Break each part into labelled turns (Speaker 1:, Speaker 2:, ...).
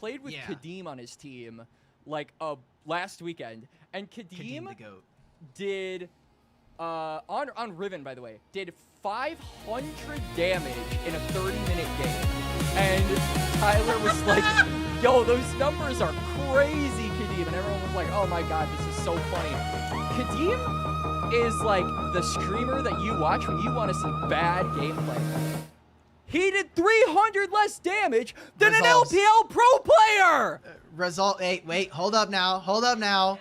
Speaker 1: played with Kadeem on his team like last weekend, and Kadeem
Speaker 2: the GOAT.
Speaker 1: did on Riven, by the way, did 500 damage in a 30-minute game, and Tyler was like, "Yo, those numbers are crazy, Kadeem," and everyone was like, "Oh my god, this is so funny." Kadeem is like the streamer that you watch when you want to see bad gameplay. He did 300 less damage than an LPL pro player!
Speaker 2: Wait, hold up now.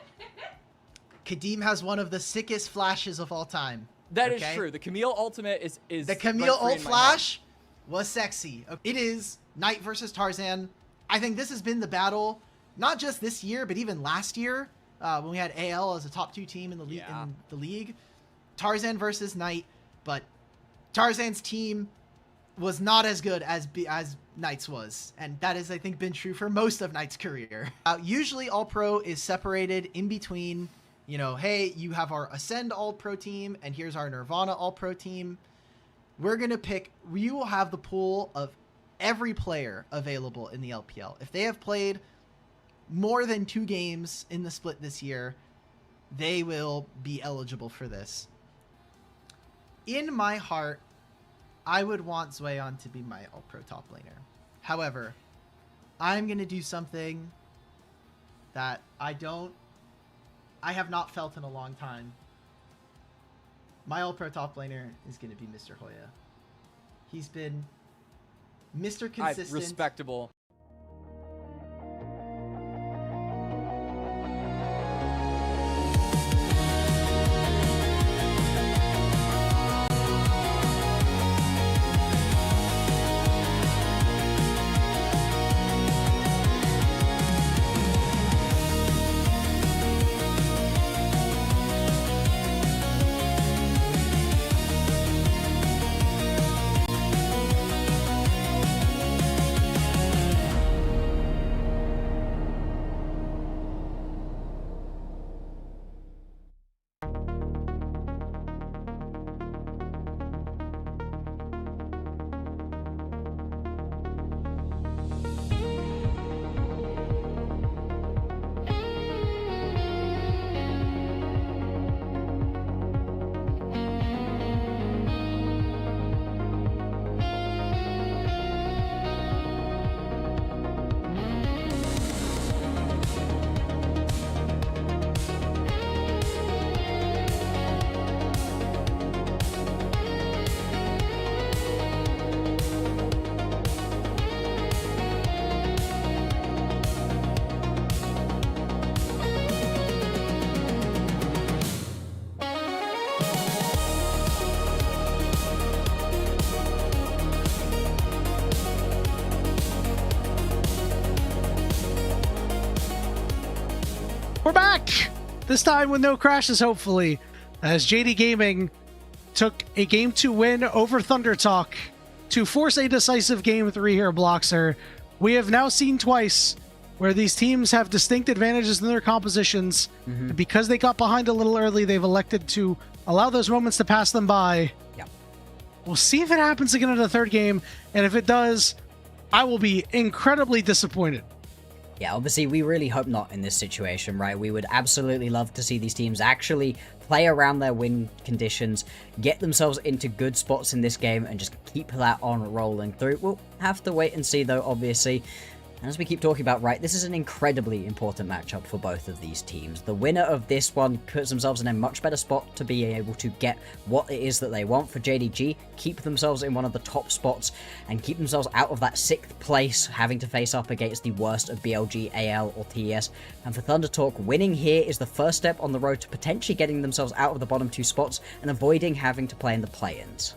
Speaker 2: Kadeem has one of the sickest flashes of all time.
Speaker 1: That is true. The Camille ultimate is
Speaker 2: the Camille ult flash was sexy. It is Knight versus Tarzan. I think this has been the battle, not just this year, but even last year when we had AL as a top 2 team in the league. Tarzan versus Knight, but Tarzan's team was not as good as Knight's was, and that has, I think, been true for most of Knight's career. Usually All-Pro is separated in between, you know, hey, you have our Ascend All-Pro team, and here's our Nirvana All-Pro team. We're going to pick, we will have the pool of every player available in the LPL. If they have played more than 2 games in the split this year, they will be eligible for this. In my heart, I would want Zweon to be my All-Pro top laner. However, I'm going to do something that I have not felt in a long time. My All-Pro top laner is going to be Mr. Hoya. He's been Mr. Consistent.
Speaker 1: Respectable.
Speaker 3: We're back! This time with no crashes, hopefully, as JD Gaming took a Game 2 win over Thunder Talk to force a decisive Game 3 here at Bloxer. We have now seen twice where these teams have distinct advantages in their compositions. And because they got behind a little early, they've elected to allow those moments to pass them by.
Speaker 4: Yep.
Speaker 3: We'll see if it happens again in the third game, and if it does, I will be incredibly disappointed.
Speaker 4: Yeah, obviously we really hope not in this situation, right? We would absolutely love to see these teams actually play around their win conditions, get themselves into good spots in this game, and just keep that on rolling through. We'll have to wait and see, though, obviously. And as we keep talking about, right, this is an incredibly important matchup for both of these teams. The winner of this one puts themselves in a much better spot to be able to get what it is that they want. For JDG, keep themselves in one of the top spots and keep themselves out of that 6th place, having to face up against the worst of BLG, AL, or TES. And for Thunder Talk, winning here is the first step on the road to potentially getting themselves out of the bottom 2 spots and avoiding having to play in the play-ins.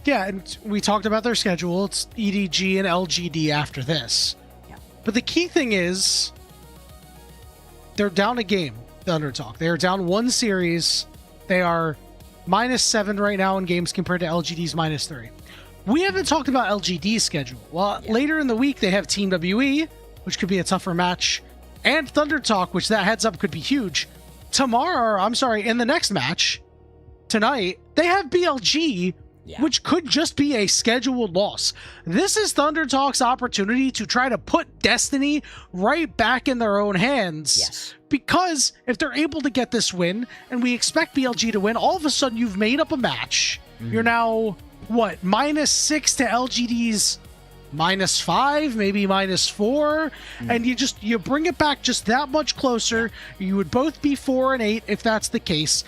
Speaker 3: Yeah, and we talked about their schedule. It's EDG and LGD after this.
Speaker 4: Yeah.
Speaker 3: But the key thing is they're down a game, Thunder Talk. They are down 1 series. They are -7 right now in games compared to LGD's -3. We haven't talked about LGD's schedule. Well, later in the week, they have Team WE, which could be a tougher match, and Thunder Talk, which that heads up could be huge. Tomorrow, I'm sorry, in the next match, tonight, they have BLG,
Speaker 4: Yeah.
Speaker 3: which could just be a scheduled loss. This is Thunder Talk's opportunity to try to put destiny right back in their own hands.
Speaker 4: Yes.
Speaker 3: Because if they're able to get this win, and we expect BLG to win, all of a sudden you've made up a match. You're now, what, -6 to LGD's -5, maybe -4, and you bring it back just that much closer. You would both be 4-8 if that's the case.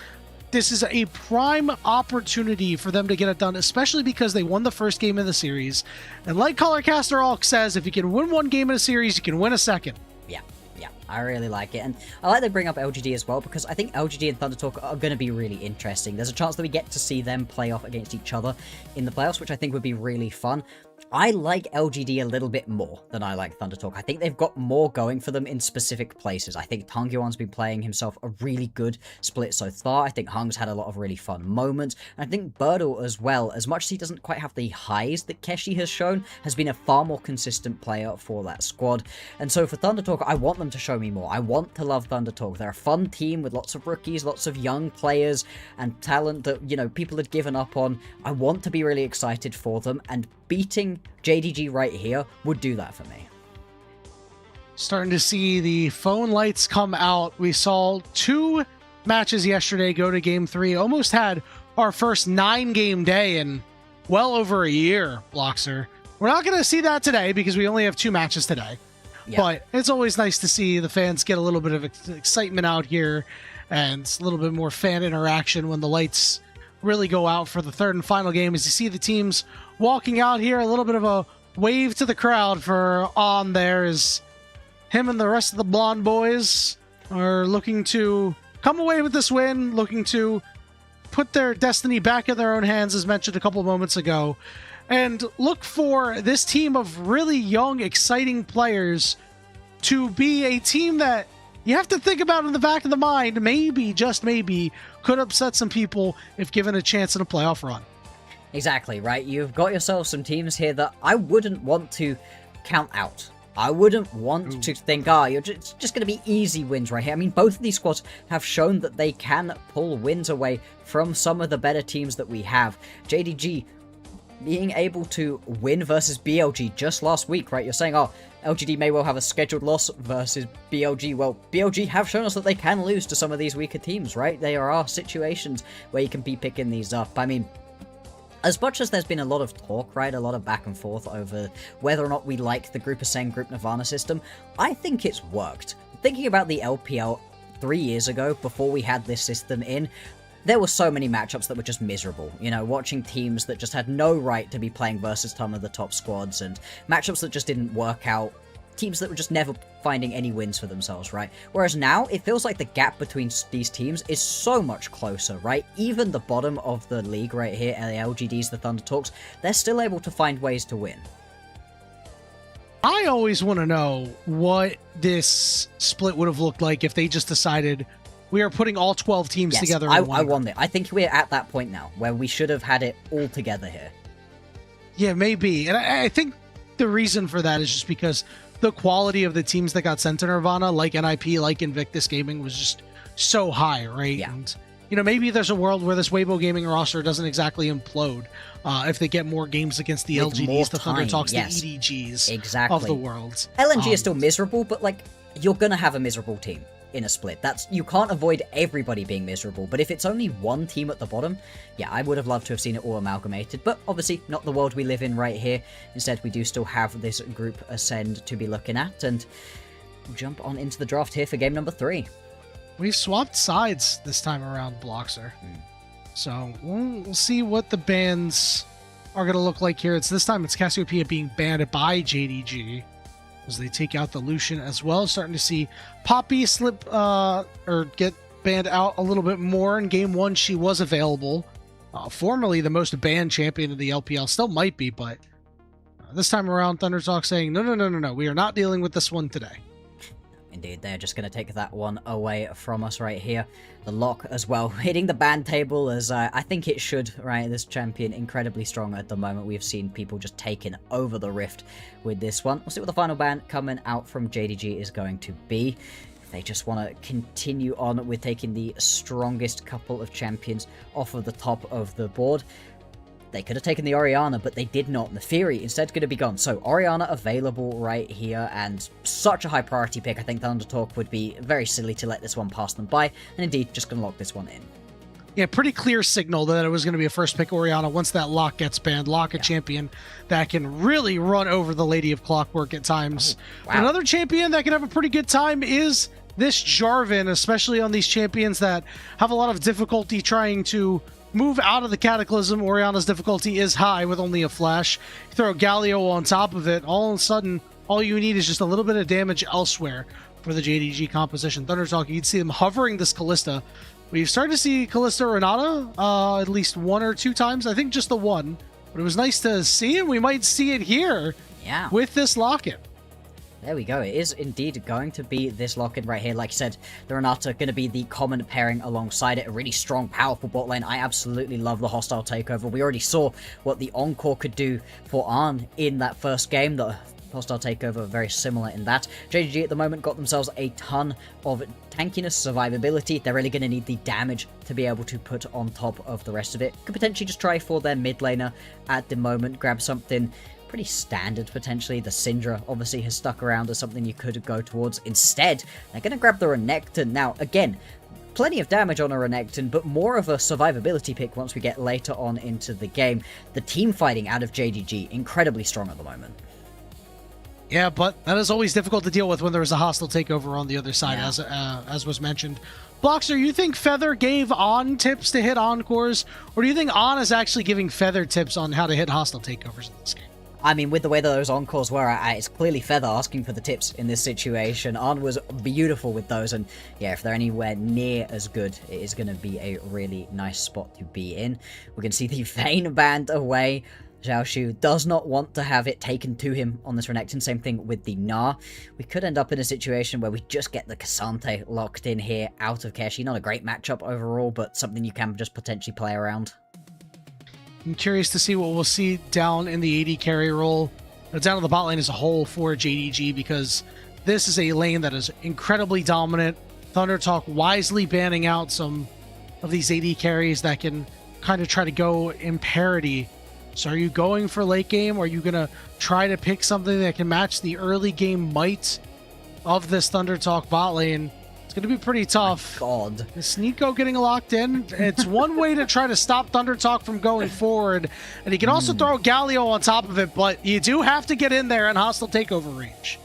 Speaker 3: This is a prime opportunity for them to get it done, especially because they won the first game of the series. And like Colorcaster Alk says, if you can win one game in a series, you can win a second.
Speaker 4: Yeah, I really like it. And I like they bring up LGD as well, because I think LGD and Thunder Talk are going to be really interesting. There's a chance that we get to see them play off against each other in the playoffs, which I think would be really fun. I like LGD a little bit more than I like Thunder Talk. I think they've got more going for them in specific places. I think Tongyoan's been playing himself a really good split so far. I think Hung's had a lot of really fun moments. And I think Birdle as well, as much as he doesn't quite have the highs that Keshi has shown, has been a far more consistent player for that squad. And so for Thunder Talk, I want them to show me more. I want to love Thunder Talk. They're a fun team with lots of rookies, lots of young players, and talent that, you know, people had given up on. I want to be really excited for them, and beating JDG right here would do that for me.
Speaker 3: Starting to see the phone lights come out. We saw 2 matches yesterday go to game 3. Almost had our first 9-game day in well over a year, Bloxer. We're not going to see that today because we only have 2 matches today.
Speaker 4: Yeah.
Speaker 3: But it's always nice to see the fans get a little bit of excitement out here and a little bit more fan interaction when the lights really go out for the third and final game. As you see the teams walking out here, a little bit of a wave to the crowd for On there, as him and the rest of the Blonde Boys are looking to come away with this win, looking to put their destiny back in their own hands, as mentioned a couple moments ago, and look for this team of really young, exciting players to be a team that you have to think about in the back of the mind, maybe, just maybe, could upset some people if given a chance in a playoff run.
Speaker 4: Exactly, right? You've got yourself some teams here that I wouldn't want to count out. I wouldn't want to think, you're just going to be easy wins right here. I mean, both of these squads have shown that they can pull wins away from some of the better teams that we have. JDG being able to win versus BLG just last week, right? You're saying, LGD may well have a scheduled loss versus BLG. Well, BLG have shown us that they can lose to some of these weaker teams, right? There are situations where you can be picking these up. I mean, as much as there's been a lot of talk, right, a lot of back and forth over whether or not we like the Group Ascend, Group Nirvana system, I think it's worked. Thinking about the LPL 3 years ago, before we had this system in, there were so many matchups that were just miserable. You know, watching teams that just had no right to be playing versus some of the top squads, and matchups that just didn't work out. Teams that were just never finding any wins for themselves, right? Whereas now, it feels like the gap between these teams is so much closer, right? Even the bottom of the league right here, the LGDs, the Thunder Talks, they're still able to find ways to win.
Speaker 3: I always want to know what this split would have looked like if they just decided we are putting all 12 teams together.
Speaker 4: I wonder. I think we're at that point now where we should have had it all together here.
Speaker 3: Yeah, maybe. And I think the reason for that is just because the quality of the teams that got sent to Nirvana, like NIP, like Invictus Gaming, was just so high, right?
Speaker 4: Yeah.
Speaker 3: And, you know, maybe there's a world where this Weibo Gaming roster doesn't exactly implode if they get more games against the
Speaker 4: With more
Speaker 3: LGDs, the Thunder
Speaker 4: time,
Speaker 3: Talks,
Speaker 4: yes.
Speaker 3: the EDGs
Speaker 4: Exactly.
Speaker 3: of the world.
Speaker 4: LNG is still miserable, but, like, you're gonna have a miserable team in a split. You can't avoid everybody being miserable, but if it's only one team at the bottom, yeah, I would have loved to have seen it all amalgamated, but obviously not the world we live in right here. Instead, we do still have this Group Ascend to be looking at, and we'll jump on into the draft here for game number 3.
Speaker 3: We've swapped sides this time around, Bloxer. So we'll see what the bans are going to look like here. This time it's Cassiopeia being banned by JDG as they take out the Lucian as well. Starting to see Poppy slip or get banned out a little bit more. In game 1, she was available. Formerly the most banned champion of the LPL. Still might be, but this time around, Thunder Talk saying, no. We are not dealing with this one today.
Speaker 4: Indeed, they're just going to take that one away from us right here. The lock as well, hitting the ban table as I think it should, right? This champion incredibly strong at the moment. We've seen people just taking over the Rift with this one. We'll see what the final ban coming out from JDG is going to be. If they just want to continue on with taking the strongest couple of champions off of the top of the board. They could have taken the Orianna, but they did not. The Fury instead going to be gone. So Orianna available right here, and such a high priority pick. I think Thunder Talk would be very silly to let this one pass them by, and indeed just going to lock this one in.
Speaker 3: Yeah, pretty clear signal that it was going to be a first pick Orianna once that lock gets banned. Lock a champion that can really run over the Lady of Clockwork at times.
Speaker 4: Wow.
Speaker 3: Another champion that can have a pretty good time is this Jarvan, especially on these champions that have a lot of difficulty trying to move out of the Cataclysm. Orianna's difficulty is high with only a flash. You throw Galio on top of it, all of a sudden, all you need is just a little bit of damage elsewhere for the JDG composition. Thunder Talk, you'd see them hovering this Kalista. We've started to see Kalista Renata at least 1 or 2 times. I think just the one. But it was nice to see, and we might see it here with this lock-in.
Speaker 4: There we go. It is indeed going to be this lock-in right here. Like I said, the Renata going to be the common pairing alongside it. A really strong, powerful bot lane. I absolutely love the hostile takeover. We already saw what the Encore could do for Arn in that first game. The hostile takeover very similar in that. JDG at the moment got themselves a ton of tankiness, survivability. They're really going to need the damage to be able to put on top of the rest of it. Could potentially just try for their mid laner at the moment. Grab something pretty standard potentially. The Syndra obviously has stuck around as something you could go towards. Instead, they're going to grab the Renekton. Now, again, plenty of damage on a Renekton, but more of a survivability pick once we get later on into the game. The team fighting out of JDG, incredibly strong at the moment.
Speaker 3: Yeah, but that is always difficult to deal with when there is a hostile takeover on the other side, as was mentioned. Bloxer, you think Feather gave On tips to hit Encores, or do you think On is actually giving Feather tips on how to hit hostile takeovers in this game?
Speaker 4: I mean, with the way that those Encores were, it's clearly Feather asking for the tips in this situation. On was beautiful with those, and yeah, if they're anywhere near as good, it is going to be a really nice spot to be in. We can see the Vayne band away. Zhao Shu does not want to have it taken to him on this Renekton. Same thing with the Gnar. We could end up in a situation where we just get the Cassante locked in here out of Keshi. Not a great matchup overall, but something you can just potentially play around.
Speaker 3: I'm curious to see what we'll see down in the AD carry role, down in the bot lane as a whole for JDG, because this is a lane that is incredibly dominant. Thunder Talk wisely banning out some of these AD carries that can kind of try to go in parity. So are you going for late game, or are you going to try to pick something that can match the early game might of this Thunder Talk bot lane? It's going to be pretty tough.
Speaker 4: Oh my God.
Speaker 3: Is Nico getting locked in? It's one way to try to stop Thunder Talk from going forward, and you can also throw Galio on top of it, but you do have to get in there in hostile takeover range.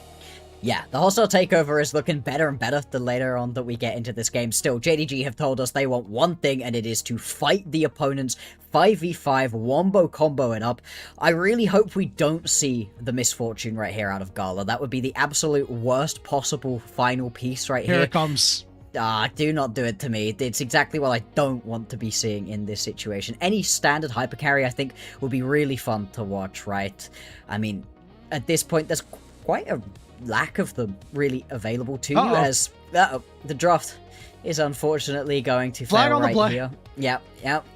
Speaker 4: Yeah, the hostile takeover is looking better and better the later on that we get into this game. Still, JDG have told us they want one thing, and it is to fight the opponents 5v5, wombo combo it up. I really hope we don't see the misfortune right here out of Gala. That would be the absolute worst possible final piece right here.
Speaker 3: Here it comes.
Speaker 4: Do not do it to me. It's exactly what I don't want to be seeing in this situation. Any standard hyper carry, I think, would be really fun to watch, right? I mean, at this point, there's quite a lack of them really available to you, as the draft is unfortunately going to fail right here. Yep.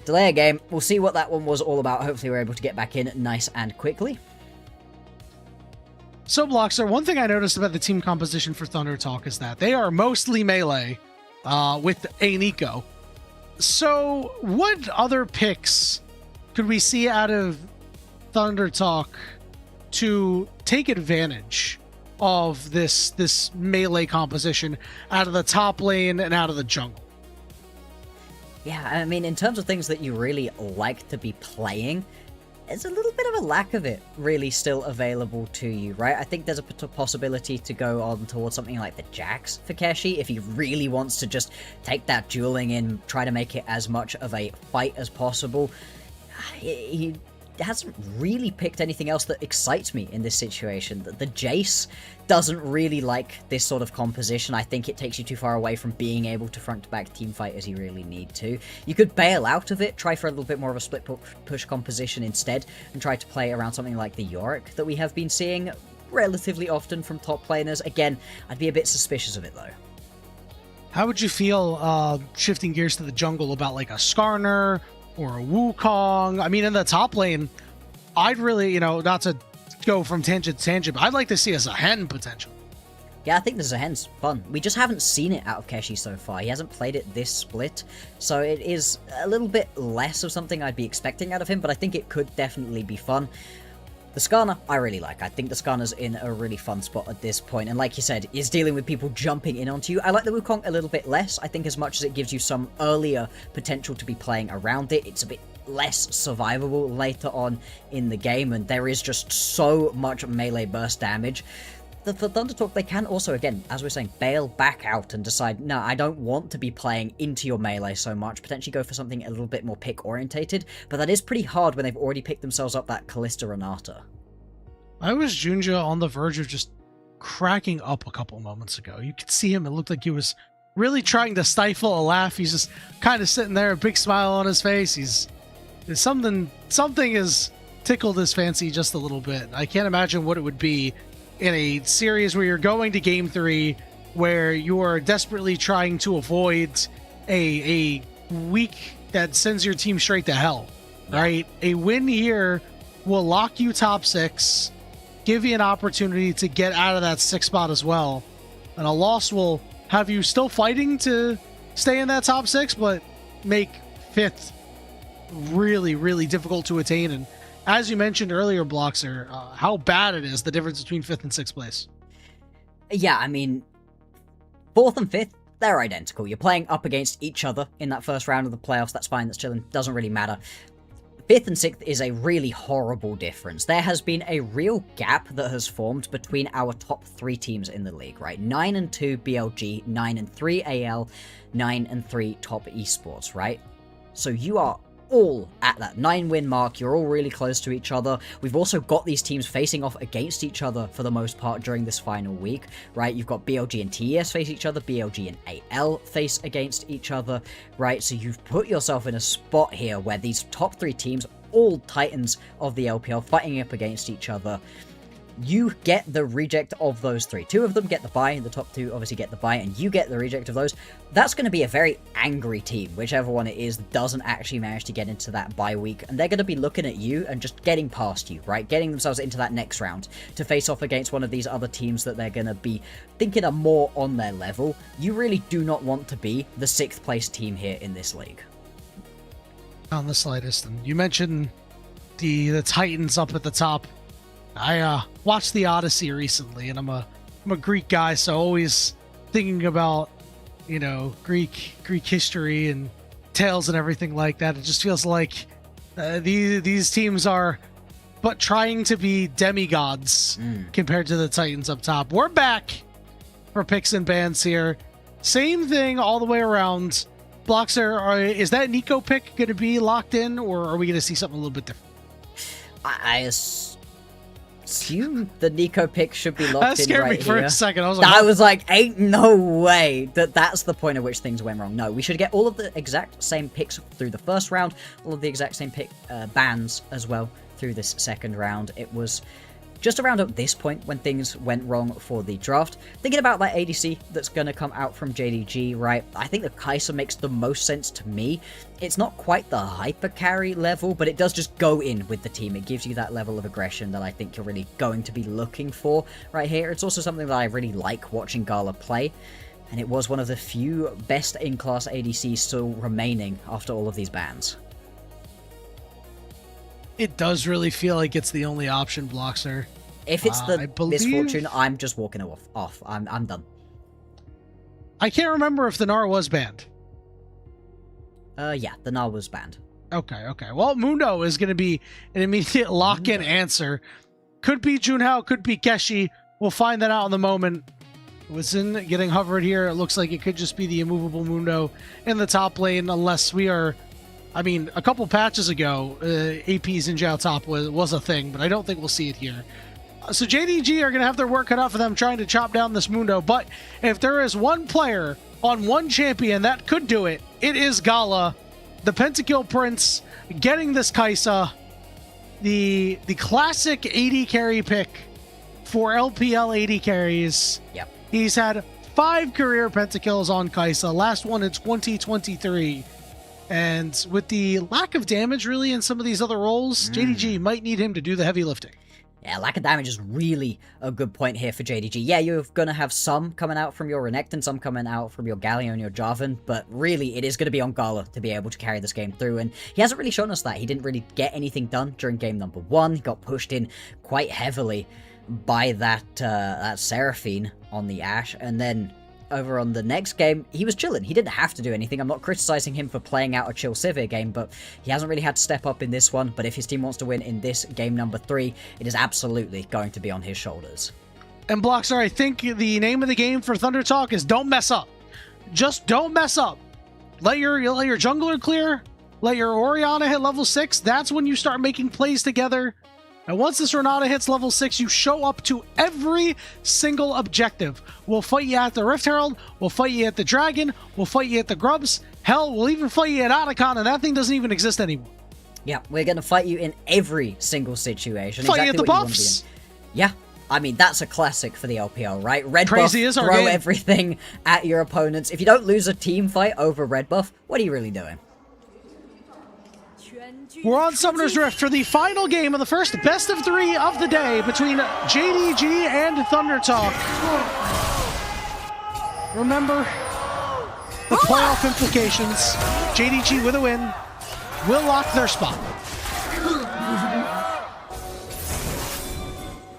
Speaker 4: Delay a game. We'll see what that one was all about. Hopefully we're able to get back in nice and quickly.
Speaker 3: So, Bloxer, one thing I noticed about the team composition for Thunder Talk is that they are mostly melee with a Nico. So, what other picks could we see out of Thunder Talk to take advantage of this melee composition out of the top lane and out of the jungle?
Speaker 4: Yeah, I mean, in terms of things that you really like to be playing, there's a little bit of a lack of it really still available to you, right? I think there's a possibility to go on towards something like the Jax for Keshi if he really wants to just take that dueling in, try to make it as much of a fight as possible. He hasn't really picked anything else that excites me in this situation. The Jace doesn't really like this sort of composition. I think it takes you too far away from being able to front-to-back team fight as you really need to. You could bail out of it, try for a little bit more of a split push composition instead, and try to play around something like the Yorick that we have been seeing relatively often from top laners. Again, I'd be a bit suspicious of it though.
Speaker 3: How would you feel shifting gears to the jungle about like a Skarner or a Wukong? I mean, in the top lane, I'd really, not to go from tangent to tangent, but I'd like to see us a Hen potentially.
Speaker 4: Yeah, I think this is hence fun. We just haven't seen it out of Keshi so far. He hasn't played it this split, so it is a little bit less of something I'd be expecting out of him, but I think it could definitely be fun. The Skarner, I really like. I think the Skarner's in a really fun spot at this point, and like you said, is dealing with people jumping in onto you. I like the Wukong a little bit less. I think as much as it gives you some earlier potential to be playing around it, it's a bit less survivable later on in the game, and there is just so much melee burst damage. The Thundertalk, they can also, again, as we're saying, bail back out and decide, no, I don't want to be playing into your melee so much, potentially go for something a little bit more pick-orientated, but that is pretty hard when they've already picked themselves up that Callista Renata.
Speaker 3: I was Junja on the verge of just cracking up a couple moments ago. You could see him, it looked like he was really trying to stifle a laugh. He's just kind of sitting there, a big smile on his face. Something has tickled his fancy just a little bit. I can't imagine what it would be in a series where you're going to game 3, where you are desperately trying to avoid a week that sends your team straight to hell, right? A win here will lock you top 6, give you an opportunity to get out of that 6th spot as well, and a loss will have you still fighting to stay in that top 6, but make 5th really, really difficult to attain. And as you mentioned earlier, Bloxer, how bad it is, the difference between 5th and 6th place.
Speaker 4: Yeah, I mean, 4th and 5th, they're identical. You're playing up against each other in that first round of the playoffs. That's fine, that's chilling, doesn't really matter. 5th and 6th is a really horrible difference. There has been a real gap that has formed between our top 3 teams in the league, right? 9-2 BLG, 9-3 AL, 9-3 top esports, right? So you are all at that 9-win mark. You're all really close to each other. We've also got these teams facing off against each other for the most part during this final week, right? You've got BLG and TES face each other, BLG and AL face against each other, right? So you've put yourself in a spot here where these top 3 teams, all titans of the LPL, fighting up against each other. You get the reject of those 3. 2 of them get the bye, and the top 2 obviously get the bye, and you get the reject of those. That's going to be a very angry team, whichever one it is doesn't actually manage to get into that bye week, and they're going to be looking at you and just getting past you, right? Getting themselves into that next round to face off against one of these other teams that they're going to be thinking are more on their level. You really do not want to be the 6th place team here in this league.
Speaker 3: On the slightest. And you mentioned the Titans up at the top. I watched the Odyssey recently, and I'm a Greek guy, so always thinking about, you know, Greek history and tales and everything like that. It just feels like these teams are but trying to be demigods compared to the Titans up top. We're back for picks and bans here. Same thing all the way around. Bloxer, is that Nico pick going to be locked in, or are we going to see something a little bit different?
Speaker 4: I assume the Nico pick should be locked in right here. That
Speaker 3: scared me for a second.
Speaker 4: I was like, ain't no way that's the point at which things went wrong. No, we should get all of the exact same picks through the first round, all of the exact same pick bans as well through this second round. It was just around at this point when things went wrong for the draft. Thinking about that ADC that's going to come out from JDG, right? I think the Kai'Sa makes the most sense to me. It's not quite the hyper carry level, but it does just go in with the team. It gives you that level of aggression that I think you're really going to be looking for right here. It's also something that I really like watching Gala play, and it was one of the few best in-class ADCs still remaining after all of these bans.
Speaker 3: It does really feel like it's the only option, Bloxer.
Speaker 4: If it's the misfortune, I'm just walking off. I'm done.
Speaker 3: I can't remember if the Gnar was banned.
Speaker 4: Yeah, the Gnar was banned.
Speaker 3: Okay. Well, Mundo is going to be an immediate lock-in answer. Could be Junhao, could be Keshi. We'll find that out in the moment. Wisin getting hovered here. It looks like it could just be the immovable Mundo in the top lane, unless we are... I mean, a couple patches ago, APs in Zhao top was a thing, but I don't think we'll see it here. So JDG are going to have their work cut out for them trying to chop down this Mundo, but if there is one player on one champion that could do it, it is Gala, the Pentakill Prince, getting this Kai'Sa, the classic AD carry pick for LPL AD carries.
Speaker 4: Yep.
Speaker 3: He's had 5 career Pentakills on Kai'Sa, last one in 2023. And with the lack of damage, really, in some of these other roles, JDG might need him to do the heavy lifting.
Speaker 4: Yeah, lack of damage is really a good point here for JDG. Yeah, you're going to have some coming out from your Renekton, some coming out from your Galio and your Jarvan, but really it is going to be on Gala to be able to carry this game through, and he hasn't really shown us that. He didn't really get anything done during game number 1. He got pushed in quite heavily by that Seraphine on the Ashe, and then over on the next game, he was chilling. He didn't have to do anything. I'm not criticizing him for playing out a chill Sivir game, but he hasn't really had to step up in this one. But if his team wants to win in this game number 3, it is absolutely going to be on his shoulders.
Speaker 3: And Bloxer, I think the name of the game for Thunder Talk is don't mess up. Just don't mess up. Let your jungler clear. Let your Orianna hit level 6. That's when you start making plays together. And once this Renata hits level 6, you show up to every single objective. We'll fight you at the Rift Herald, we'll fight you at the Dragon, we'll fight you at the Grubs. Hell, we'll even fight you at Otacon, and that thing doesn't even exist anymore.
Speaker 4: Yeah, we're going to fight you in every single situation.
Speaker 3: Fight you
Speaker 4: exactly
Speaker 3: at the
Speaker 4: what you want to
Speaker 3: buffs.
Speaker 4: be in. Yeah, I mean, that's a classic for the LPL, right? Red
Speaker 3: Crazy
Speaker 4: buff,
Speaker 3: is our
Speaker 4: throw
Speaker 3: game.
Speaker 4: everything at your opponents. If you don't lose a team fight over red buff, what are you really doing?
Speaker 3: We're on Summoner's Rift for the final game of the first best of 3 of the day between JDG and Thunder Talk. Remember the playoff implications. JDG with a win will lock their spot.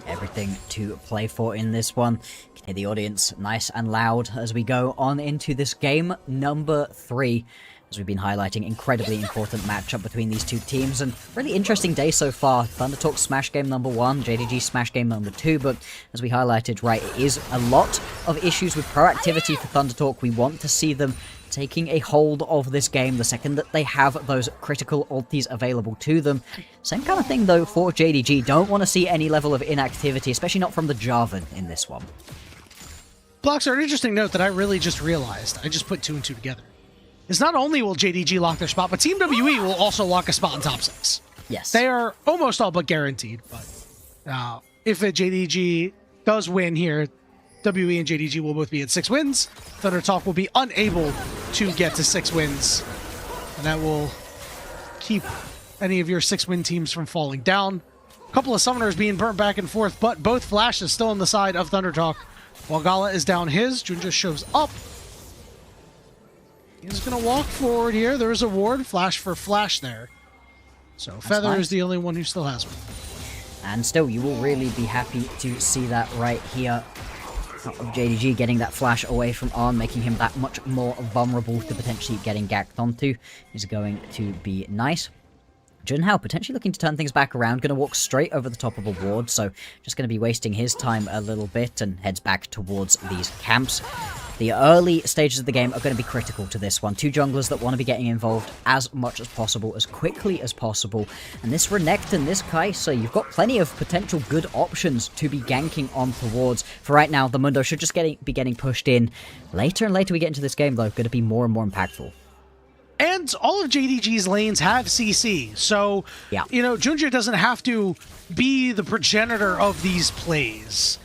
Speaker 4: Everything to play for in this one. You can hear the audience nice and loud as we go on into this game number 3. As we've been highlighting, incredibly important matchup between these two teams, and really interesting day so far. Thunder Talk smash game number 1, JDG smash game number 2, but as we highlighted, right, it is a lot of issues with proactivity for Thunder Talk. We want to see them taking a hold of this game the second that they have those critical ultis available to them. Same kind of thing though for JDG. Don't want to see any level of inactivity, especially not from the Jarvan in this one.
Speaker 3: Bloxer, an interesting note that I really just realized. I just put 2 and 2 together. Is not only will JDG lock their spot, but Team WE will also lock a spot in top 6.
Speaker 4: Yes.
Speaker 3: They are almost all but guaranteed, but if a JDG does win here, WE and JDG will both be at 6 wins. Thunder Talk will be unable to get to 6 wins, and that will keep any of your 6-win teams from falling down. A couple of summoners being burnt back and forth, but both flashes still on the side of Thunder Talk. While Gala is down his, Jun just shows up. He's going to walk forward here. There's a ward. Flash for flash there. So Feather
Speaker 4: nice.
Speaker 3: is the only one who still has one.
Speaker 4: And still, you will really be happy to see that right here. Of JDG getting that flash away from Arn, making him that much more vulnerable to potentially getting gacked onto, is going to be nice. Junhao potentially looking to turn things back around, going to walk straight over the top of a ward, so just going to be wasting his time a little bit and heads back towards these camps. The early stages of the game are going to be critical to this one. 2 junglers that want to be getting involved as much as possible, as quickly as possible. And this Renekton, this Kai'Sa, you've got plenty of potential good options to be ganking on towards. For right now, the Mundo should just be getting pushed in. Later and later we get into this game, though, going to be more and more impactful.
Speaker 3: And all of JDG's lanes have CC, so,
Speaker 4: yeah.
Speaker 3: You know, Junja doesn't have to be the progenitor of these plays.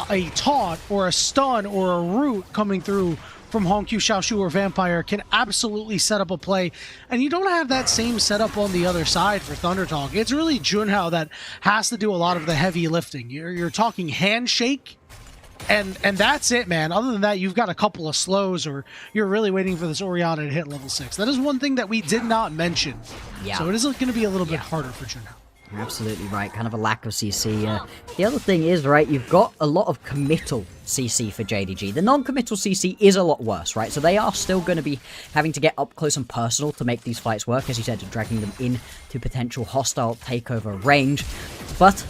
Speaker 3: A taunt or a stun or a root coming through from Hongqiu, Xiaoshu, or Vampire can absolutely set up a play, and you don't have that same setup on the other side for Thunder Talk. It's really Junhao that has to do a lot of the heavy lifting. You're talking handshake, and that's it, man. Other than that, you've got a couple of slows, or you're really waiting for this Orianna to hit level 6. That is one thing that we did not mention.
Speaker 4: Yeah.
Speaker 3: So it is going to be a little bit harder for Junhao.
Speaker 4: You're absolutely right, kind of a lack of CC. The other thing is, right, you've got a lot of committal CC for JDG. The non-committal CC is a lot worse, right? So they are still going to be having to get up close and personal to make these fights work, as you said, dragging them into potential hostile takeover range. But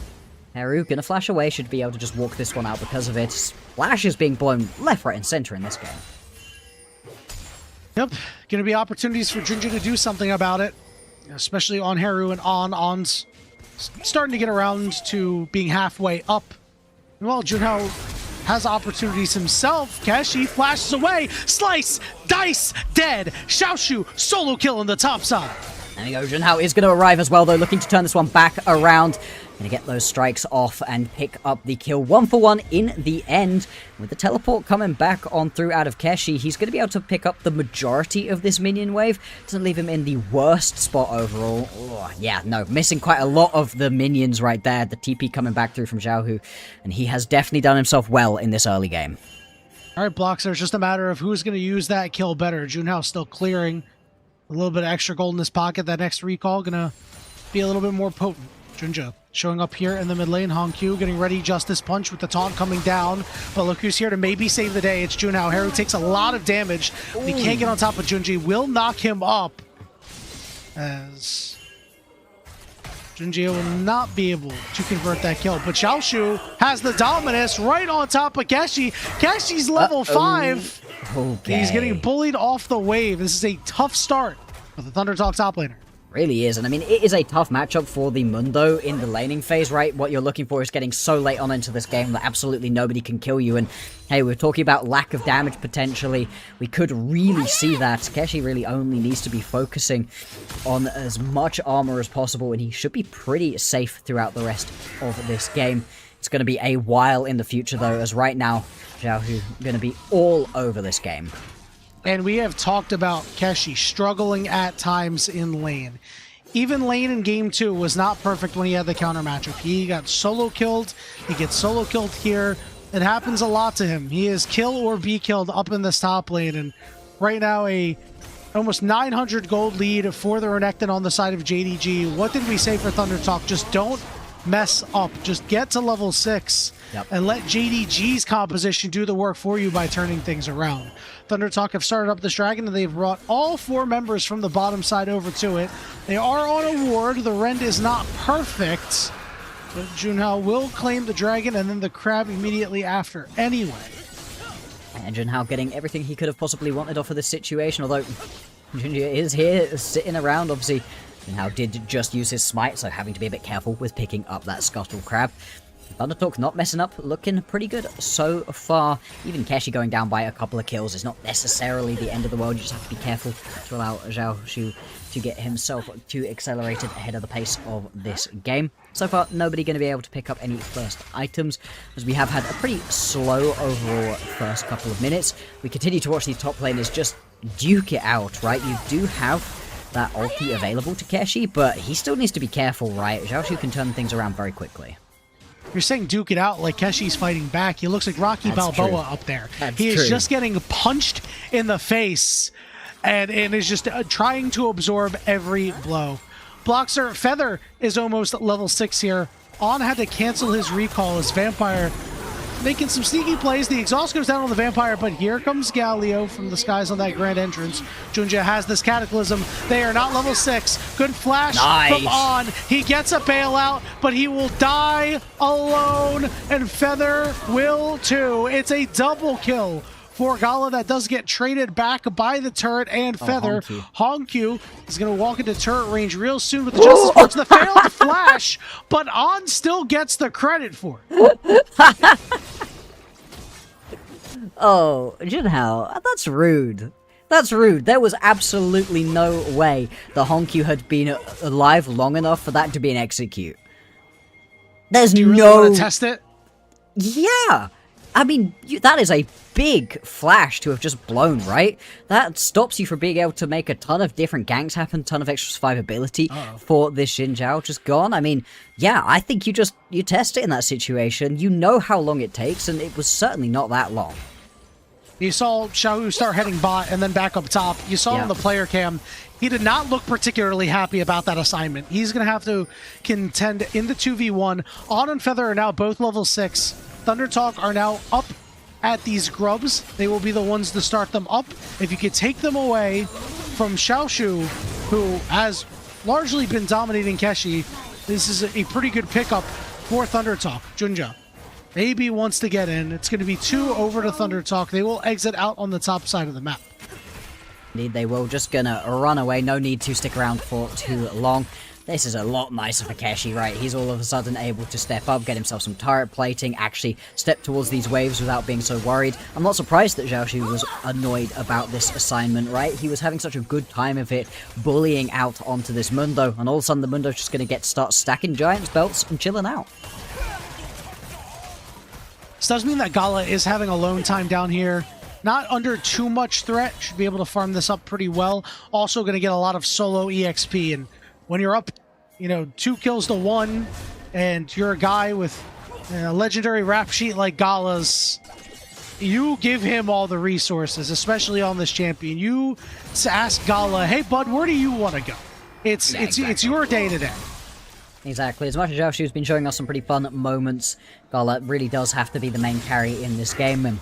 Speaker 4: Heru gonna flash away, should be able to just walk this one out because of it. Flash is being blown left, right, and center in this game.
Speaker 3: Yep, going to be opportunities for Junja to do something about it, especially on Heru and On's starting to get around to being halfway up. Well, Junhao has opportunities himself. Keshi flashes away. Slice! Dice! Dead! Xiaoshu! Solo kill on the top side.
Speaker 4: There we go, Junhao is going to arrive as well, though, looking to turn this one back around. Going to get those strikes off and pick up the kill 1-for-1 in the end. With the teleport coming back on through out of Keshi, he's going to be able to pick up the majority of this minion wave. Doesn't leave him in the worst spot overall. Oh, yeah, no, missing quite a lot of the minions right there. The TP coming back through from Xiaohu, and he has definitely done himself well in this early game.
Speaker 3: All right, Bloxer, it's just a matter of who's going to use that kill better. Junhao still clearing a little bit of extra gold in his pocket. That next recall going to be a little bit more potent. Junja showing up here in the mid lane. Hongq getting ready. Justice Punch with the taunt coming down. But look who's here to maybe save the day. It's Junhao. Haru takes a lot of damage. But he can't get on top of Junji. Will knock him up. As Junji will not be able to convert that kill. But Xiaoshu has the Dominus right on top of Keshi. Keshi's level 5.
Speaker 4: Okay.
Speaker 3: He's getting bullied off the wave. This is a tough start for the Thunder Talk top laner.
Speaker 4: Really is, and I mean, it is a tough matchup for the Mundo in the laning phase, right? What you're looking for is getting so late on into this game that absolutely nobody can kill you, and hey, we're talking about lack of damage potentially. We could really see that. Keshi really only needs to be focusing on as much armor as possible, and he should be pretty safe throughout the rest of this game. It's going to be a while in the future, though, as right now, Xiaohu going to be all over this game.
Speaker 3: And we have talked about Keshi struggling at times in lane. Even lane in game 2 was not perfect when he had the counter matchup. He got solo killed. He gets solo killed here. It happens a lot to him. He is kill or be killed up in this top lane. And right now a almost 900 gold lead for the Renekton on the side of JDG. What did we say for Thunder Talk? Just don't mess up. Just get to level 6.
Speaker 4: Yep.
Speaker 3: And let JDG's composition do the work for you by turning things around. Thunder Talk have started up this dragon, and they've brought all 4 members from the bottom side over to it. They are on a ward. The rend is not perfect, but Junhao will claim the dragon and then the crab immediately after anyway.
Speaker 4: And Junhao getting everything he could have possibly wanted off of this situation, although Junja is here sitting around. Obviously, Junhao did just use his smite, so having to be a bit careful with picking up that Scuttle Crab. Thunder Talk not messing up, looking pretty good so far. Even Keshi going down by a couple of kills is not necessarily the end of the world. You just have to be careful to allow Xiaoshu to get himself too accelerated ahead of the pace of this game. So far, nobody going to be able to pick up any first items, as we have had a pretty slow overall first couple of minutes. We continue to watch these top laners just duke it out, right? You do have that ulti available to Keshi, but he still needs to be careful, right? Xiaoshu can turn things around very quickly.
Speaker 3: You're saying duke it out like Keshi's fighting back. He looks like Rocky Balboa
Speaker 4: true.
Speaker 3: up there.
Speaker 4: That's
Speaker 3: he is
Speaker 4: true.
Speaker 3: just getting punched in the face and is just trying to absorb every blow. Bloxer, Feather is almost level 6 here. On had to cancel his recall as Vampire making some sneaky plays. The exhaust goes down on the Vampire, but here comes Galio from the skies on that grand entrance. Junja has this Cataclysm. They are not level 6. Good flash from On. He gets a bailout, but he will die alone, and Feather will too. It's a double kill for Gala that does get traded back by the turret and Feather. Hongq is going to walk into turret range real soon with the Justice Punch. The failed flash, but On still gets the credit for it.
Speaker 4: Oh, Junhao, that's rude. That's rude. There was absolutely no way the Hongq had been alive long enough for that to be an execute. There's
Speaker 3: Do you really want to test it?
Speaker 4: Yeah! I mean, that is a big flash to have just blown, right? That stops you from being able to make a ton of different ganks happen, ton of extra survivability for this Xin Zhao just gone. I mean, yeah, I think you test it in that situation. You know how long it takes, and it was certainly not that long.
Speaker 3: You saw Xiaohu start heading bot and then back up top. You saw on the player cam, he did not look particularly happy about that assignment. He's going to have to contend in the 2v1. On and Feather are now both level 6. Thunder Talk are now up at these grubs. They will be the ones to start them up. If you could take them away from Xiaoshu, who has largely been dominating Keshi, this is a pretty good pickup for Thunder Talk. Junja maybe wants to get in. It's going to be 2 over to Thunder Talk. They will exit out on the top side of the map.
Speaker 4: Indeed, they will. Just gonna run away. No need to stick around for too long. This is a lot nicer for Keshi, right? He's all of a sudden able to step up, get himself some turret plating, actually step towards these waves without being so worried. I'm not surprised that Xiaoshu was annoyed about this assignment, right? He was having such a good time of it, bullying out onto this Mundo, and all of a sudden the Mundo's just going to start stacking Giants belts and chilling out.
Speaker 3: This does mean that Gala is having alone time down here. Not under too much threat. Should be able to farm this up pretty well. Also going to get a lot of solo EXP. And when you're up, 2 kills to 1, and you're a guy with a legendary rap sheet like Gala's, you give him all the resources, especially on this champion. You ask Gala, hey, bud, where do you want to go? It's your day today.
Speaker 4: Exactly. As much as Xiaoshu's been showing us some pretty fun moments, Gala really does have to be the main carry in this game, and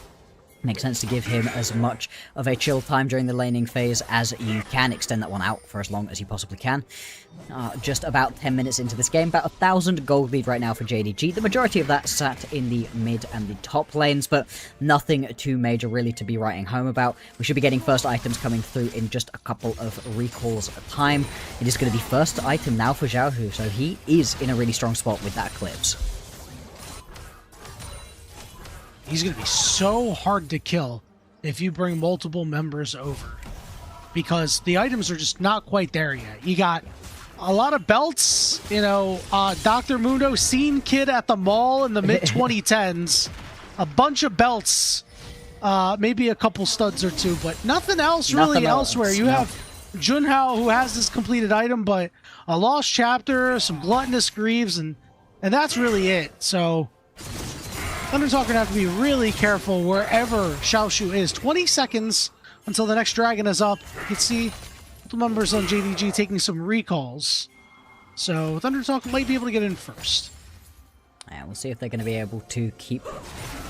Speaker 4: makes sense to give him as much of a chill time during the laning phase as you can. Extend that one out for as long as you possibly can. Just about 10 minutes into this game, about 1,000 gold lead right now for JDG. The majority of that sat in the mid and the top lanes, but nothing too major really to be writing home about. We should be getting first items coming through in just a couple of recalls at a time. It is going to be first item now for Xiaohu, so he is in a really strong spot with that Eclipse.
Speaker 3: He's going to be so hard to kill if you bring multiple members over, because the items are just not quite there yet. You got a lot of belts, Dr. Mundo, scene kid at the mall in the mid-2010s, a bunch of belts, maybe a couple studs or two, but nothing else really elsewhere. You have Junhao, who has this completed item, but a Lost Chapter, some Gluttonous Greaves, and that's really it. So Thundertalk are going to have to be really careful wherever Xiaoshu is. 20 seconds until the next dragon is up. You can see the members on JDG taking some recalls. So Thundertalk might be able to get in first.
Speaker 4: Yeah, we'll see if they're going to be able to keep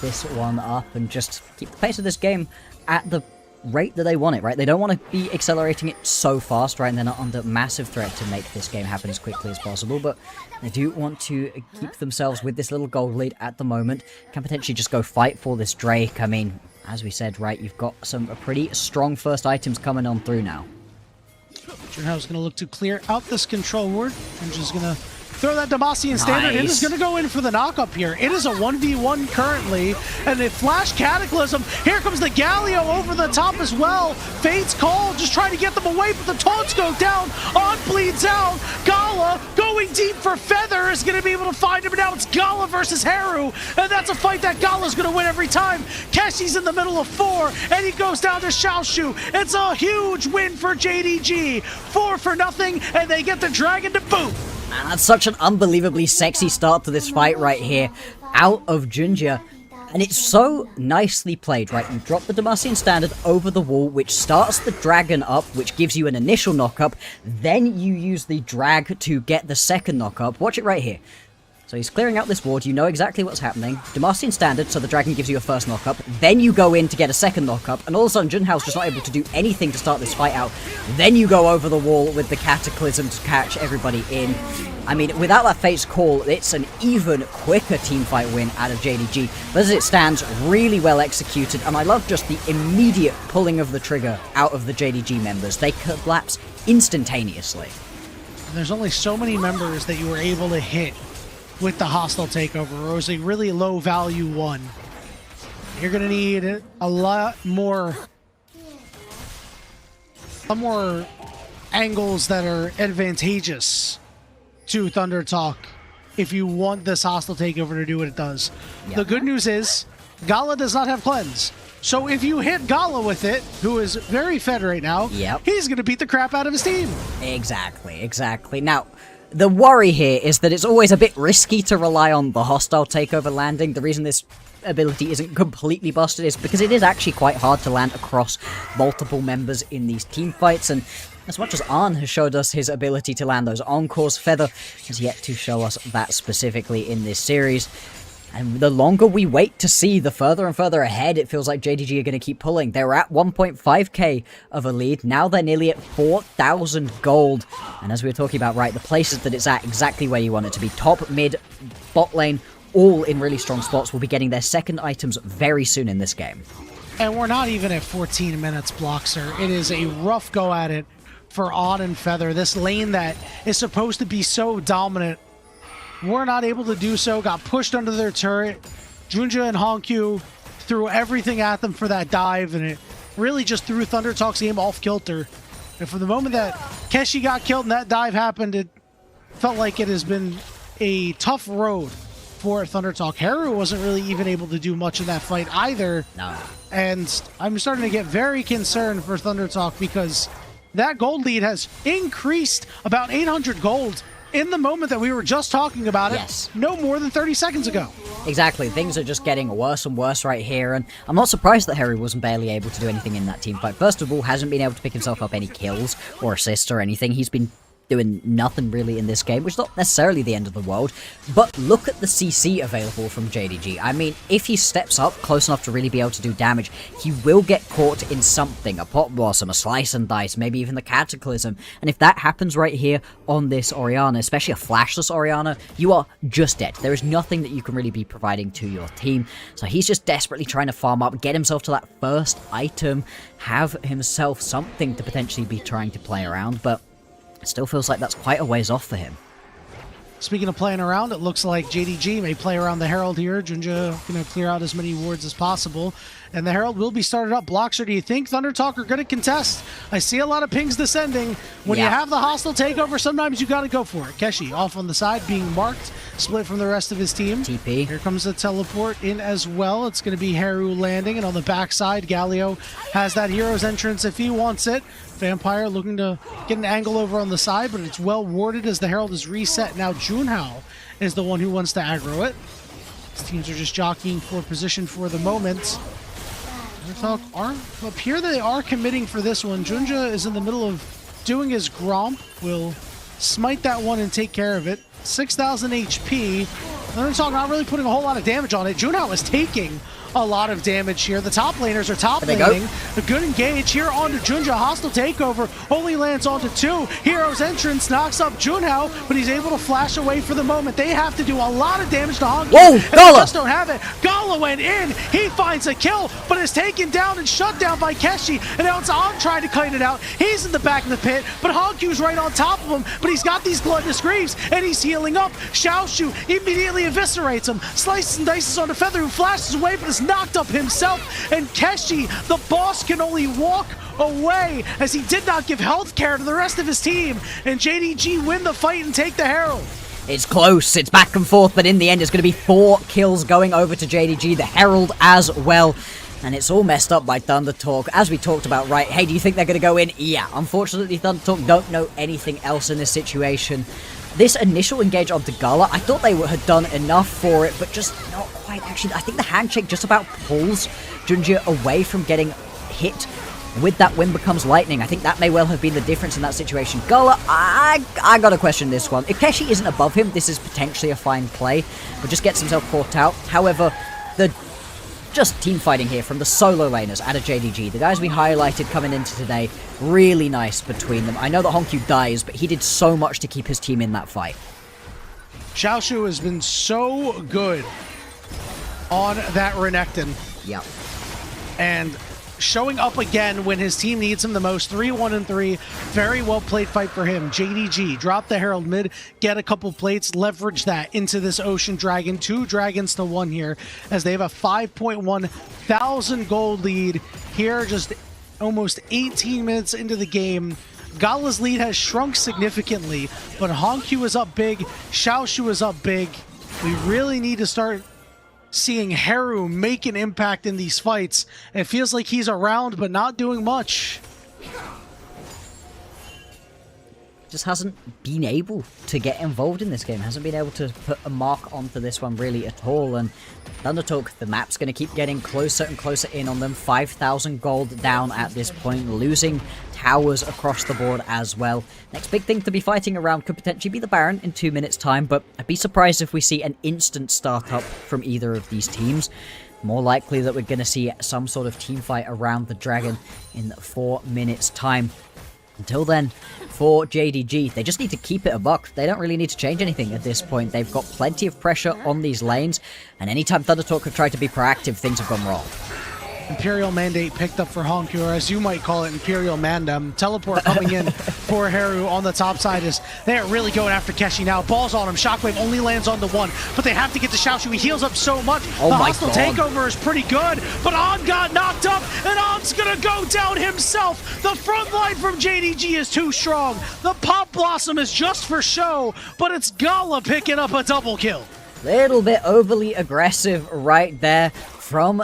Speaker 4: this one up and just keep the pace of this game at the rate that they want it, right? They don't want to be accelerating it so fast, right? And they're not under massive threat to make this game happen as quickly as possible, but they do want to keep themselves with this little gold lead at the moment. Can potentially just go fight for this Drake. I mean, as we said, right, you've got some pretty strong first items coming on through now.
Speaker 3: Junhao's going to look to clear out this control ward and just going to throw that Demacian standard. It is going to go in for the knock-up here. It is a 1v1 currently, and they flash Cataclysm. Here comes the Galio over the top as well. Fate's Call, just trying to get them away, but the taunts go down. On bleeds out. Gala going deep for Feather is going to be able to find him, and now it's Gala versus Haru, and that's a fight that Gala's going to win every time. Keshi's in the middle of 4, and he goes down to Xiaoshu. It's a huge win for JDG. 4-0, and they get the dragon to boot.
Speaker 4: Man, that's such an unbelievably sexy start to this fight right here, out of Junjia. And it's so nicely played, right? You drop the Demacian standard over the wall, which starts the dragon up, which gives you an initial knock-up. Then you use the drag to get the second knock-up. Watch it right here. So he's clearing out this ward, you know exactly what's happening. Demacian standard, so the dragon gives you a first knock-up. Then you go in to get a second knock-up, and all of a sudden Junhao's just not able to do anything to start this fight out. Then you go over the wall with the Cataclysm to catch everybody in. I mean, without that Fate's Call, it's an even quicker teamfight win out of JDG. But as it stands, really well executed, and I love just the immediate pulling of the trigger out of the JDG members. They collapse instantaneously.
Speaker 3: And there's only so many members that you were able to hit with the hostile takeover. It was a really low value one. You're gonna need a lot more angles that are advantageous to Thundertalk if you want this hostile takeover to do what it does. Yep. The good news is Gala does not have cleanse. So if you hit Gala with it, who is very fed right now, he's gonna beat the crap out of his team.
Speaker 4: Exactly. Now, the worry here is that it's always a bit risky to rely on the hostile takeover landing. The reason this ability isn't completely busted is because it is actually quite hard to land across multiple members in these team fights, and as much as Arn has showed us his ability to land those encores, Feather has yet to show us that specifically in this series. And the longer we wait to see, the further and further ahead it feels like JDG are going to keep pulling. They were at 1.5k of a lead. Now they're nearly at 4,000 gold. And as we were talking about, right, the places that it's at, exactly where you want it to be. Top, mid, bot lane, all in really strong spots. Will be getting their second items very soon in this game.
Speaker 3: And we're not even at 14 minutes, Bloxer. It is a rough go at it for On and Feather. This lane that is supposed to be so dominant, were not able to do so, got pushed under their turret. Junja and Honkyu threw everything at them for that dive, and it really just threw Thunder Talk's game off kilter. And from the moment that Keshi got killed and that dive happened, it felt like it has been a tough road for Thunder Talk. Haru wasn't really even able to do much in that fight either.
Speaker 4: No.
Speaker 3: And I'm starting to get very concerned for Thunder Talk because that gold lead has increased about 800 gold in the moment that we were just talking about it.
Speaker 4: Yes.
Speaker 3: No more than 30 seconds ago.
Speaker 4: Exactly, things are just getting worse and worse right here, and I'm not surprised that Harry wasn't barely able to do anything in that team fight. First of all, hasn't been able to pick himself up any kills or assists or anything. He's been doing nothing really in this game, which is not necessarily the end of the world, but look at the CC available from JDG. I mean, if he steps up close enough to really be able to do damage, he will get caught in something, a Pot Blossom, a Slice and Dice, maybe even the Cataclysm, and if that happens right here on this Orianna, especially a flashless Orianna, you are just dead. There is nothing that you can really be providing to your team, so he's just desperately trying to farm up, get himself to that first item, have himself something to potentially be trying to play around, but it still feels like that's quite a ways off for him.
Speaker 3: Speaking of playing around, it looks like JDG may play around the Herald here. Junja going to clear out as many wards as possible. And the Herald will be started up. Bloxer, do you think Thunder Talk are going to contest? I see a lot of pings descending. When you have the hostile takeover, sometimes you got to go for it. Keshi off on the side, being marked, split from the rest of his team.
Speaker 4: TP.
Speaker 3: Here comes the teleport in as well. It's going to be Haru landing, and on the backside, Galio has that hero's entrance if he wants it. Vampire looking to get an angle over on the side, but it's well warded as the Herald is reset. Now Junhao is the one who wants to aggro it. These teams are just jockeying for position for the moment. Up here they are committing for this one. Junja is in the middle of doing his Gromp. Will smite that one and take care of it. 6,000 HP. Thundertalk not really putting a whole lot of damage on it. Junhao is taking a lot of damage here. The top laners are top laning. A good engage here onto Junja. Hostile takeover only lands onto 2. Hero's entrance knocks up Junhao, but he's able to flash away for the moment. They have to do a lot of damage to Honky.
Speaker 4: Whoa, Gala!
Speaker 3: They just don't have it. Gala went in. He finds a kill, but is taken down and shut down by Keshi. And now it's On trying to kite it out. He's in the back of the pit, but Honkyu's right on top of him. But he's got these gluttonous greaves, and he's healing up. Xiaoshu immediately eviscerates him. Slices and dices on the Feather, who flashes away, but is knocked up himself. And Keshi, the boss, can only walk away as he did not give health care to the rest of his team. And JDG win the fight and take the Herald.
Speaker 4: It's close, it's back and forth, but in the end it's going to be 4 kills going over to JDG, the Herald as well. And it's all messed up by Thunder Talk. As we talked about, right, hey, do you think they're going to go in? Yeah, unfortunately Thunder Talk don't know anything else in this situation. This initial engage onto Gala, I thought they had done enough for it, but just not quite. Actually, I think the handshake just about pulls Junja away from getting hit with that Wind Becomes Lightning. I think that may well have been the difference in that situation. Gala, I gotta question this one. If Keshi isn't above him, this is potentially a fine play, but just gets himself caught out. However, the just team fighting here from the solo laners out of JDG. The guys we highlighted coming into today, really nice between them. I know that Honkyu dies, but he did so much to keep his team in that fight.
Speaker 3: Xiaoshu has been so good on that Renekton.
Speaker 4: Yeah.
Speaker 3: And showing up again when his team needs him the most. 3-1-3. Very well played fight for him. JDG, drop the Herald mid, get a couple plates, leverage that into this Ocean Dragon. 2 dragons to 1 here as they have a 5.1 thousand gold lead here, just almost 18 minutes into the game. Gala's lead has shrunk significantly, but Honkyu is up big, Xiaoshu is up big. We really need to start seeing Haru make an impact in these fights. It feels like he's around, but not doing much.
Speaker 4: Just hasn't been able to get involved in this game, hasn't been able to put a mark onto this one really at all. And Thunder Talk, the map's going to keep getting closer and closer in on them. 5,000 gold down at this point, losing towers across the board as well. Next big thing to be fighting around could potentially be the Baron in 2 minutes time, but I'd be surprised if we see an instant startup from either of these teams. More likely that we're going to see some sort of team fight around the Dragon in 4 minutes time. Until then, for JDG, they just need to keep it a buck. They don't really need to change anything at this point. They've got plenty of pressure on these lanes, and anytime Thunder Talk have tried to be proactive, things have gone wrong.
Speaker 3: Imperial Mandate picked up for Honku, or as you might call it, Imperial Mandem. Teleport coming in for Haru on the top side is they're really going after Keshi now. Balls on him. Shockwave only lands on the one, but they have to get to Xiaoshu. He heals up so much.
Speaker 4: Oh
Speaker 3: the
Speaker 4: my
Speaker 3: hostile
Speaker 4: God.
Speaker 3: takeover is pretty good, but On got knocked up, and On's gonna go down himself. The front line from JDG is too strong. The Pop Blossom is just for show, but it's Gala picking up a double kill.
Speaker 4: Little bit overly aggressive right there from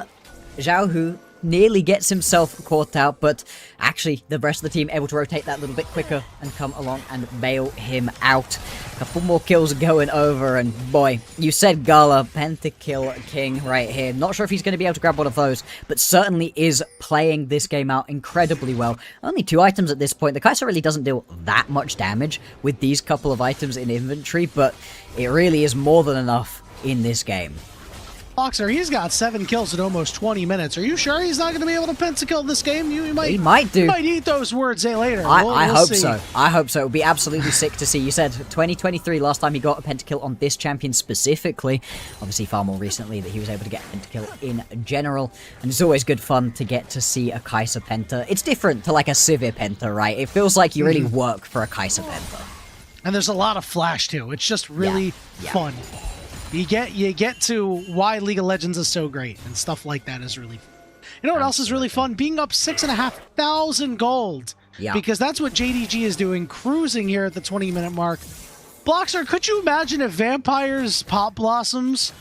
Speaker 4: Zhao Hu. Nearly gets himself caught out, but actually the rest of the team able to rotate that a little bit quicker and come along and bail him out. A couple more kills going over, and boy, you said Gala, pentakill king right here. Not sure if he's going to be able to grab one of those, but certainly is playing this game out incredibly well. Only 2 items at this point. The Kai'Sa really doesn't deal that much damage with these couple of items in inventory, but it really is more than enough in this game.
Speaker 3: Boxer, he's got 7 kills in almost 20 minutes. Are you sure he's not going to be able to pentakill this game?
Speaker 4: He might do.
Speaker 3: You might eat those words later.
Speaker 4: I
Speaker 3: we'll
Speaker 4: hope
Speaker 3: see.
Speaker 4: so. I hope so. It would be absolutely sick to see. You said 2023 last time he got a pentakill on this champion specifically. Obviously far more recently that he was able to get a pentakill in general. And it's always good fun to get to see a Kai'Sa penta. It's different to like a Sivir penta, right? It feels like you really work for a Kai'Sa penta.
Speaker 3: And there's a lot of flash too. It's just really fun. You get to why League of Legends is so great, and stuff like that is really fun. You know what else is really fun? Being up 6,500 gold.
Speaker 4: Yeah.
Speaker 3: Because that's what JDG is doing, cruising here at the 20-minute mark. Bloxer, could you imagine if Vampire's Pop Blossoms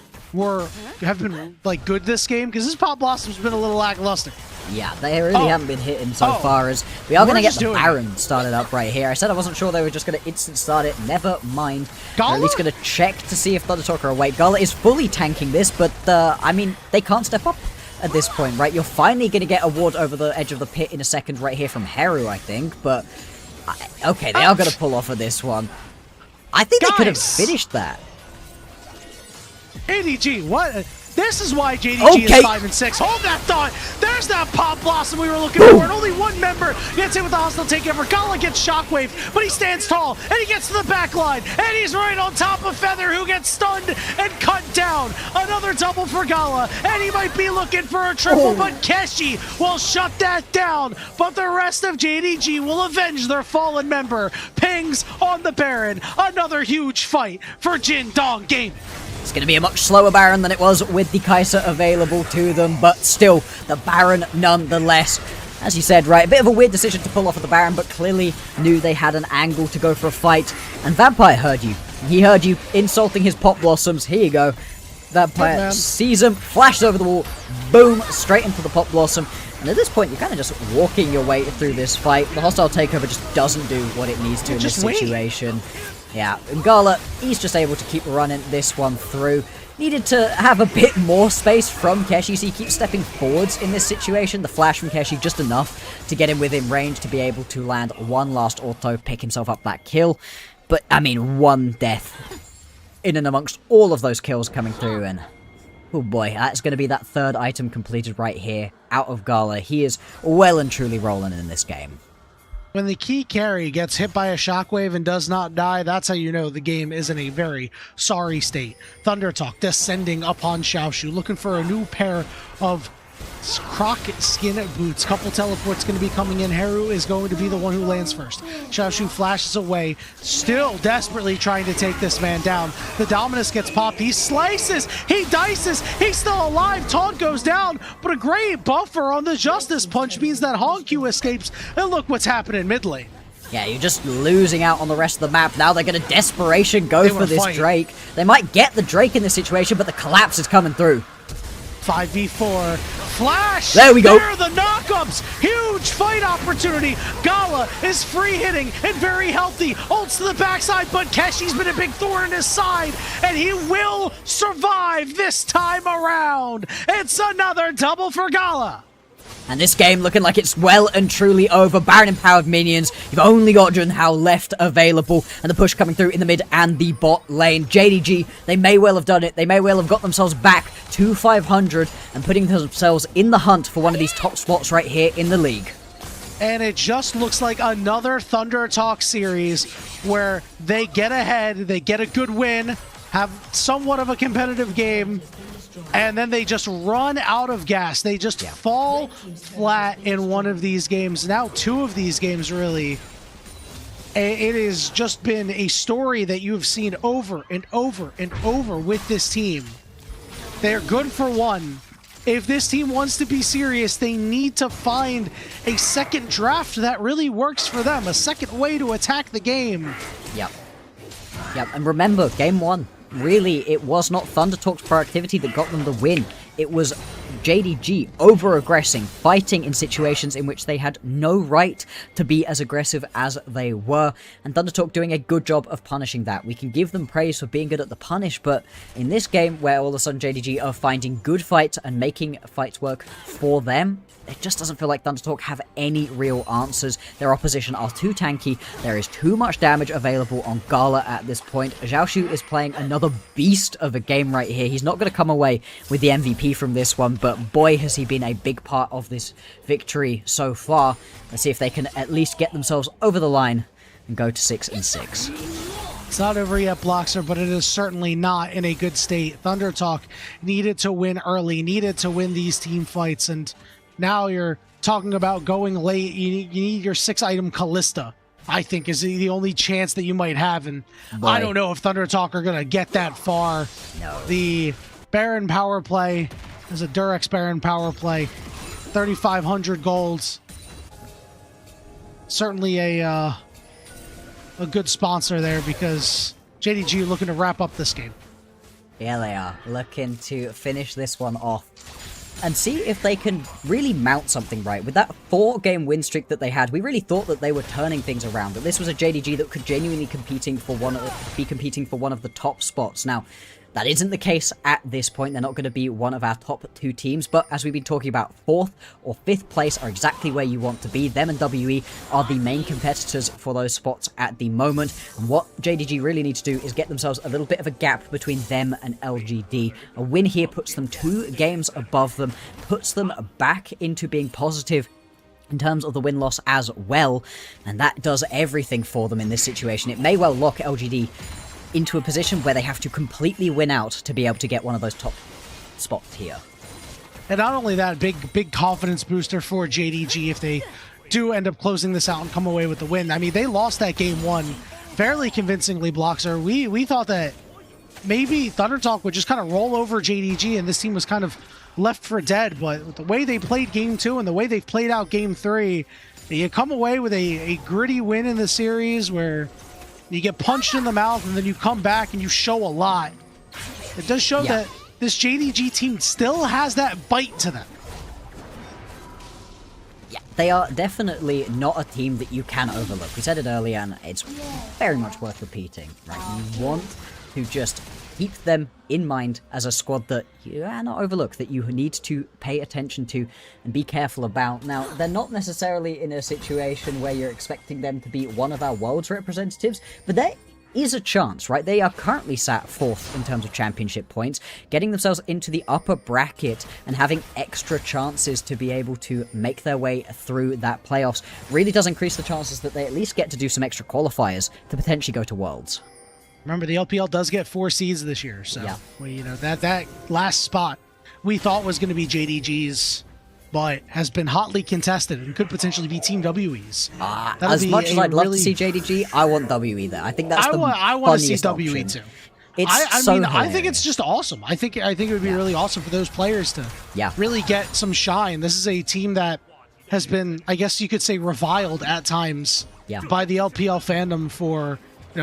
Speaker 3: have been like good this game? Because this Pop Blossom's been a little lackluster.
Speaker 4: Yeah, they really haven't been hitting so far, as we are going to get the Baron started up right here. I said I wasn't sure they were just going to instant start it. Never mind. They're at least going to check to see if Thundertalk are awake. Gala is fully tanking this, but I mean, they can't step up at this point, right? You're finally going to get a ward over the edge of the pit in a second right here from Heru, I think, but okay, they are going to pull off of this one. I think they could have finished that.
Speaker 3: JDG, what? This is why JDG is 5 and 6. Hold that thought. There's that Pop Blossom we were looking for. And only one member gets hit with the hostile takeover. Gala gets Shockwave, but he stands tall, and he gets to the back line, and he's right on top of Feather, who gets stunned and cut down. Another double for Gala, and he might be looking for a triple, but Keshi will shut that down. But the rest of JDG will avenge their fallen member. Pings on the Baron. Another huge fight for Jin Dong Gaming.
Speaker 4: It's going to be a much slower Baron than it was with the Kai'Sa available to them, but still, the Baron nonetheless. As you said, right, a bit of a weird decision to pull off of the Baron, but clearly knew they had an angle to go for a fight. And Vampire heard you. He heard you insulting his Pop Blossoms. Here you go. Vampire sees him, flashes over the wall, boom, straight into the Pop Blossom. And at this point, you're kind of just walking your way through this fight. The hostile takeover just doesn't do what it needs to in this situation. Yeah, and Gala, he's just able to keep running this one through. Needed to have a bit more space from Keshi, so he keeps stepping forwards in this situation. The flash from Keshi just enough to get him within range to be able to land one last auto, pick himself up that kill. But, I mean, one death in and amongst all of those kills coming through, and oh boy, that's going to be that 3rd item completed right here out of Gala. He is well and truly rolling in this game.
Speaker 3: When the key carry gets hit by a shockwave and does not die, that's how you know the game is in a very sorry state. Thundertalk descending upon Xiaoshu, looking for a new pair of croc skin boots. Couple teleports going to be coming in. Heru is going to be the one who lands first. Xiaoshu flashes away, still desperately trying to take this man down. The Dominus gets popped. He slices, he dices, he's still alive. Taunt goes down, but a great buffer on the Justice Punch means that Honku escapes. And look what's happening mid lane.
Speaker 4: Yeah, you're just losing out on the rest of the map. Now they're going to desperation go for this Drake. They might get the Drake in this situation, but the collapse is coming through.
Speaker 3: 5v4. Flash!
Speaker 4: There we go.
Speaker 3: There are the knockups! Huge fight opportunity! Gala is free hitting and very healthy. Ults to the backside, but Keshi's been a big thorn in his side, and he will survive this time around. It's another double for Gala.
Speaker 4: And this game looking like it's well and truly over. Baron empowered minions. You've only got Junhao left available. And the push coming through in the mid and the bot lane. JDG, they may well have done it. They may well have got themselves back to 500 and putting themselves in the hunt for one of these top spots right here in the league.
Speaker 3: And it just looks like another Thunder Talk series where they get ahead, they get a good win, have somewhat of a competitive game, and then they just run out of gas. They just fall flat in one of these games. Now 2 of these games, really. It has just been a story that you've seen over and over and over with this team. They're good for one. If this team wants to be serious, they need to find a second draft that really works for them, a second way to attack the game.
Speaker 4: Yep. And remember, game 1, really, it was not ThunderTalk's proactivity that got them the win. It was JDG over-aggressing, fighting in situations in which they had no right to be as aggressive as they were, and ThunderTalk doing a good job of punishing that. We can give them praise for being good at the punish, but in this game, where all of a sudden JDG are finding good fights and making fights work for them, it just doesn't feel like ThunderTalk have any real answers. Their opposition are too tanky, there is too much damage available on Gala at this point. Xiaoshu is playing another beast of a game right here. He's not going to come away with the MVP from this one, but boy has he been a big part of this victory so far. Let's see if they can at least get themselves over the line and go to 6-6.
Speaker 3: It's not over yet, Bloxer, but it is certainly not in a good state. ThunderTalk needed to win early, needed to win these team fights, and now you're talking about going late. You need your 6-item Callista, I think, is the only chance that you might have, and I don't know if ThunderTalk are going to get that far.
Speaker 4: No.
Speaker 3: The Baron power play is a Durex Baron power play, 3,500 golds. Certainly a good sponsor there, because JDG looking to wrap up this game.
Speaker 4: Yeah, they are looking to finish this one off and see if they can really mount something right. With that 4-game win streak that they had, we really thought that they were turning things around, that this was a JDG that could genuinely be competing for one of the top spots. Now, that isn't the case at this point. They're not going to be one of our top 2 teams, but as we've been talking about, 4th or 5th place are exactly where you want to be. Them and WE are the main competitors for those spots at the moment, and what JDG really need to do is get themselves a little bit of a gap between them and LGD. A win here puts them 2 games above them, puts them back into being positive in terms of the win-loss as well, and that does everything for them in this situation. It may well lock LGD into a position where they have to completely win out to be able to get one of those top spots here.
Speaker 3: And not only that, big confidence booster for JDG if they do end up closing this out and come away with the win. I mean, they lost that game 1 fairly convincingly, Bloxer. We thought that maybe ThunderTalk would just kind of roll over JDG and this team was kind of left for dead, but with the way they played game 2 and the way they've played out game 3, you come away with a gritty win in the series where you get punched in the mouth and then you come back and you show a lot. It does show that this JDG team still has that bite to them.
Speaker 4: Yeah, they are definitely not a team that you can overlook. We said it earlier and it's very much worth repeating, right? You want to just keep them in mind as a squad that you cannot overlook, that you need to pay attention to and be careful about. Now, they're not necessarily in a situation where you're expecting them to be one of our world's representatives, but there is a chance, right? They are currently sat 4th in terms of championship points, getting themselves into the upper bracket and having extra chances to be able to make their way through that playoffs really does increase the chances that they at least get to do some extra qualifiers to potentially go to Worlds.
Speaker 3: Remember, the LPL does get 4 seeds this year, so that last spot we thought was going to be JDG's, but has been hotly contested and could potentially be Team WE's.
Speaker 4: As much as I'd love to see JDG, I want WE there. I think that's
Speaker 3: I want to see
Speaker 4: option.
Speaker 3: WE too.
Speaker 4: I
Speaker 3: think it's just awesome. I think it would be really awesome for those players to really get some shine. This is a team that has been, I guess you could say, reviled at times by the LPL fandom for,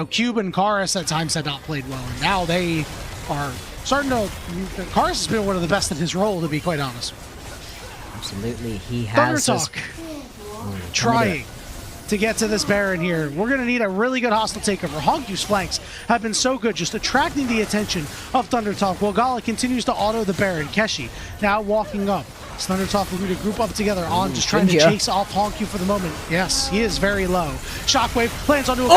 Speaker 3: Cube and Karis at times had not played well, and now they are starting to. Karis has been one of the best in his role, to be quite honest.
Speaker 4: Absolutely, he has.
Speaker 3: ThunderTalk trying to get to this Baron here. We're going to need a really good hostile takeover. Hongkyu's flanks have been so good, just attracting the attention of ThunderTalk, while Gala continues to auto the Baron. Keshi now walking up. It's ThunderTalk looking to group up together on, just trying to chase off Hongkyu for the moment. Yes, he is very low. Shockwave lands onto a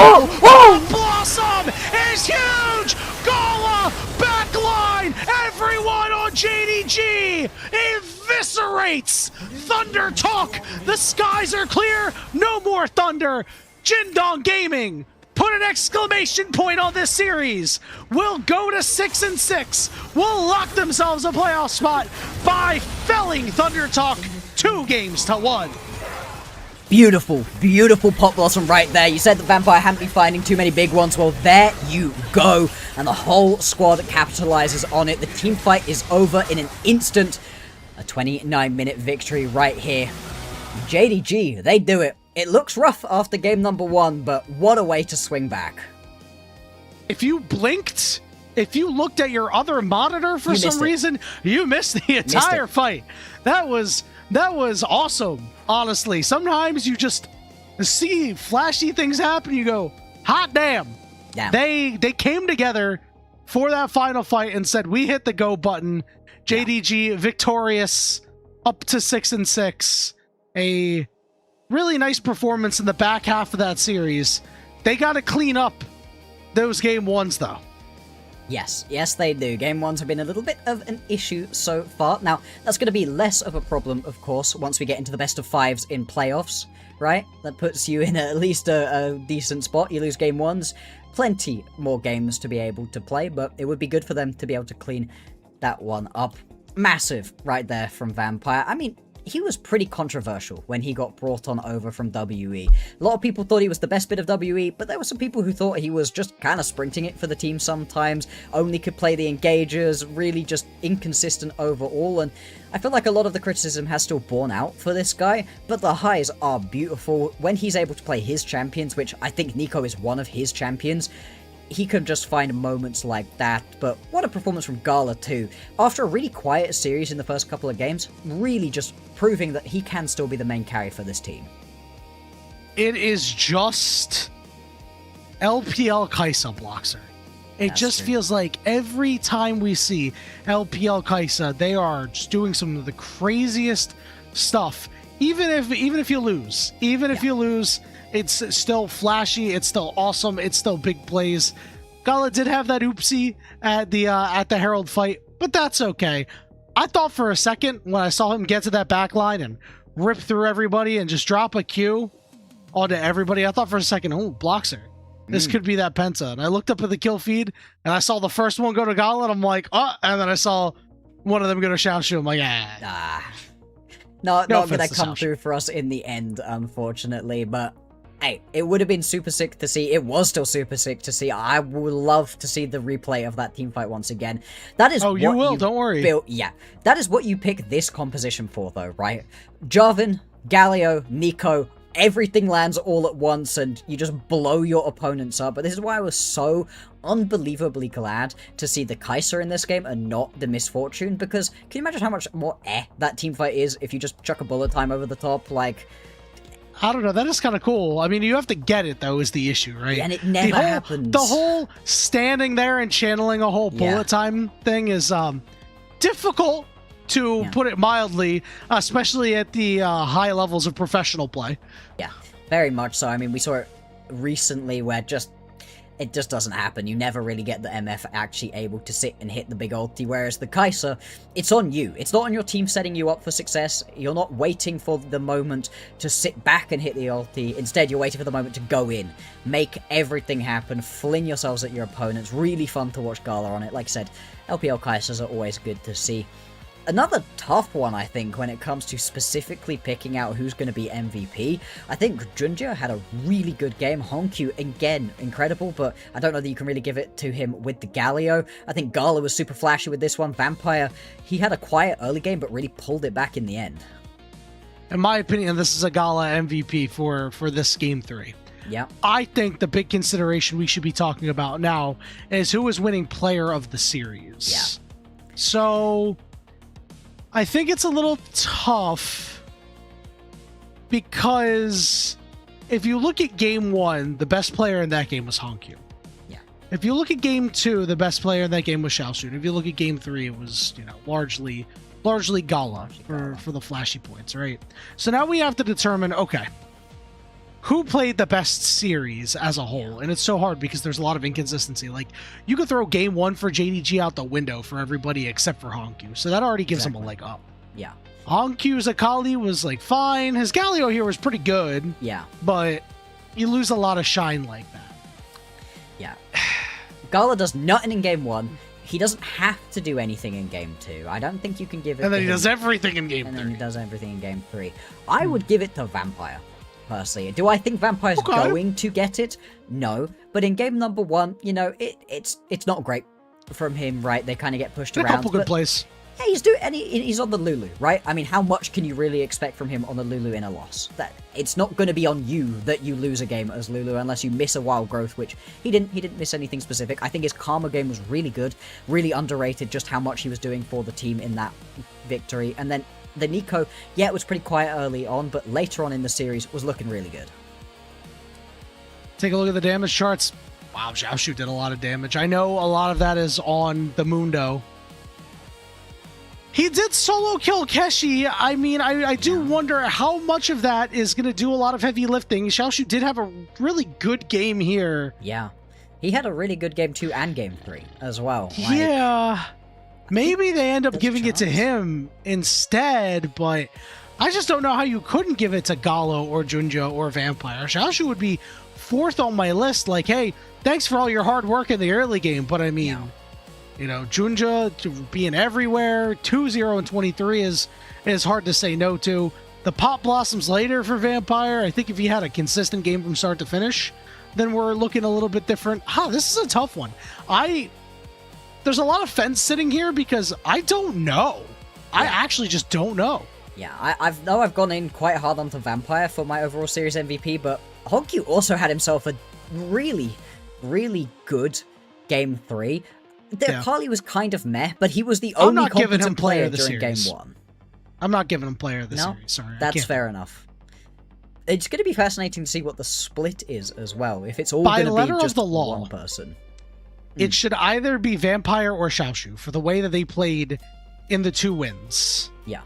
Speaker 3: Blossom is huge! Gala backline! Everyone on JDG eviscerates ThunderTalk! The skies are clear! No more Thunder! Jindong Gaming put an exclamation point on this series. Will go to 6-6. Will lock themselves a playoff spot by felling Thunder Talk 2-1.
Speaker 4: Beautiful, beautiful Pop Blossom right there. You said that Vampire hadn't been finding too many big ones. Well, there you go. And the whole squad capitalizes on it. The team fight is over in an instant. A 29-minute victory right here. JDG, they do it. It looks rough after game number 1, but what a way to swing back.
Speaker 3: If you blinked, if you looked at your other monitor for some reason, you missed the entire fight. That was awesome, honestly. Sometimes you just see flashy things happen, you go, hot damn.
Speaker 4: Yeah.
Speaker 3: They came together for that final fight and said, we hit the go button. JDG victorious, up to 6-6. A really nice performance in the back half of that series. They got to clean up those game 1s, though.
Speaker 4: Yes, they do. Game 1s have been a little bit of an issue so far. Now, that's going to be less of a problem, of course, once we get into the best of 5s in playoffs, right? That puts you in at least a decent spot. You lose game 1s, plenty more games to be able to play, but it would be good for them to be able to clean that one up. Massive right there from Vampire. I mean, he was pretty controversial when he got brought on over from WE. A lot of people thought he was the best bit of WE, but there were some people who thought he was just kind of sprinting it for the team sometimes, only could play the engagers, really just inconsistent overall, and I feel like a lot of the criticism has still borne out for this guy, but the highs are beautiful. When he's able to play his champions, which I think Nico is one of his champions, he can just find moments like that. But what a performance from Gala too. After a really quiet series in the first couple of games, really just proving that he can still be the main carry for this team.
Speaker 3: It is just LPL Kaisa Bloxer. It just feels like every time we see LPL Kaisa, they are just doing some of the craziest stuff. Even if you lose, it's still flashy, it's still awesome, it's still big plays. Gala did have that oopsie at the Herald fight, but that's okay. I thought for a second when I saw him get to that back line and rip through everybody and just drop a Q onto everybody, I thought for a second, oh, Bloxer, this could be that Penta. And I looked up at the kill feed and I saw the first one go to Gala and I'm like, oh, and then I saw one of them go to Xiaoshu. I'm like,
Speaker 4: not gonna come through for us in the end, unfortunately, but hey, it would have been super sick to see. It was still super sick to see. I would love to see the replay of that team fight once again. That is
Speaker 3: you will, don't worry.
Speaker 4: Yeah, that is what you pick this composition for, though, right? Jarvan, Galio, Nico, everything lands all at once and you just blow your opponents up. But this is why I was so unbelievably glad to see the Kai'Sa in this game and not the Misfortune, because can you imagine how much more that team fight is if you just chuck a bullet time over the top? Like,
Speaker 3: I don't know, that is kind of cool. I mean, you have to get it, though, is the issue, right?
Speaker 4: And it never happens.
Speaker 3: The whole standing there and channeling a whole bullet time thing is difficult, to put it mildly, especially at the high levels of professional play.
Speaker 4: Yeah, very much so. I mean, we saw it recently where it just doesn't happen. You never really get the MF actually able to sit and hit the big ulti, whereas the Kai'Sa, it's on you. It's not on your team setting you up for success. You're not waiting for the moment to sit back and hit the ulti. Instead, you're waiting for the moment to go in, make everything happen, fling yourselves at your opponents. Really fun to watch Gala on it. Like I said, LPL Kai'Sas are always good to see. Another tough one, I think, when it comes to specifically picking out who's going to be MVP. I think Junja had a really good game. Honkyu, again, incredible, but I don't know that you can really give it to him with the Galio. I think Gala was super flashy with this one. Vampire, he had a quiet early game, but really pulled it back in the end.
Speaker 3: In my opinion, this is a Gala MVP for this Game 3.
Speaker 4: Yeah.
Speaker 3: I think the big consideration we should be talking about now is who is winning Player of the Series.
Speaker 4: Yeah.
Speaker 3: So I think it's a little tough because if you look at Game 1, the best player in that game was Honkyu.
Speaker 4: Yeah.
Speaker 3: If you look at Game 2, the best player in that game was Xiaoshu. If you look at Game 3, it was, largely Gala for the flashy points, right? So now we have to determine, okay, who played the best series as a whole? And it's so hard because there's a lot of inconsistency. Like, you could throw Game 1 for JDG out the window for everybody except for Honkyu. So that already gives him a leg up.
Speaker 4: Yeah.
Speaker 3: Honkyu's Akali was, fine. His Galio here was pretty good.
Speaker 4: Yeah.
Speaker 3: But you lose a lot of shine like that.
Speaker 4: Yeah. Gala does nothing in game 1. He doesn't have to do anything in game 2. I don't think you can give it
Speaker 3: And then
Speaker 4: to
Speaker 3: he
Speaker 4: him.
Speaker 3: does everything in game 3.
Speaker 4: And then he does everything in game 3. I would give it to Vampire, personally. Do I think Vampire's going to get it? No. But in game number 1, you know, it's not great from him, right? They kind of get pushed
Speaker 3: A
Speaker 4: around.
Speaker 3: couple good plays.
Speaker 4: Yeah, he's doing, and he's on the Lulu, right? I mean, how much can you really expect from him on the Lulu in a loss? That it's not going to be on you that you lose a game as Lulu unless you miss a wild growth, which he didn't miss anything specific. I think his Karma game was really good, really underrated just how much he was doing for the team in that victory. And then the Nico, yeah, it was pretty quiet early on, but later on in the series was looking really good.
Speaker 3: Take a look at the damage charts. Wow, Xiaoshu did a lot of damage. I know a lot of that is on the Mundo. He did solo kill Keshi. I mean, I do wonder how much of that is going to do a lot of heavy lifting. Xiaoshu did have a really good game here.
Speaker 4: Yeah. He had a really good game 2 and game 3 as well. Like,
Speaker 3: yeah. Maybe they end up
Speaker 4: There's
Speaker 3: giving
Speaker 4: a
Speaker 3: it to
Speaker 4: chance.
Speaker 3: him instead, but I just don't know how you couldn't give it to Gallo or Junja or Vampire. Xiaoshu would be 4th on my list. Like, hey, thanks for all your hard work in the early game, but I mean...
Speaker 4: Yeah.
Speaker 3: You know, Junja being everywhere, 2-0 and 23 is hard to say no to. The pop blossoms later for Vampire. I think if he had a consistent game from start to finish, then we're looking a little bit different. This is a tough one. There's a lot of fence sitting here because I don't know. I actually just don't know.
Speaker 4: Yeah, I've gone in quite hard onto Vampire for my overall series MVP, but Hogyu also had himself a really, really good game 3. Carly was kind of meh, but he was the
Speaker 3: I'm
Speaker 4: only
Speaker 3: not giving
Speaker 4: competent
Speaker 3: him player
Speaker 4: player
Speaker 3: of the
Speaker 4: during game
Speaker 3: series.
Speaker 4: 1.
Speaker 3: I'm not giving him player of the
Speaker 4: No,
Speaker 3: series. Sorry, I
Speaker 4: that's
Speaker 3: can't.
Speaker 4: fair enough. It's going to be fascinating to see what the split is as well. If it's all going to
Speaker 3: letter
Speaker 4: be
Speaker 3: of
Speaker 4: just
Speaker 3: the law,
Speaker 4: one person.
Speaker 3: It should either be Vampire or Xiaoshu for the way that they played in the 2 wins.
Speaker 4: Yeah.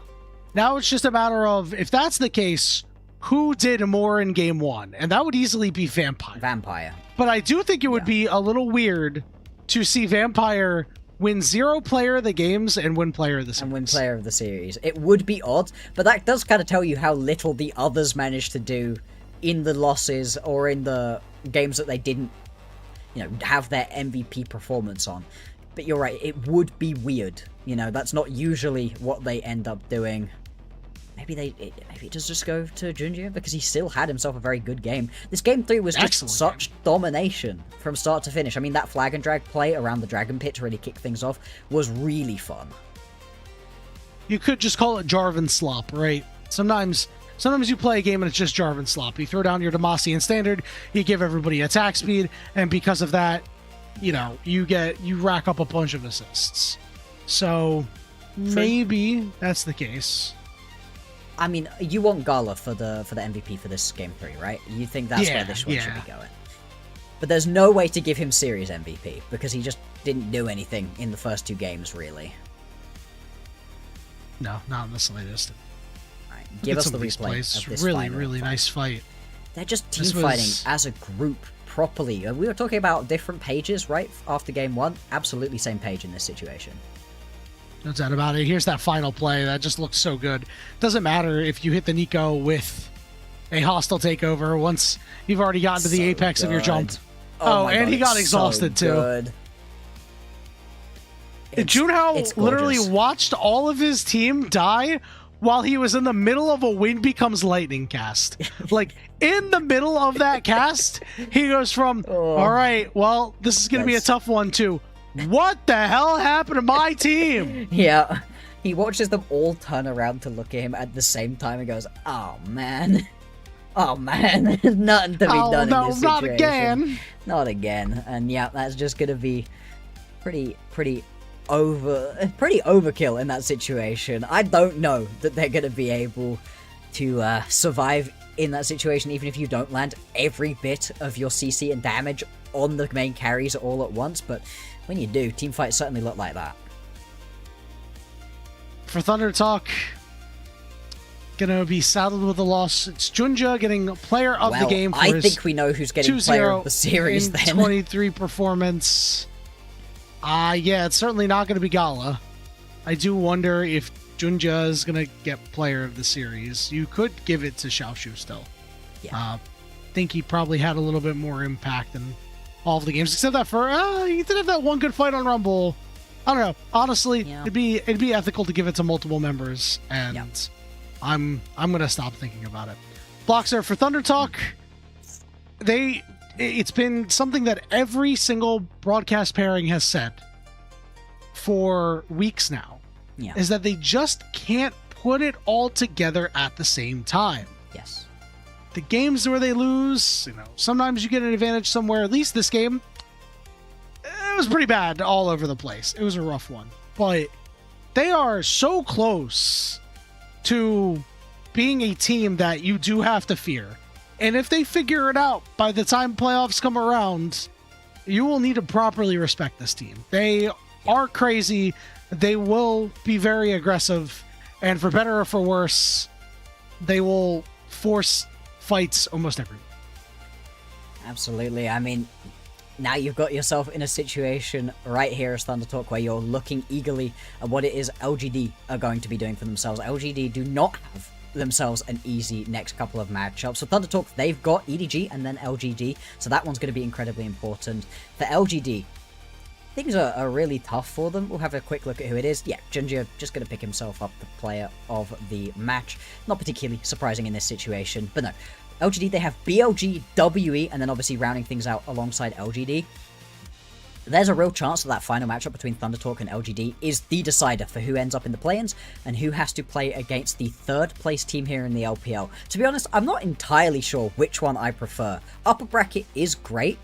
Speaker 3: Now it's just a matter of, if that's the case, who did more in game 1? And that would easily be Vampire.
Speaker 4: Vampire.
Speaker 3: But I do think it would be a little weird to see Vampire win 0 player of the games and win player of the series.
Speaker 4: And win player of the series. It would be odd, but that does kind of tell you how little the others managed to do in the losses or in the games that they didn't, you know, have their MVP performance on. But you're right, it would be weird. You know, that's not usually what they end up doing. Maybe it does just go to Junji because he still had himself a very good game. This game 3 was just
Speaker 3: Excellent
Speaker 4: such domination from start to finish. I mean, that flag and drag play around the Dragon Pit to really kick things off was really fun.
Speaker 3: You could just call it Jarvan slop, right? Sometimes you play a game and it's just Jarvan slop. You throw down your Demacian standard, you give everybody attack speed, and because of that, you know, you rack up a bunch of assists. So maybe that's the case.
Speaker 4: I mean, you want Gala for the MVP for this game 3, right? You think that's where this one should be going. But there's no way to give him series MVP because he just didn't do anything in the first 2 games, really.
Speaker 3: No, not in the slightest.
Speaker 4: Right, give us the
Speaker 3: these
Speaker 4: replay
Speaker 3: plays.
Speaker 4: of this
Speaker 3: Really,
Speaker 4: final
Speaker 3: really
Speaker 4: fight.
Speaker 3: nice fight.
Speaker 4: They're just team
Speaker 3: This
Speaker 4: fighting
Speaker 3: was-
Speaker 4: as a group properly. We were talking about different pages, right? After game 1, absolutely same page in this situation.
Speaker 3: No doubt about it. Here's that final play. That just looks so good. Doesn't matter if you hit the Nico with a hostile takeover once you've already gotten to the
Speaker 4: So
Speaker 3: apex of your jump.
Speaker 4: good.
Speaker 3: Oh,
Speaker 4: my
Speaker 3: and
Speaker 4: God,
Speaker 3: he got
Speaker 4: it's
Speaker 3: exhausted
Speaker 4: so
Speaker 3: too.
Speaker 4: good.
Speaker 3: Junhao
Speaker 4: it's
Speaker 3: literally
Speaker 4: gorgeous.
Speaker 3: watched all of his team die while he was in the middle of a wind becomes lightning cast. Like, in the middle of that cast, he goes from, all right, well, this is going to be a tough one, to, what the hell happened to my team?
Speaker 4: Yeah. He watches them all turn around to look at him at the same time and goes, oh man. Oh man, there's nothing to be done in this situation.
Speaker 3: not again.
Speaker 4: Not again. And yeah, that's just gonna be pretty overkill in that situation. I don't know that they're gonna be able to survive in that situation, even if you don't land every bit of your CC and damage on the main carries all at once, but when you do, teamfights certainly look like that.
Speaker 3: For Thunder Talk, gonna be saddled with a loss. It's Junja getting player of the game for
Speaker 4: I
Speaker 3: his
Speaker 4: think we know who's getting player of the series
Speaker 3: in
Speaker 4: then.
Speaker 3: 23 performance. Yeah, it's certainly not going to be Gala. I do wonder if Junja is going to get player of the series. You could give it to Xiaoshu still.
Speaker 4: Yeah.
Speaker 3: Think he probably had a little bit more impact all of the games, except that for he did have that one good fight on Rumble. I don't know. Honestly,
Speaker 4: Yeah.
Speaker 3: it'd be ethical to give it to multiple members, and
Speaker 4: Yeah.
Speaker 3: I'm gonna stop thinking about it. Bloxer, for Thunder Talk, it's been something that every single broadcast pairing has said for weeks now,
Speaker 4: Yeah.
Speaker 3: is that they just can't put it all together at the same time.
Speaker 4: Yes.
Speaker 3: The games where they lose, sometimes you get an advantage somewhere. At least this game, it was pretty bad all over the place. It was a rough one. But they are so close to being a team that you do have to fear. And if they figure it out by the time playoffs come around, you will need to properly respect this team. They are crazy. They will be very aggressive. And for better or for worse, they will force fights almost every week.
Speaker 4: Absolutely. I mean, now you've got yourself in a situation right here as Thunder Talk where you're looking eagerly at what it is LGD are going to be doing for themselves. LGD do not have themselves an easy next couple of matchups. So Thunder Talk, they've got EDG and then LGD, so that one's going to be incredibly important. For LGD, things are really tough for them. We'll have a quick look at who it is. Yeah, Ginger just going to pick himself up the player of the match. Not particularly surprising in this situation, but no. LGD, they have BLG, WE, and then obviously rounding things out alongside LGD. There's a real chance that final matchup between Thunder Talk and LGD is the decider for who ends up in the play-ins and who has to play against the third place team here in the LPL. To be honest, I'm not entirely sure which one I prefer. Upper bracket is great,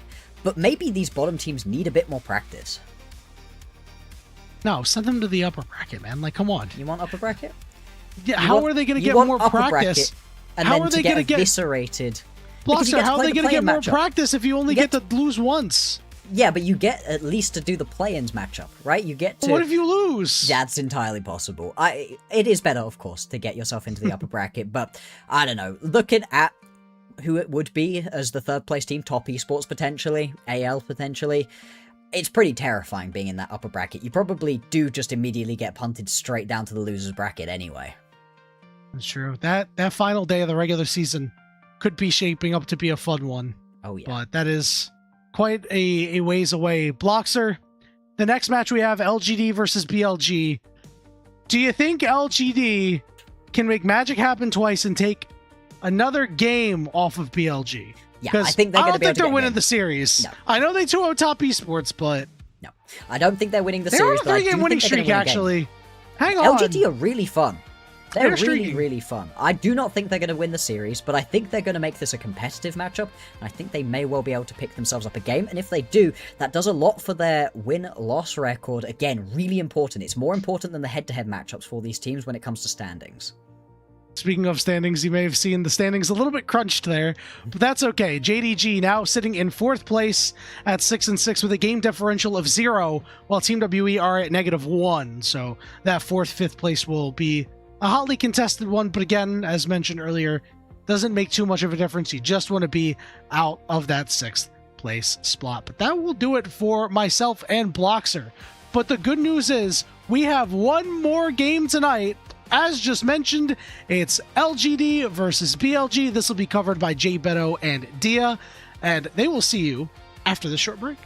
Speaker 4: but maybe these bottom teams need a bit more practice.
Speaker 3: No, send them to the upper bracket, man. Like, come on.
Speaker 4: You want upper bracket?
Speaker 3: Yeah, how are they going to get more practice?
Speaker 4: And
Speaker 3: how
Speaker 4: then
Speaker 3: are they
Speaker 4: going
Speaker 3: going
Speaker 4: to get eviscerated?
Speaker 3: Bloxer, how are they going to get more
Speaker 4: matchup.
Speaker 3: practice if you only get to lose once?
Speaker 4: Yeah, but you get at least to do the play-ins matchup, right? You get to...
Speaker 3: What if you lose?
Speaker 4: That's entirely possible. It is better, of course, to get yourself into the upper bracket, but I don't know. Looking at who it would be as the third place team, top esports potentially, AL potentially, it's pretty terrifying being in that upper bracket. You probably do just immediately get punted straight down to the loser's bracket anyway.
Speaker 3: That's true. That final day of the regular season could be shaping up to be a fun one.
Speaker 4: Oh, yeah.
Speaker 3: But that is quite a ways away. Bloxer, the next match we have LGD versus BLG. Do you think LGD can make magic happen twice and take another game off of BLG?
Speaker 4: Yeah, I think they're going to be able to
Speaker 3: I don't think they're
Speaker 4: get
Speaker 3: winning the series.
Speaker 4: No.
Speaker 3: I know they 2-0 top esports, but
Speaker 4: No, I don't think they're winning the
Speaker 3: they're
Speaker 4: series.
Speaker 3: on a 3-game winning streak, actually. Hang on.
Speaker 4: LGD are really fun. They're really,
Speaker 3: streaking.
Speaker 4: really fun. I do not think they're going to win the series, but I think they're going to make this a competitive matchup, and I think they may well be able to pick themselves up a game, and if they do, that does a lot for their win-loss record. Again, really important. It's more important than the head-to-head matchups for these teams when it comes to standings.
Speaker 3: Speaking of standings, you may have seen the standings a little bit crunched there, but that's okay. JDG now sitting in 4th place at 6-6 with a game differential of 0, while Team WE are at -1. So that 4th, 5th place will be a hotly contested one, but again, as mentioned earlier, doesn't make too much of a difference. You just want to be out of that 6th place spot. But that will do it for myself and Bloxer. But the good news is we have one more game tonight. As just mentioned, it's LGD versus BLG. This will be covered by Jay Beto and Dia, and they will see you after this short break.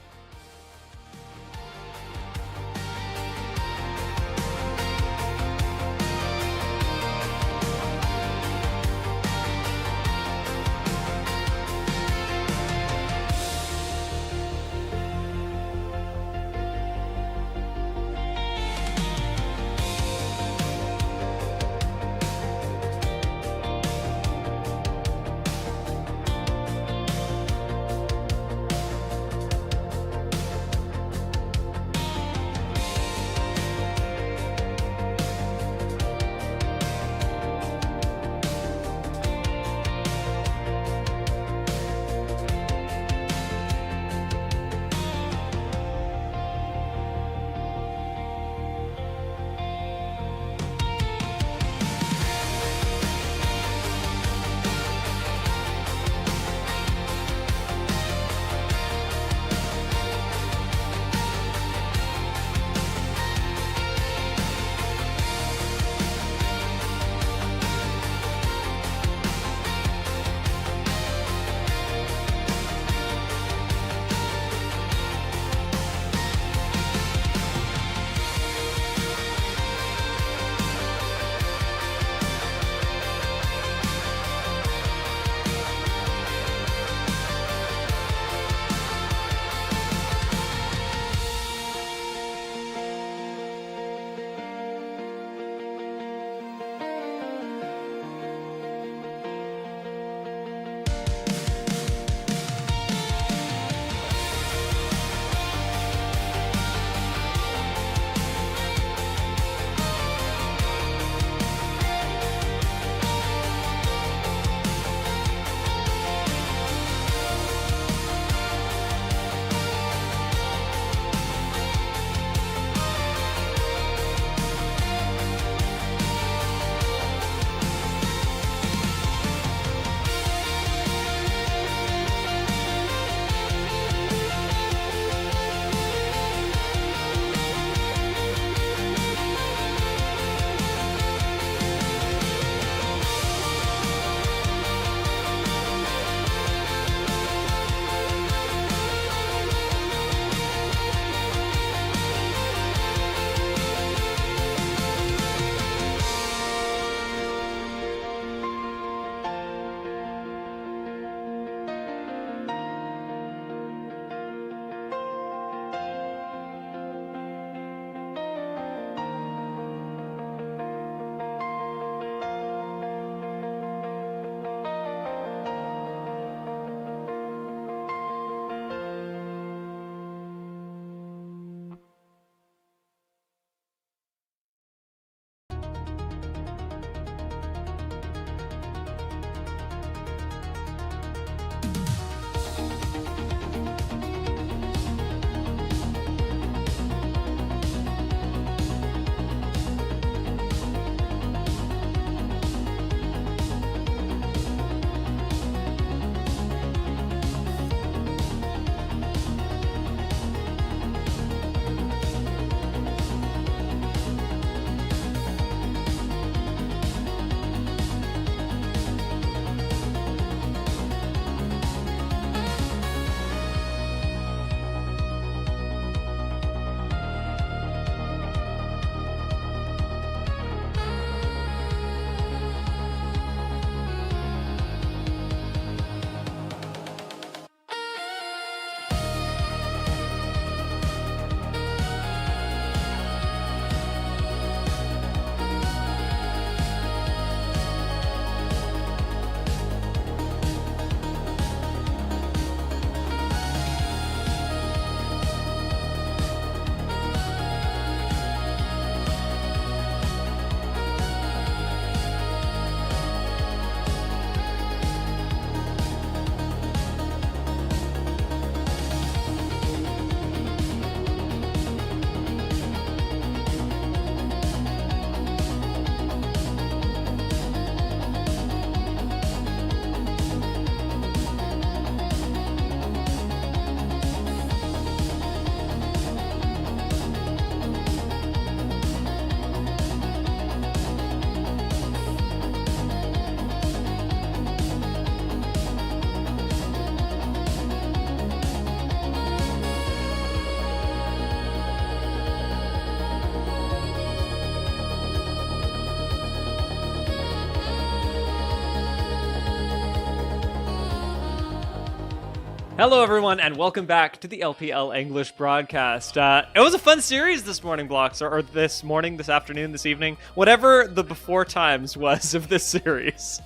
Speaker 5: Hello, everyone, and welcome back to the LPL English broadcast. It was a fun series this morning, Blocks, or this morning, this afternoon, this evening, whatever the before times was of this series.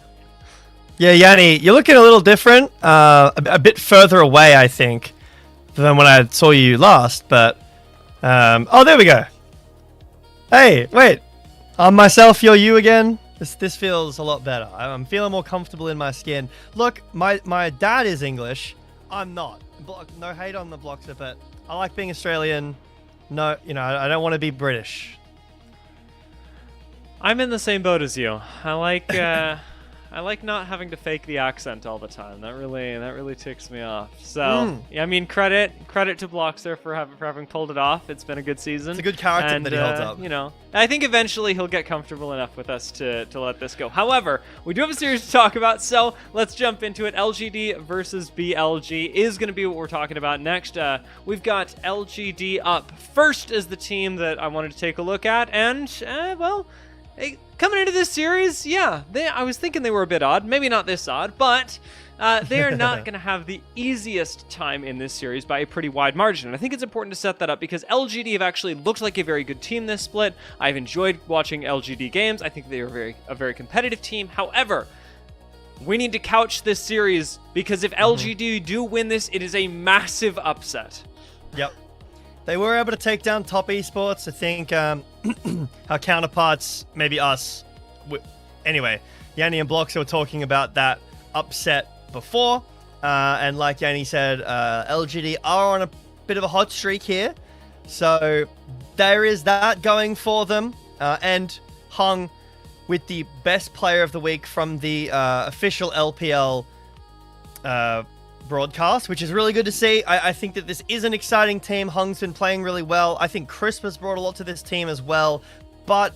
Speaker 6: Yeah, Yanni, you're looking a little different, a bit further away, I think, than when I saw you last, but... oh, there we go. Hey, wait. I'm myself, you're you again? This feels a lot better. I'm feeling more comfortable in my skin. Look, my dad is English. I'm not. No hate on the Bloxer, but I like being Australian. No, I don't want to be British.
Speaker 5: I'm in the same boat as you. I like not having to fake the accent all the time. That really ticks me off. So, yeah, I mean, credit to Bloxer for having pulled it off. It's been a good season.
Speaker 6: It's a good character that he holds up.
Speaker 5: I think eventually he'll get comfortable enough with us to let this go. However, we do have a series to talk about, so let's jump into it. LGD versus BLG is going to be what we're talking about next. We've got LGD up first as the team that I wanted to take a look at, and, coming into this series, yeah, I was thinking they were a bit odd. Maybe not this odd, but they are not going to have the easiest time in this series by a pretty wide margin. And I think it's important to set that up because LGD have actually looked like a very good team this split. I've enjoyed watching LGD games. I think they are a very competitive team. However, we need to couch this series because if LGD do win this, it is a massive upset.
Speaker 6: Yep. They were able to take down top esports. I think our counterparts, maybe us. Anyway, Yanni and Bloxer were talking about that upset before. And like Yanni said, LGD are on a bit of a hot streak here. So there is that going for them. And hung with the best player of the week from the official LPL broadcast, which is really good to see. I think that this is an exciting team. Hung's been playing really well. I think Crisp has brought a lot to this team as well. But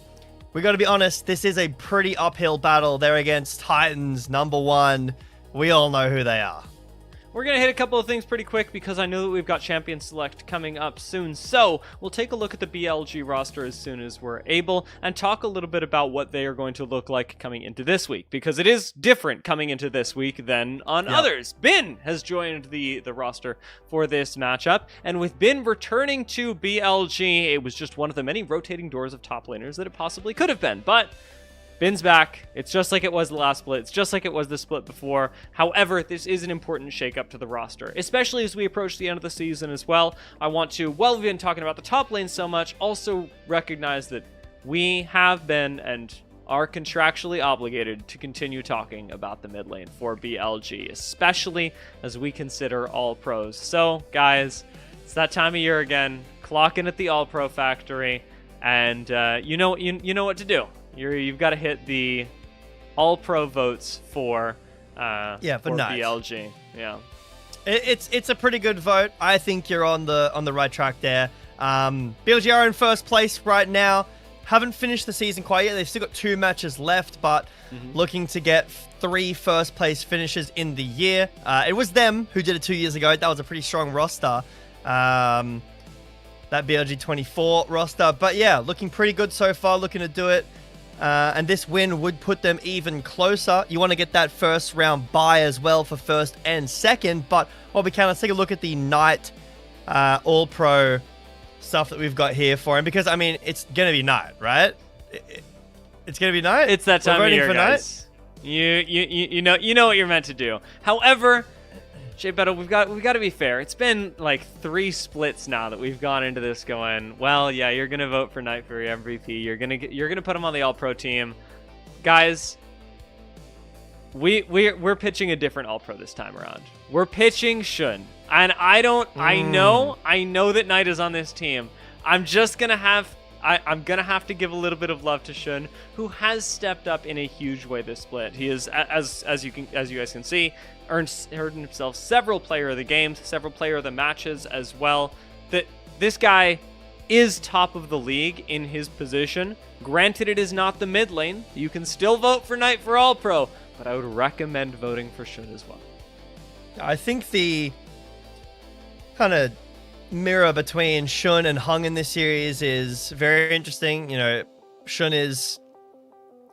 Speaker 6: we got to be honest, this is a pretty uphill battle. They're against Titans, #1. We all know who they are.
Speaker 5: We're going to hit a couple of things pretty quick because I know that we've got Champion Select coming up soon. So we'll take a look at the BLG roster as soon as we're able and talk a little bit about what they are going to look like coming into this week because it is different coming into this week than on others. Bin has joined the roster for this matchup, and with Bin returning to BLG, it was just one of the many rotating doors of top laners that it possibly could have been, but Bin's back. It's just like it was the last split. It's just like it was the split before. However, this is an important shakeup to the roster, especially as we approach the end of the season as well. I want to, while we've been talking about the top lane so much, also recognize that we have been and are contractually obligated to continue talking about the mid lane for BLG, especially as we consider all pros. So, guys, it's that time of year again. Clocking at the all pro factory, and you know what to do. You've got to hit the all-pro votes for BLG. Yeah,
Speaker 6: it's a pretty good vote. I think you're on the right track there. BLG are in first place right now. Haven't finished the season quite yet. They've still got 2 matches left, but looking to get 3 first place finishes in the year. It was them who did it 2 years ago. That was a pretty strong roster. That BLG 24 roster, but yeah, looking pretty good so far. Looking to do it. And this win would put them even closer. You want to get that first round bye as well for first and second. But while we can, let's take a look at the Knight All-Pro stuff that we've got here for him. Because, I mean, it's going to be Knight, right? It's going to be Knight?
Speaker 5: It's that time of year, guys. You know what you're meant to do. However, Jay Beto, we've got to be fair. It's been like 3 splits now that we've gone into this going, well, yeah, you're gonna vote for Knight for your MVP. You're gonna put him on the All Pro team, guys. We're pitching a different All Pro this time around. We're pitching Shun, and I know that Knight is on this team. I'm gonna have to give a little bit of love to Shun, who has stepped up in a huge way this split. He is, as you guys can see, earned himself several player of the games, several player of the matches as well. That this guy is top of the league in his position. Granted, it is not the mid lane. You can still vote for Knight for All Pro, but I would recommend voting for Shun as well.
Speaker 6: I think the kind of mirror between Shun and Hung in this series is very interesting. You know, Shun is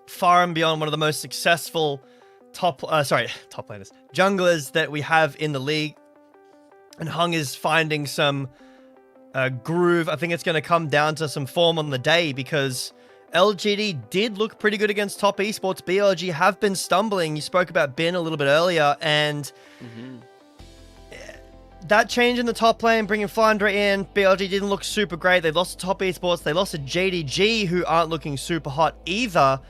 Speaker 6: far and beyond one of the most successful top laners, junglers that we have in the league. and Hung is finding some groove. I think it's going to come down to some form on the day, because LGD did look pretty good against top esports. BLG have been stumbling. You spoke about Bin a little bit earlier, and that change in the top lane, bringing Flandre in, BLG didn't look super great. They lost to top esports. They lost to JDG, who aren't looking super hot either.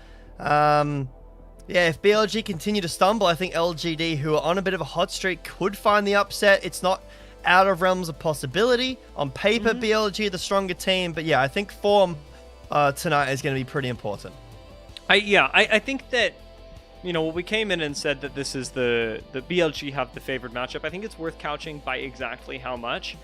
Speaker 6: Yeah, if BLG continue to stumble, I think LGD, who are on a bit of a hot streak, could find the upset. It's not out of realms of possibility. On paper, BLG the stronger team, but yeah, I think form tonight is going to be pretty important.
Speaker 5: I think that, you know, we came in and said that this is the BLG have the favored matchup. I think it's worth couching by exactly how much.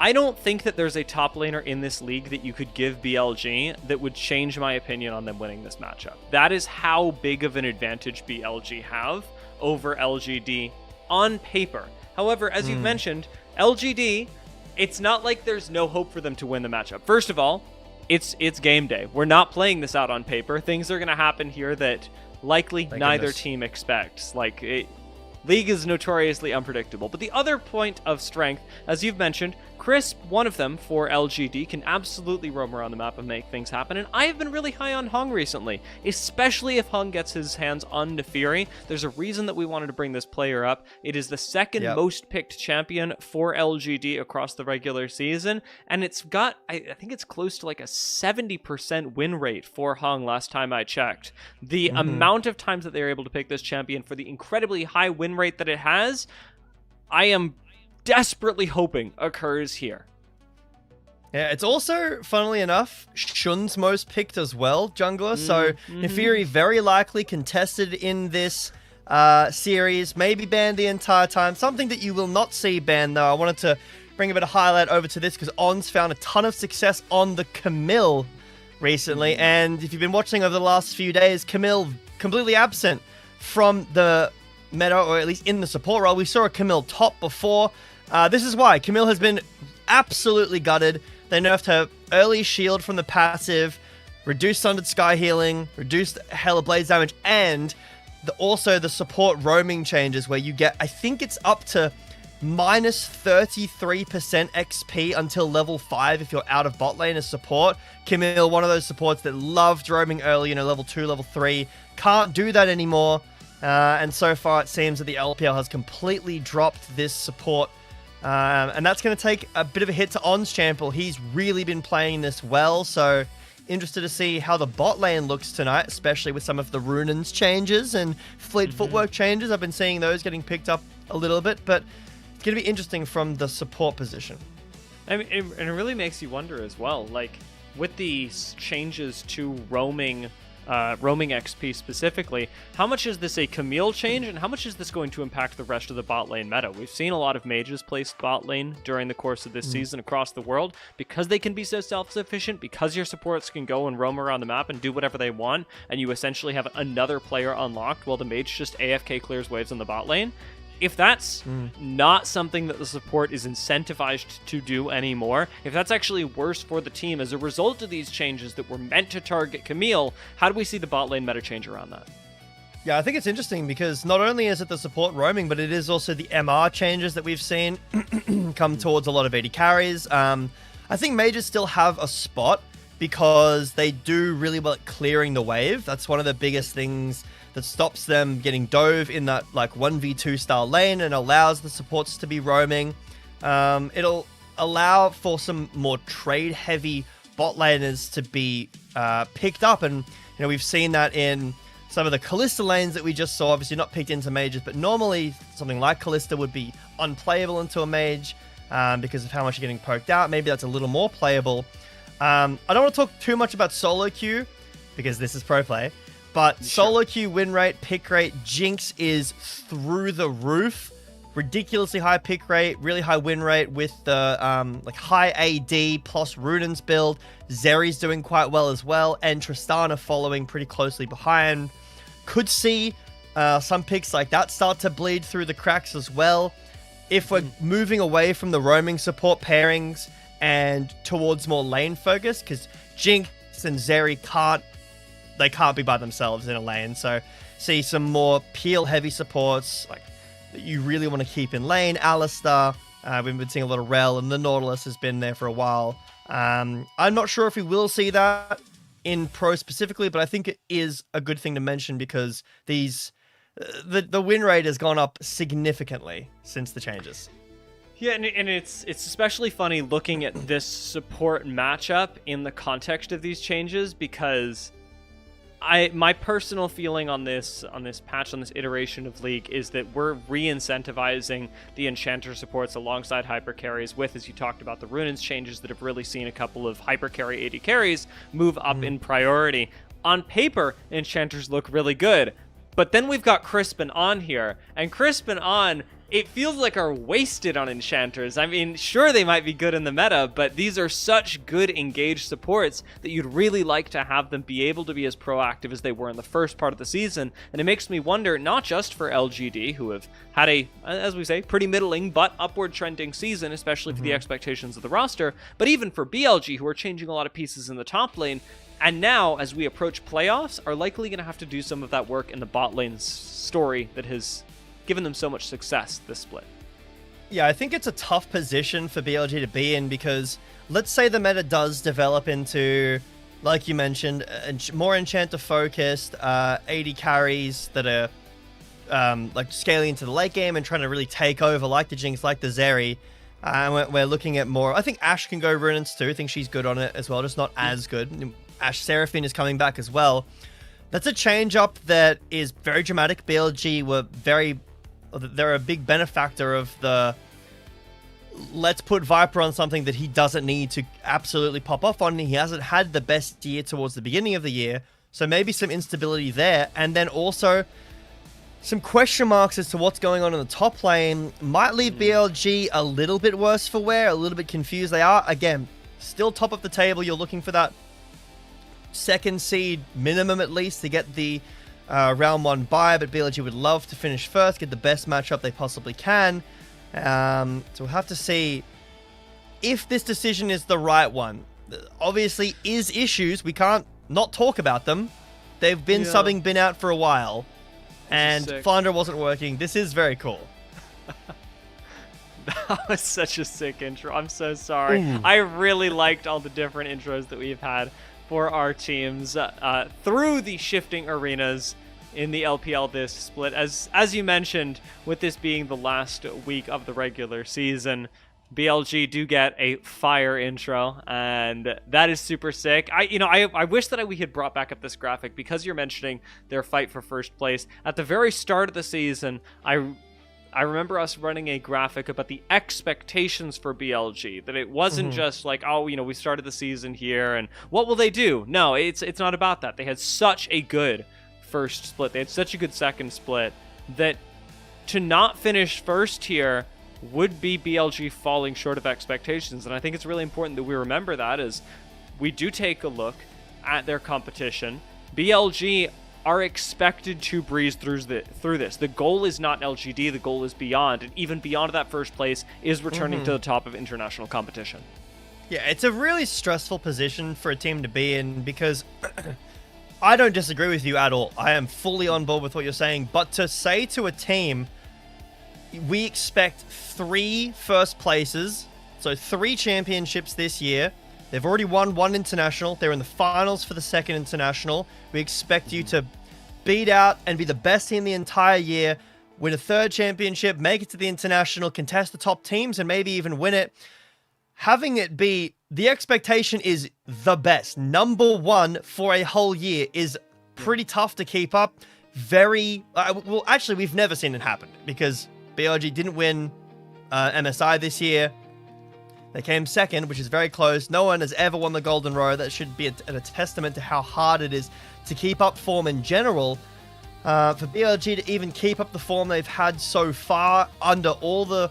Speaker 5: I don't think that there's a top laner in this league that you could give BLG that would change my opinion on them winning this matchup. That is how big of an advantage BLG have over LGD on paper. However, as you've mentioned, LGD, it's not like there's no hope for them to win the matchup. First of all, it's game day. We're not playing this out on paper. Things are going to happen here that likely neither team expects. League is notoriously unpredictable. But the other point of strength, as you've mentioned, Crisp, one of them for LGD, can absolutely roam around the map and make things happen. And I have been really high on Hung recently, especially if Hung gets his hands on Nefiri. There's a reason that we wanted to bring this player up. It is the second most picked champion for LGD across the regular season. And it's got, I think it's close to like a 70% win rate for Hung last time I checked. The amount of times that they're able to pick this champion for the incredibly high win rate that it has, I am desperately hoping occurs here.
Speaker 6: Yeah, it's also, funnily enough, Shun's most picked as well, jungler. So Nefiri very likely contested in this series, maybe banned the entire time. Something that you will not see banned, though. I wanted to bring a bit of highlight over to this because Ons found a ton of success on the Camille recently. And if you've been watching over the last few days, Camille completely absent from the meta, or at least in the support role. We saw a Camille top before. This is why Camille has been absolutely gutted. They nerfed her early shield from the passive, reduced Sundered Sky healing, reduced Hella Blaze damage, and also the support roaming changes where you get, I think it's up to minus 33% XP until level 5 if you're out of bot lane as support. Camille, one of those supports that loved roaming early, you know, level 2, level 3, can't do that anymore. And so far it seems that the LPL has completely dropped this support. And that's going to take a bit of a hit to Ons Chample. He's really been playing this well, so interested to see how the bot lane looks tonight, especially with some of the Runens changes and fleet footwork changes. I've been seeing those getting picked up a little bit, but it's going to be interesting from the support position.
Speaker 5: I mean, and it really makes you wonder as well, like, with these changes to roaming XP specifically, how much is this a Camille change, and how much is this going to impact the rest of the bot lane meta? We've seen a lot of mages place bot lane during the course of this season across the world, because they can be so self-sufficient, because your supports can go and roam around the map and do whatever they want, and you essentially have another player unlocked while the mage just AFK clears waves on the bot lane. If that's not something that the support is incentivized to do anymore, if that's actually worse for the team as a result of these changes that were meant to target Camille, how do we see the bot lane meta change around that?
Speaker 6: Yeah, I think it's interesting because not only is it the support roaming, but it is also the MR changes that we've seen come towards a lot of AD carries. I think mages still have a spot because they do really well at clearing the wave. That's one of the biggest things that stops them getting dove in that like 1v2 style lane and allows the supports to be roaming. It'll allow for some more trade heavy bot laners to be picked up, and you know, we've seen that in some of the Kalista lanes that we just saw. Obviously not picked into mages, but normally something like Kalista would be unplayable into a mage because of how much you're getting poked out. Maybe that's a little more playable. I don't want to talk too much about solo queue because this is pro play. But solo queue win rate, pick rate, Jinx is through the roof. Ridiculously high pick rate, really high win rate with the like high AD plus Runens build. Zeri's doing quite well as well, and Tristana following pretty closely behind. Could see some picks like that start to bleed through the cracks as well. If we're moving away from the roaming support pairings and towards more lane focus, because Jinx and Zeri can't be by themselves in a lane. So see some more peel heavy supports like that you really want to keep in lane. Alistar, We've been seeing a lot of Rel, and the Nautilus has been there for a while. I'm not sure if we will see that in Pro specifically, but I think it is a good thing to mention because the win rate has gone up significantly since the changes.
Speaker 5: Yeah, and it's especially funny looking at this support matchup in the context of these changes, because my personal feeling on this patch, on this iteration of League, is that we're re-incentivizing the Enchanter supports alongside hyper carries with, as you talked about, the Runins changes that have really seen a couple of hyper carry AD carries move up in priority. On paper, Enchanters look really good, but then we've got Crispin on here, and Crispin on, it feels like are wasted on Enchanters. I mean, sure, they might be good in the meta, but these are such good engaged supports that you'd really like to have them be able to be as proactive as they were in the first part of the season. And it makes me wonder, not just for LGD, who have had a, as we say, pretty middling but upward trending season, especially for the expectations of the roster, but even for BLG, who are changing a lot of pieces in the top lane, and now, as we approach playoffs, are likely going to have to do some of that work in the bot lane story that has given them so much success this split.
Speaker 6: Yeah, I think it's a tough position for BLG to be in, because let's say the meta does develop into, like you mentioned, more Enchanter focused, AD carries that are like scaling into the late game and trying to really take over, like the Jinx, like the Zeri. We're looking at more. I think Ashe can go Runins too. I think she's good on it as well, just not as good. Ashe Seraphine is coming back as well. That's a change up that is very dramatic. BLG they're a big benefactor of the let's put Viper on something that he doesn't need to absolutely pop off on. He hasn't had the best year towards the beginning of the year, so maybe some instability there. And then also some question marks as to what's going on in the top lane might leave BLG a little bit worse for wear, a little bit confused. They are, again, still top of the table. You're looking for that second seed minimum at least to get the round 1 bye, but BLG would love to finish first, get the best matchup they possibly can. So we'll have to see if this decision is the right one. Obviously, is issues. We can't not talk about them. They've been subbing Bin out for a while, and Flounder wasn't working. This is very cool.
Speaker 5: That was such a sick intro. I'm so sorry. I really liked all the different intros that we've had for our teams through the shifting arenas in the LPL this split. As you mentioned, with this being the last week of the regular season, BLG do get a fire intro, and that is super sick. I wish that we had brought back up this graphic, because you're mentioning their fight for first place. At the very start of the season, I remember us running a graphic about the expectations for BLG, that it wasn't just like, oh, we started the season here and what will they do? No, it's not about that. They had such a good first split. They had such a good second split that to not finish first here would be BLG falling short of expectations. And I think it's really important that we remember that as we do take a look at their competition. BLG are expected to breeze through this. The goal is not LGD, the goal is beyond, and even beyond that first place is returning to the top of international competition.
Speaker 6: Yeah, it's a really stressful position for a team to be in, because I don't disagree with you at all. I am fully on board with what you're saying, but to say to a team, we expect 3 first places, so 3 championships this year. They've already won 1 international. They're in the finals for the 2nd international. We expect you to beat out and be the best team the entire year, win a 3rd championship, make it to the international, contest the top teams, and maybe even win it. Having it be, the expectation is the best. Number 1 for a whole year is pretty tough to keep up. Well, actually, we've never seen it happen, because BLG didn't win MSI this year. They came 2nd, which is very close. No one has ever won the Golden Row. That should be a testament to how hard it is to keep up form in general. For BLG to even keep up the form they've had so far under all the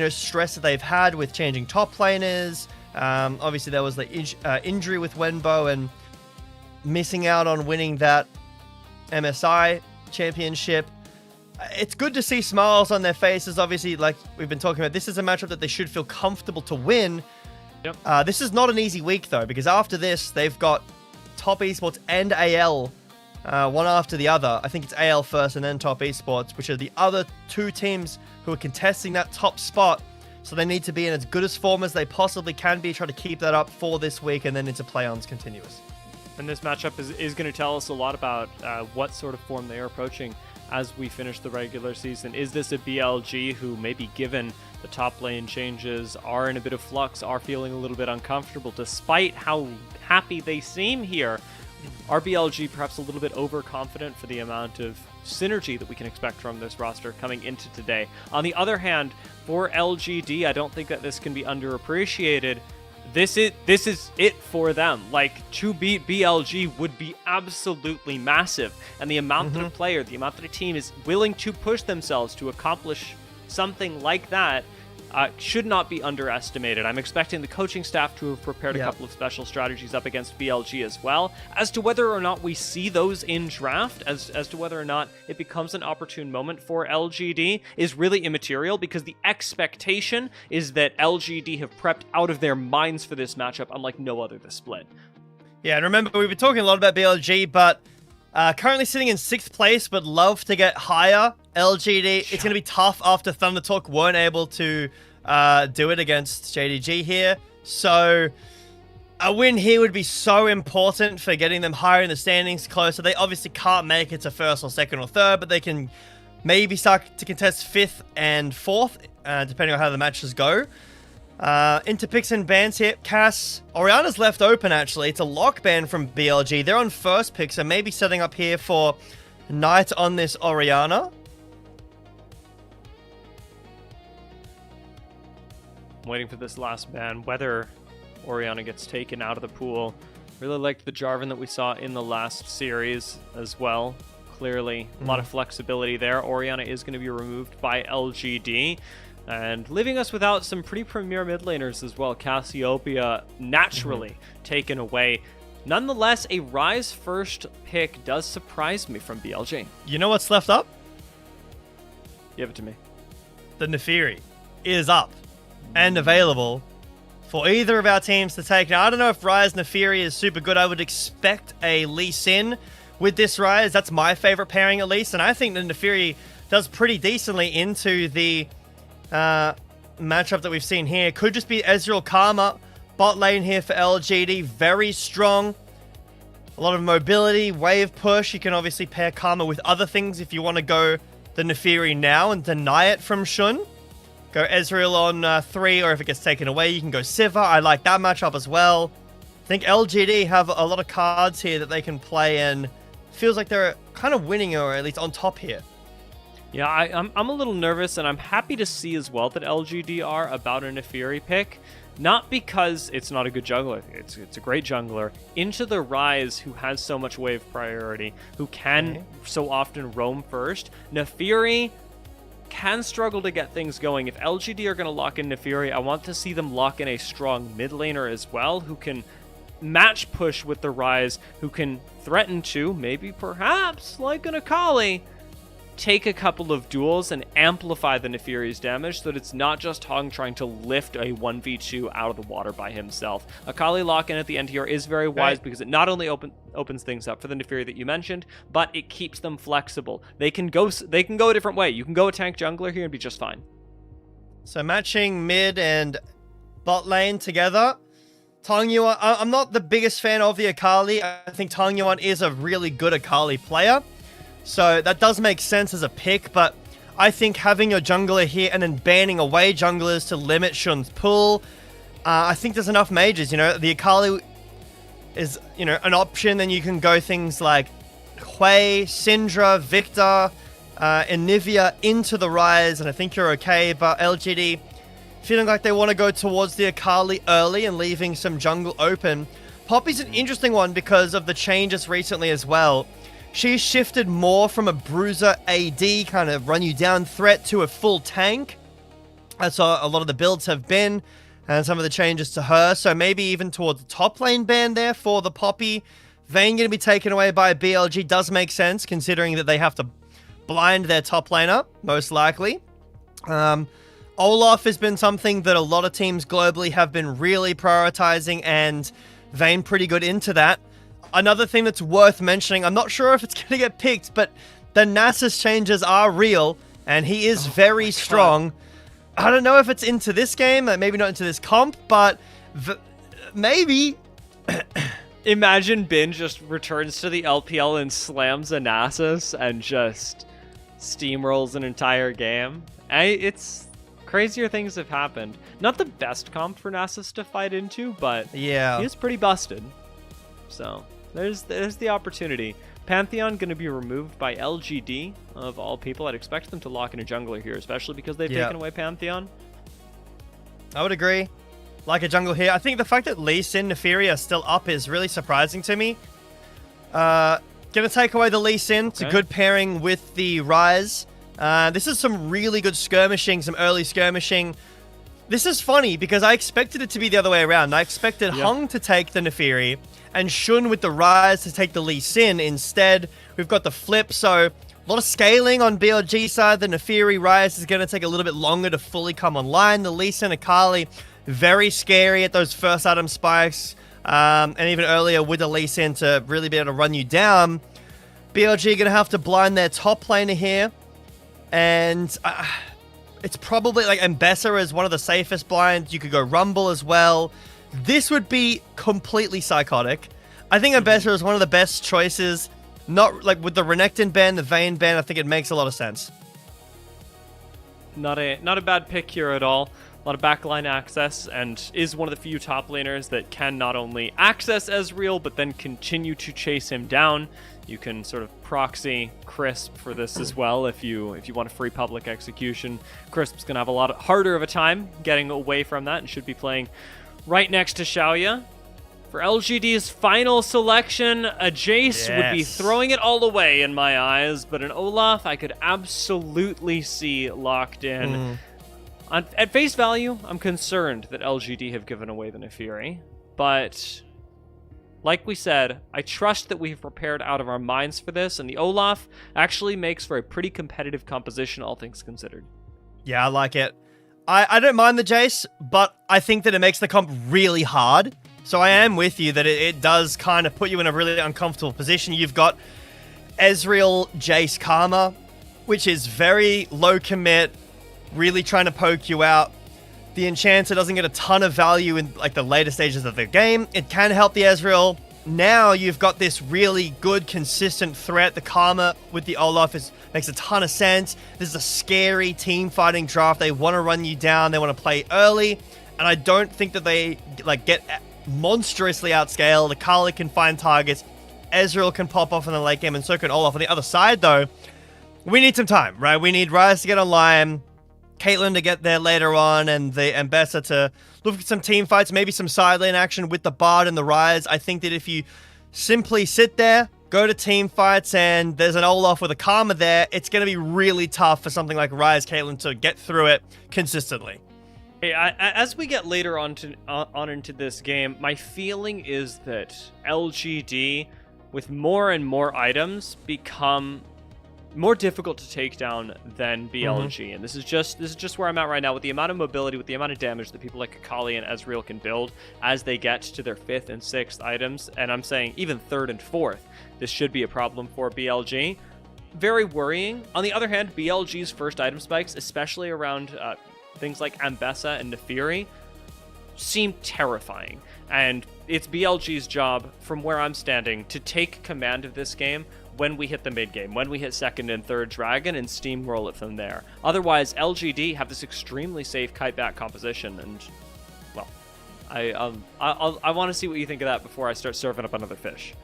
Speaker 6: stress that they've had with changing top laners. Obviously, there was the injury with Wenbo and missing out on winning that MSI championship. It's good to see smiles on their faces. Obviously, like we've been talking about, this is a matchup that they should feel comfortable to win.
Speaker 5: Yep.
Speaker 6: This is not an easy week, though, because after this, they've got Top Esports and AL, one after the other. I think it's AL first and then Top Esports, which are the other 2 teams who are contesting that top spot. So they need to be in as good as form as they possibly can be, try to keep that up for this week and then into play-ons continuous.
Speaker 5: And this matchup is going to tell us a lot about what sort of form they are approaching as we finish the regular season. Is this a BLG who, maybe given the top lane changes, are in a bit of flux, are feeling a little bit uncomfortable despite how happy they seem here? Are BLG perhaps a little bit overconfident for the amount of synergy that we can expect from this roster coming into today? On the other hand, for LGD, I don't think that this can be underappreciated. This is it for them. Like, to beat BLG would be absolutely massive. And the amount that a player, the amount that a team is willing to push themselves to accomplish something like that should not be underestimated. I'm expecting the coaching staff to have prepared a couple of special strategies up against BLG as well. As to whether or not we see those in draft, as to whether or not it becomes an opportune moment for LGD is really immaterial, because the expectation is that LGD have prepped out of their minds for this matchup unlike no other this split.
Speaker 6: Yeah, and remember, we've been talking a lot about BLG, but currently sitting in 6th place, but love to get higher. LGD, it's going to be tough after Thunder Talk weren't able to do it against JDG here. So a win here would be so important for getting them higher in the standings, closer. They obviously can't make it to 1st or 2nd or 3rd, but they can maybe start to contest 5th and 4th, depending on how the matches go. Into picks and bans here. Cass, Oriana's left open, actually. It's a lock ban from BLG. They're on 1st pick, so maybe setting up here for Knight on this Oriana.
Speaker 5: I'm waiting for this last ban, whether Oriana gets taken out of the pool. Really liked the Jarvan that we saw in the last series as well. Clearly, a lot of flexibility there. Oriana is going to be removed by LGD, and leaving us without some pretty premier mid laners as well. Cassiopeia naturally taken away. Nonetheless, a Ryze first pick does surprise me from BLG.
Speaker 6: You know what's left up?
Speaker 5: Give it to me.
Speaker 6: The Nefiri is up and available for either of our teams to take. Now, I don't know if Ryze Nefiri is super good. I would expect a Lee Sin with this Ryze. That's my favorite pairing, at least. And I think the Nefiri does pretty decently into the matchup that we've seen here. Could just be Ezreal Karma. Bot lane here for LGD. Very strong. A lot of mobility, wave push. You can obviously pair Karma with other things if you want to go the Nefiri now and deny it from Shun. Go Ezreal on 3, or if it gets taken away, you can go Siva. I like that matchup as well. I think LGD have a lot of cards here that they can play, and feels like they're kind of winning, or at least on top here.
Speaker 5: Yeah, I'm a little nervous, and I'm happy to see as well that LGD are about a Nefiri pick. Not because it's not a good jungler, it's a great jungler. Into the Ryze, who has so much wave priority, who can so often roam first. Nefiri can struggle to get things going. If LGD are going to lock in Nefiri, I want to see them lock in a strong mid laner as well, who can match push with the Ryze, who can threaten to, maybe perhaps, like an Akali, take a couple of duels and amplify the Nefiri's damage so that it's not just Hong trying to lift a 1v2 out of the water by himself. Akali lock-in at the end here is very wise because it not only opens things up for the Nefiri that you mentioned, but it keeps them flexible. They can go a different way. You can go a tank jungler here and be just fine.
Speaker 6: So matching mid and bot lane together. Tong Yuan, I'm not the biggest fan of the Akali. I think Tong Yuan is a really good Akali player. So that does make sense as a pick, but I think having your jungler here and then banning away junglers to limit Shun's pull, I think there's enough mages, you know. The Akali is, you know, an option. Then you can go things like Hui, Syndra, Victor, and Nivea into the Ryze, and I think you're okay. But LGD feeling like they want to go towards the Akali early and leaving some jungle open. Poppy's an interesting one because of the changes recently as well. She's shifted more from a bruiser AD, kind of run you down threat, to a full tank. That's a lot of the builds have been, and some of the changes to her. So maybe even towards the top lane ban there for the Poppy. Vayne going to be taken away by BLG does make sense, considering that they have to blind their top laner, most likely. Olaf has been something that a lot of teams globally have been really prioritizing, and Vayne pretty good into that. Another thing that's worth mentioning, I'm not sure if it's going to get picked, but the Nasus changes are real, and he is very strong. I don't know if it's into this game, maybe not into this comp, but maybe.
Speaker 5: Imagine Bin just returns to the LPL and slams a Nasus and just steamrolls an entire game. It's crazier things have happened. Not the best comp for Nasus to fight into, but
Speaker 6: yeah,
Speaker 5: he is pretty busted. So there's the opportunity. Pantheon going to be removed by LGD, of all people. I'd expect them to lock in a jungler here, especially because they've taken away Pantheon.
Speaker 6: I would agree. Like a jungle here. I think the fact that Lee Sin, Neferi are still up is really surprising to me. Gonna take away the Lee Sin. It's a good pairing with the Ryze. This is some really good skirmishing, some early skirmishing. This is funny because I expected it to be the other way around. I expected Hung to take the Neferi and Shun with the Ryze to take the Lee Sin. Instead, we've got the flip. So a lot of scaling on BLG side. The Neferi Ryze is going to take a little bit longer to fully come online. The Lee Sin Akali, very scary at those first item spikes. And even earlier with the Lee Sin to really be able to run you down. BLG going to have to blind their top laner here. And it's probably like Mbessa is one of the safest blinds. You could go Rumble as well. This would be completely psychotic. I think Mbessa is one of the best choices. Not like with the Renekton ban, the Vayne ban, I think it makes a lot of sense.
Speaker 5: Not a bad pick here at all. A lot of backline access, and is one of the few top laners that can not only access Ezreal, but then continue to chase him down. You can sort of proxy Crisp for this as well if you want a free public execution. Crisp's going to have a lot harder of a time getting away from that and should be playing right next to Xiaoya. For LGD's final selection, a Jace would be throwing it all away in my eyes, but an Olaf I could absolutely see locked in. At face value, I'm concerned that LGD have given away the Neferi, but like we said, I trust that we've prepared out of our minds for this, and the Olaf actually makes for a pretty competitive composition, all things considered.
Speaker 6: Yeah, I like it. I don't mind the Jace, but I think that it makes the comp really hard. So I am with you that it does kind of put you in a really uncomfortable position. You've got Ezreal, Jace, Karma, which is very low commit, really trying to poke you out. The Enchanter doesn't get a ton of value in like the later stages of the game. It can help the Ezreal. Now you've got this really good, consistent threat. The Karma with the Olaf makes a ton of sense. This is a scary team fighting draft. They want to run you down. They want to play early. And I don't think that they like get monstrously outscaled. Akali can find targets. Ezreal can pop off in the late game, and so can Olaf. On the other side, though, we need some time, right? We need Ryze to get online, Caitlyn to get there later on, and the Mbessa to look at some team fights, maybe some side lane action with the Bard and the Ryze. I think that if you simply sit there, go to team fights, and there's an Olaf with a Karma there, it's going to be really tough for something like Ryze Caitlyn to get through it consistently.
Speaker 5: Hey, as we get later on into this game, my feeling is that LGD, with more and more items, become more difficult to take down than BLG, and this is just where I'm at right now with the amount of mobility, with the amount of damage that people like Akali and Ezreal can build as they get to their 5th and 6th items, and I'm saying even 3rd and 4th. This should be a problem for BLG. Very worrying. On the other hand, BLG's first item spikes, especially around things like Mbessa and Neferi, seem terrifying, and it's BLG's job, from where I'm standing, to take command of this game when we hit the mid game, when we hit 2nd and 3rd dragon, and steamroll it from there. Otherwise, LGD have this extremely safe kite back composition, and well, I want to see what you think of that before I start serving up another fish.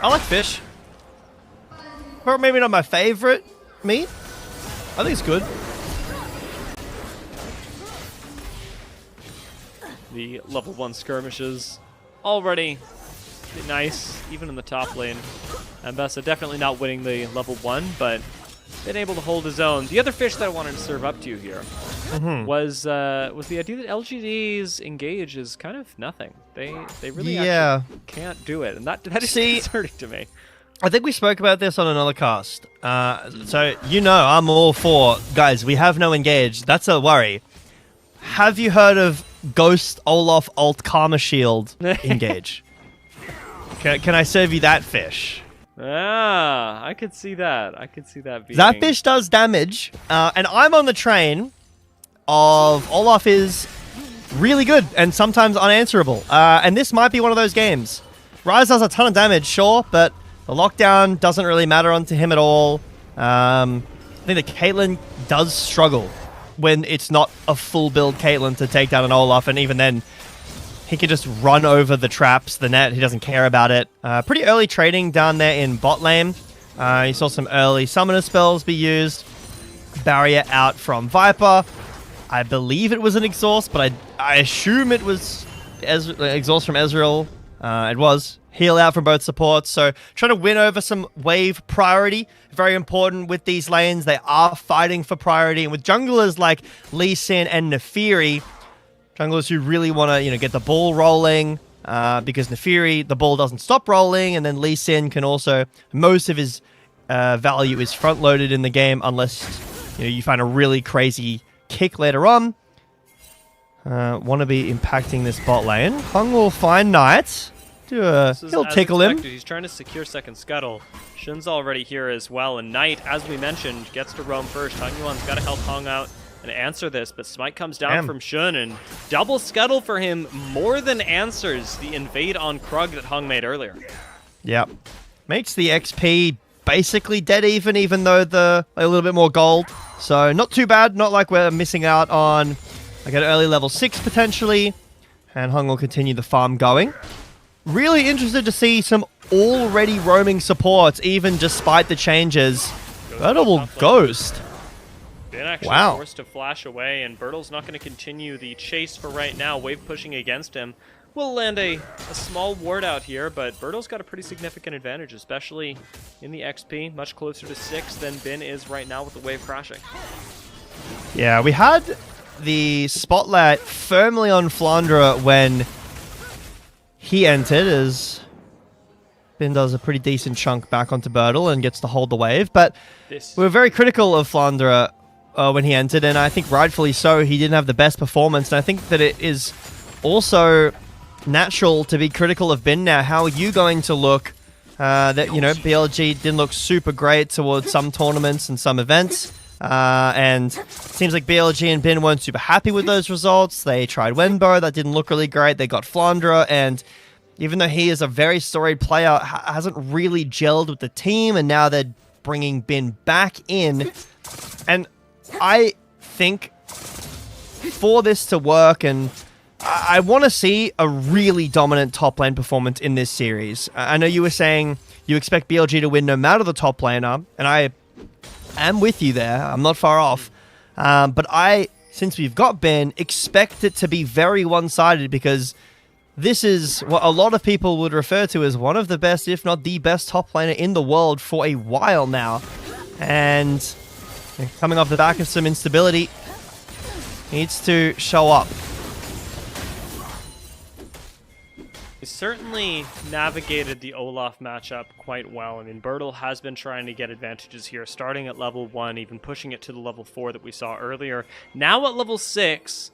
Speaker 6: I like fish. Or maybe not my favorite meat. I think it's good.
Speaker 5: The level 1 skirmishes already nice, even in the top lane. Mbessa definitely not winning the level 1, but been able to hold his own. The other fish that I wanted to serve up to you here was the idea that LGD's engage is kind of nothing. They really actually can't do it, and that is concerning to me.
Speaker 6: I think we spoke about this on another cast. So, I'm all for, guys, we have no engage. That's a worry. Have you heard of Ghost Olaf Alt Karma Shield engage? Can I serve you that fish?
Speaker 5: Ah, I could see that. I could see that being...
Speaker 6: That fish does damage, and I'm on the train of Olaf is really good and sometimes unanswerable. And this might be one of those games. Ryze does a ton of damage, sure, but the lockdown doesn't really matter onto him at all. I think that Caitlyn does struggle when it's not a full build Caitlyn to take down an Olaf, and even then, he can just run over the traps, the net. He doesn't care about it. Pretty early trading down there in bot lane. You saw some early summoner spells be used. Barrier out from Viper. I believe it was an exhaust, but I assume it was exhaust from Ezreal. It was. Heal out from both supports. So trying to win over some wave priority. Very important with these lanes. They are fighting for priority. And with junglers like Lee Sin and Nefiri, junglers who really want to, get the ball rolling, because Nefiri, the ball doesn't stop rolling, and then Lee Sin can also, most of his value is front-loaded in the game, unless you find a really crazy kick later on. Want to be impacting this bot lane. Hung will find Knight. He'll tickle him.
Speaker 5: He's trying to secure second scuttle. Shun's already here as well, and Knight, as we mentioned, gets to roam first. Hung Yuan's got to help Hung out and answer this, but Smite comes down from Shun, and double scuttle for him more than answers the invade on Krug that Hung made earlier.
Speaker 6: Yep. Makes the XP basically dead even though a little bit more gold. So not too bad, not like we're missing out on like an early level 6 potentially, and Hung will continue the farm going. Really interested to see some already roaming supports, even despite the changes. Notable Ghost.
Speaker 5: Been actually forced to flash away, and Bertle's not going to continue the chase for right now. Wave pushing against him. Will land a small ward out here, but Bertle's got a pretty significant advantage, especially in the XP. Much closer to 6 than Bin is right now with the wave crashing.
Speaker 6: Yeah, we had the spotlight firmly on Flandre when he entered, as Bin does a pretty decent chunk back onto Bertle and gets to hold the wave. But we were very critical of Flandre when he entered, and I think rightfully so. He didn't have the best performance, and I think that it is also natural to be critical of Bin now. How are you going to look? BLG didn't look super great towards some tournaments and some events. And it seems like BLG and Bin weren't super happy with those results. They tried Wenbo, that didn't look really great. They got Flandre, and even though he is a very storied player, hasn't really gelled with the team, and now they're bringing Bin back in. And I think for this to work, and I want to see a really dominant top lane performance in this series. I know you were saying you expect BLG to win no matter the top laner, and I am with you there. I'm not far off. But since we've got Ben, expect it to be very one-sided, because this is what a lot of people would refer to as one of the best, if not the best top laner in the world for a while now. And coming off the back of some instability, needs to show up.
Speaker 5: He certainly navigated the Olaf matchup quite well. I mean, Bertle has been trying to get advantages here, starting at level 1, even pushing it to the level 4 that we saw earlier. Now at level 6,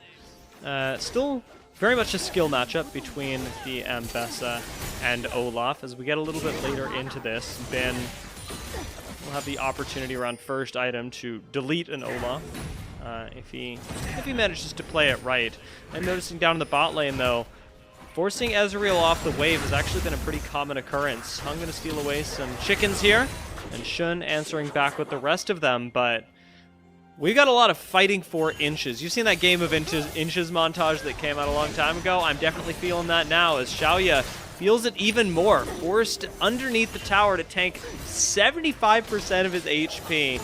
Speaker 5: still very much a skill matchup between the Ambessa and Olaf. As we get a little bit later into this, Ben will have the opportunity around first item to delete an Olaf if he manages to play it right. And noticing down in the bot lane, though, forcing Ezreal off the wave has actually been a pretty common occurrence. I'm going to steal away some chickens here, and Shun answering back with the rest of them, but we got a lot of fighting for inches. You've seen that game of inches montage that came out a long time ago? I'm definitely feeling that now, as Xiaoya feels it even more. Forced underneath the tower to tank 75% of his HP,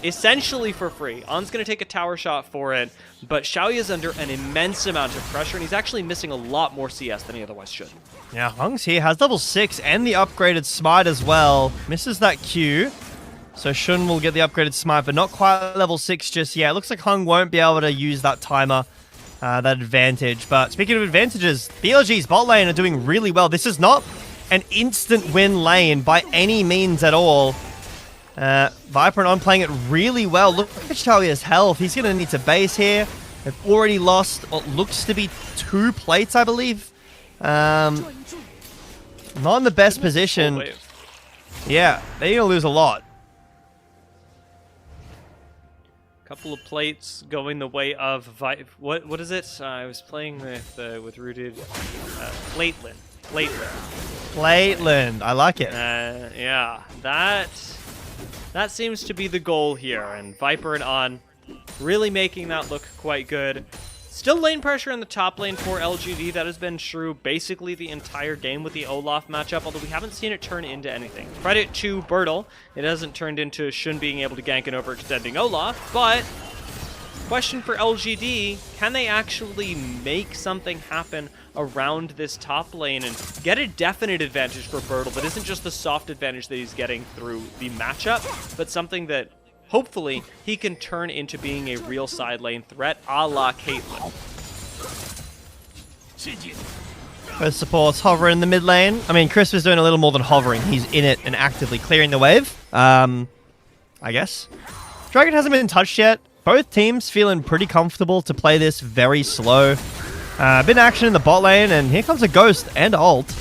Speaker 5: essentially for free. On's going to take a tower shot for it, but Xiaoya's under an immense amount of pressure, and he's actually missing a lot more CS than he otherwise should.
Speaker 6: Yeah, Hung's here, has level 6 and the upgraded smite as well. Misses that Q. So Shun will get the upgraded smite, but not quite level 6 just yet. Looks like Hung won't be able to use that timer, that advantage. But speaking of advantages, BLG's bot lane are doing really well. This is not an instant win lane by any means at all. Viper and On playing it really well. Look at Shalia's health. He's going to need to base here. They've already lost what looks to be 2 plates, I believe. Not in the best position. Yeah, they're going to lose a lot.
Speaker 5: Couple of plates going the way of what is it? I was playing with Rooted Platelin.
Speaker 6: Platelin. I like it.
Speaker 5: Yeah, that seems to be the goal here, and Viper and On really making that look quite good. Still lane pressure in the top lane for LGD. That has been true basically the entire game with the Olaf matchup, although we haven't seen it turn into anything. Credit to Bertle. It hasn't turned into Shun being able to gank an overextending Olaf, but question for LGD, can they actually make something happen around this top lane and get a definite advantage for Bertle that isn't just the soft advantage that he's getting through the matchup, but something that hopefully he can turn into being a real side lane threat a la Caitlyn.
Speaker 6: Both supports hover in the mid lane. I mean, Chris was doing a little more than hovering. He's in it and actively clearing the wave. I guess. Dragon hasn't been touched yet. Both teams feeling pretty comfortable to play this very slow. Bit action in the bot lane, and here comes a Ghost and ult.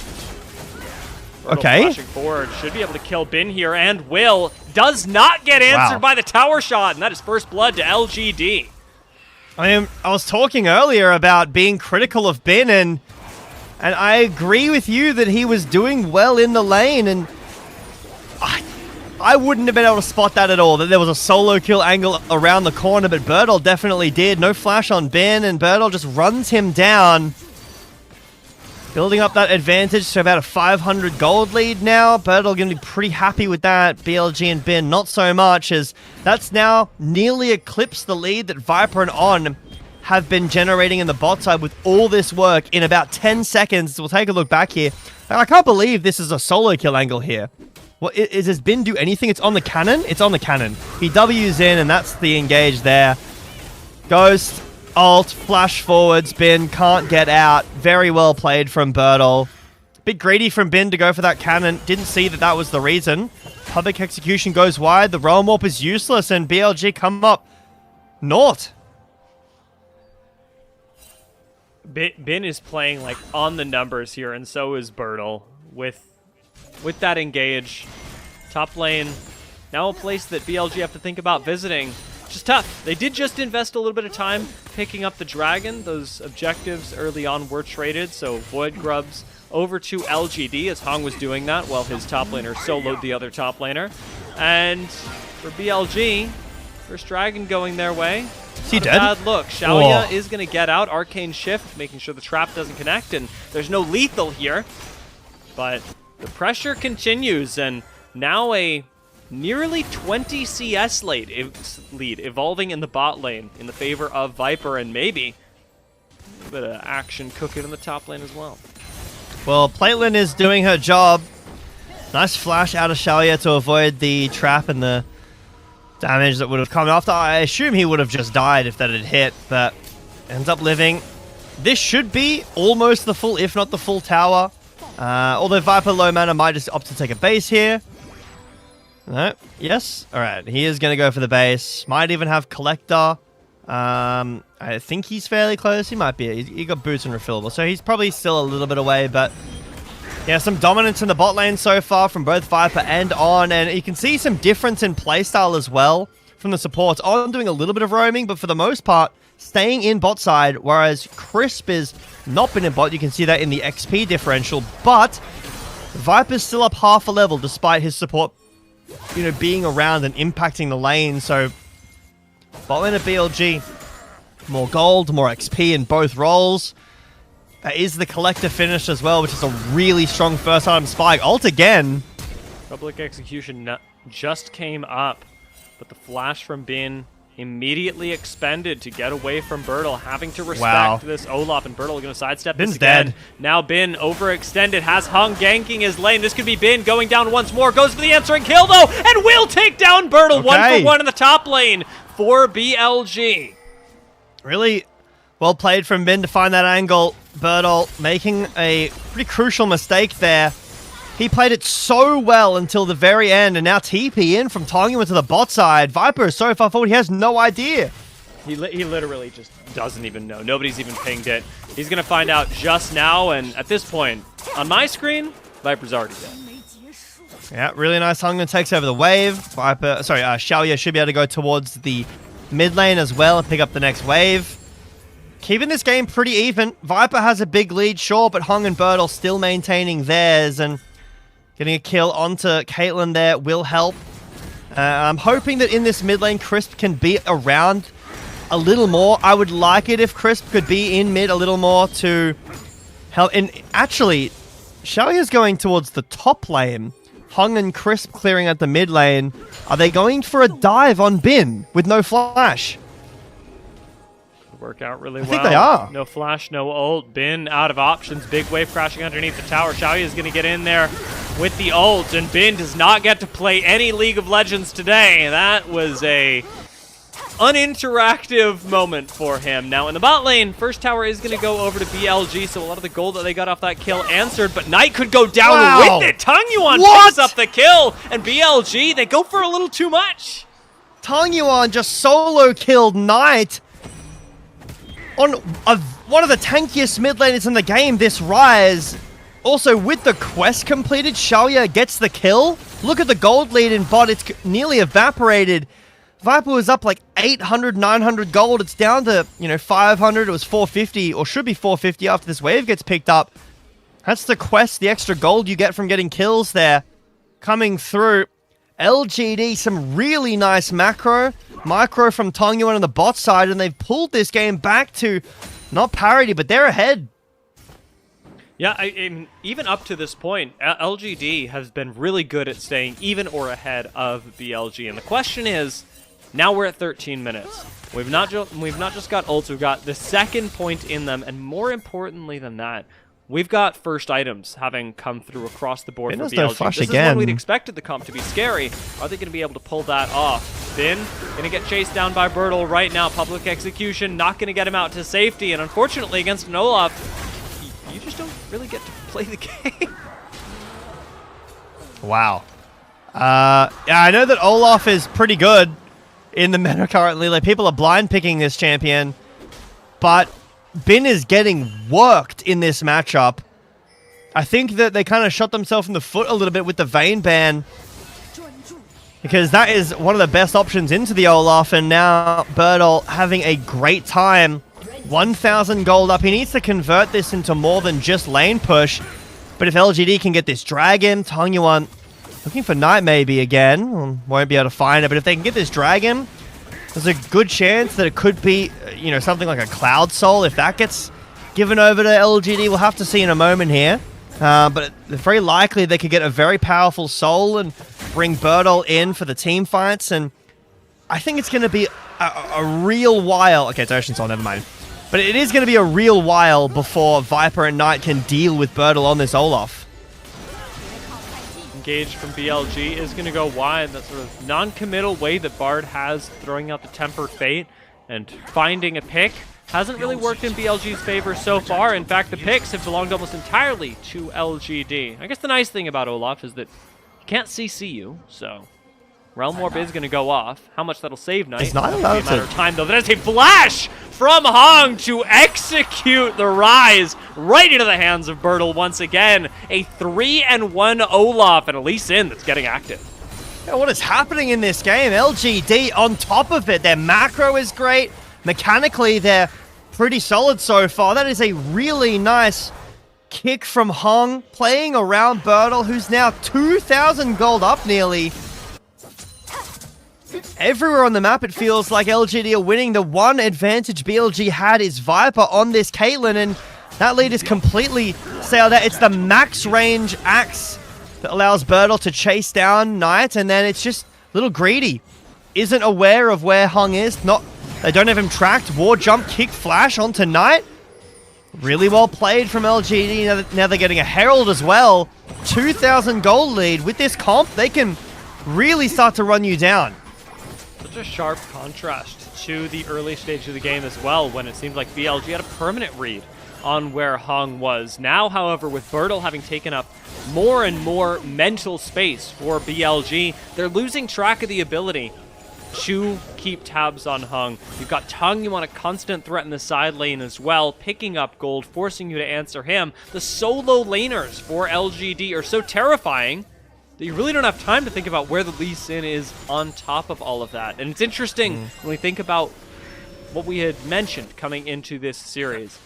Speaker 6: Okay.
Speaker 5: Flashing forward, should be able to kill Bin here, and will. Does not get answered by the tower shot, and that is first blood to LGD.
Speaker 6: I was talking earlier about being critical of Bin, and I agree with you that he was doing well in the lane, and I wouldn't have been able to spot that at all, that there was a solo kill angle around the corner, but Bertle definitely did. No flash on Bin, and Bertle just runs him down. Building up that advantage to about a 500 gold lead now. Bertle going to be pretty happy with that. BLG and Bin not so much, as that's now nearly eclipsed the lead that Viper and On have been generating in the bot side with all this work in about 10 seconds. We'll take a look back here. I can't believe this is a solo kill angle here. What does Bin do anything? It's on the cannon? It's on the cannon. He W's in, and that's the engage there. Ghost, ult, flash forwards. Bin can't get out. Very well played from Bertle. Bit greedy from Bin to go for that cannon. Didn't see that was the reason. Public execution goes wide. The realm warp is useless, and BLG come up. Naught.
Speaker 5: Bin is playing like on the numbers here, and so is Bertle with that engage. Top lane, now a place that BLG have to think about visiting. Just tough. They did just invest a little bit of time picking up the dragon. Those objectives early on were traded, so Void Grubs over to LGD as Hong was doing that while his top laner soloed the other top laner. And for BLG, first dragon going their way.
Speaker 6: Is he dead?
Speaker 5: Bad look. Xiaoya is going to get out. Arcane Shift, making sure the trap doesn't connect, and there's no lethal here. But the pressure continues, and now a nearly 20 CS lead evolving in the bot lane in the favor of Viper, and maybe a bit of action cooking in the top lane as well.
Speaker 6: Well, Platelin is doing her job. Nice flash out of Xiaoya to avoid the trap and the damage that would have come after. I assume he would have just died if that had hit, but ends up living. This should be almost the full, if not the full tower. Although Viper low mana might just opt to take a base here. No. Yes. All right. He is going to go for the base. Might even have Collector. I think he's fairly close. He might be. He got boots and refillable, so he's probably still a little bit away. But yeah, some dominance in the bot lane so far from both Viper and On, and you can see some difference in playstyle as well from the supports. On doing a little bit of roaming, but for the most part, staying in bot side, whereas Crisp is not been in bot. You can see that in the XP differential, but Viper's still up half a level despite his support, you know, being around and impacting the lane. So bot lane at BLG, more gold, more XP in both roles. That is the Collector finish as well, which is a really strong first item spike. Ult again.
Speaker 5: Public execution just came up, but the flash from Bin immediately expended to get away from Bertle, having to respect
Speaker 6: Wow.
Speaker 5: this Olaf, and Bertle going to sidestep
Speaker 6: Bin's
Speaker 5: this again.
Speaker 6: dead.
Speaker 5: Now Bin overextended, has Hung ganking his lane. This could be Bin going down once more, goes for the answering kill though, and will take down Bertle.
Speaker 6: Okay.
Speaker 5: 1-for-1 in the top lane for BLG.
Speaker 6: Really well played from Bin to find that angle. Bertle making a pretty crucial mistake there. He played it so well until the very end, and now TP in from Tongyuan to the bot side. Viper is so far forward, he has no idea.
Speaker 5: He literally just doesn't even know. Nobody's even pinged it. He's going to find out just now, and at this point, on my screen, Viper's already dead.
Speaker 6: Yeah, really nice. Tongyuan takes over the wave. Xiaoya should be able to go towards the mid lane as well and pick up the next wave. Keeping this game pretty even. Viper has a big lead, sure, but Hung and Bertle still maintaining theirs, and getting a kill onto Caitlyn there will help. I'm hoping that in this mid lane, Crisp can be around a little more. I would like it if Crisp could be in mid a little more to help. And actually, Xiaoya's going towards the top lane. Hung and Crisp clearing at the mid lane. Are they going for a dive on Bin with no flash?
Speaker 5: Work out really well.
Speaker 6: I think they are.
Speaker 5: No flash, no ult. Bin out of options. Big wave crashing underneath the tower. Xiaoya is going to get in there with the ult, and Bin does not get to play any League of Legends today. That was a uninteractive moment for him. Now in the bot lane, first tower is going to go over to BLG, so a lot of the gold that they got off that kill answered, but Knight could go down with it. Tongyuan picks up the kill, and BLG, they go for a little too much.
Speaker 6: Tongyuan just solo killed Knight on one of the tankiest mid laners in the game, this Rise. Also, with the quest completed, Xiaoya gets the kill. Look at the gold lead in bot. It's nearly evaporated. Viper was up like 800, 900 gold. It's down to, 500. It was 450, or should be 450 after this wave gets picked up. That's the quest, the extra gold you get from getting kills there. Coming through. LGD, some really nice micro from Tongyuan on the bot side, and they've pulled this game back to not parity, but they're ahead.
Speaker 5: Yeah, I mean, even up to this point, LGD has been really good at staying even or ahead of BLG, and the question is, now we're at 13 minutes. We've not just got ults, we've got the second point in them, and more importantly than that, we've got first items having come through across the board for BLG. This is when we'd expected the comp to be scary. Are they going to be able to pull that off? Bin going to get chased down by Bertle right now. Public execution, not going to get him out to safety. And unfortunately, against an Olaf, you just don't really get to play the game.
Speaker 6: Wow. Yeah, I know that Olaf is pretty good in the meta currently. Like, people are blind picking this champion, but Bin is getting worked in this matchup. I think that they kind of shot themselves in the foot a little bit with the Vayne ban, because that is one of the best options into the Olaf, and now Bertle having a great time. 1,000 gold up. He needs to convert this into more than just lane push, but if LGD can get this dragon, Tongyuan looking for Knight maybe again. Won't be able to find it, but if they can get this dragon, there's a good chance that it could be, something like a Cloud Soul. If that gets given over to LGD, we'll have to see in a moment here. But it's very likely they could get a very powerful Soul and bring Bertle in for the team fights. And I think it's going to be a real while. Okay, it's Ocean Soul, never mind. But it is going to be a real while before Viper and Knight can deal with Bertle on this Olaf.
Speaker 5: Engage from BLG is going to go wide. That sort of non-committal way that Bard has, throwing out the Tempered Fate and finding a pick, hasn't really worked in BLG's favor so far. In fact, the picks have belonged almost entirely to LGD. I guess the nice thing about Olaf is that he can't CC you, so Realm Orb is going to go off. How much that'll save Knight?
Speaker 6: It's not allowed
Speaker 5: a matter of time, though. There's a flash from Hong to execute the Rise right into the hands of Bertle once again. A 3-1 Olaf, and a Lee Sin that's getting active.
Speaker 6: Yeah, what is happening in this game? LGD on top of it. Their macro is great. Mechanically, they're pretty solid so far. That is a really nice kick from Hong, playing around Bertle, who's now 2,000 gold up nearly. Everywhere on the map, it feels like LGD are winning. The one advantage BLG had is Viper on this Caitlyn, and that lead is completely sailed out. It's the max range axe that allows Bertle to chase down Knight, and then it's just a little greedy isn't aware of where Hung is. They don't have him tracked. War jump, kick, flash onto Knight. Really well played from LGD. Now they're getting a Herald as well. 2,000 gold lead. With this comp, they can really start to run you down.
Speaker 5: Such a sharp contrast to the early stage of the game as well, when it seemed like BLG had a permanent read on where Hung was. Now, however, with Bertle having taken up more and more mental space for BLG, they're losing track of the ability to keep tabs on Hung. You've got Tung, you want a constant threat in the side lane as well, picking up gold, forcing you to answer him. The solo laners for LGD are so terrifying that you really don't have time to think about where the Lee Sin is on top of all of that. And it's interesting when we think about what we had mentioned coming into this series.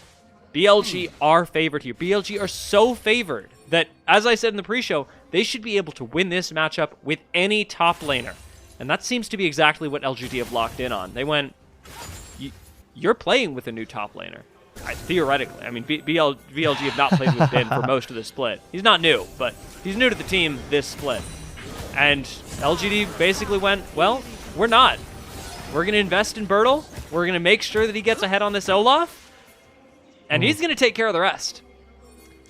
Speaker 5: BLG are favored here. BLG are so favored that, as I said in the pre-show, they should be able to win this matchup with any top laner. And that seems to be exactly what LGD have locked in on. They went, you're playing with a new top laner. Theoretically. I mean, BLG have not played with Ben for most of the split. He's not new, but he's new to the team this split. And LGD basically went, well, we're not. We're going to invest in Bertle. We're going to make sure that he gets ahead on this Olaf. And he's going to take care of the rest.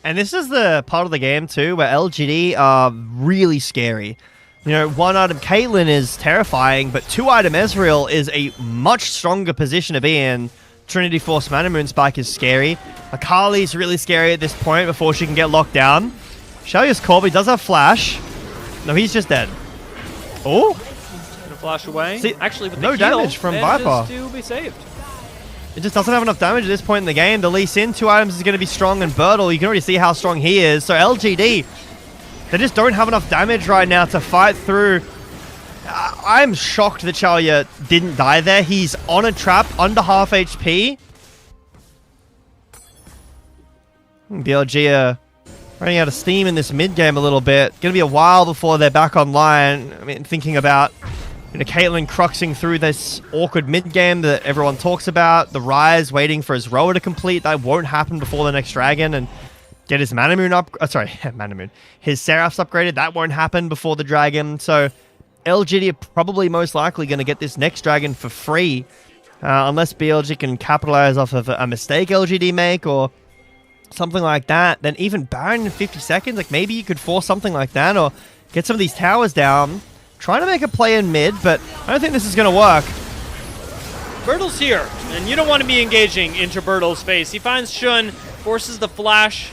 Speaker 6: And this is the part of the game, too, where LGD are really scary. You know, 1-item Caitlyn is terrifying, but 2-item Ezreal is a much stronger position to be in. Trinity Force Mana Moon Spike is scary. Akali's really scary at this point before she can get locked down. Shalia's Corby does have Flash. No, he's just dead. Oh!
Speaker 5: Gonna flash away.
Speaker 6: See,
Speaker 5: actually, with
Speaker 6: no
Speaker 5: the heal,
Speaker 6: damage from Viper.
Speaker 5: to be saved.
Speaker 6: It just doesn't have enough damage at this point in the game. The Lee Sin 2 items is going to be strong, and Bertle, you can already see how strong he is. So LGD, they just don't have enough damage right now to fight through. I'm shocked that Shalia didn't die there. He's on a trap, under half HP. BLG are running out of steam in this mid game a little bit. Going to be a while before they're back online. I mean, thinking about, you know, Caitlyn cruxing through this awkward mid game that everyone talks about. The Rise waiting for his Roa to complete. That won't happen before the next dragon. And get his Mana Moon up. Mana Moon. His Seraphs upgraded. That won't happen before the dragon. So LGD are probably most likely going to get this next dragon for free. Unless BLG can capitalize off of a mistake LGD make or something like that. Then even Baron in 50 seconds. Like, maybe you could force something like that or get some of these towers down. Trying to make a play in mid, but I don't think this is going to work.
Speaker 5: Bertle's here, and you don't want to be engaging into Bertle's face. He finds Shun, forces the flash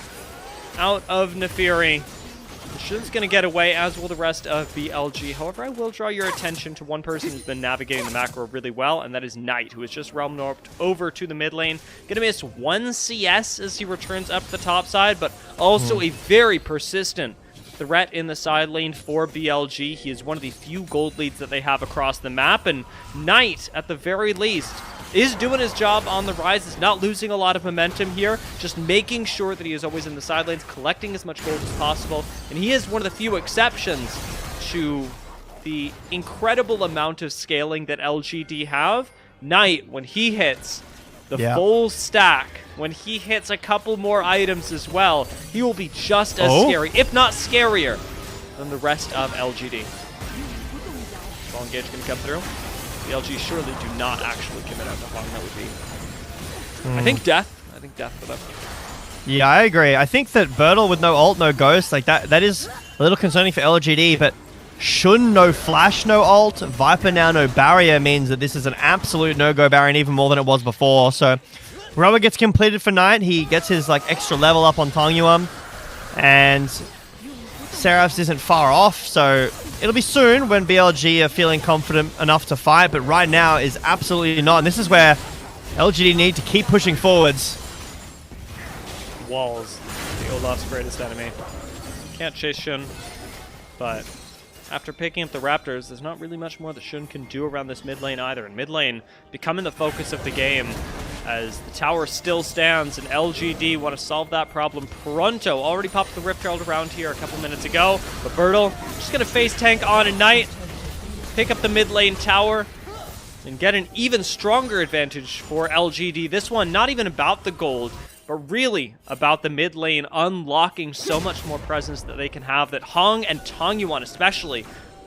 Speaker 5: out of Nefiri. Shun's going to get away, as will the rest of BLG. However, I will draw your attention to one person who's been navigating the macro really well, and that is Knight, who has just realm warped over to the mid lane. Going to miss 1 CS as he returns up the top side, but also a very persistent threat in the side lane for BLG. He is one of the few gold leads that they have across the map, and Knight, at the very least, is doing his job on the Rise, is not losing a lot of momentum here, just making sure that he is always in the side lanes, collecting as much gold as possible, and he is one of the few exceptions to the incredible amount of scaling that LGD have. Knight, when he hits the full stack, when he hits a couple more items as well, he will be just as scary, if not scarier, than the rest of LGD. Ball engage going to come through. The LG surely do not actually commit out to Hung. That would be, I think, death. I think death for them.
Speaker 6: Yeah, I agree. I think that Bertle with no ult, no ghost, like that is a little concerning for LGD, but Shun, no flash, no ult. Viper now, no barrier, means that this is an absolute no-go barrier, even more than it was before. So Roa gets completed for Knight. He gets his like extra level up on Tangyuan, and Seraphs isn't far off, so it'll be soon when BLG are feeling confident enough to fight, but right now is absolutely not. And this is where LGD need to keep pushing forwards.
Speaker 5: Walls, the Olaf's greatest enemy. Can't chase Shun, but after picking up the Raptors, there's not really much more that Shun can do around this mid lane either. And mid lane becoming the focus of the game as the tower still stands, and LGD want to solve that problem pronto. Already popped the Rip Herald around here a couple minutes ago, but Bertle just going to face tank on a Knight, pick up the mid lane tower, and get an even stronger advantage for LGD. This one not even about the gold, but really about the mid lane unlocking so much more presence that they can have, that Hung and Tangyuan especially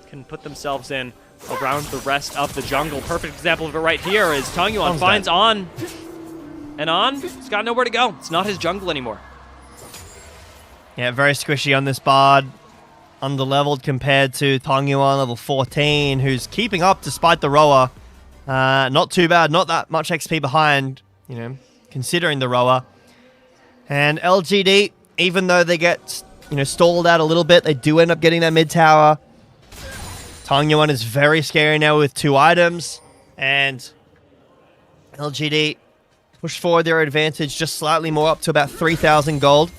Speaker 5: can put themselves in around the rest of the jungle. Perfect example of it right here is Tongyuan
Speaker 6: Hong's
Speaker 5: finds
Speaker 6: dead.
Speaker 5: On. And On, he's got nowhere to go. It's not his jungle anymore.
Speaker 6: Yeah, very squishy on this Bard. Under-leveled compared to Tongyuan, level 14, who's keeping up despite the Roa. Not too bad, not that much XP behind, you know, considering the Roa. And LGD, even though they get, you know, stalled out a little bit, they do end up getting their mid tower. Tongyuan is very scary now with 2 items. And LGD push forward their advantage just slightly more, up to about 3,000 gold.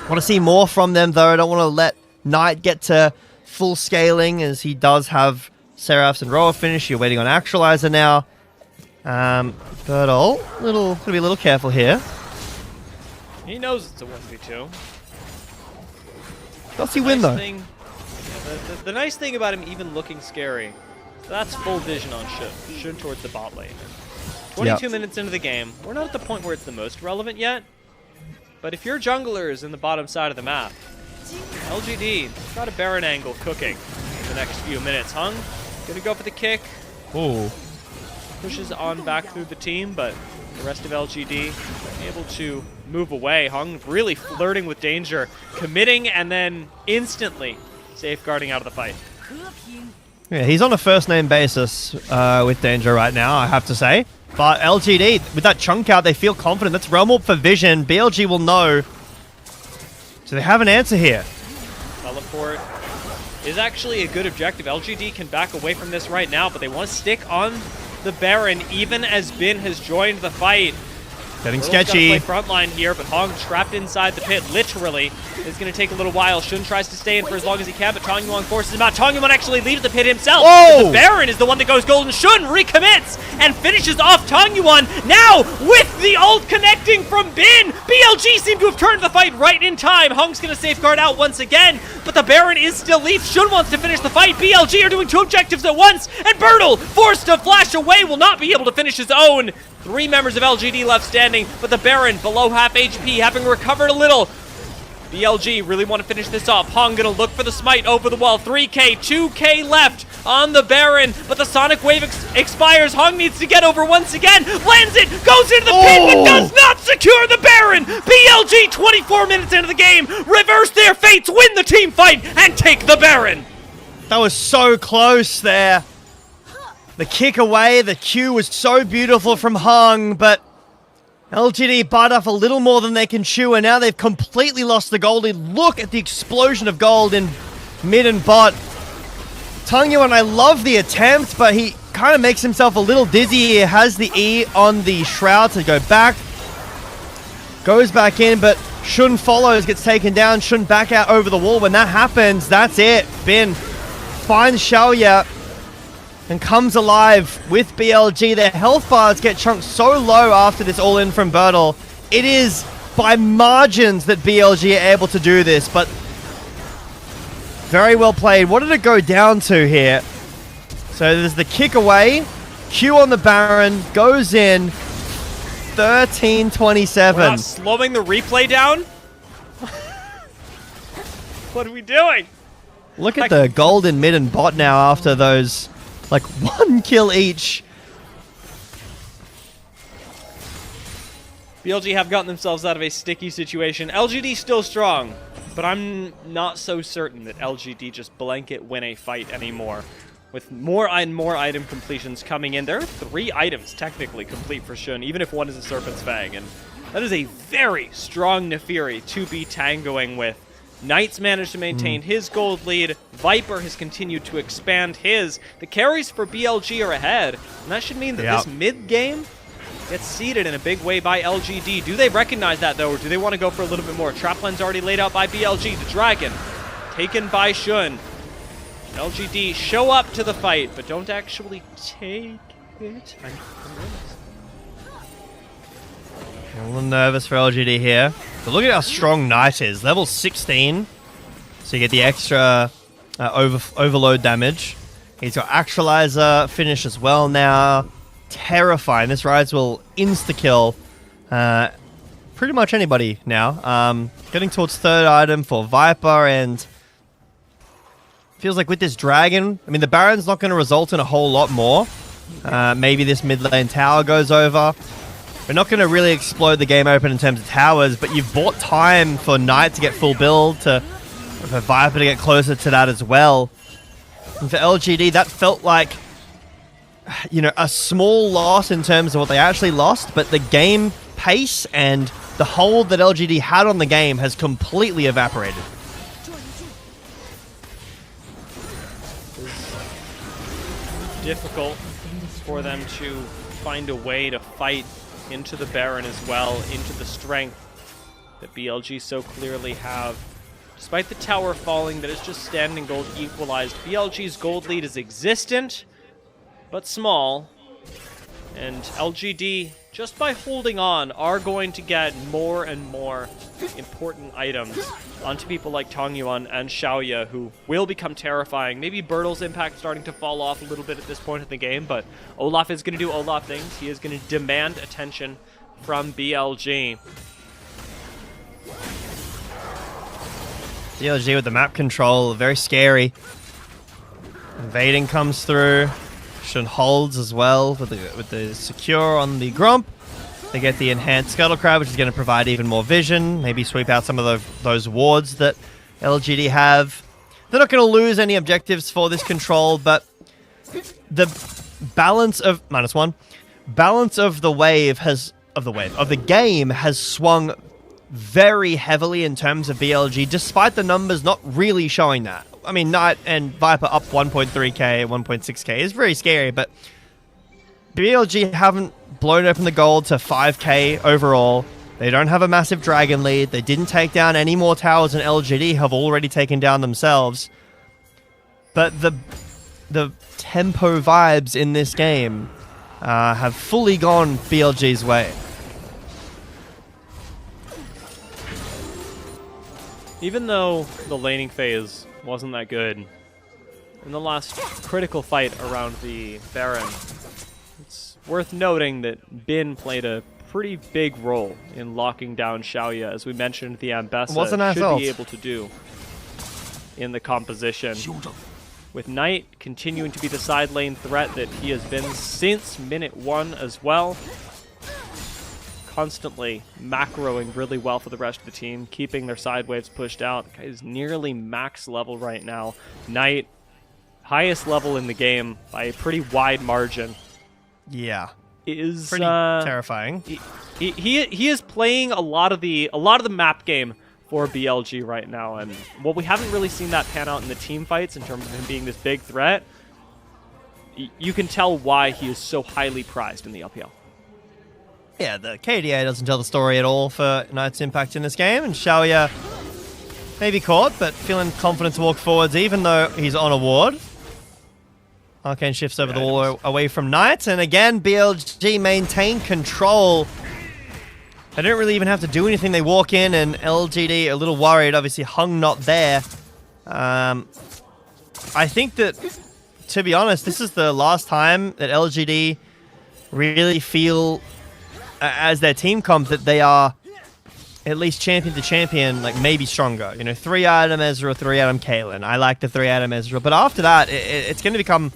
Speaker 6: Want to see more from them, though. I don't want to let Knight get to full scaling, as he does have Seraphs and Roa finish. You're waiting on Actualizer now. Birdle, gotta be a little careful here.
Speaker 5: He knows it's a 1v2.
Speaker 6: Does he win, though?
Speaker 5: The nice thing about him even looking scary, that's full vision on Shun. Shun towards the bot lane. 22 minutes into the game. We're not at the point where it's the most relevant yet. But if your jungler is in the bottom side of the map, LGD got a Baron angle cooking in the next few minutes. Hung gonna go for the kick.
Speaker 6: Ooh.
Speaker 5: Pushes On back through the team, but the rest of LGD able to move away. Hung really flirting with danger, committing and then instantly safeguarding out of the fight.
Speaker 6: Yeah, he's on a first-name basis with Danger right now, I have to say. But LGD, with that chunk out, they feel confident. That's Realm Warp for Vision. BLG will know. So they have an answer here.
Speaker 5: Teleport is actually a good objective. LGD can back away from this right now, but they want to stick on the Baron, even as Bin has joined the fight.
Speaker 6: Getting
Speaker 5: Little's
Speaker 6: sketchy.
Speaker 5: gotta play frontline here, but Hong trapped inside the pit, literally. It's going to take a little while. Shun tries to stay in for as long as he can, but Tongyuan forces him out. Tongyuan actually leaves the pit himself.
Speaker 6: Whoa!
Speaker 5: The Baron is the one that goes golden. Shun recommits and finishes off Tongyuan. Now, with the ult connecting from Bin, BLG seem to have turned the fight right in time. Hong's going to safeguard out once again, but the Baron is still leaf. Shun wants to finish the fight. BLG are doing 2 objectives at once, and Bertle, forced to flash away, will not be able to finish his own. 3 members of LGD left standing, but the Baron below half HP, having recovered a little. BLG really want to finish this off. Hong gonna look for the smite over the wall. 3k, 2k left on the Baron, but the Sonic Wave expires. Hong needs to get over once again. Lands it, goes into the pit, but does not secure the Baron. BLG, 24 minutes into the game, reverse their fates, win the team fight, and take the Baron.
Speaker 6: That was so close there. The kick away, the Q was so beautiful from Hung, but LGD bite off a little more than they can chew, and now they've completely lost the gold lead. Look at the explosion of gold in mid and bot. Tongyuan, I love the attempt, but he kind of makes himself a little dizzy. He has the E on the Shroud to go back. Goes back in, but Shun follows, gets taken down. Shun back out over the wall. When that happens, that's it. Bin finds Xiaoya and comes alive with BLG. Their health bars get chunked so low after this all-in from Bertle. It is by margins that BLG are able to do this, but very well played. What did it go down to here? So there's the kick away. Q on the Baron, goes in. 13-27.
Speaker 5: We're not slowing the replay down? What are we doing?
Speaker 6: Look at the gold in mid and bot now after those, like, 1 kill each.
Speaker 5: BLG have gotten themselves out of a sticky situation. LGD still strong, but I'm not so certain that LGD just blanket win a fight anymore. With more and more item completions coming in, there are 3 items technically complete for Shun, even if one is a Serpent's Fang, and that is a very strong Nefiri to be tangoing with. Knight's managed to maintain his gold lead. Viper has continued to expand his. The carries for BLG are ahead, and that should mean that this mid-game gets seeded in a big way by LGD. Do they recognize that, though, or do they want to go for a little bit more? Traplan's already laid out by BLG. The Dragon taken by Shun. LGD show up to the fight, but don't actually take it.
Speaker 6: A little nervous for LGD here. But look at how strong Knight is. Level 16. So you get the extra overload damage. He's got Actualizer finish as well now. Terrifying. This Rise will insta-kill pretty much anybody now. Getting towards 3rd item for Viper, and feels like with this dragon, I mean, the Baron's not going to result in a whole lot more. Maybe this mid lane tower goes over. We're not going to really explode the game open in terms of towers, but you've bought time for Knight to get full build, for Viper to get closer to that as well. And for LGD, that felt like, you know, a small loss in terms of what they actually lost, but the game pace and the hold that LGD had on the game has completely evaporated.
Speaker 5: It's difficult for them to find a way to fight into the Baron as well, into the strength that BLG so clearly have. Despite the tower falling, that is just standing gold equalized. BLG's gold lead is existent, but small. And LGD, just by holding on, are going to get more and more important items onto people like Tongyuan and Xiaoya, who will become terrifying. Maybe Bertle's impact starting to fall off a little bit at this point in the game, but Olaf is going to do Olaf things. He is going to demand attention from BLG.
Speaker 6: BLG with the map control, very scary. Invading comes through. Shun holds as well with the secure on the Grump. They get the enhanced Scuttle Crab, which is going to provide even more vision. Maybe sweep out some of those wards that LGD have. They're not going to lose any objectives for this control, but the balance of balance of the wave of the game has swung very heavily in terms of BLG, despite the numbers not really showing that. I mean, Knight and Viper up 1.3k, 1.6k is very scary, but BLG haven't blown open the gold to 5k overall. They don't have a massive dragon lead. They didn't take down any more towers than LGD have already taken down themselves. But the tempo vibes in this game have fully gone BLG's way.
Speaker 5: Even though the laning phase wasn't that good, in the last critical fight around the Baron, it's worth noting that Bin played a pretty big role in locking down Xiaoya, as we mentioned the Ambessa should be able to do in the composition. With Knight continuing to be the side lane threat that he has been since minute 1 as well. Constantly macroing really well for the rest of the team, keeping their side waves pushed out. The guy is nearly max level right now. Knight, highest level in the game by a pretty wide margin.
Speaker 6: Yeah,
Speaker 5: is
Speaker 6: pretty terrifying.
Speaker 5: He is playing a lot of the map game for BLG right now, and while we haven't really seen that pan out in the team fights in terms of him being this big threat, you can tell why he is so highly prized in the LPL.
Speaker 6: Yeah, the KDA doesn't tell the story at all for Knight's impact in this game, and Xiaoya may be caught, but feeling confident to walk forwards even though he's on a ward. Arcane shifts over the wall away from Knight, and again, BLG maintain control. They don't really even have to do anything. They walk in, and LGD a little worried, obviously Hung not there. I think that, to be honest, this is the last time that LGD really feel as their team comp that they are at least champion to champion, like maybe stronger. You know, 3-item Ezreal, 3-item Caitlyn. I like the 3-item Ezreal, but after that, it's going to become...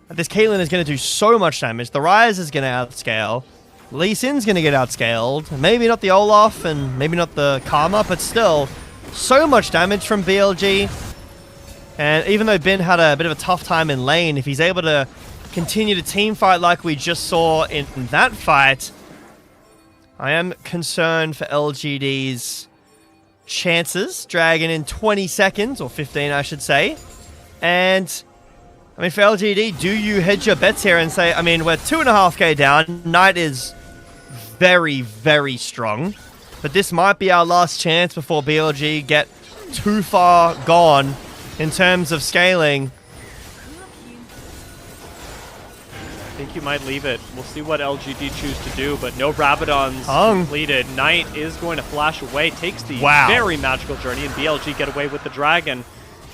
Speaker 6: This Caitlyn is going to do so much damage. The Ryze is going to outscale. Lee Sin's going to get outscaled. Maybe not the Olaf and maybe not the Karma, but still, so much damage from BLG. And even though Bin had a bit of a tough time in lane, if he's able to continue to team fight like we just saw in that fight, I am concerned for LGD's chances. Dragon in 20 seconds, or 15 I should say. And, I mean, for LGD, do you hedge your bets here and say, I mean, we're 2.5k down. Knight is very, very strong. But this might be our last chance before BLG get too far gone in terms of scaling.
Speaker 5: I think you might leave it. We'll see what LGD choose to do, but no Rabadon's completed. Knight is going to flash away, takes the very magical journey, and BLG get away with the dragon.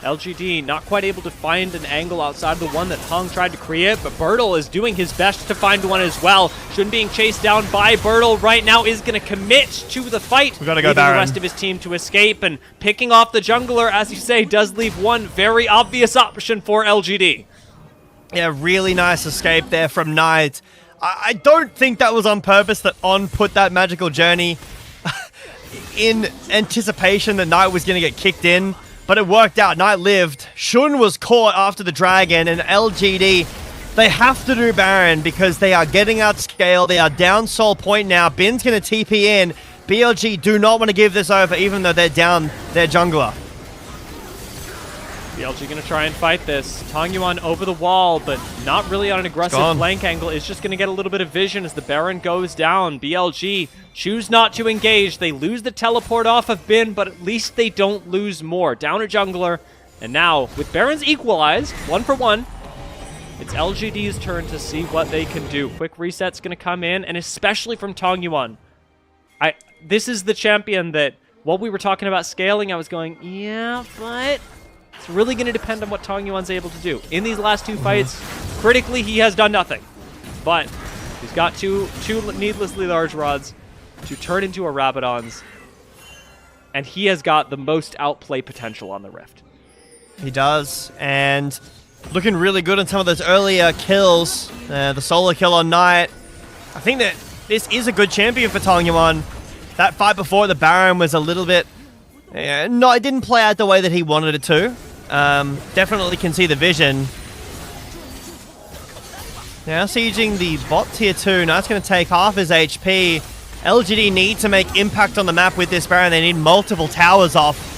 Speaker 5: LGD not quite able to find an angle outside of the one that Hung tried to create, but Bertle is doing his best to find one as well. Shun being chased down by Bertle right now is going to commit to the fight.
Speaker 6: We gotta go
Speaker 5: leaving
Speaker 6: Baron.
Speaker 5: the rest of his team to escape, and picking off the jungler, as you say, does leave one very obvious option for LGD.
Speaker 6: Yeah, really nice escape there from Knight. I don't think that was on purpose that On put that magical journey in anticipation that Knight was going to get kicked in, but it worked out. Knight lived. Shun was caught after the dragon, and LGD, they have to do Baron because they are getting outscaled. They are down Soul Point now. Bin's going to TP in. BLG do not want to give this over, even though they're down their jungler.
Speaker 5: BLG going to try and fight this. Tongyuan over the wall, but not really on an aggressive flank angle. Is just going to get a little bit of vision as the Baron goes down. BLG choose not to engage. They lose the teleport off of Bin, but at least they don't lose more. Down a jungler, and now, with Barons equalized, 1-for-1, it's LGD's turn to see what they can do. Quick reset's going to come in, and especially from Tongyuan. This is the champion that, while we were talking about scaling, I was going, yeah, but it's really going to depend on what Tongyuan's able to do. In these last two fights, critically, he has done nothing. But he's got two needlessly large rods to turn into a Rabadons, and he has got the most outplay potential on the Rift.
Speaker 6: He does, and looking really good on some of those earlier kills. The solo kill on Knight. I think that this is a good champion for Tongyuan. That fight before the Baron was a little bit... no, it didn't play out the way that he wanted it to. Definitely can see the vision. Now sieging the bot tier 2. Now it's going to take half his HP. LGD need to make impact on the map with this Baron. They need multiple towers off.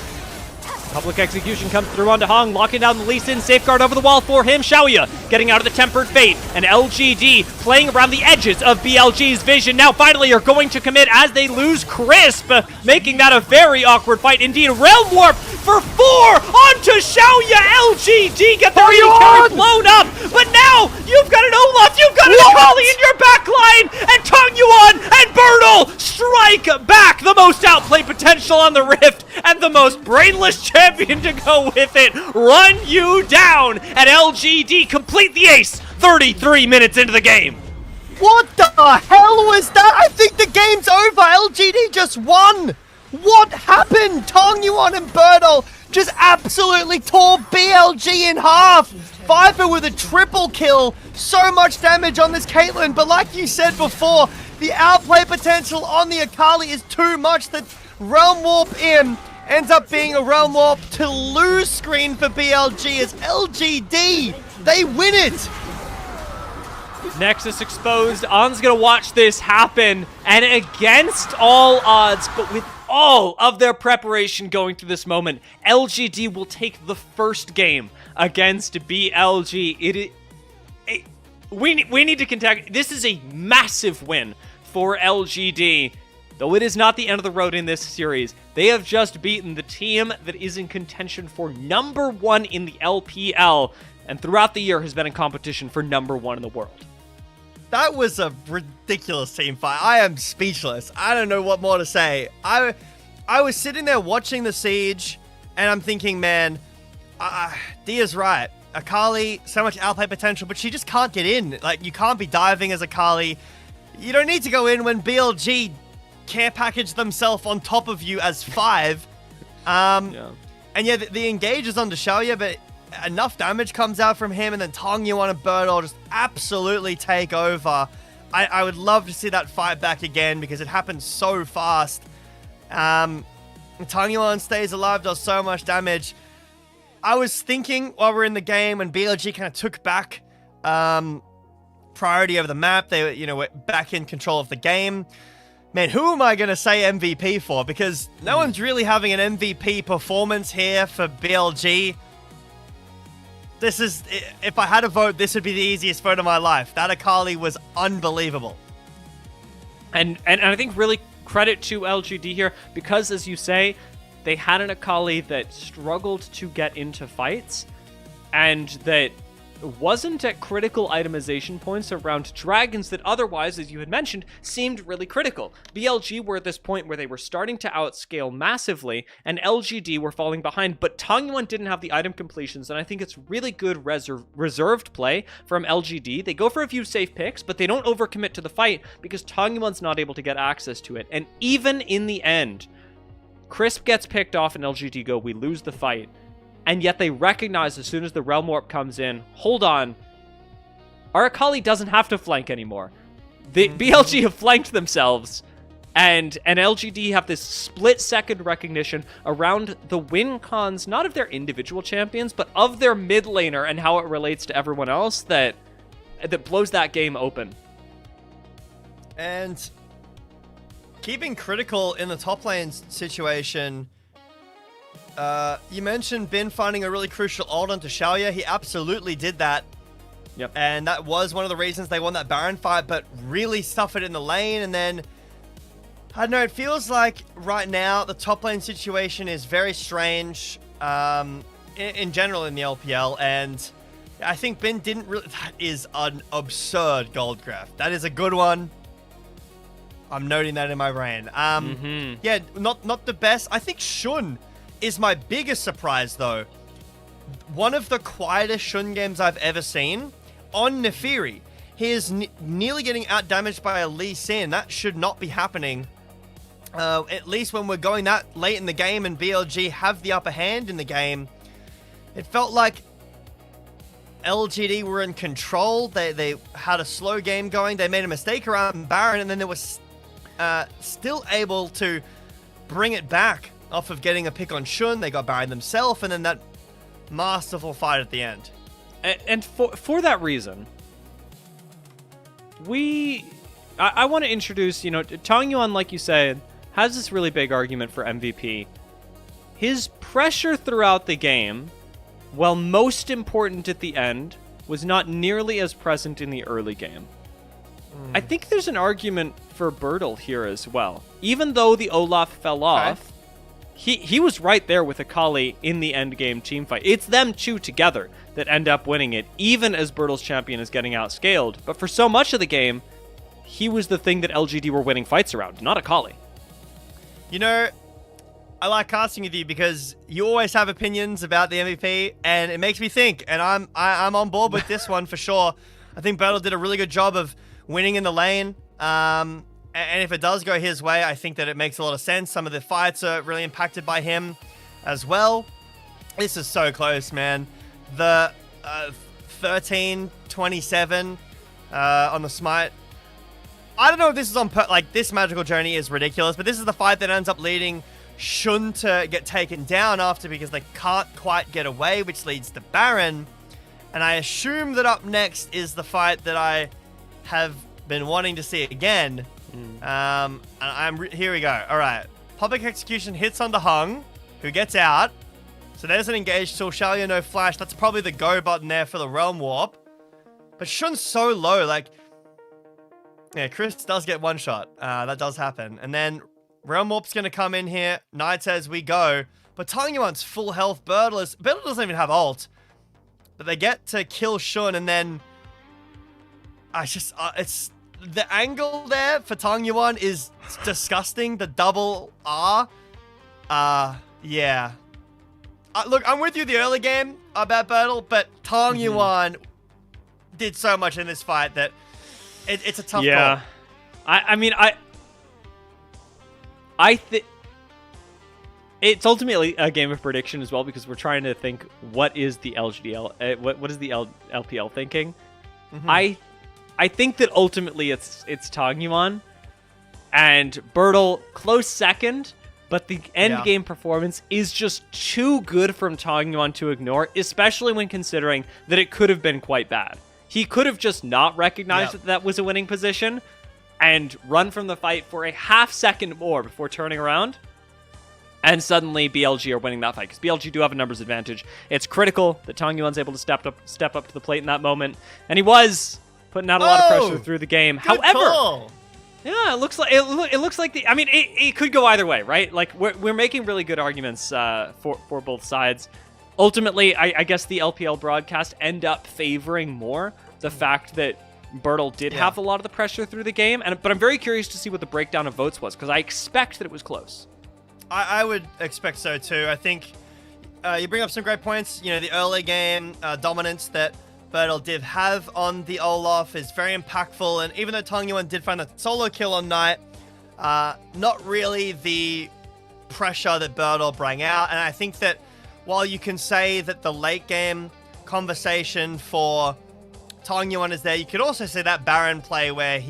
Speaker 5: Public execution comes through onto Hung, locking down the Lee Sin, safeguard over the wall for him. Xiaoya getting out of the Tempered Fate, and LGD playing around the edges of BLG's vision. Now finally are going to commit as they lose Crisp, making that a very awkward fight indeed. Realm Warp for 4 onto Xiaoya. LGD get their tower blown up, but now you've got an Olaf, you've got an Akali in your backline, and Tongyuan and Bertle strike back. The most outplay potential on the Rift, and the most brainless champion to go with it. Run you down, and LGD complete the ace 33 minutes into the game.
Speaker 6: What the hell was that? I think the game's over. LGD just won. What happened? Tongyuan and Bertle just absolutely tore BLG in half. Viper with a triple kill. So much damage on this Caitlyn, but like you said before, the outplay potential on the Akali is too much. That Realm Warp in ends up being a Realm Warp to lose screen for BLG as LGD, they win it.
Speaker 5: Nexus exposed. On's gonna watch this happen, and against all odds, but with all of their preparation going through this moment, LGD will take the first game against BLG. We need to contend. This is a massive win for LGD. Though it is not the end of the road in this series, they have just beaten the team that is in contention for #1 in the LPL, and throughout the year has been in competition for #1 in the world.
Speaker 6: That was a ridiculous team fight. I am speechless. I don't know what more to say. I was sitting there watching the siege, and I'm thinking, man, Dia's right. Akali, so much outplay potential, but she just can't get in. Like, you can't be diving as Akali. You don't need to go in when BLG care package themselves on top of you as 5. And yeah, the engage is onto Xiaoya, but enough damage comes out from him, and then Tongyuan and Bertle just absolutely take over. I would love to see that fight back again because it happened so fast. Tongyuan stays alive, does so much damage. I was thinking while we're in the game when BLG kind of took back priority over the map, they were, were back in control of the game. Man, who am I going to say MVP for? Because no one's really having an MVP performance here for BLG. This is, if I had a vote, this would be the easiest vote of my life. That Akali was unbelievable.
Speaker 5: And I think really credit to LGD here, because as you say, they had an Akali that struggled to get into fights, and that wasn't at critical itemization points around dragons that otherwise, as you had mentioned, seemed really critical. BLG were at this point where they were starting to outscale massively, and LGD were falling behind, but Tangyuan didn't have the item completions, and I think it's really good reserved play from LGD. They go for a few safe picks, but they don't overcommit to the fight because Tangyuan's not able to get access to it. And even in the end, Crisp gets picked off and LGD go, we lose the fight. And yet they recognize as soon as the Realm Warp comes in, hold on, our Akali doesn't have to flank anymore. The BLG have flanked themselves, and LGD have this split-second recognition around the win cons, not of their individual champions, but of their mid laner and how it relates to everyone else that blows that game open.
Speaker 6: And keeping critical in the top lane situation, you mentioned Bin finding a really crucial ult onto Xiaoya. He absolutely did that.
Speaker 5: Yep.
Speaker 6: And that was one of the reasons they won that Baron fight, but really suffered in the lane. And then, I don't know, it feels like right now the top lane situation is very strange in general in the LPL. And I think Bin didn't really... That is an absurd gold graph. That is a good one. I'm noting that in my brain. Yeah, not the best. I think Shun is my biggest surprise, though. One of the quietest Shun games I've ever seen on Nefiri. He is nearly getting out-damaged by a Lee Sin. That should not be happening. At least when we're going that late in the game and BLG have the upper hand in the game. It felt like LGD were in control. They had a slow game going. They made a mistake around Baron, and then they were still able to bring it back off of getting a pick on Shun. They got Baron themselves, and then that masterful fight at the end.
Speaker 5: And for that reason, I want to introduce, Tangyuan, like you said, has this really big argument for MVP. His pressure throughout the game, while most important at the end, was not nearly as present in the early game. I think there's an argument for Bertle here as well. Even though the Olaf fell off, he was right there with Akali in the end game team fight. It's them two together that end up winning it, even as Bertle's champion is getting outscaled. But for so much of the game, he was the thing that LGD were winning fights around, not Akali.
Speaker 6: I like casting with you because you always have opinions about the MVP, and it makes me think, and I'm on board with this one for sure. I think Bertle did a really good job of winning in the lane. And if it does go his way, I think that it makes a lot of sense. Some of the fights are really impacted by him as well. This is so close, man. The 13-27 on the smite. I don't know if this is on... this magical journey is ridiculous, but this is the fight that ends up leading Shun to get taken down after because they can't quite get away, which leads to Baron. And I assume that up next is the fight that I have been wanting to see again. Here we go. All right. Public Execution hits on the Hung, who gets out. So there's an engaged tool. Xiaoya no flash. That's probably the go button there for the Realm Warp. But Shun's so low. Yeah, Chris does get one shot. That does happen. And then Realm Warp's going to come in here. Knight says we go. But Tangyuan's full health. Bertle doesn't even have ult. But they get to kill Shun, and then... it's... The angle there for Tangyuan is disgusting. The double R. Yeah. Look, I'm with you the early game about Bertle, but Tangyuan did so much in this fight that it's a tough call.
Speaker 5: I think it's ultimately a game of prediction as well, because we're trying to think what is the LGD, what is the LPL thinking. I think that ultimately it's Tangyuan and Bertle close second, but the end game performance is just too good from Tangyuan to ignore, especially when considering that it could have been quite bad. He could have just not recognized that was a winning position and run from the fight for a half second more before turning around. And suddenly BLG are winning that fight, because BLG do have a numbers advantage. It's critical that Tangyuan's able to step up to the plate in that moment, and he was putting out a lot of pressure through the game. However, yeah, it looks like it could go either way, right? Like we're making really good arguments for both sides. ultimately, I guess the LPL broadcast end up favoring more the fact that Bertle did have a lot of the pressure through the game, but I'm very curious to see what the breakdown of votes was, because I expect that it was close.
Speaker 6: I would expect so too. I think you bring up some great points. You know, the early game dominance that Bertle did have on the Olaf is very impactful, and even though Tong Yuan did find a solo kill on Knight, not really the pressure that Bertle bring out. And I think that while you can say that the late game conversation for Tong Yuan is there, you could also say that Baron play where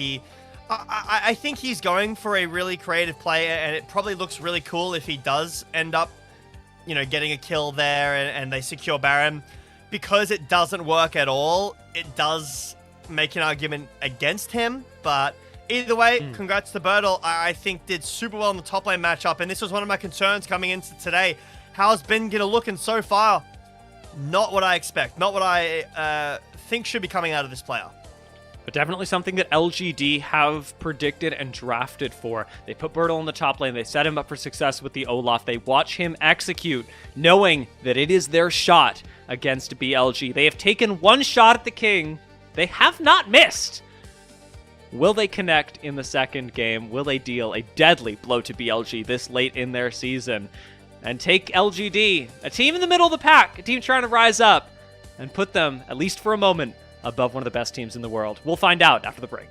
Speaker 6: I think he's going for a really creative play, and it probably looks really cool if he does end up, you know, getting a kill there and they secure Baron. Because it doesn't work at all, it does make an argument against him. But either way, congrats to Bertle. I think did super well in the top lane matchup, and this was one of my concerns coming into today. How's Ben gonna looking so far? Not what I expect. Not what I think should be coming out of this player.
Speaker 5: But definitely something that LGD have predicted and drafted for. They put Bertle in the top lane. They set him up for success with the Olaf. They watch him execute, knowing that it is their shot against BLG. They have taken one shot at the King. They have not missed. Will they connect in the second game? Will they deal a deadly blow to BLG this late in their season and take LGD, a team in the middle of the pack, a team trying to rise up, and put them, at least for a moment, above one of the best teams in the world? We'll find out after the break.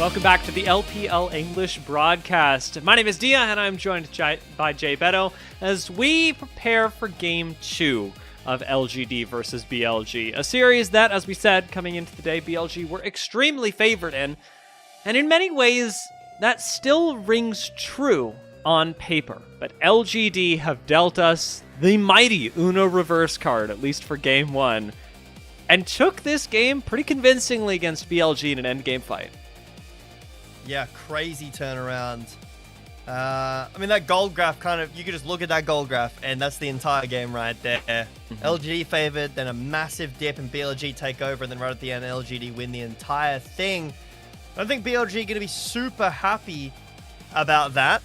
Speaker 5: Welcome back to the LPL English broadcast. My name is Dia, and I'm joined by Jay Beto as we prepare for Game 2 of LGD versus BLG, a series that, as we said, coming into the day, BLG were extremely favored in, and in many ways, that still rings true on paper. But LGD have dealt us the mighty Uno reverse card, at least for Game 1, and took this game pretty convincingly against BLG in an endgame fight.
Speaker 6: Yeah, crazy turnaround. I mean, that gold graph kind of, you could just look at that gold graph and that's the entire game right there. LGD favored, then a massive dip and BLG take over, and then right at the end, LGD win the entire thing. I think BLG going to be super happy about that.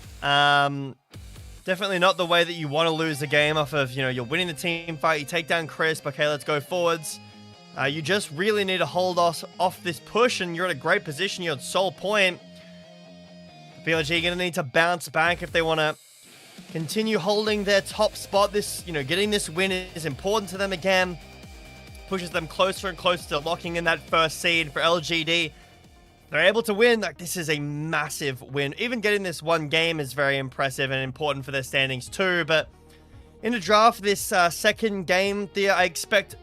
Speaker 6: Definitely not the way that you want to lose the game off of, you're winning the team fight, you take down Crisp, okay, let's go forwards. You just really need to hold off this push, and you're at a great position. You're at sole point. BLG going to need to bounce back if they want to continue holding their top spot. Getting this win is important to them again. Pushes them closer and closer to locking in that first seed for LGD. They're able to win. Like, this is a massive win. Even getting this one game is very impressive and important for their standings too. But in the draft, this second game, I expect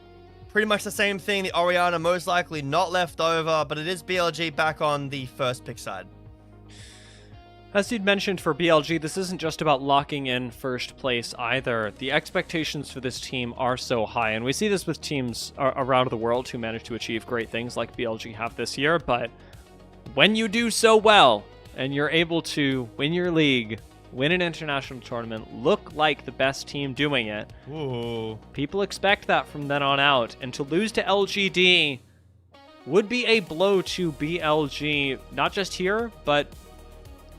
Speaker 6: pretty much the same thing. The Orianna most likely not left over, but it is BLG back on the first pick side.
Speaker 5: As you'd mentioned for BLG, this isn't just about locking in first place either. The expectations for this team are so high, and we see this with teams around the world who manage to achieve great things like BLG have this year, but when you do so well, and you're able to win your league, win an international tournament, look like the best team doing it,
Speaker 6: ooh,
Speaker 5: people expect that from then on out, and to lose to LGD would be a blow to BLG, not just here, but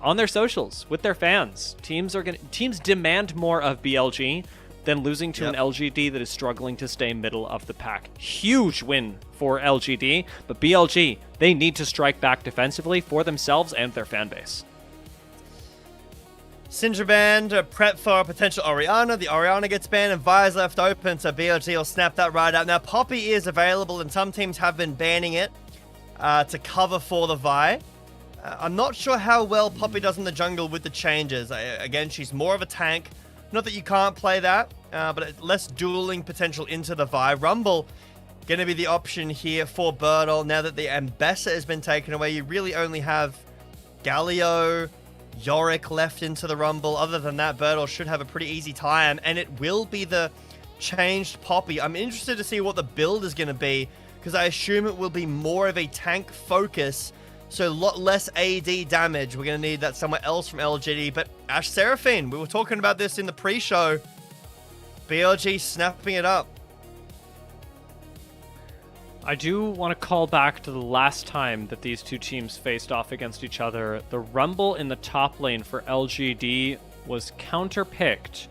Speaker 5: on their socials, with their fans. Teams demand more of BLG than losing to an LGD that is struggling to stay middle of the pack. Huge win for LGD, but BLG, they need to strike back defensively for themselves and their fan base.
Speaker 6: Syndra banned, prep for a potential Orianna. The Orianna gets banned and Vi's left open, so BLG will snap that right out. Now, Poppy is available, and some teams have been banning it to cover for the Vi. I'm not sure how well Poppy does in the jungle with the changes. Again, she's more of a tank. Not that you can't play that, but less dueling potential into the Vi. Rumble going to be the option here for Birdle. Now that the Ambessa has been taken away, you really only have Galio, Yorick left into the Rumble. Other than that, Birdle should have a pretty easy time, and it will be the changed Poppy. I'm interested to see what the build is going to be, because I assume it will be more of a tank focus, so a lot less AD damage. We're going to need that somewhere else from LGD, but Ash Seraphine, we were talking about this in the pre-show. BLG snapping it up.
Speaker 5: I do want to call back to the last time that these two teams faced off against each other. The Rumble in the top lane for LGD was counterpicked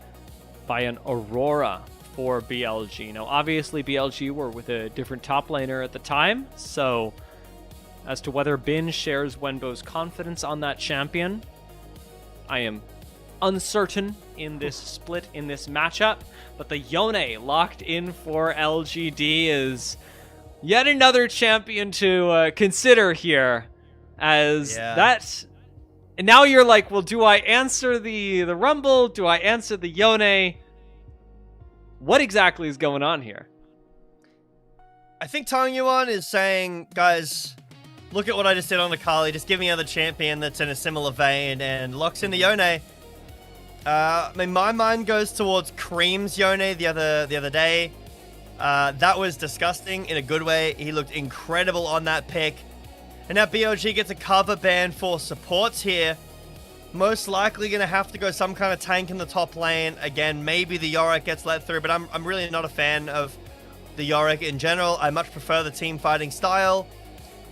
Speaker 5: by an Aurora for BLG. Now, obviously, BLG were with a different top laner at the time, so as to whether Bin shares Wenbo's confidence on that champion, I am uncertain in this split, in this matchup, but the Yone locked in for LGD is yet another champion to consider here, as that. And now you're like, well, do I answer the Rumble? Do I answer the Yone? What exactly is going on here?
Speaker 6: I think Tong Yuan is saying, guys, look at what I just did on the Kali. Just give me another champion that's in a similar vein, and locks in the Yone. I mean, my mind goes towards Cream's Yone the other day. That was disgusting in a good way. He looked incredible on that pick. And now BLG gets a cover ban for supports here. Most likely going to have to go some kind of tank in the top lane. Again, maybe the Yorick gets let through, but I'm really not a fan of the Yorick in general. I much prefer the team fighting style.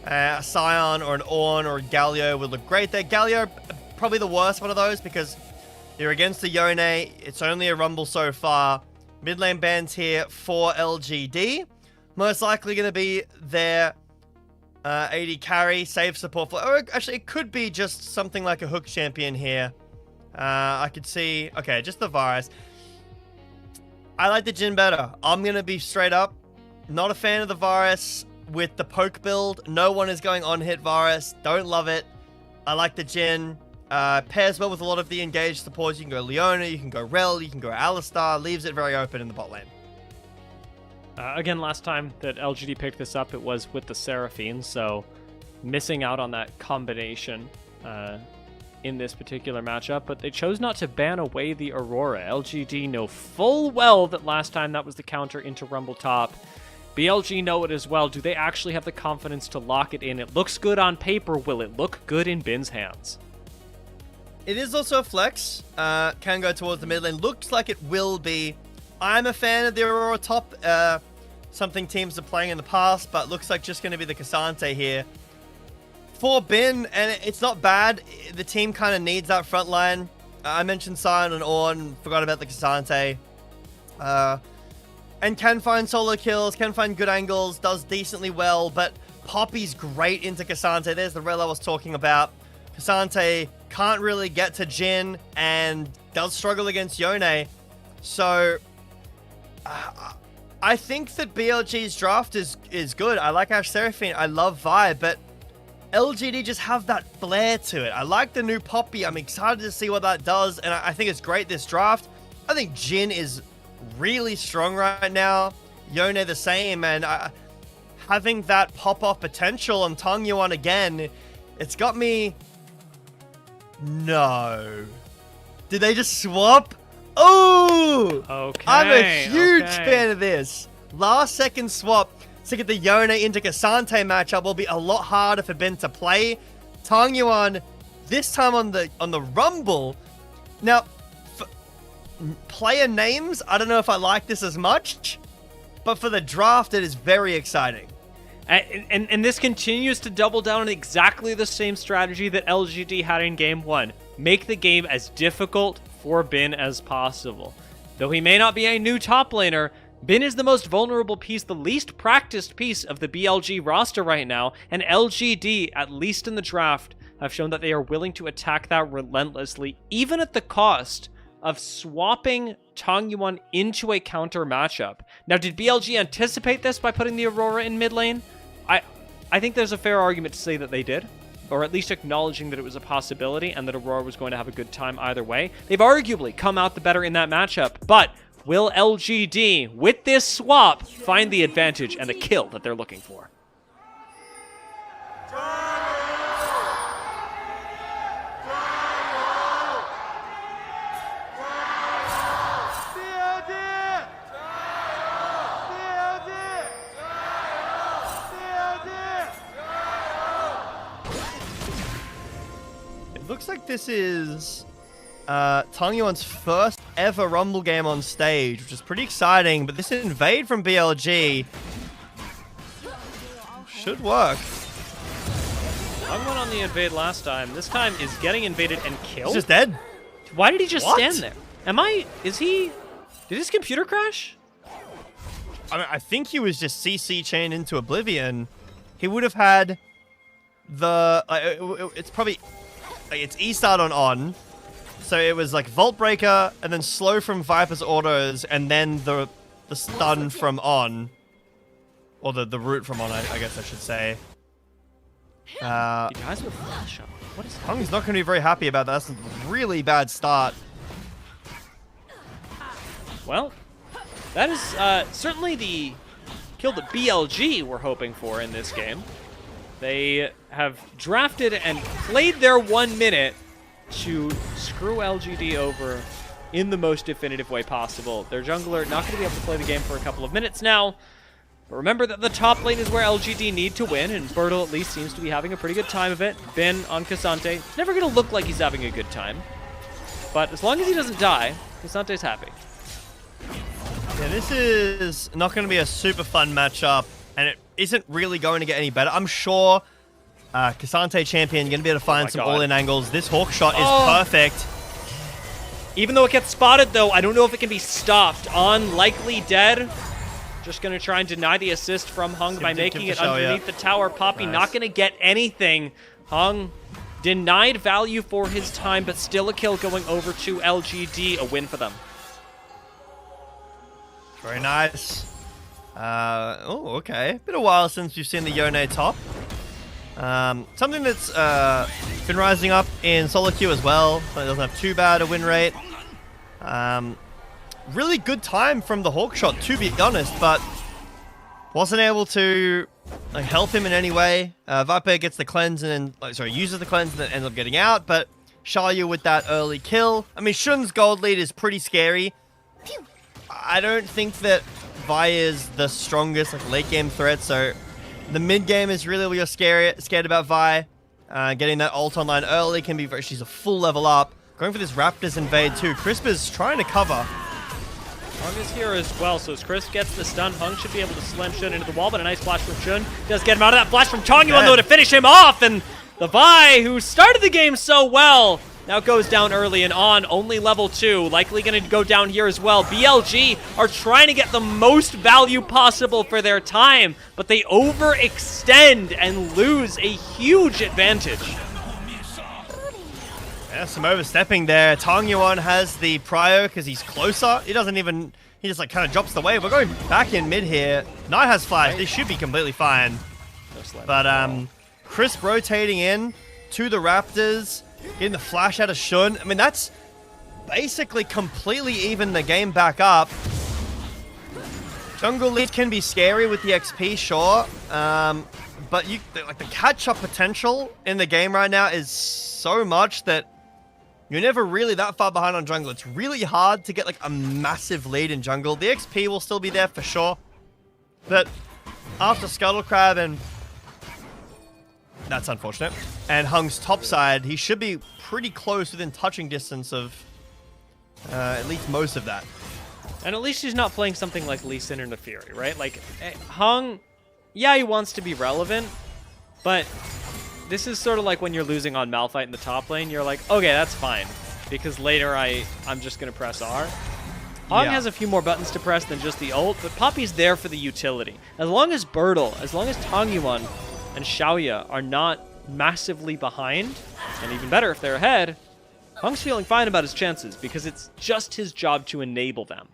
Speaker 6: A Scion or an Ornn or a Galio would look great there. Galio, probably the worst one of those, because you're against the Yone. It's only a Rumble so far. Mid lane bans here for LGD. Most likely going to be their AD carry, save support for... Or actually, it could be just something like a hook champion here. I could see... Okay, just the Virus. I like the Jhin better. I'm going to be straight up. Not a fan of the Virus. with the poke build. No one is going on hit Varus. Don't love it. I like the Jhin. Pairs well with a lot of the engaged supports. You can go Leona, you can go Rel, you can go Alistar. Leaves it very open in the bot lane.
Speaker 5: Again, last time that LGD picked this up, it was with the Seraphine, so missing out on that combination in this particular matchup, but they chose not to ban away the Aurora. LGD know full well that last time that was the counter into Rumble top. BLG know it as well. Do they actually have the confidence to lock it in? It looks good on paper. Will it look good in Bin's hands?
Speaker 6: It is also a flex. Can go towards the mid lane. Looks like it will be. I'm a fan of the Aurora top. Something teams are playing in the past, but looks like just going to be the Cassante here. For Bin, and it's not bad. The team kind of needs that front line. I mentioned Sion and Ornn. Forgot about the Cassante. And can find solo kills, can find good angles, does decently well, but Poppy's great into Cassante. There's the rel I was talking about. Cassante can't really get to Jhin and does struggle against Yone. So I think that BLG's draft is good. I like Ashe Seraphine. I love Vi, but LGD just have that flair to it. I like the new Poppy. I'm excited to see what that does, and I think it's great this draft. I think Jhin is really strong right now. Yone the same, and having that pop-off potential on Tong Yuan again, it's got me... No. Did they just swap? Oh!
Speaker 5: Okay.
Speaker 6: I'm a huge fan of this. Last second swap to get the Yone into Cassante matchup will be a lot harder for Ben to play. Tong Yuan, this time on the Rumble. Now, player names, I don't know if I like this as much, but for the draft, it is very exciting.
Speaker 5: And this continues to double down on exactly the same strategy that LGD had in Game 1. Make the game as difficult for Bin as possible. Though he may not be a new top laner, Bin is the most vulnerable piece, the least practiced piece of the BLG roster right now, and LGD, at least in the draft, have shown that they are willing to attack that relentlessly, even at the cost of swapping Tong Yuan into a counter matchup. Now, did BLG anticipate this by putting the Aurora in mid lane? I think there's a fair argument to say that they did, or at least acknowledging that it was a possibility and that Aurora was going to have a good time either way. They've arguably come out the better in that matchup, but will LGD, with this swap, find the advantage and the kill that they're looking for?
Speaker 6: Looks like this is Tong Yuan's first ever Rumble game on stage, which is pretty exciting, but this invade from BLG should work.
Speaker 5: Hung went on the invade last time. This time is getting invaded and killed.
Speaker 6: He's just dead.
Speaker 5: Why did he just
Speaker 6: What?
Speaker 5: stand there? Did his computer crash?
Speaker 6: I mean, I think he was just CC chained into oblivion. He would have had the... it's probably... it's E-start on, so it was like Vault Breaker, and then slow from Viper's autos, and then the stun from on. Or the root from on, I guess I should say.
Speaker 5: You guys with flash up. What is
Speaker 6: Hung's not going to be very happy about that. That's a really bad start.
Speaker 5: Well, that is certainly the kill that BLG were hoping for in this game. They have drafted and played their 1 minute to screw LGD over in the most definitive way possible. Their jungler not going to be able to play the game for a couple of minutes now. But remember that the top lane is where LGD need to win, and Bertle at least seems to be having a pretty good time of it. Bin on Cassante. It's never going to look like he's having a good time. But as long as he doesn't die, Cassante's happy.
Speaker 6: Yeah, this is not going to be a super fun matchup, and it isn't really going to get any better. I'm sure Cassante champion going to be able to find some all-in angles. This Hawk shot is perfect.
Speaker 5: Even though it gets spotted, though, I don't know if it can be stopped. On likely dead. Just going to try and deny the assist from Hung by making it underneath the tower. Poppy not going to get anything. Hung denied value for his time, but still a kill going over to LGD. A win for them.
Speaker 6: Very nice. Oh, okay. Been a while since we've seen the Yone top. Something that's been rising up in solo queue as well. So it doesn't have too bad a win rate. Really good time from the Hawkshot, to be honest, but wasn't able to help him in any way. Viper gets the cleanse and then, uses the cleanse and then ends up getting out, but Shalia with that early kill. I mean, Shun's gold lead is pretty scary. I don't think that Vi is the strongest late game threat, so the mid game is really where you're scared about Vi. Getting that ult online early can be she's a full level up. Going for this Raptors invade too. Crisp is trying to cover.
Speaker 5: Hung is here as well, so as Chris gets the stun, Hung should be able to slam Shun into the wall, but a nice flash from Shun does get him out of that flash from Tongyuan though to finish him off, and the Vi, who started the game so well, now goes down early and on, only level 2, likely going to go down here as well. BLG are trying to get the most value possible for their time, but they overextend and lose a huge advantage.
Speaker 6: Yeah, some overstepping there. Tongyuan has the prio because he's closer. He doesn't even, he just kind of drops the wave. We're going back in mid here. Knight has flash. They should be completely fine. But Crisp rotating in to the Raptors, getting the flash out of Shun. I mean, that's basically completely even the game back up. Jungle lead can be scary with the XP, sure. But the catch-up potential in the game right now is so much that you're never really that far behind on jungle. It's really hard to get a massive lead in jungle. The XP will still be there for sure. But after Scuttle Crab and... that's unfortunate. And Hung's top side, he should be pretty close within touching distance of at least most of that.
Speaker 5: And at least he's not playing something like Lee Sin or Fury, right? Hung, yeah, he wants to be relevant, but this is sort of like when you're losing on Malphite in the top lane. You're like, okay, that's fine, because later I'm just going to press R. Hung has a few more buttons to press than just the ult, but Poppy's there for the utility. As long as Bertle, as long as Tongyuan and Xiaoya are not massively behind, and even better if they're ahead, Hung's feeling fine about his chances, because it's just his job to enable them.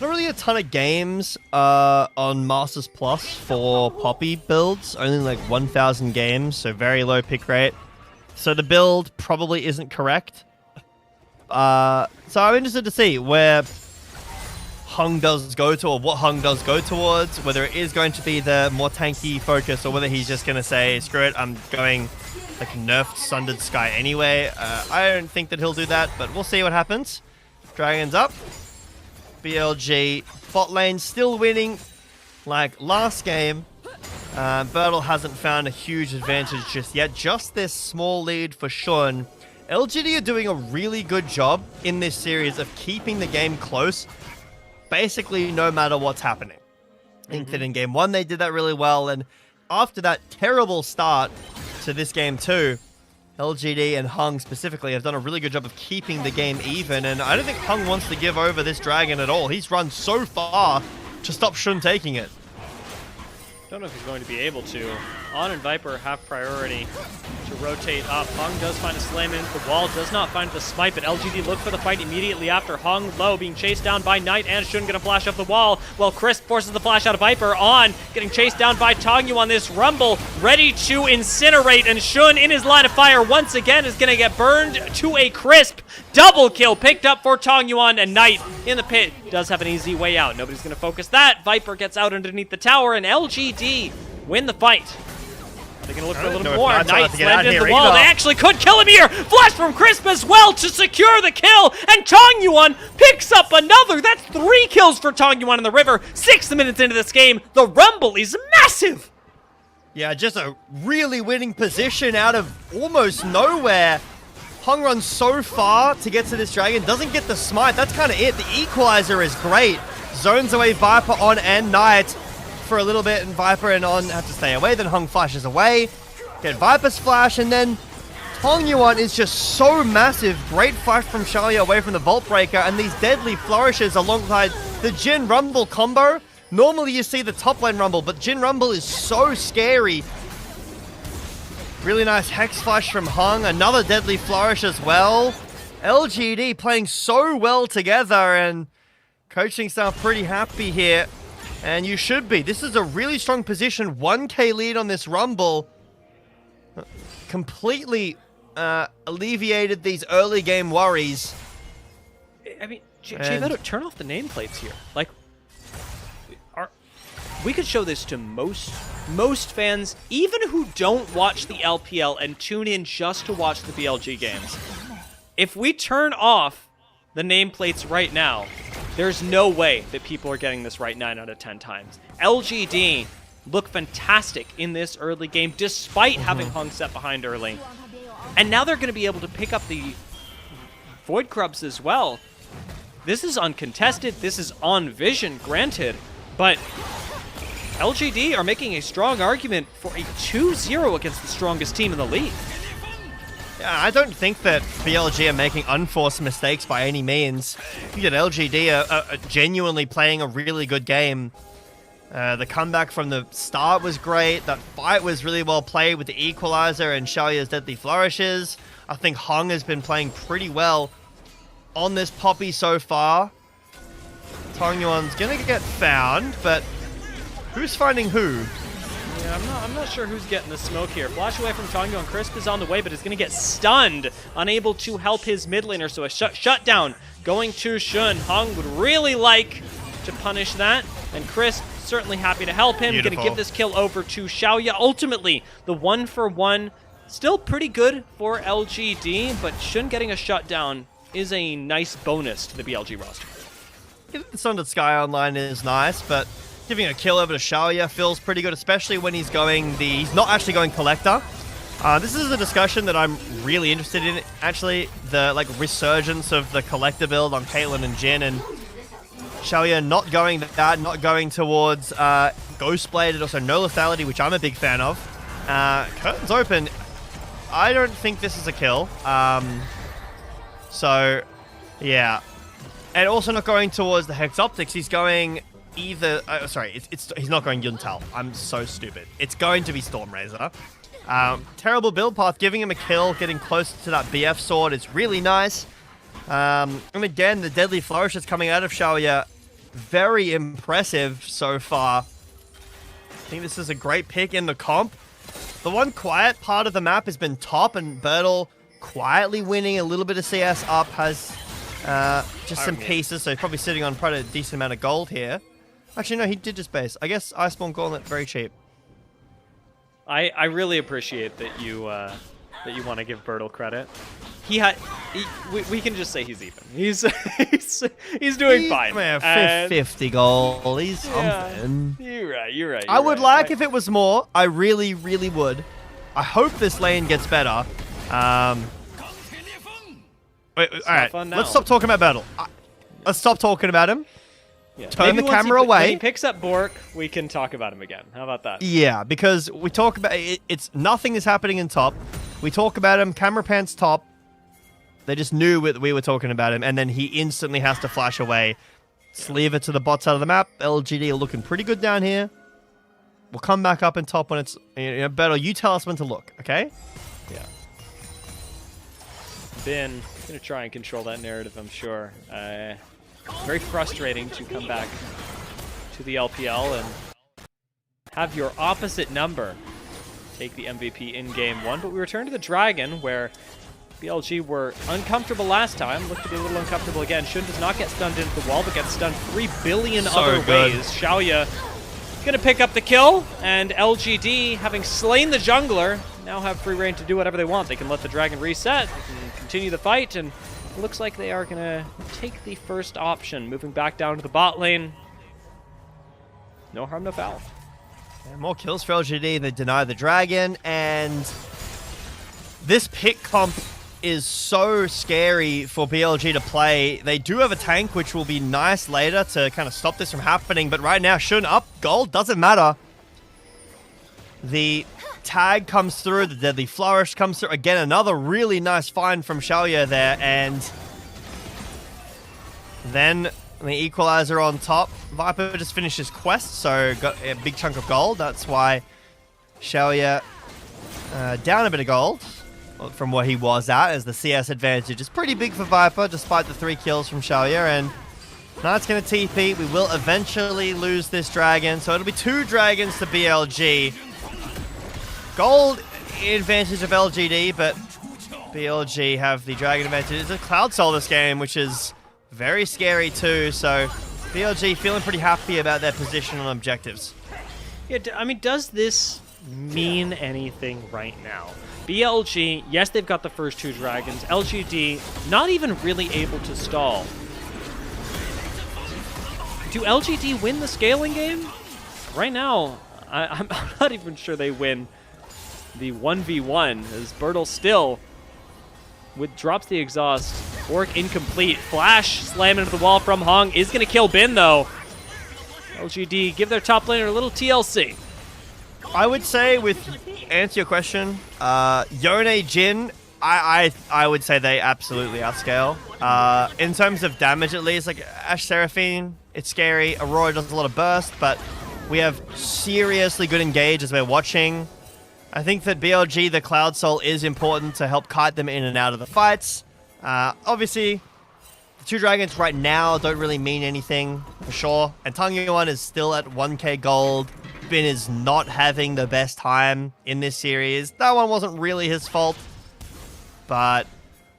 Speaker 6: Not really a ton of games on Masters Plus for Poppy builds. Only 1,000 games, so very low pick rate. So the build probably isn't correct. So I'm interested to see where Hung does go to, or what Hung does go towards. Whether it is going to be the more tanky focus, or whether he's just going to say, screw it, I'm going nerfed Sundered Sky anyway. I don't think that he'll do that, but we'll see what happens. Dragon's up. BLG bot lane still winning like last game. Bertle hasn't found a huge advantage just yet. Just this small lead for Shun. LGD are doing a really good job in this series of keeping the game close, basically no matter what's happening. I think that in game 1 they did that really well, and after that terrible start to this game 2, LGD and Hung specifically have done a really good job of keeping the game even, and I don't think Hung wants to give over this dragon at all. He's run so far to stop Shun taking it.
Speaker 5: Don't know if he's going to be able to. On and Viper have priority to rotate up. Hung does find a slam into the wall, does not find the smite, but LGD look for the fight immediately after. Hung low, being chased down by Knight, and Shun gonna flash off the wall, while Crisp forces the flash out of Viper. On, getting chased down by Tongyu on this rumble, ready to incinerate, and Shun in his line of fire once again is gonna get burned to a crisp. Double kill picked up for Tongyuan, and Knight in the pit does have an easy way out. Nobody's gonna focus that. Viper gets out underneath the tower, and LGD win the fight. They're going to look for a little more. Knight slammed into the wall. They actually could kill him here. Flash from Crisp as well to secure the kill. And Tongyuan picks up another. That's 3 kills for Tongyuan in the river. 6 minutes into this game. The rumble is massive.
Speaker 6: Yeah, just a really winning position out of almost nowhere. Hung runs so far to get to this dragon. Doesn't get the smite. That's kind of it. The equalizer is great. Zones away Viper on and Knight for a little bit, and Viper and On have to stay away. Then Hung flashes away, get Viper's flash, and then Tongyuan is just so massive. Great flash from Shalia away from the Vault Breaker, and these deadly flourishes alongside the Jhin Rumble combo. Normally you see the top lane Rumble, but Jhin Rumble is so scary. Really nice Hex Flash from Hung, another deadly flourish as well. LGD playing so well together, and coaching staff pretty happy here. And you should be. This is a really strong position. 1k lead on this Rumble. Completely alleviated these early game worries.
Speaker 5: I mean, J-Vedo, turn off the nameplates here. Like, we could show this to most fans, even who don't watch the LPL and tune in just to watch the BLG games. If we turn off the nameplates right now, there's no way that people are getting this right 9 out of 10 times. LGD look fantastic in this early game, despite having Hung set behind early. And now they're going to be able to pick up the Void Grubs as well. This is uncontested, this is on Vision, granted, but LGD are making a strong argument for a 2-0 against the strongest team in the league.
Speaker 6: Yeah, I don't think that BLG are making unforced mistakes by any means. I think that LGD are genuinely playing a really good game. The comeback from the start was great. That fight was really well played with the equalizer and Xiaoya's deadly flourishes. I think Hung has been playing pretty well on this Poppy so far. Tongyuan's gonna get found, but who's finding who?
Speaker 5: Yeah, I'm not sure who's getting the smoke here. Flash away from Tongyuan. Crisp is on the way, but is going to get stunned. Unable to help his mid laner, so a shutdown going to Shun. Hung would really like to punish that, and Crisp certainly happy to help him. Going to give this kill over to Xiaoya. Ultimately, the 1-for-1, still pretty good for LGD, but Shun getting a shutdown is a nice bonus to the BLG roster.
Speaker 6: The Sundered Sky online is nice, but giving a kill over to Xiaoya feels pretty good, especially when he's going he's not actually going Collector. This is a discussion that I'm really interested in, actually. The resurgence of the Collector build on Caitlyn and Jhin, and Xiaoya not going that, not going towards Ghostblade and also no lethality, which I'm a big fan of. Curtains open. I don't think this is a kill. So, yeah. And also not going towards the Hex Optics. He's going either... he's not going Yuntal. I'm so stupid. It's going to be Stormrazor. Terrible build path, giving him a kill, getting closer to that BF sword is really nice. And again, the deadly flourish that's coming out of Xiaoya, very impressive so far. I think this is a great pick in the comp. The one quiet part of the map has been top, and Bertle quietly winning a little bit of CS up, has just some pieces, so he's probably sitting on quite a decent amount of gold here. Actually, no, he did just base. I guess Iceborne Gauntlet, very cheap.
Speaker 5: I really appreciate that you want to give Bertle credit. We can just say he's even. He's doing fine.
Speaker 6: Man, 50 gold. He's something.
Speaker 5: You're right.
Speaker 6: I would like if it was more. I really, really would. I hope this lane gets better. Wait, all right, let's stop talking about Bertle. Let's stop talking about him.
Speaker 5: Yeah.
Speaker 6: Turn the camera away.
Speaker 5: When he picks up Bork, we can talk about him again. How about that?
Speaker 6: Yeah, because we talk about it's nothing is happening in top. We talk about him, camera pans top. They just knew we were talking about him, and then he instantly has to flash away. Sleeve it to the bot side of the map. LGD are looking pretty good down here. We'll come back up in top when it's Bertle. You tell us when to look, okay?
Speaker 5: Yeah. Ben gonna try and control that narrative, I'm sure. Very frustrating to come back to the LPL and have your opposite number take the MVP in game one. But we return to the Dragon, where BLG were uncomfortable last time. Look to be a little uncomfortable again. Shun does not get stunned into the wall, but gets stunned 3 billion other ways. Xiaoya gonna pick up the kill, and LGD, having slain the jungler, now have free reign to do whatever they want. They can let the Dragon reset, they can continue the fight, and it looks like they are gonna take the first option, moving back down to the bot lane. No harm, no foul.
Speaker 6: Yeah, more kills for LGD. They deny the Dragon, and this pick comp is so scary for BLG to play. They do have a tank, which will be nice later to kind of stop this from happening, but right now, Shun up, gold, doesn't matter. The tag comes through, the deadly flourish comes through. Again, another really nice find from Xiaoya there, and then the equalizer on top. Viper just finished his quest, so got a big chunk of gold. That's why Xiaoya down a bit of gold from where he was at, as the CS advantage is pretty big for Viper, despite the 3 kills from Xiaoya, and Knight's going to TP. We will eventually lose this dragon. So it'll be 2 dragons to BLG. Gold advantage of LGD, but BLG have the dragon advantage. It's a Cloud Soul this game, which is very scary too. So BLG feeling pretty happy about their position on objectives.
Speaker 5: Yeah, I mean, does this mean anything right now? BLG, yes, they've got the first 2 dragons. LGD, not even really able to stall. Do LGD win the scaling game? Right now, I'm not even sure they win the 1v1, as Bertle still drops the exhaust. Orc incomplete. Flash slam into the wall from Hong is going to kill Bin, though. LGD give their top laner a little TLC.
Speaker 6: I would say, answer your question, Yone Jin, I would say they absolutely outscale. In terms of damage, at least, like Ashe Seraphine, it's scary. Aurora does a lot of burst, but we have seriously good engage as we're watching. I think that BLG, the Cloud Soul, is important to help kite them in and out of the fights. Obviously, the 2 dragons right now don't really mean anything, for sure. And Tang Yuan is still at 1k gold. Bin is not having the best time in this series. That one wasn't really his fault. But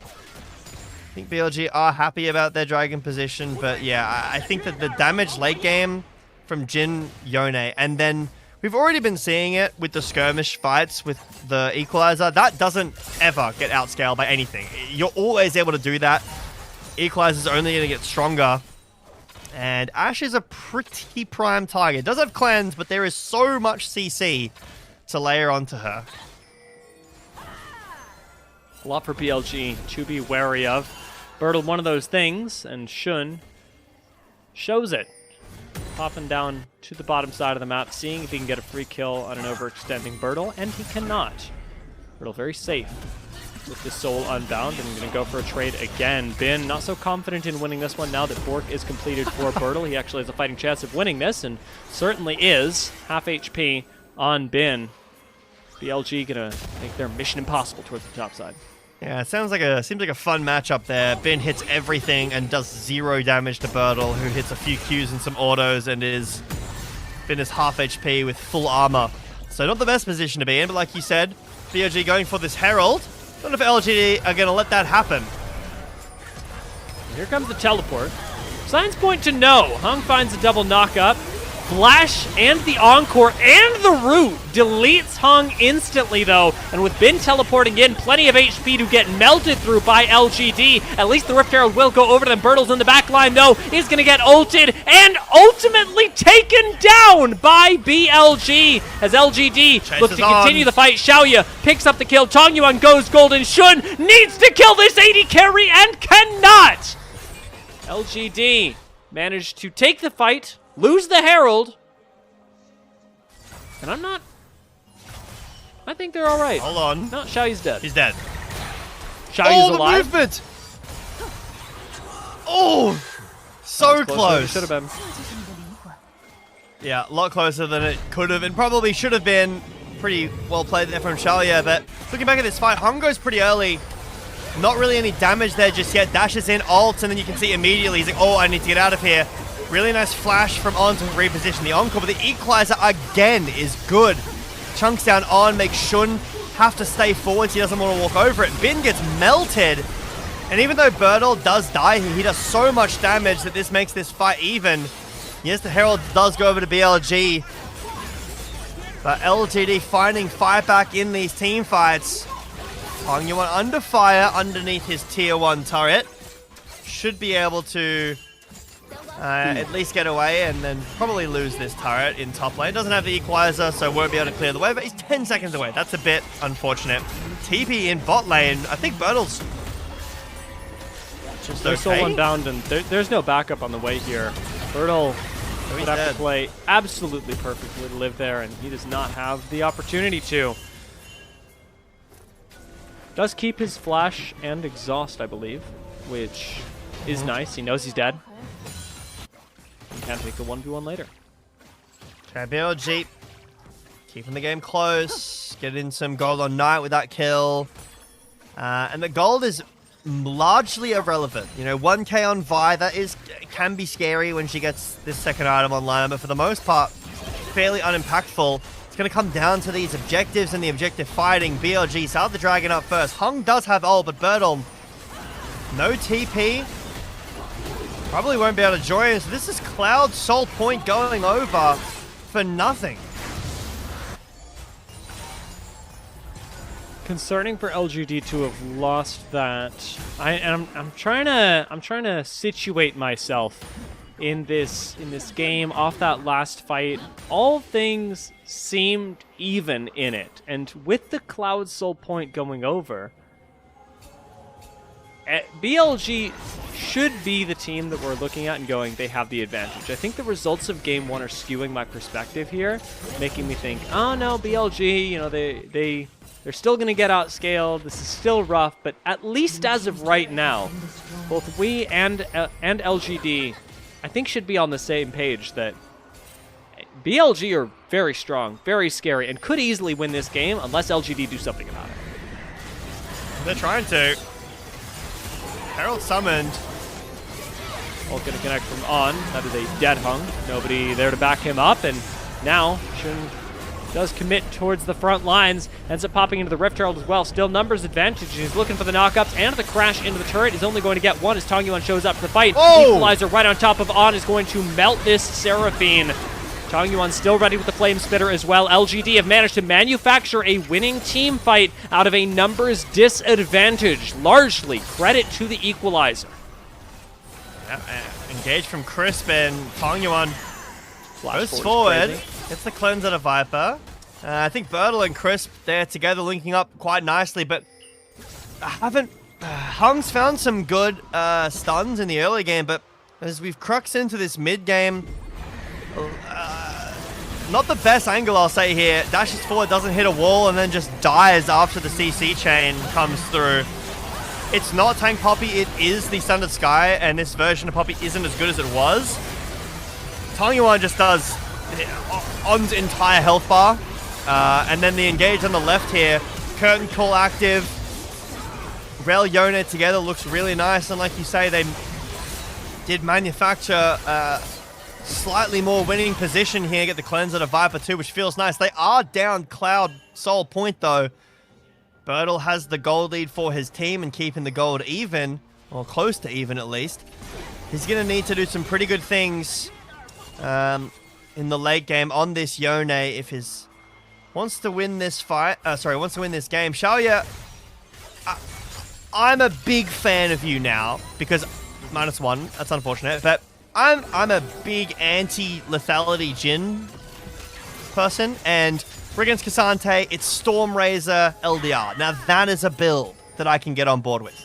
Speaker 6: I think BLG are happy about their dragon position. But yeah, I think that the damage late game from Jin, Yone, and then we've already been seeing it with the skirmish fights with the Equalizer. That doesn't ever get outscaled by anything. You're always able to do that. Equalizer's only going to get stronger. And Ashe is a pretty prime target. Does have cleanse, but there is so much CC to layer onto her.
Speaker 5: A lot for BLG to be wary of. Bertle, one of those things, and Shun shows it. Popping down to the bottom side of the map, seeing if he can get a free kill on an overextending Bertle, and he cannot. Bertle very safe with the soul unbound, and going to go for a trade again. Bin not so confident in winning this one now that Bork is completed for Bertle. He actually has a fighting chance of winning this, and certainly is. Half HP on Bin. BLG going to make their mission impossible towards the top side.
Speaker 6: Yeah, it seems like a fun matchup there. Bin hits everything and does 0 damage to Bertle, who hits a few Qs and some autos, and Bin is half HP with full armor. So not the best position to be in, but like you said, BLG going for this Herald. I don't know if LGD are going to let that happen.
Speaker 5: Here comes the teleport. Signs point to no. Hung finds a double knock-up. Flash and the Encore and the Root deletes Hung instantly, though. And with Bin teleporting in, plenty of HP to get melted through by LGD. At least the Rift Herald will go over to them. Bertle's in the back line, though. He's going to get ulted and ultimately taken down by BLG. As LGD looks to continue the fight. Xiaoya picks up the kill. Tong Yuan goes golden. Shun needs to kill this AD carry and cannot. LGD managed to take the fight, lose the Herald, and I think they're all right.
Speaker 6: Hold on.
Speaker 5: No, Xiaoya's dead.
Speaker 6: He's dead.
Speaker 5: Xiaoya's
Speaker 6: the
Speaker 5: alive.
Speaker 6: movement! Oh! So close.
Speaker 5: Should have been.
Speaker 6: Yeah, a lot closer than it could have and probably should have been. Pretty well played there from Xiaoya, but looking back at this fight, Hung goes pretty early. Not really any damage there just yet. Dashes in, ults, and then you can see immediately he's like, oh, I need to get out of here. Really nice flash from On to reposition the Encore, but the Equalizer again is good. Chunks down On, makes Shun have to stay forward. He doesn't want to walk over it. Bin gets melted. And even though Bertle does die, he does so much damage that this makes this fight even. Yes, the Herald does go over to BLG. But LGD finding fight back in these team fights. Hong Yuan under fire underneath his tier 1 turret. Should be able to at least get away and then probably lose this turret in top lane. Doesn't have the Equalizer, so won't be able to clear the way, but he's 10 seconds away. That's a bit unfortunate. TP in bot lane. I think Bertle's just
Speaker 5: They're
Speaker 6: okay.
Speaker 5: so unbound, and there's no backup on the way here. Bertle would have to play absolutely perfectly to live there, and he does not have the opportunity to. Does keep his flash and exhaust, I believe, which is nice. He knows he's dead. He can take the 1v1 later.
Speaker 6: BLG keeping the game close, getting some gold on Knight with that kill. And the gold is largely irrelevant. You know, 1k on Vi, that is can be scary when she gets this second item online, but for the most part, fairly unimpactful. It's going to come down to these objectives and the objective fighting. BLG start the dragon up first. Hung does have ult, but Bertel, no TP. Probably won't be able to join. So this is Cloud Soul Point going over for nothing.
Speaker 5: Concerning for LGD to have lost that. I'm trying to situate myself in this game off that last fight. All things seemed even in it, and with the Cloud Soul Point going over, BLG should be the team that we're looking at and going, they have the advantage. I think the results of Game 1 are skewing my perspective here, making me think, oh no, BLG, you know, they're still going to get outscaled. This is still rough, but at least as of right now, both we and LGD, I think, should be on the same page that BLG are very strong, very scary, and could easily win this game unless LGD do something about it.
Speaker 6: They're trying to. Herald summoned.
Speaker 5: Ult going to connect from On. That is a dead Hung. Nobody there to back him up, and now Shun does commit towards the front lines. Ends up popping into the Rift Herald as well. Still numbers advantage. He's looking for the knockups and the crash into the turret. He's only going to get one as Tangyuan shows up to the fight.
Speaker 6: Oh!
Speaker 5: Equalizer right on top of On is going to melt this Seraphine. Tangyuan still ready with the Flame Spitter as well. LGD have managed to manufacture a winning team fight out of a numbers disadvantage. Largely credit to the Equalizer.
Speaker 6: Yeah, engaged from Crisp, and Tangyuan
Speaker 5: Flash
Speaker 6: goes forward.
Speaker 5: crazy.
Speaker 6: Gets the cleanse out of Viper. I think Bertel and Crisp, they're together linking up quite nicely, but Hung's found some good stuns in the early game, but as we've cruxed into this mid game, not the best angle, I'll say here. Dashes forward, doesn't hit a wall, and then just dies after the CC chain comes through. It's not Tank Poppy, it is the Standard Sky, and this version of Poppy isn't as good as it was. Tangyuan just does On's entire health bar, and then the engage on the left here. Curtain Call active. Rel Yone together looks really nice, and like you say, they did manufacture slightly more winning position here. Get the cleanse out of Viper too, which feels nice. They are down Cloud Soul Point though. Bertel has the gold lead for his team and keeping the gold even, or close to even at least. He's going to need to do some pretty good things in the late game on this Yone if his wants to win this fight. Wants to win this game. Xiaoya, I'm a big fan of you now because -1. That's unfortunate, but I'm a big anti-lethality Jhin person, and against Cassante, it's Storm Razor LDR. Now that is a build that I can get on board with.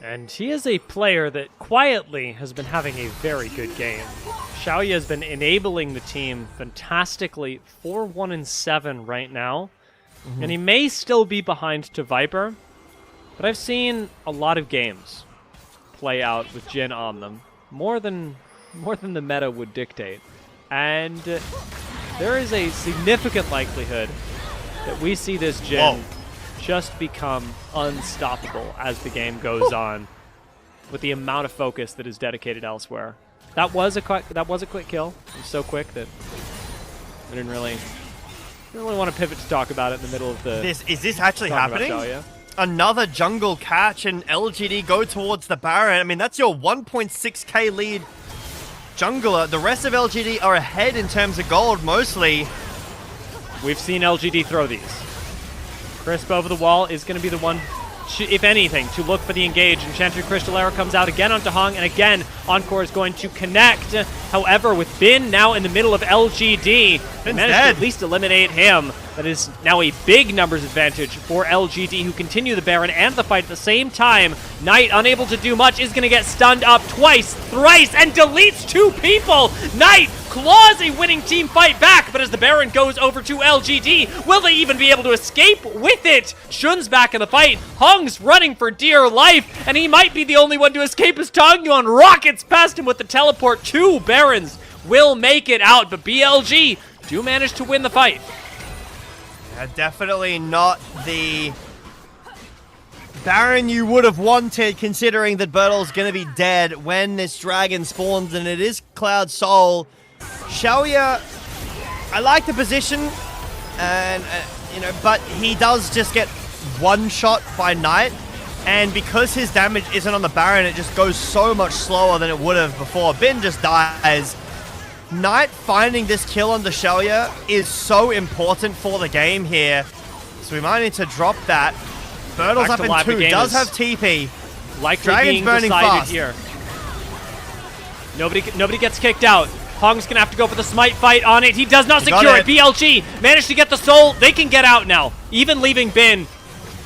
Speaker 5: And he is a player that quietly has been having a very good game. Xiaoya has been enabling the team fantastically. 4-1-7 right now. And he may still be behind to Viper, but I've seen a lot of games play out with Jhin on them. More than the meta would dictate. And there is a significant likelihood that we see this Jhin just become unstoppable as the game goes on, with the amount of focus that is dedicated elsewhere. That was a quick kill. It was so quick that I didn't really want to pivot to talk about it in the middle of the.
Speaker 6: Is this actually happening? Another jungle catch and LGD go towards the Baron. I mean, that's your 1.6k lead jungler. The rest of LGD are ahead in terms of gold mostly.
Speaker 5: We've seen LGD throw these. Crisp over the wall is going to be the one, if anything, to look for the engage. Enchanted Crystal Arrow comes out again onto Hung, and again, Encore is going to connect. However, with Bin now in the middle of LGD, they managed to at least eliminate him. That is now a big numbers advantage for LGD, who continue the Baron and the fight at the same time. Knight, unable to do much, is going to get stunned up twice, thrice, and deletes 2 people. Knight claws a winning team fight back, but as the Baron goes over to LGD, will they even be able to escape with it? Shun's back in the fight. Hung's running for dear life, and he might be the only one to escape as Tangyuan rockets past him with the teleport. 2 Barons will make it out, but BLG do manage to win the fight.
Speaker 6: Definitely not the Baron you would have wanted, considering that Bertle's going to be dead when this dragon spawns, and it is Cloud Soul. Xiaoya, I like the position, and you know, but he does just get one shot by Knight, and because his damage isn't on the Baron, it just goes so much slower than it would have before. Bin just dies. Knight finding this kill on the Xiaoya is so important for the game here, so we might need to drop that. Bertle's up in 2, does have TP.
Speaker 5: Likely
Speaker 6: Dragon's
Speaker 5: being
Speaker 6: burning
Speaker 5: decided
Speaker 6: fast.
Speaker 5: here. Nobody gets kicked out. Hong's gonna have to go for the smite fight on it. He does not secure it. BLG managed to get the soul. They can get out now, even leaving Bin.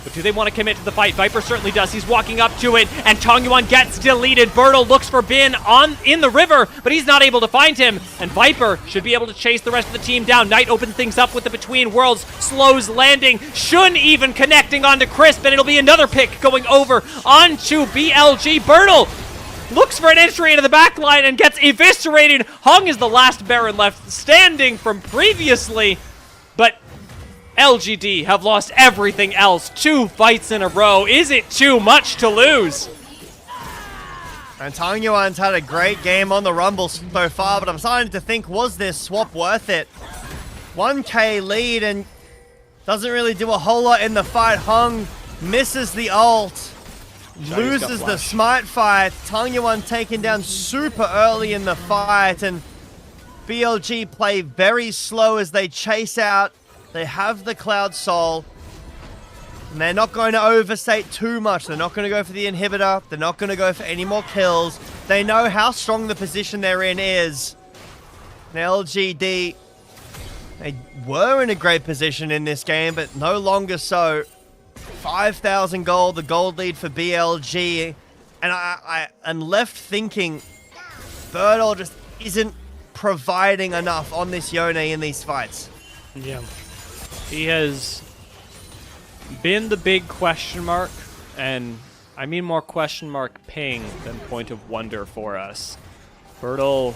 Speaker 5: But do they want to commit to the fight? Viper certainly does. He's walking up to it, and Tongyuan gets deleted. Bertle looks for Bin in the river, but he's not able to find him. And Viper should be able to chase the rest of the team down. Knight opens things up with the Between Worlds. Slows landing. Shun even connecting onto Crisp, and it'll be another pick going over onto BLG. Bertle looks for an entry into the back line and gets eviscerated. Hong is the last Baron left standing from previously, but LGD have lost everything else. 2 fights in a row. Is it too much to lose?
Speaker 6: And Tongyuan's had a great game on the Rumble so far, but I'm starting to think, was this swap worth it? 1k lead and doesn't really do a whole lot in the fight. Hong misses the ult, loses the smite fight. Tongyuan taken down super early in the fight, and BLG play very slow as they chase out. They have the Cloud Soul, and they're not going to overstate too much. They're not going to go for the inhibitor. They're not going to go for any more kills. They know how strong the position they're in is. And LGD, they were in a great position in this game, but no longer so. 5,000 gold, the gold lead for BLG. And I am left thinking Bertle just isn't providing enough on this Yone in these fights.
Speaker 5: Yeah. He has been the big question mark, and I mean more question mark ping than point of wonder for us. Bertle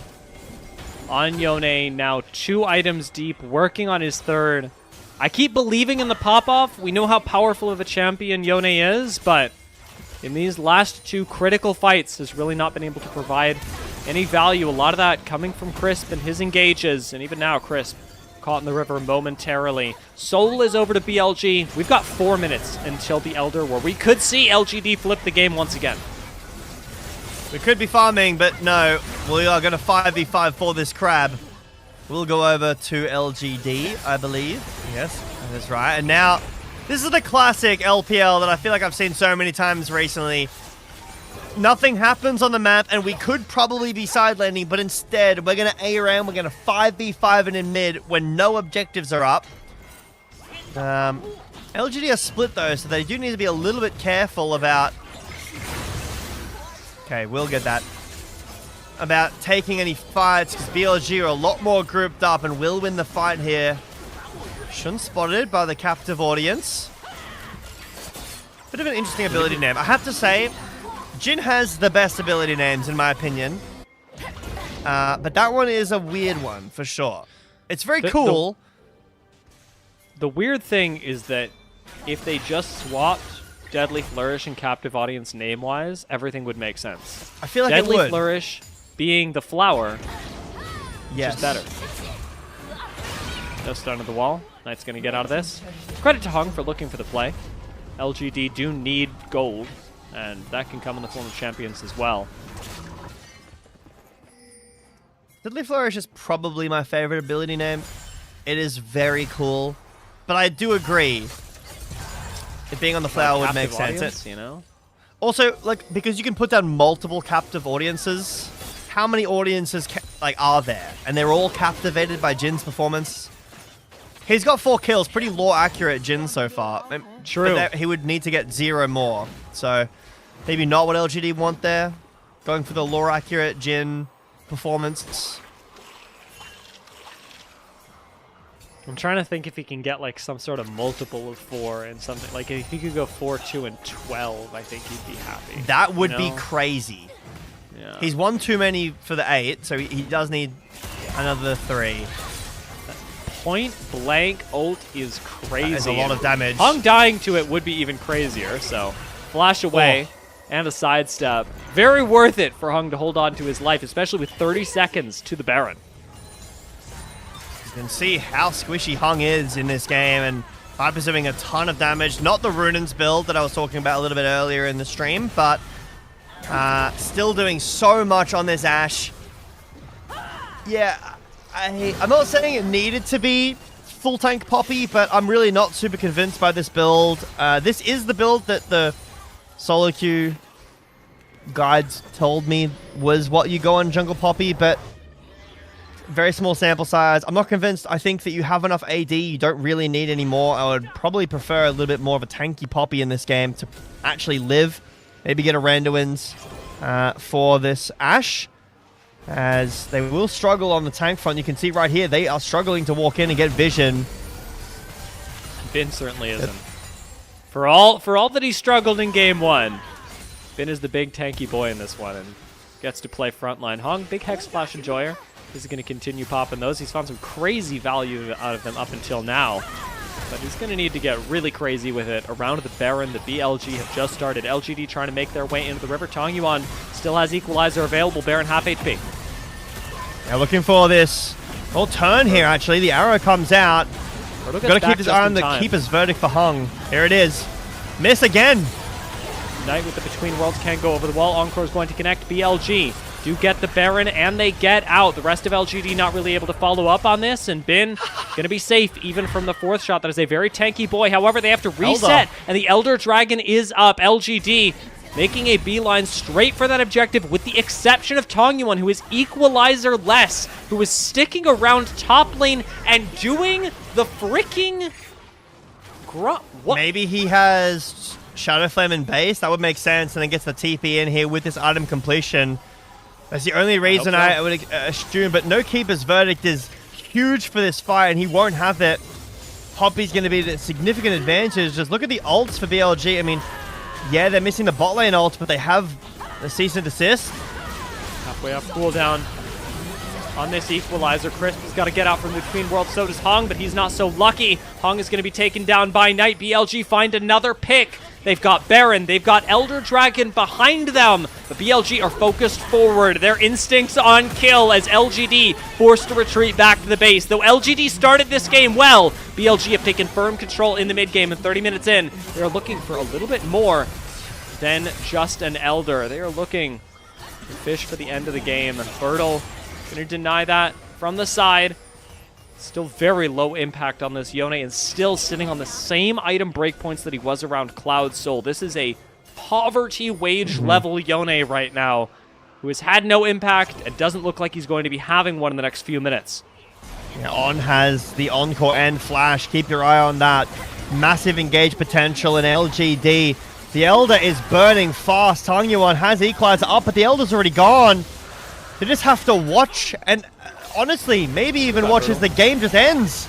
Speaker 5: on Yone, now 2 items deep, working on his 3rd. I keep believing in the pop-off. We know how powerful of a champion Yone is, but in these last 2 critical fights has really not been able to provide any value. A lot of that coming from Crisp and his engages, and even now Crisp caught in the river momentarily. Soul is over to BLG. We've got 4 minutes until the Elder, where we could see LGD flip the game once again.
Speaker 6: We could be farming, but no. We are going to 5v5 for this crab. We'll go over to LGD, I believe. Yes, that's right. And now, this is the classic LPL that I feel like I've seen so many times recently. Nothing happens on the map, and we could probably be side laning, but instead, we're going to ARAM, we're going to 5v5 and in mid when no objectives are up. LGD are split, though, so they do need to be a little bit careful about... Okay, we'll get that. About taking any fights, because BLG are a lot more grouped up and will win the fight here. Shun spotted by the captive audience. Bit of an interesting ability name. I have to say, Jhin has the best ability names, in my opinion. But that one is a weird one, for sure. It's very cool.
Speaker 5: The weird thing is that if they just swapped Deadly Flourish and Captive Audience name-wise, everything would make sense.
Speaker 6: I feel like
Speaker 5: Deadly
Speaker 6: it would.
Speaker 5: Flourish being the flower,
Speaker 6: yes,
Speaker 5: just better. No stun at the wall. Knight's going to get out of this. Credit to Hong for looking for the play. LGD do need gold, and that can come in the form of champions as well.
Speaker 6: Deadly Flourish is probably my favorite ability name. It is very cool, but I do agree. It being on the flower would make sense.
Speaker 5: Audience, you know?
Speaker 6: Also, like, because you can put down multiple captive audiences, how many audiences are there? And they're all captivated by Jin's performance. He's got 4 kills, pretty lore accurate Jin so far.
Speaker 5: True.
Speaker 6: But he would need to get 0 more. So maybe not what LGD want there. Going for the lore accurate Jin performance.
Speaker 5: I'm trying to think if he can get like some sort of multiple of 4 and something. Like if he could go 4, 2, and 12, I think he'd be happy.
Speaker 6: That would be crazy.
Speaker 5: Yeah.
Speaker 6: He's won too many for the 8, so he does need another 3.
Speaker 5: Point blank ult is crazy.
Speaker 6: That is a lot of damage.
Speaker 5: Hong dying to it would be even crazier, so flash away, and a sidestep. Very worth it for Hung to hold on to his life, especially with 30 seconds to the Baron.
Speaker 6: You can see how squishy Hung is in this game, and Viper's doing a ton of damage. Not the Runins build that I was talking about a little bit earlier in the stream, but still doing so much on this Ashe. Yeah, I'm not saying it needed to be full tank Poppy, but I'm really not super convinced by this build. This is the build that the solo queue guides told me was what you go on jungle Poppy, but very small sample size. I'm not convinced. I think that you have enough AD. You don't really need any more. I would probably prefer a little bit more of a tanky Poppy in this game to actually live. Maybe get a Randuin's for this Ashe, as they will struggle on the tank front. You can see right here, they are struggling to walk in and get vision.
Speaker 5: Bin certainly isn't. For all that he struggled in game 1, Bin is the big tanky boy in this one and gets to play frontline. Hung, big Hex Splash enjoyer. He's going to continue popping those. He's found some crazy value out of them up until now, but he's going to need to get really crazy with it. Around the Baron, the BLG have just started. LGD trying to make their way into the river. Tangyuan still has Equalizer available. Baron half HP.
Speaker 6: Yeah, looking for this whole turn here, actually. The arrow comes out. Got to keep his eye on the Keeper's Verdict for Hung. Here it is. Miss again.
Speaker 5: Knight with the Between Worlds can go over the wall. Encore is going to connect. BLG do get the Baron, and they get out. The rest of LGD not really able to follow up on this, and Bin going to be safe even from the 4th shot. That is a very tanky boy. However, they have to reset, and the Elder Dragon is up. LGD making a beeline straight for that objective, with the exception of Tangyuan, who is Equalizer-less, who is sticking around top lane and doing the freaking what?
Speaker 6: Maybe he has Shadow Flame in base. That would make sense, and then gets the TP in here with this item completion. That's the only reason I would assume, but no Keeper's Verdict is huge for this fight, and he won't have it. Poppy's going to be a significant advantage. Just look at the ults for BLG. I mean, yeah, they're missing the bot lane ult, but they have the cease and desist.
Speaker 5: Halfway off cooldown on this Equalizer. Crisp has got to get out from between worlds. So does Hung, but he's not so lucky. Hung is going to be taken down by Knight. BLG find another pick. They've got Baron. They've got Elder Dragon behind them. The BLG are focused forward. Their instincts on kill as LGD forced to retreat back to the base. Though LGD started this game well, BLG have taken firm control in the mid game, and 30 minutes in, they're looking for a little bit more than just an Elder. They are looking to fish for the end of the game. Bertle going to deny that from the side. Still very low impact on this Yone, and still sitting on the same item breakpoints that he was around Cloud Soul. This is a poverty wage level Yone right now, who has had no impact and doesn't look like he's going to be having one in the next few minutes.
Speaker 6: Yeah, On has the Encore and Flash. Keep your eye on that. Massive engage potential in LGD. The Elder is burning fast. Tangyuan has Equalizer up, but the Elder's already gone. They just have to watch, and honestly, maybe even watch as the game just ends.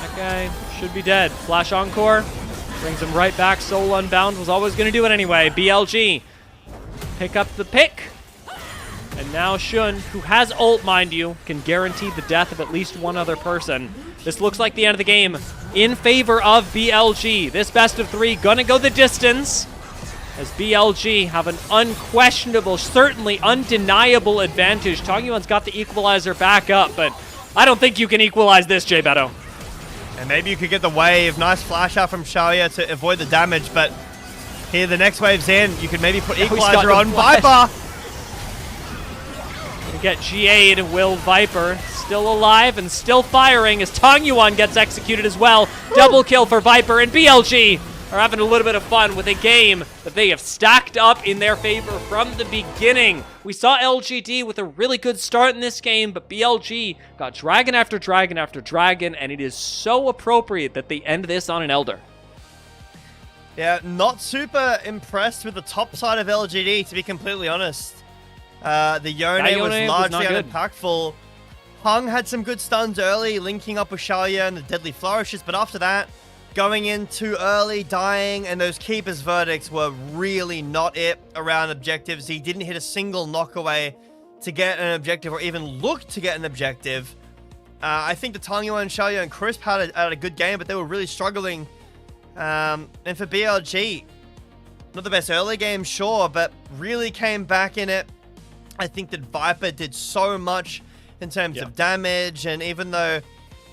Speaker 5: That guy should be dead. Flash Encore brings him right back. Soul Unbound was always going to do it anyway. BLG pick up the pick. And now Shun, who has ult, mind you, can guarantee the death of at least one other person. This looks like the end of the game in favor of BLG. This best of 3 gonna go the distance, as BLG have an unquestionable, certainly undeniable advantage. Tangyuan's got the Equalizer back up, but I don't think you can equalize this, Jay Beto.
Speaker 6: And maybe you could get the wave. Nice flash out from Xiaoya to avoid the damage, but here the next wave's in. You could maybe put Equalizer on Viper.
Speaker 5: Get GA'd. Will Viper still alive and still firing as Tangyuan gets executed as well. Double kill for Viper, and BLG are having a little bit of fun with a game that they have stacked up in their favor from the beginning. We saw LGD with a really good start in this game, but BLG got dragon after dragon after dragon, and it is so appropriate that they end this on an Elder.
Speaker 6: Yeah, not super impressed with the top side of LGD, to be completely honest. The Yone was largely unimpactful. Hung had some good stuns early, linking up with Xiaoya and the deadly flourishes, but after that, going in too early, dying, and those Keeper's Verdicts were really not it around objectives. He didn't hit a single knockaway to get an objective, or even look to get an objective. I think the Tangyuan, Xiaoya, and Crisp had a good game, but they were really struggling And for BLG, not the best early game, sure, but really came back in it. I think that Viper did so much in terms of damage, and even though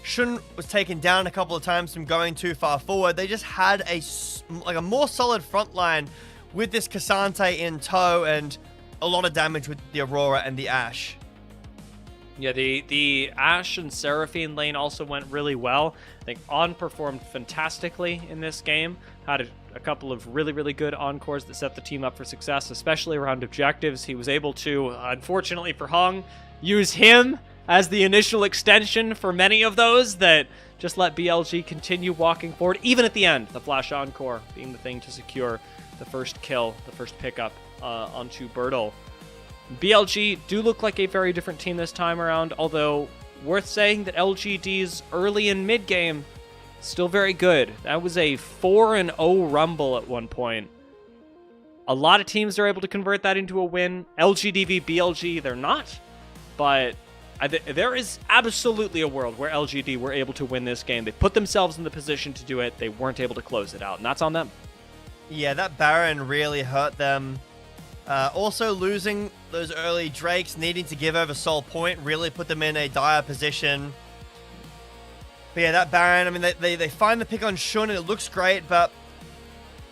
Speaker 6: Shun was taken down a couple of times from going too far forward, they just had a more solid front line with this Cassante in tow and a lot of damage with the Aurora and the Ashe.
Speaker 5: Yeah, the Ashe and Seraphine lane also went really well. I think On performed fantastically in this game. Had a couple of really, really good encores that set the team up for success, especially around objectives. He was able to, unfortunately for Hung, use him as the initial extension for many of those that just let BLG continue walking forward. Even at the end, the flash encore being the thing to secure the first kill, the first pickup onto Bertle. BLG do look like a very different team this time around, although worth saying that LGD's early and mid game still very good. That was a 4-0 rumble at one point. A lot of teams are able to convert that into a win. LGD v BLG, they're not, but there is absolutely a world where LGD were able to win this game. They put themselves in the position to do it. They weren't able to close it out, and that's on them.
Speaker 6: Yeah, that Baron really hurt them. Also, losing those early Drakes, needing to give over Soul Point, really put them in a dire position. But yeah, that Baron, I mean, they find the pick on Shun, and it looks great, but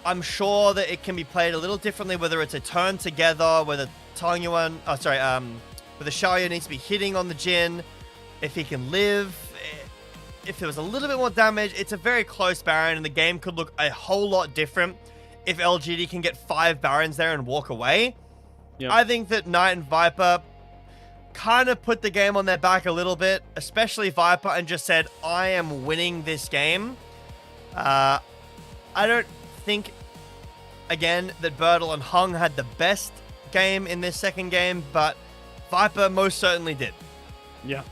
Speaker 6: I'm sure that it can be played a little differently, whether it's a turn together, whether Tangyuan, whether Xiaoyu needs to be hitting on the Jin, if he can live, if there was a little bit more damage. It's a very close Baron, and the game could look a whole lot different if LGD can get 5 Barons there and walk away.
Speaker 5: Yep.
Speaker 6: I think that Knight and Viper kind of put the game on their back a little bit, especially Viper, and just said, I am winning this game. I don't think, again, that Bertle and Hung had the best game in this second game, but Viper most certainly did.
Speaker 5: Yeah.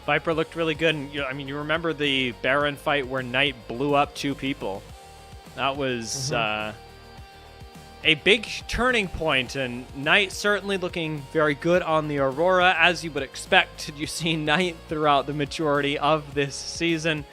Speaker 5: Viper looked really good. And, you remember the Baron fight where Knight blew up 2 people. That was a big turning point, and Knight certainly looking very good on the Aurora, as you would expect. You've seen Knight throughout the majority of this season.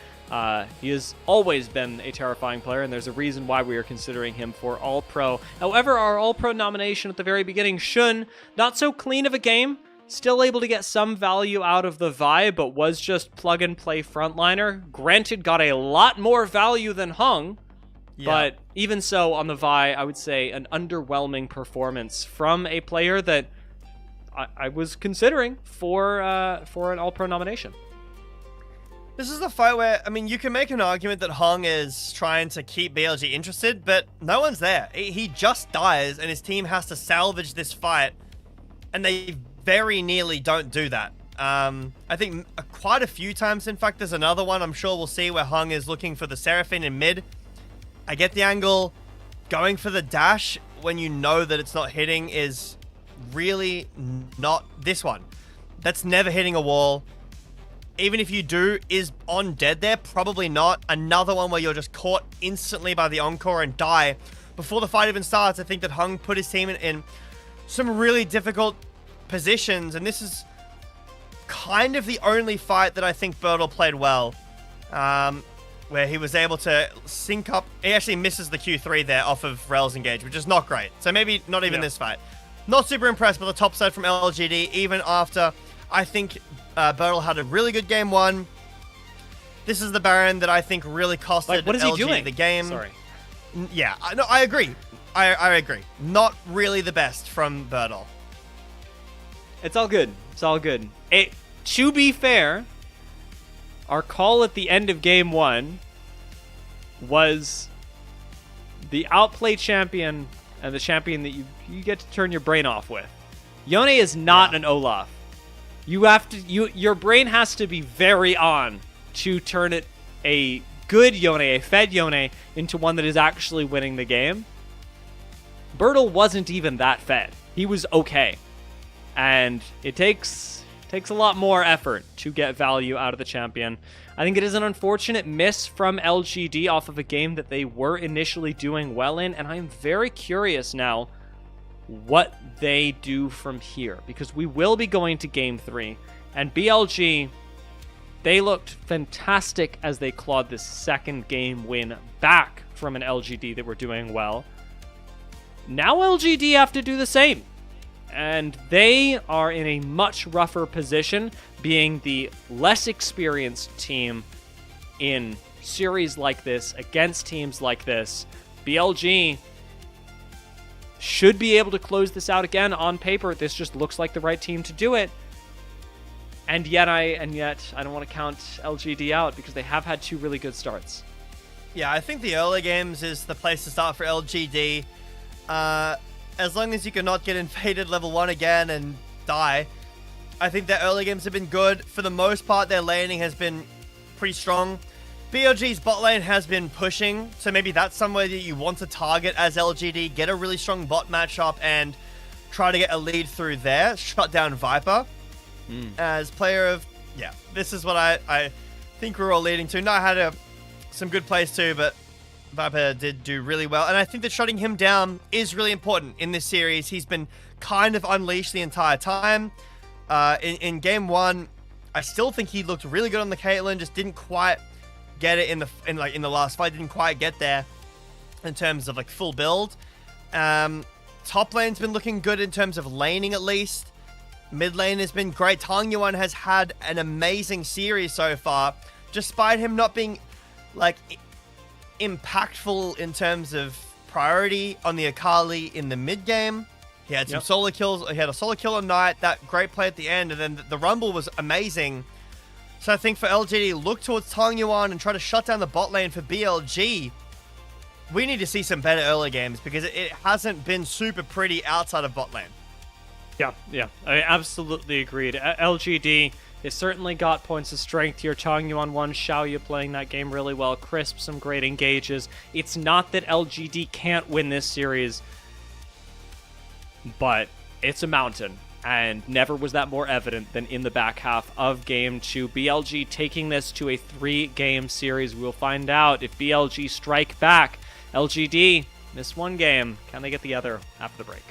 Speaker 5: He has always been a terrifying player, and there's a reason why we are considering him for All-Pro. However, our All-Pro nomination at the very beginning, Shun, not so clean of a game. Still able to get some value out of the Vi, but was just plug-and-play frontliner. Granted, got a lot more value than Hung, but even so, on the Vi, I would say an underwhelming performance from a player that I was considering for an All-Pro nomination.
Speaker 6: This is the fight where, you can make an argument that Hung is trying to keep BLG interested, but no one's there. He just dies, and his team has to salvage this fight, and they very nearly don't do that. I think quite a few times, in fact, there's another one I'm sure we'll see where Hung is looking for the Seraphine in mid. I get the angle. Going for the dash when you know that it's not hitting is really not this one. That's never hitting a wall. Even if you do, is On dead there? Probably not. Another one where you're just caught instantly by the Encore and die. Before the fight even starts, I think that Hung put his team in some really difficult positions, and this is kind of the only fight that I think Bertle played well. Where he was able to sync up. He actually misses the Q3 there off of Rel's engage, which is not great. So maybe not even this fight. Not super impressed with the top side from LGD, even after I think Bertle had a really good game 1. This is the Baron that I think really costed
Speaker 5: what is
Speaker 6: LG
Speaker 5: he doing?
Speaker 6: The game.
Speaker 5: Sorry.
Speaker 6: Yeah, no, I agree. I agree. Not really the best from Bertle.
Speaker 5: It's all good. It's all good. To be fair, our call at the end of game 1 was the outplay champion and the champion that you get to turn your brain off with. Yone is not an Olaf. Your brain has to be very on to turn it a good Yone, a fed Yone, into one that is actually winning the game. Bertle wasn't even that fed. He was okay. And it takes a lot more effort to get value out of the champion. I think it is an unfortunate miss from LGD off of a game that they were initially doing well in, and I'm very curious now what they do from here, because we will be going to game 3, and BLG, they looked fantastic as they clawed this second game win back from an LGD that were doing well. Now LGD have to do the same. And they are in a much rougher position, being the less experienced team in series like this, against teams like this. BLG should be able to close this out again. On paper, this just looks like the right team to do it. And yet I don't want to count LGD out because they have had 2 really good starts.
Speaker 6: Yeah, I think the early games is the place to start for LGD. As long as you cannot get invaded level 1 again and die, I think their early games have been good. For the most part, their laning has been pretty strong. BLG's bot lane has been pushing, so maybe that's somewhere that you want to target as LGD. Get a really strong bot matchup and try to get a lead through there. Shut down Viper. As player of... Yeah, this is what I think we're all leading to. No, I had some good plays too, but Viper did do really well. And I think that shutting him down is really important in this series. He's been kind of unleashed the entire time. In game 1, I still think he looked really good on the Caitlyn, just didn't quite get it in the last fight, didn't quite get there in terms of like full build. Top lane's been looking good in terms of laning at least. Mid lane has been great. Tang Yuan has had an amazing series so far, despite him not being like impactful in terms of priority on the Akali in the mid game. He had some solo kills. He had a solo kill on Knight, that great play at the end, and then the Rumble was amazing. So I think for LGD, look towards Tang Yuan and try to shut down the bot lane. For BLG, we need to see some better early games because it hasn't been super pretty outside of bot lane.
Speaker 5: Yeah, I absolutely agreed. LGD has certainly got points of strength here. Tang Yuan 1, Xiaoyu playing that game really well. Crisp, some great engages. It's not that LGD can't win this series, but it's a mountain. And never was that more evident than in the back half of Game 2. BLG taking this to a 3-game series. We'll find out if BLG strike back. LGD missed 1 game. Can they get the other after the break?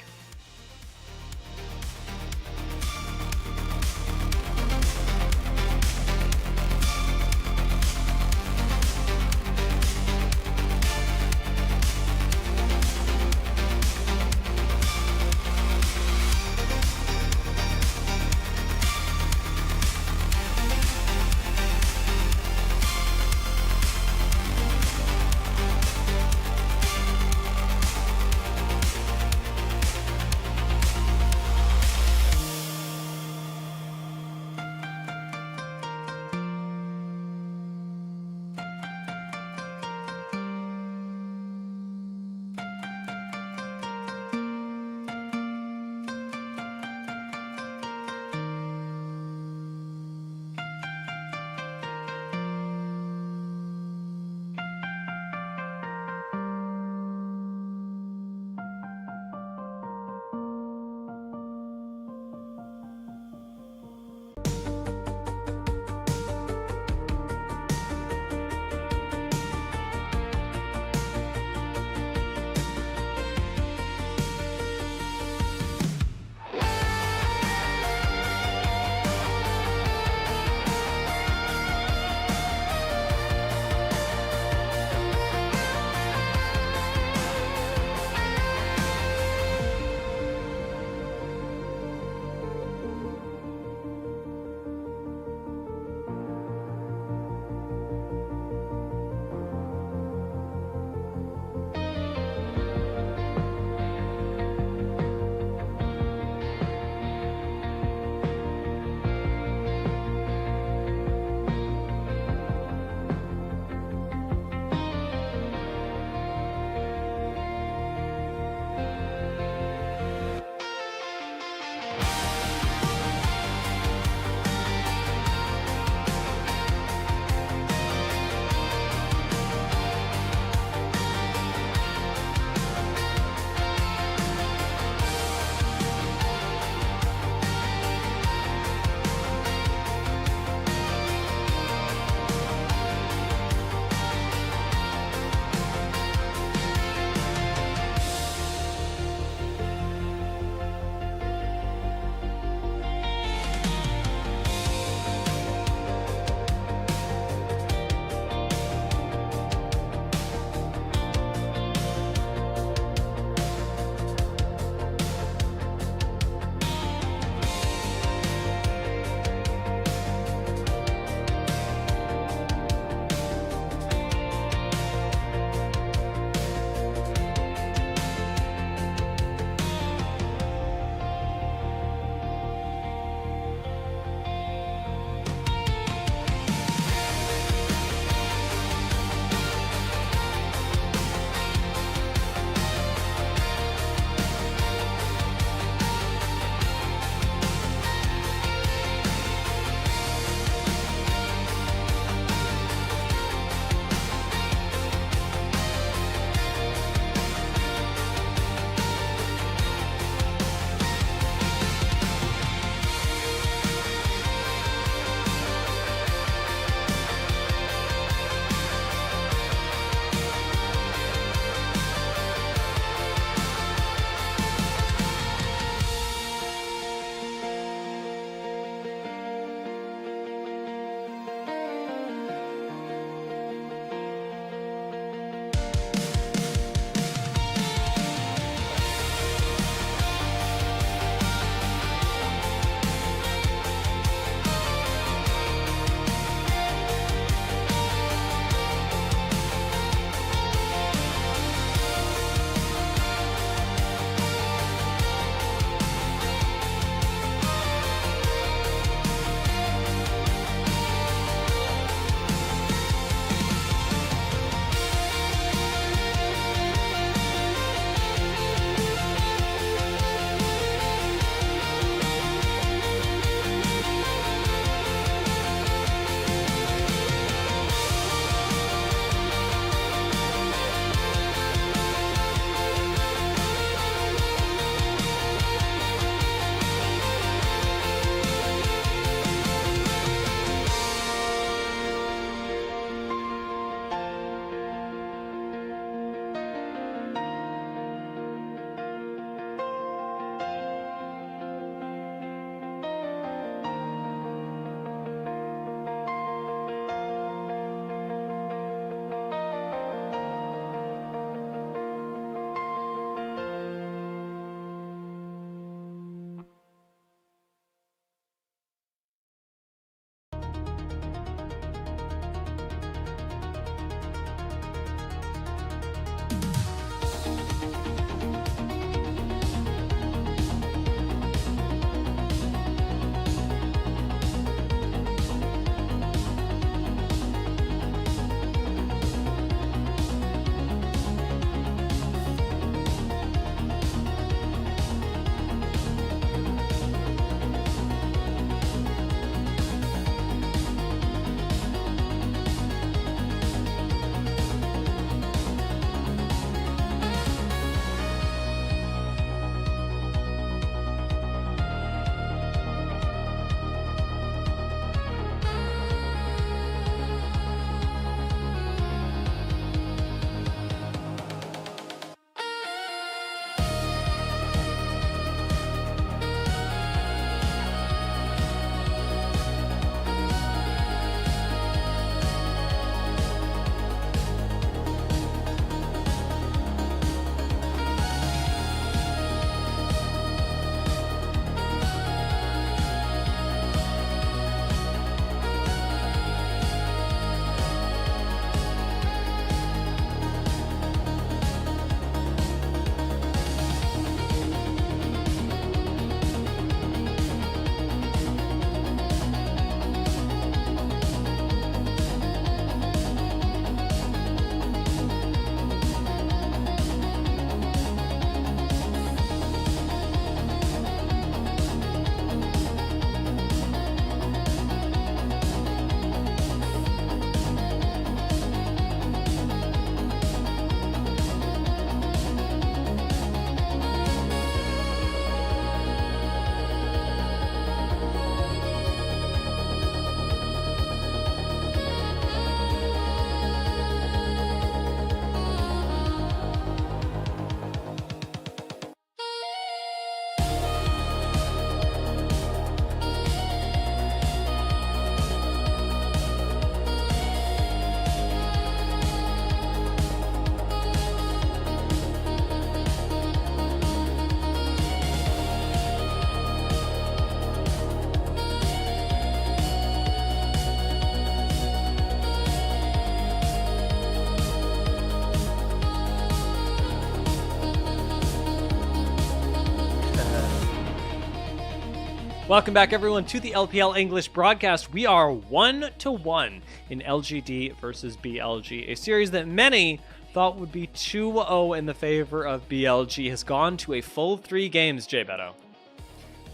Speaker 5: Welcome back, everyone, to the LPL English broadcast. We are 1-1 in LGD versus BLG, a series that many thought would be 2-0 in the favor of BLG has gone to a full 3 games, Jay Beto.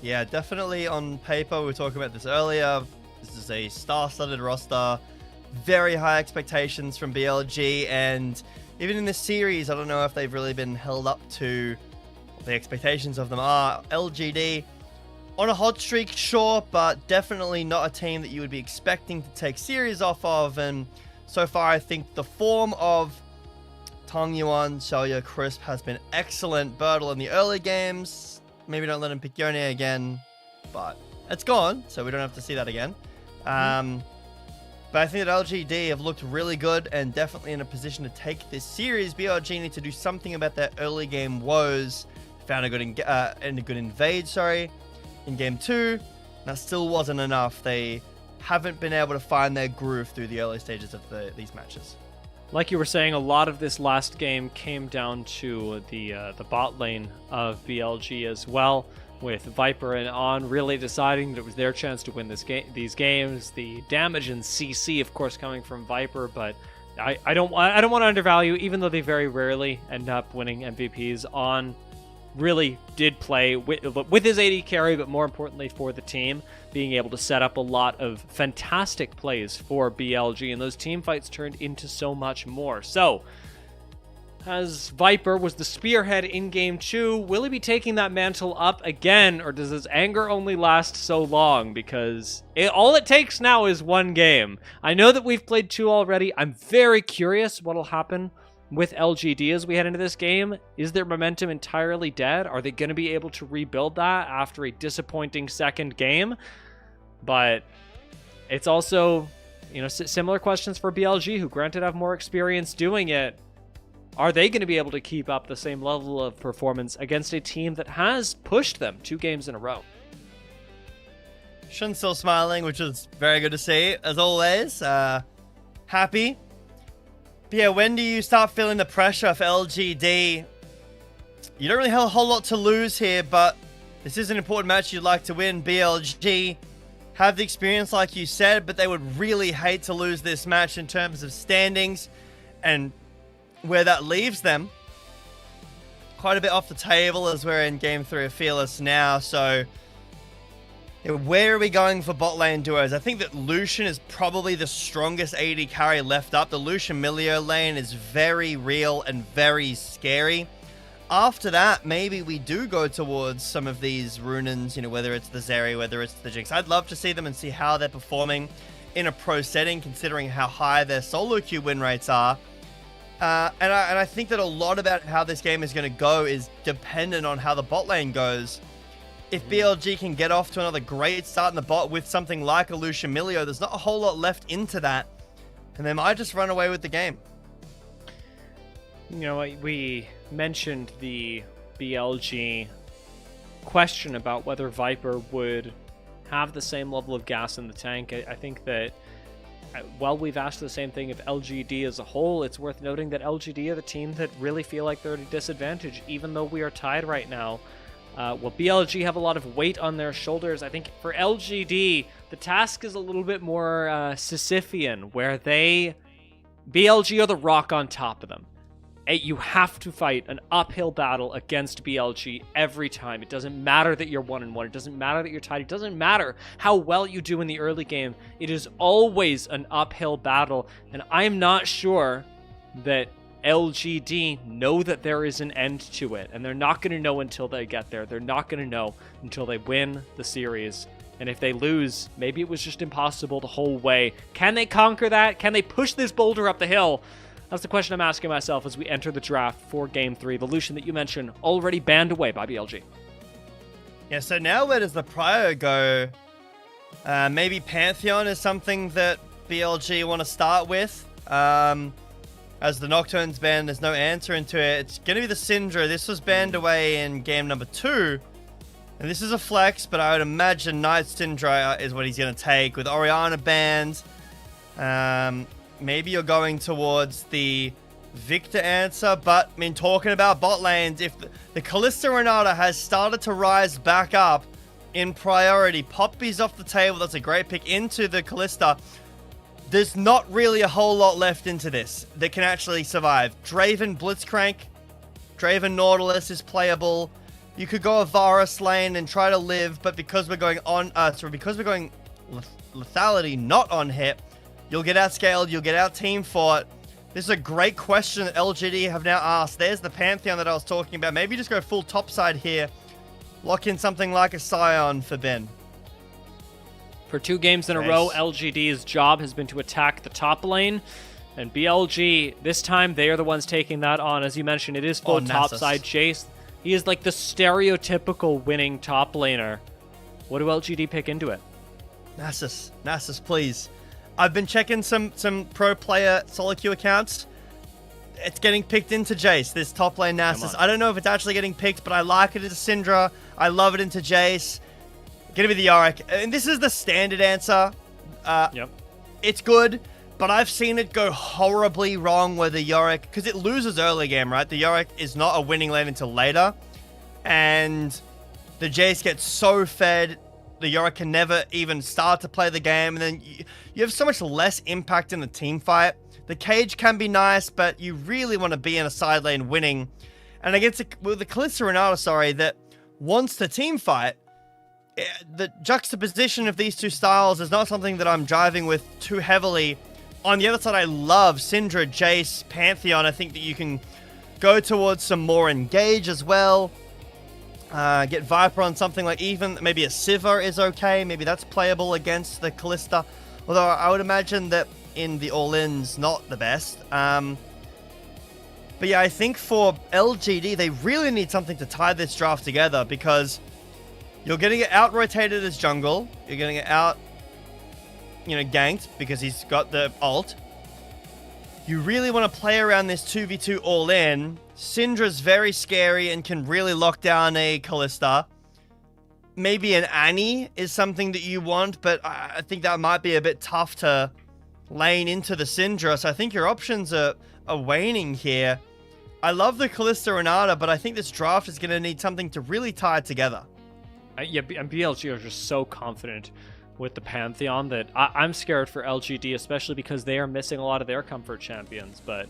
Speaker 6: Yeah, definitely on paper. We were talking about this earlier. This is a star-studded roster. Very high expectations from BLG, and even in this series, I don't know if they've really been held up to what the expectations of them are. LGD on a hot streak, sure, but definitely not a team that you would be expecting to take series off of. And so far, I think the form of Tong Yuan, Xiaoya, Crisp has been excellent. Bertle in the early games. Maybe don't let him pick Yone again, but it's gone, so we don't have to see that again. But I think that LGD have looked really good and definitely in a position to take this series. BLG need to do something about their early game woes. Found a good invade, in game 2. That still wasn't enough. They haven't been able to find their groove through the early stages of these matches.
Speaker 5: Like you were saying, a lot of this last game came down to the bot lane of BLG as well, with Viper and On really deciding that it was their chance to win these games. The damage and CC, of course, coming from Viper, but I don't want to undervalue, even though they very rarely end up winning MVPs. On really did play with his AD carry, but more importantly for the team, being able to set up a lot of fantastic plays for BLG, and those team fights turned into so much more. So, as Viper was the spearhead in game 2, will he be taking that mantle up again, or does his anger only last so long? Because all it takes now is 1 game. I know that we've played 2 already. I'm very curious what'll happen with LGD as we head into this game. Is their momentum entirely dead? Are they going to be able to rebuild that after a disappointing second game? But it's also, similar questions for BLG, who granted have more experience doing it. Are they going to be able to keep up the same level of performance against a team that has pushed them 2 games in a row?
Speaker 6: Shun's still smiling, which is very good to see, as always. Happy. But yeah, when do you start feeling the pressure for LGD? You don't really have a whole lot to lose here, but this is an important match you'd like to win. BLG have the experience, like you said, but they would really hate to lose this match in terms of standings, and where that leaves them quite a bit off the table as we're in game 3 of Fearless now. So where are we going for bot lane duos? I think that Lucian is probably the strongest AD carry left up. The Lucian Milio lane is very real and very scary. After that, maybe we do go towards some of these Runans, whether it's the Zeri, whether it's the Jinx. I'd love to see them and see how they're performing in a pro setting, considering how high their solo queue win rates are. And I think that a lot about how this game is going to go is dependent on how the bot lane goes. If BLG can get off to another great start in the bot with something like a Lucian Milio, there's not a whole lot left into that, and they might just run away with the game.
Speaker 5: We mentioned the BLG question about whether Viper would have the same level of gas in the tank. I think that while we've asked the same thing of LGD as a whole, it's worth noting that LGD are the team that really feel like they're at a disadvantage, even though we are tied right now. BLG have a lot of weight on their shoulders. I think for LGD, the task is a little bit more Sisyphean, where BLG are the rock on top of them. You have to fight an uphill battle against BLG every time. It doesn't matter that you're 1-1. It doesn't matter that you're tied. It doesn't matter how well you do in the early game. It is always an uphill battle, and I'm not sure that LGD know that there is an end to it, and they're not going to know until they get there. They're not going to know until they win the series, and if they lose, maybe it was just impossible the whole way. Can they conquer that? Can they push this boulder up the hill? That's the question I'm asking myself as we enter the draft for Game 3. The Lucian that you mentioned already banned away by BLG.
Speaker 6: Yeah, so now where does the Prio go? Maybe Pantheon is something that BLG want to start with. As the Nocturne's banned, there's no answer into it. It's going to be the Syndra. This was banned away in game number 2. And this is a flex, but I would imagine Night Syndra is what he's going to take. With Orianna banned, maybe you're going towards the Victor answer. But, talking about bot lanes, if the Kalista Renata has started to rise back up, in priority. Poppy's off the table. That's a great pick into the Kalista. There's not really a whole lot left into this that can actually survive. Draven Blitzcrank, Draven Nautilus is playable. You could go a Varus lane and try to live, but because we're going on, because we're going lethality not on hit, you'll get outscaled, you'll get out team fought. This is a great question that LGD have now asked. There's the Pantheon that I was talking about. Maybe just go full topside here. Lock in something like a Scion for Ben.
Speaker 5: For 2 games in a row, LGD's job has been to attack the top lane. And BLG, this time, they are the ones taking that on. As you mentioned, it is full topside. Jace, he is like the stereotypical winning top laner. What do LGD pick into it?
Speaker 6: Nasus, please. I've been checking some pro player solo queue accounts. It's getting picked into Jace, this top lane Nasus. I don't know if it's actually getting picked, but I like it into Syndra. I love it into Jace. Gonna be the Yorick. And this is the standard answer.
Speaker 5: Yep.
Speaker 6: It's good, but I've seen it go horribly wrong with the Yorick, because it loses early game, right? The Yorick is not a winning lane until later. And the Jace gets so fed, the Yorick can never even start to play the game, and then you have so much less impact in the team fight. The cage can be nice, but you really want to be in a side lane winning. And against with the Kalista Renata, that wants to team fight, the juxtaposition of these two styles is not something that I'm driving with too heavily. On the other side, I love Syndra, Jace, Pantheon. I think that you can go towards some more engage as well. Get Viper on something like even maybe a Sivir is okay. Maybe that's playable against the Kalista. Although I would imagine that in the all-ins, not the best. But yeah, I think for LGD, they really need something to tie this draft together, because you're getting it out-rotated as jungle. You're getting it out, ganked because he's got the ult. You really want to play around this 2v2 all-in. Syndra's very scary and can really lock down a Kalista. Maybe an Annie is something that you want, but I think that might be a bit tough to lane into the Syndra. So I think your options are waning here. I love the Kalista Renata, but I think this draft is going to need something to really tie it together.
Speaker 5: Yeah, and BLG are just so confident with the Pantheon that I'm scared for LGD, especially because they are missing a lot of their comfort champions, but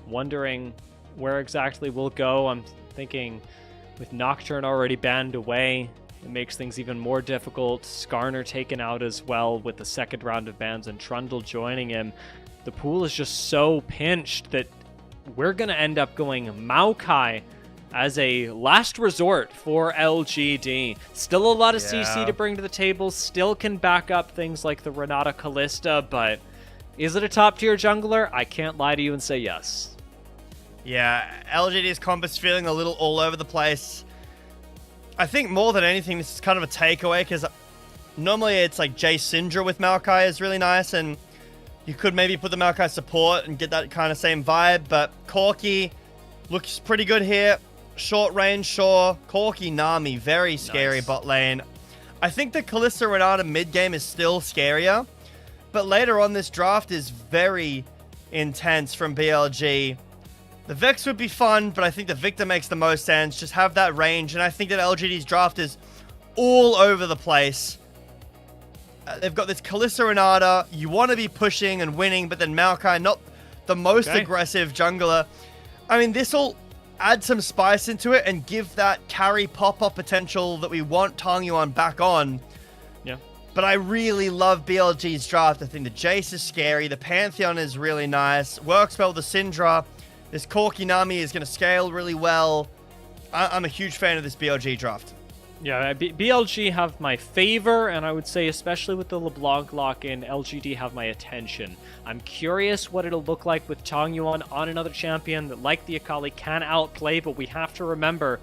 Speaker 5: wondering where exactly we'll go. I'm thinking with Nocturne already banned away, it makes things even more difficult. Skarner taken out as well with the second round of bans and Trundle joining him. The pool is just so pinched that we're going to end up going Maokai as a last resort for LGD. Still a lot of CC to bring to the table, still can back up things like the Renata Kalista, but is it a top tier jungler? I can't lie to you and say yes.
Speaker 6: Yeah, LGD's comp is feeling a little all over the place. I think more than anything, this is kind of a takeaway, because normally it's like Jace Syndra with Maokai is really nice, and you could maybe put the Maokai support and get that kind of same vibe, but Corki looks pretty good here. Short range, sure. Corki Nami, very scary bot lane. I think the Kalista Renata mid game is still scarier, but later on this draft is very intense from BLG. The Vex would be fun, but I think the Victor makes the most sense. Just have that range, and I think that LGD's draft is all over the place. They've got this Kalista Renata. You want to be pushing and winning, but then Maokai, not the most aggressive jungler. I mean, this will add some spice into it and give that carry pop-up potential that we want Tong Yuan back on.
Speaker 5: Yeah.
Speaker 6: But I really love BLG's draft. I think the Jace is scary. The Pantheon is really nice. Works well with the Syndra. This Corki Nami is going to scale really well. I'm a huge fan of this BLG draft.
Speaker 5: Yeah, BLG have my favor, and I would say especially with the LeBlanc lock-in, LGD have my attention. I'm curious what it'll look like with Tong Yuan on another champion that, like the Akali, can outplay, but we have to remember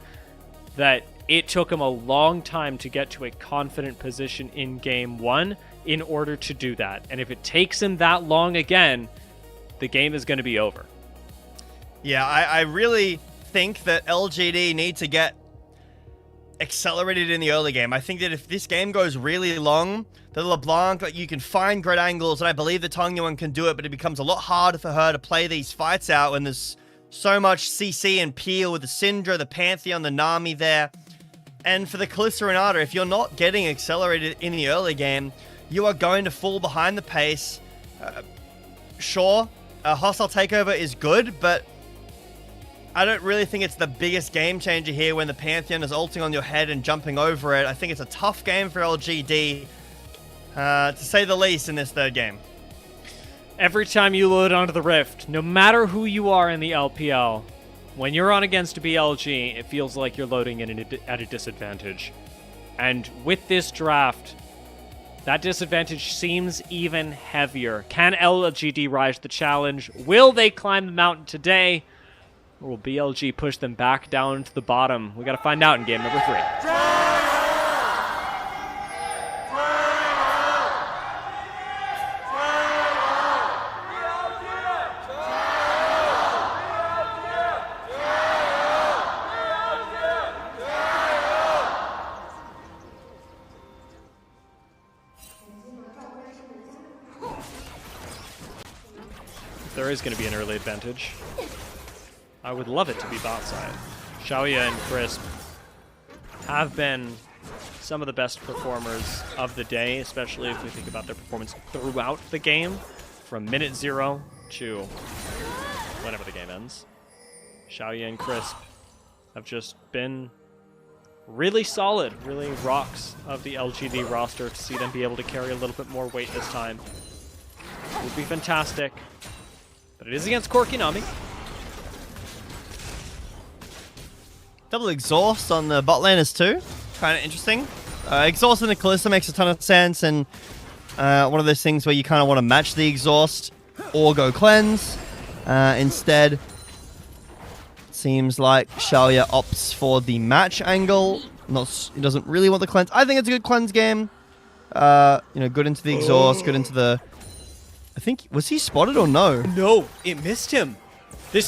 Speaker 5: that it took him a long time to get to a confident position in Game 1 in order to do that. And if it takes him that long again, the game is going to be over.
Speaker 6: Yeah, I really think that LGD need to get accelerated in the early game. I think that if this game goes really long, the LeBlanc, like, you can find great angles, and I believe that Tong Yuan can do it, but it becomes a lot harder for her to play these fights out when there's so much CC and peel with the Syndra, the Pantheon, the Nami there. And for the Kalista Renata, if you're not getting accelerated in the early game, you are going to fall behind the pace. Sure, a hostile takeover is good, but I don't really think it's the biggest game changer here when the Pantheon is ulting on your head and jumping over it. I think it's a tough game for LGD, to say the least, in this third game.
Speaker 5: Every time you load onto the Rift, no matter who you are in the LPL, when you're on against a BLG, it feels like you're loading in at a disadvantage. And with this draft, that disadvantage seems even heavier. Can LGD rise to the challenge? Will they climb the mountain today? Or will BLG push them back down to the bottom? We got to find out in game number 3. There is going to be an early advantage. I would love it to be bot side. Xiaoya and Crisp have been some of the best performers of the day, especially if we think about their performance throughout the game, from minute 0 to whenever the game ends. Xiaoya and Crisp have just been really solid, really rocks of the LGD roster. To see them be able to carry a little bit more weight this time would be fantastic. But it is against Korkinami.
Speaker 6: Double exhaust on the bot laners too. Kind of interesting. Exhaust in the Kalista makes a ton of sense, and one of those things where you kind of want to match the exhaust or go cleanse. Instead, it seems like Xiaoya opts for the match angle. He doesn't really want the cleanse. I think it's a good cleanse game. Good into the exhaust, good into the... I think, was he spotted or no?
Speaker 5: No, it missed him. That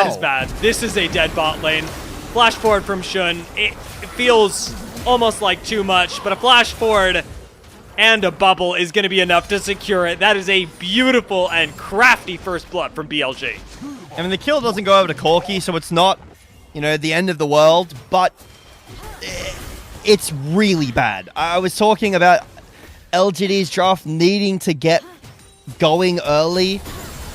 Speaker 5: is bad. This is a dead bot lane. Flash forward from Shun. It feels almost like too much, but a flash forward and a bubble is going to be enough to secure it. That is a beautiful and crafty first blood from BLG.
Speaker 6: I mean, the kill doesn't go over to Corki, so it's not, the end of the world, but it's really bad. I was talking about LGD's draft needing to get going early,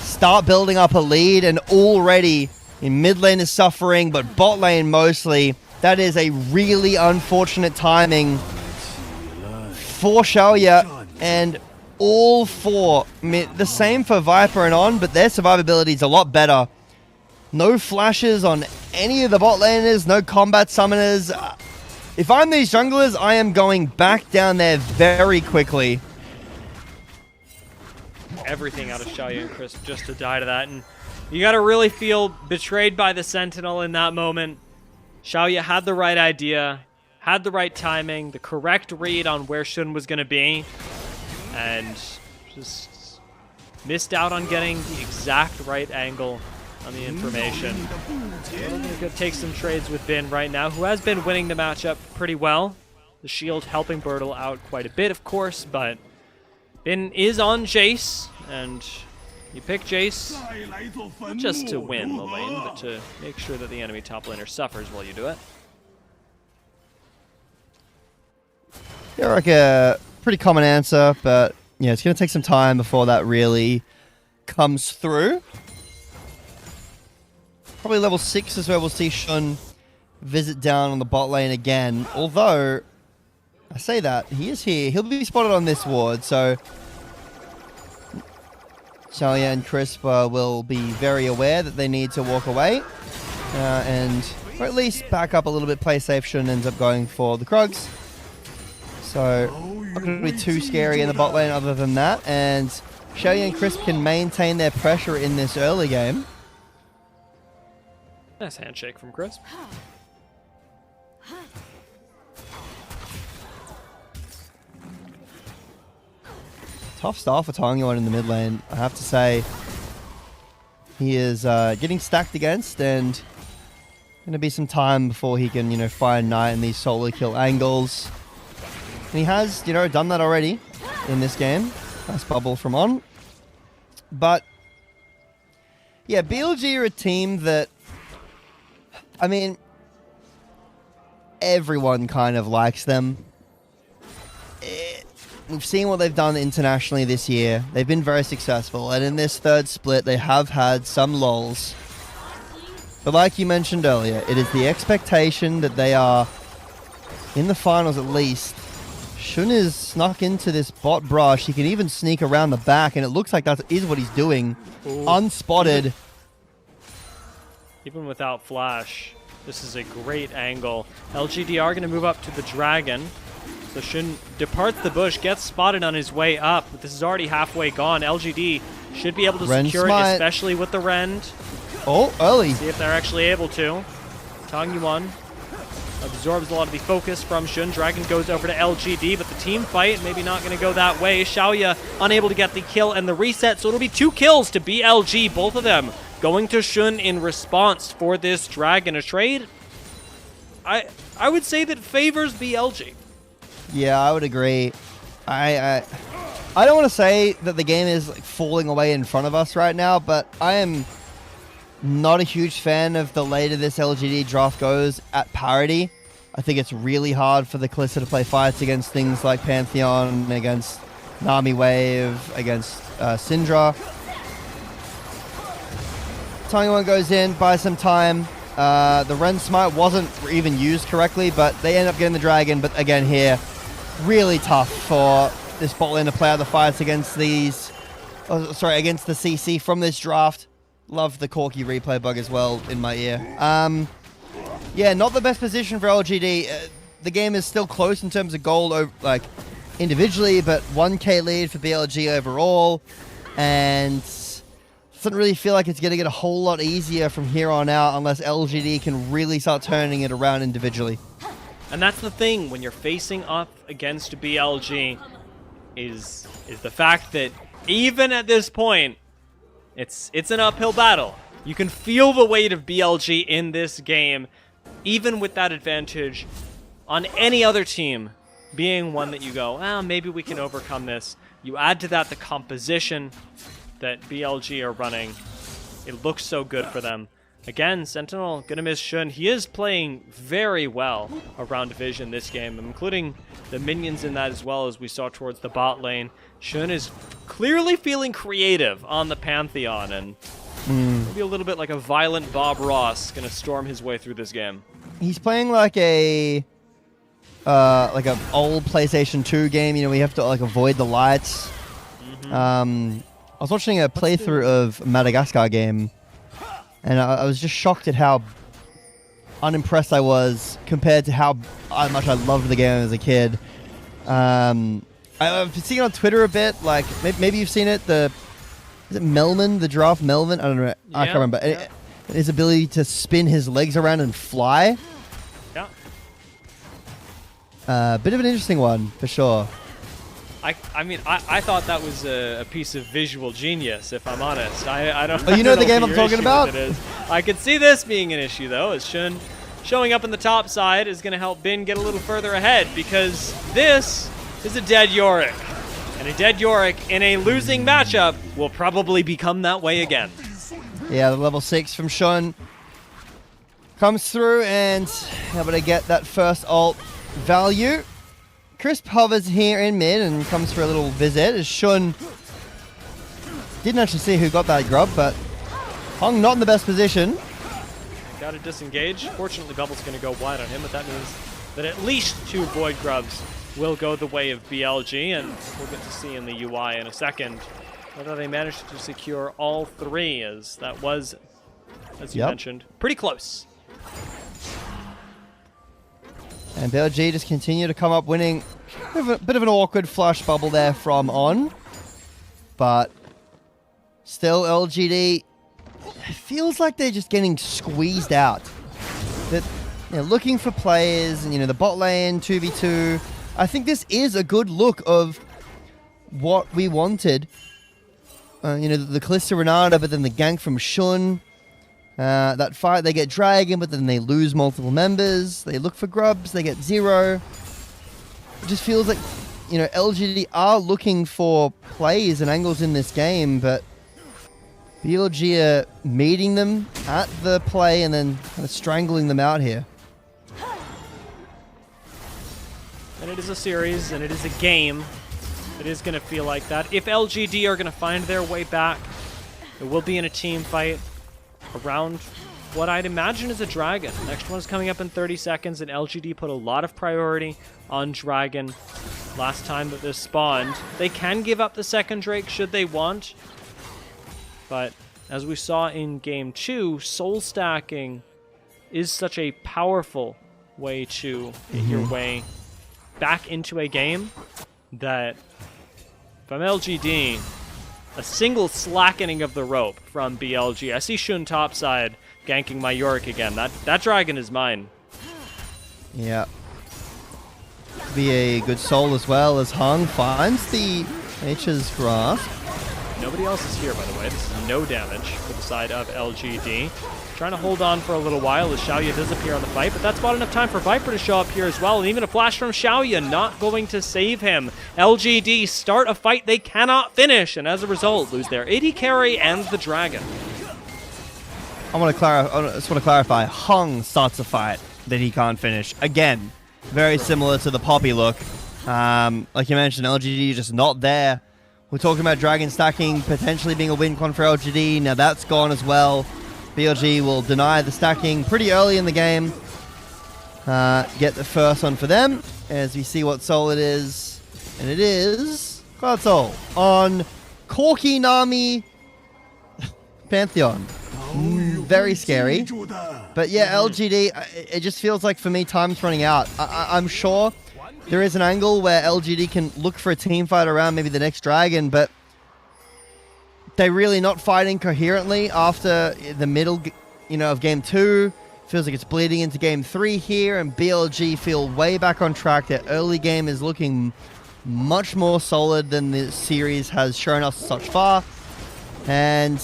Speaker 6: start building up a lead, and already in mid lane is suffering, but bot lane mostly. That is a really unfortunate timing for Xiaoya, and all four, the same for Viper and On, but their survivability is a lot better. No flashes on any of the bot laners, no combat summoners. If I'm these junglers, I am going back down there very quickly.
Speaker 5: Everything out of Xiaoya and Crisp just to die to that, and you gotta really feel betrayed by the Sentinel in that moment. Xiaoya had the right idea, had the right timing, the correct read on where Shun was gonna be, and just missed out on getting the exact right angle on the information. We're gonna take some trades with Bin right now, who has been winning the matchup pretty well. The shield helping Bertle out quite a bit, of course, but Bin is on Jace, and you pick Jace not just to win the lane, but to make sure that the enemy top laner suffers while you do it.
Speaker 6: Yeah, like a pretty common answer, but yeah, it's going to take some time before that really comes through. Probably level 6 is where we'll see Shun visit down on the bot lane again, although I say that, he is here. He'll be spotted on this ward, so Xiaoya and Crisp will be very aware that they need to walk away, or at least back up a little bit, play safe. Shun ends up going for the Krugs. So, not going to be too scary in the bot lane other than that, and Xiaoya and Crisp can maintain their pressure in this early game.
Speaker 5: Nice handshake from Crisp.
Speaker 6: Tough start for Tongyon in the mid lane, I have to say. He is getting stacked against, and going to be some time before he can, find Knight in these solo kill angles. And he has, done that already in this game. Nice bubble from On. But, yeah, BLG are a team that, I mean, everyone kind of likes them. We've seen what they've done internationally this year. They've been very successful, and in this third split, they have had some lulls. But like you mentioned earlier, it is the expectation that they are in the finals at least. Shun is snuck into this bot brush. He can even sneak around the back, and it looks like that is what he's doing.
Speaker 5: Ooh.
Speaker 6: Unspotted.
Speaker 5: Even without flash, this is a great angle. LGD are going to move up to the dragon. So Shun departs the bush, gets spotted on his way up, but this is already halfway gone. LGD should be able to
Speaker 6: Ren
Speaker 5: secure
Speaker 6: smite.
Speaker 5: it, especially with the Rend.
Speaker 6: Oh, early.
Speaker 5: See if they're actually able to. Tang Yuan absorbs a lot of the focus from Shun. Dragon goes over to LGD, but the team fight maybe not going to go that way. Xiaoya unable to get the kill and the reset, so it'll be 2 kills to BLG, both of them going to Shun in response for this Dragon. A trade, I would say that favors BLG.
Speaker 6: Yeah, I would agree. I don't want to say that the game is like falling away in front of us right now, but I am not a huge fan of the later this LGD draft goes at parity. I think it's really hard for the Kalista to play fights against things like Pantheon, against Nami Wave, against Syndra. Tang Yuan goes in, buys some time. The Ren Smite wasn't even used correctly, but they end up getting the Dragon. But again here, really tough for this bot lane to play out the fights against these... against the CC from this draft. Love the Corky replay bug as well in my ear. Yeah, not the best position for LGD. The game is still close in terms of gold, like individually, but 1k lead for BLG overall, and doesn't really feel like it's going to get a whole lot easier from here on out unless LGD can really start turning it around individually.
Speaker 5: And that's the thing when you're facing up against BLG is the fact that even at this point, it's an uphill battle. You can feel the weight of BLG in this game, even with that advantage on any other team being one that you go, well, maybe we can overcome this. You add to that the composition that BLG are running. It looks so good for them. Again, Sentinel gonna miss Shun. He is playing very well around Division this game, including the minions in that as well, as we saw towards the bot lane. Shun is clearly feeling creative on the Pantheon, and maybe a little bit like a violent Bob Ross gonna storm his way through this game.
Speaker 6: He's playing like a old PlayStation 2 game, you know, we have to like avoid the lights. I was watching a playthrough of a Madagascar game, and I was just shocked at how unimpressed I was compared to how much I loved the game as a kid. I've seen it on Twitter a bit, like, maybe you've seen it, is it Melman, the giraffe Melman? I don't know, I can't remember. Yeah. His ability to spin his legs around and fly.
Speaker 5: Yeah.
Speaker 6: Bit of an interesting one, for sure.
Speaker 5: I mean, I thought that was a piece of visual genius, if I'm honest. I don't.
Speaker 6: Oh, you know
Speaker 5: I don't
Speaker 6: the game
Speaker 5: what
Speaker 6: I'm
Speaker 5: your
Speaker 6: talking
Speaker 5: issue
Speaker 6: about?
Speaker 5: with it is. I could see this being an issue, though, as Shun showing up in the top side is going to help Bin get a little further ahead, because this is a dead Yorick. And a dead Yorick in a losing matchup will probably become that way again.
Speaker 6: Yeah, the level 6 from Shun comes through and able to get that first ult value. Crisp hovers here in mid and comes for a little visit as Shun didn't actually see who got that grub, but Hong not in the best position.
Speaker 5: Got to disengage. Fortunately, Bubble's going to go wide on him, but that means that at least 2 Void Grubs will go the way of BLG, and we'll get to see in the UI in a second whether they managed to secure all 3, as that was, as you mentioned, pretty close.
Speaker 6: And BLG just continue to come up winning. A bit of an awkward flush bubble there from On. But still LGD feels like they're just getting squeezed out. That, you know, looking for players and, you know, the bot lane 2v2. I think this is a good look of what we wanted. You know, the Kalista Renata, but then the gank from Shun. That fight, they get Dragon, but then they lose multiple members. They look for grubs, they get 0. It just feels like, you know, LGD are looking for plays and angles in this game, but BLG are meeting them at the play and then kind of strangling them out here.
Speaker 5: and it is a series, and it is a game, it is going to feel like that. If LGD are going to find their way back, it will be in a team fight around what I'd imagine is a Dragon. Next one's coming up in 30 seconds, and LGD put a lot of priority on Dragon last time that this spawned. They can give up the second Drake should they want, but as we saw in Game 2, soul stacking is such a powerful way to get your way back into a game that if I'm LGD, a single slackening of the rope from BLG. I see Shun topside ganking my Yorick again. That Dragon is mine.
Speaker 6: Yeah. Be a good soul as well as Hung finds the Nature's Grasp.
Speaker 5: Nobody else is here, by the way. This is no damage for the side of LGD. Trying to hold on for a little while as Xiaoya does appear on the fight, but that's about enough time for Viper to show up here as well, and even a flash from Xiaoya not going to save him. LGD start a fight they cannot finish, and as a result, lose their AD carry and the Dragon.
Speaker 6: I just want to clarify. Hung starts a fight that he can't finish. Again, very similar to the Poppy look. Like you mentioned, LGD just not there. We're talking about Dragon stacking potentially being a win con for LGD. Now that's gone as well. BLG will deny the stacking pretty early in the game. Get the first one for them as we see what soul it is. And it is Cloud Soul on Corki Nami Pantheon. Very scary. But yeah, LGD, it just feels like for me time's running out. I'm sure there is an angle where LGD can look for a team fight around maybe the next Dragon, but they're really not fighting coherently after the middle, of Game 2. Feels like it's bleeding into Game 3 here, and BLG feel way back on track. Their early game is looking much more solid than the series has shown us such far. And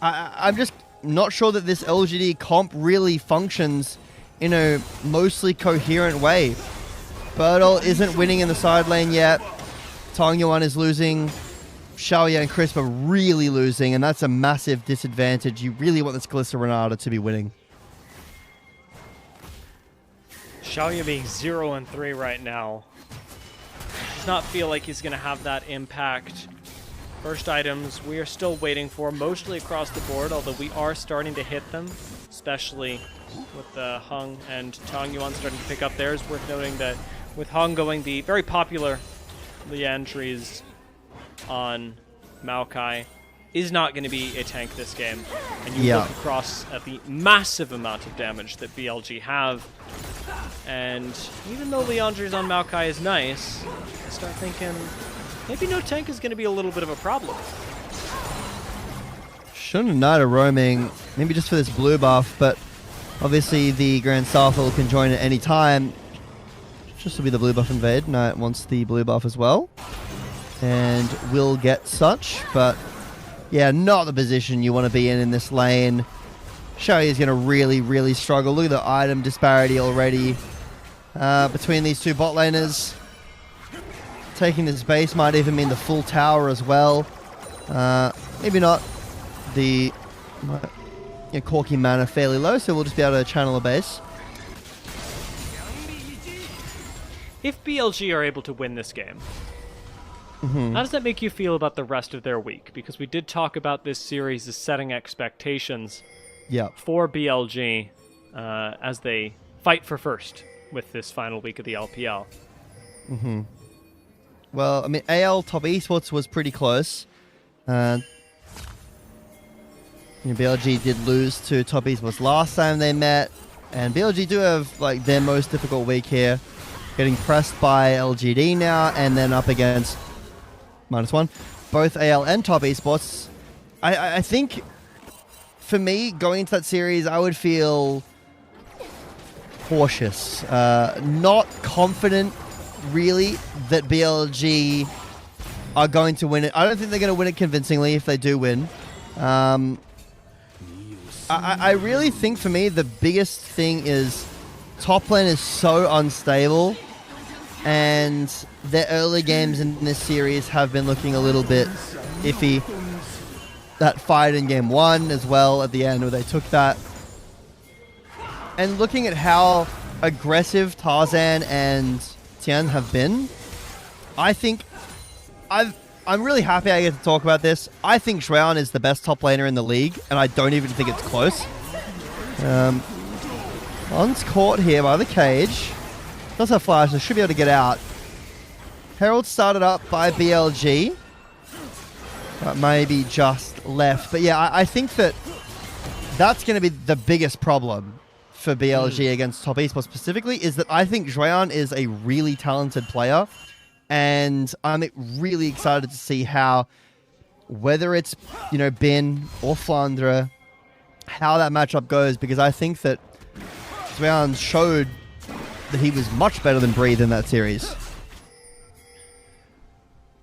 Speaker 6: I'm just not sure that this LGD comp really functions in a mostly coherent way. Bertle isn't winning in the side lane yet. Tongyuan is losing. Xiaoya and Crisp are really losing, and that's a massive disadvantage. You really want this Kalista Renata to be winning.
Speaker 5: Xiaoya being 0-3 right now does not feel like he's going to have that impact. First items we are still waiting for, mostly across the board, although we are starting to hit them, especially with the Hung and Tongyuan starting to pick up theirs. Worth noting that with Hung going the very popular Liandry's on Maokai is not going to be a tank this game. And you look across at the massive amount of damage that BLG have. And even though Liandry's on Maokai is nice, I start thinking maybe no tank is going to be a little bit of a problem.
Speaker 6: Shun and Knight are roaming, maybe just for this blue buff, but obviously the Grand Starfield can join at any time. Just will be the blue buff invade. Knight wants the blue buff as well. And will get such, but yeah, not the position you want to be in this lane. Xiaoya is going to really, really struggle. Look at the item disparity already between these two bot laners. Taking this base might even mean the full tower as well. Maybe not. The Corki mana fairly low, so we'll just be able to channel a base.
Speaker 5: If BLG are able to win this game, how does that make you feel about the rest of their week? Because we did talk about this series as setting expectations for BLG as they fight for first with this final week of the LPL.
Speaker 6: Well, I mean, AL Top Esports was pretty close. BLG did lose to Top Esports last time they met, and BLG do have like their most difficult week here, getting pressed by LGD now, and then up against -1, both AL and Top Esports. I think for me, going into that series, I would feel cautious, not confident really that BLG are going to win it. I don't think they're going to win it convincingly if they do win. I really think for me the biggest thing is top lane is so unstable, and their early games in this series have been looking a little bit iffy. That fight in game 1 as well at the end where they took that. And looking at how aggressive Tarzan and Tian have been, I think I'm really happy I get to talk about this. I think Xuan is the best top laner in the league, and I don't even think it's close. On's caught here by the cage. Does have flash, so should be able to get out. Herald started up by BLG. Maybe just left. But yeah, I think that's going to be the biggest problem for BLG against top esports specifically, is that I think Xuan is a really talented player. And I'm really excited to see how, whether it's, Bin or Flandre, how that matchup goes, because I think that Xuan showed that he was much better than Breathe in that series.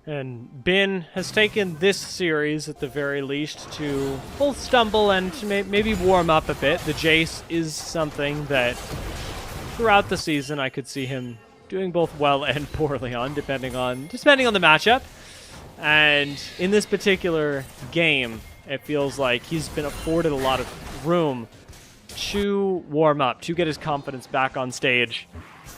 Speaker 5: And Bin has taken this series, at the very least, to both stumble and to maybe warm up a bit. The Jace is something that, throughout the season, I could see him doing both well and poorly on, depending on the matchup. And in this particular game, it feels like he's been afforded a lot of room to warm up, to get his confidence back on stage.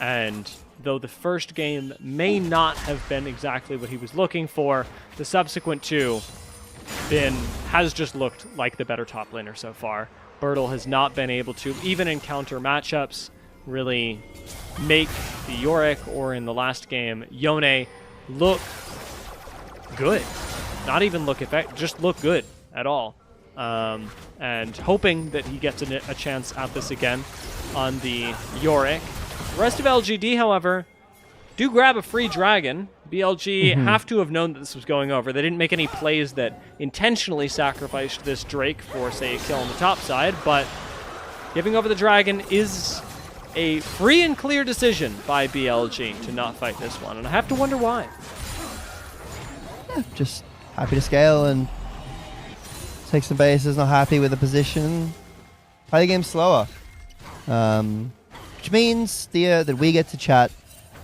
Speaker 5: And though the first game may not have been exactly what he was looking for, the subsequent two, Bin has just looked like the better top laner so far. Bertle has not been able to, even encounter matchups, really make the Yorick, or in the last game, Yone, look good. Not even look effective, just look good at all. And hoping that he gets a chance at this again on the Yorick. The rest of LGD, however, do grab a free dragon. BLG have to have known that this was going over. They didn't make any plays that intentionally sacrificed this Drake for, say, a kill on the top side, but giving over the dragon is a free and clear decision by BLG to not fight this one, and I have to wonder why.
Speaker 6: Yeah, just happy to scale and take some bases, not happy with the position. Play the game slower. Which means that we get to chat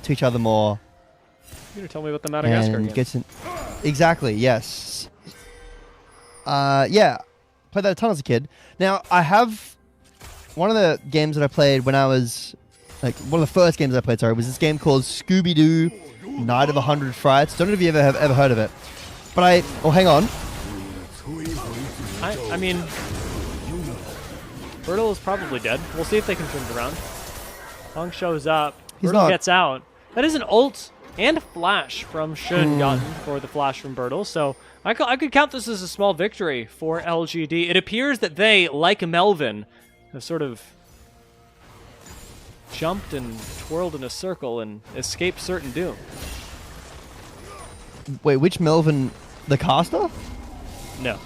Speaker 6: to each other more.
Speaker 5: You're going to tell me about the Madagascar game.
Speaker 6: Exactly, yes. Yeah, played that a ton as a kid. Now, I have one of the games that I played when I was, one of the first games I played, was this game called Scooby-Doo Night of 100 Frights. Don't know if you have ever heard of it. But hang on.
Speaker 5: I mean, Bertle is probably dead. We'll see if they can turn it around. Hong shows up. Bertle gets out. That is an ult and flash from Shun gotten for the flash from Bertle. So I could count this as a small victory for LGD. It appears that they, like Melvin, have sort of jumped and twirled in a circle and escaped certain doom.
Speaker 6: Wait, which Melvin? The caster?
Speaker 5: No.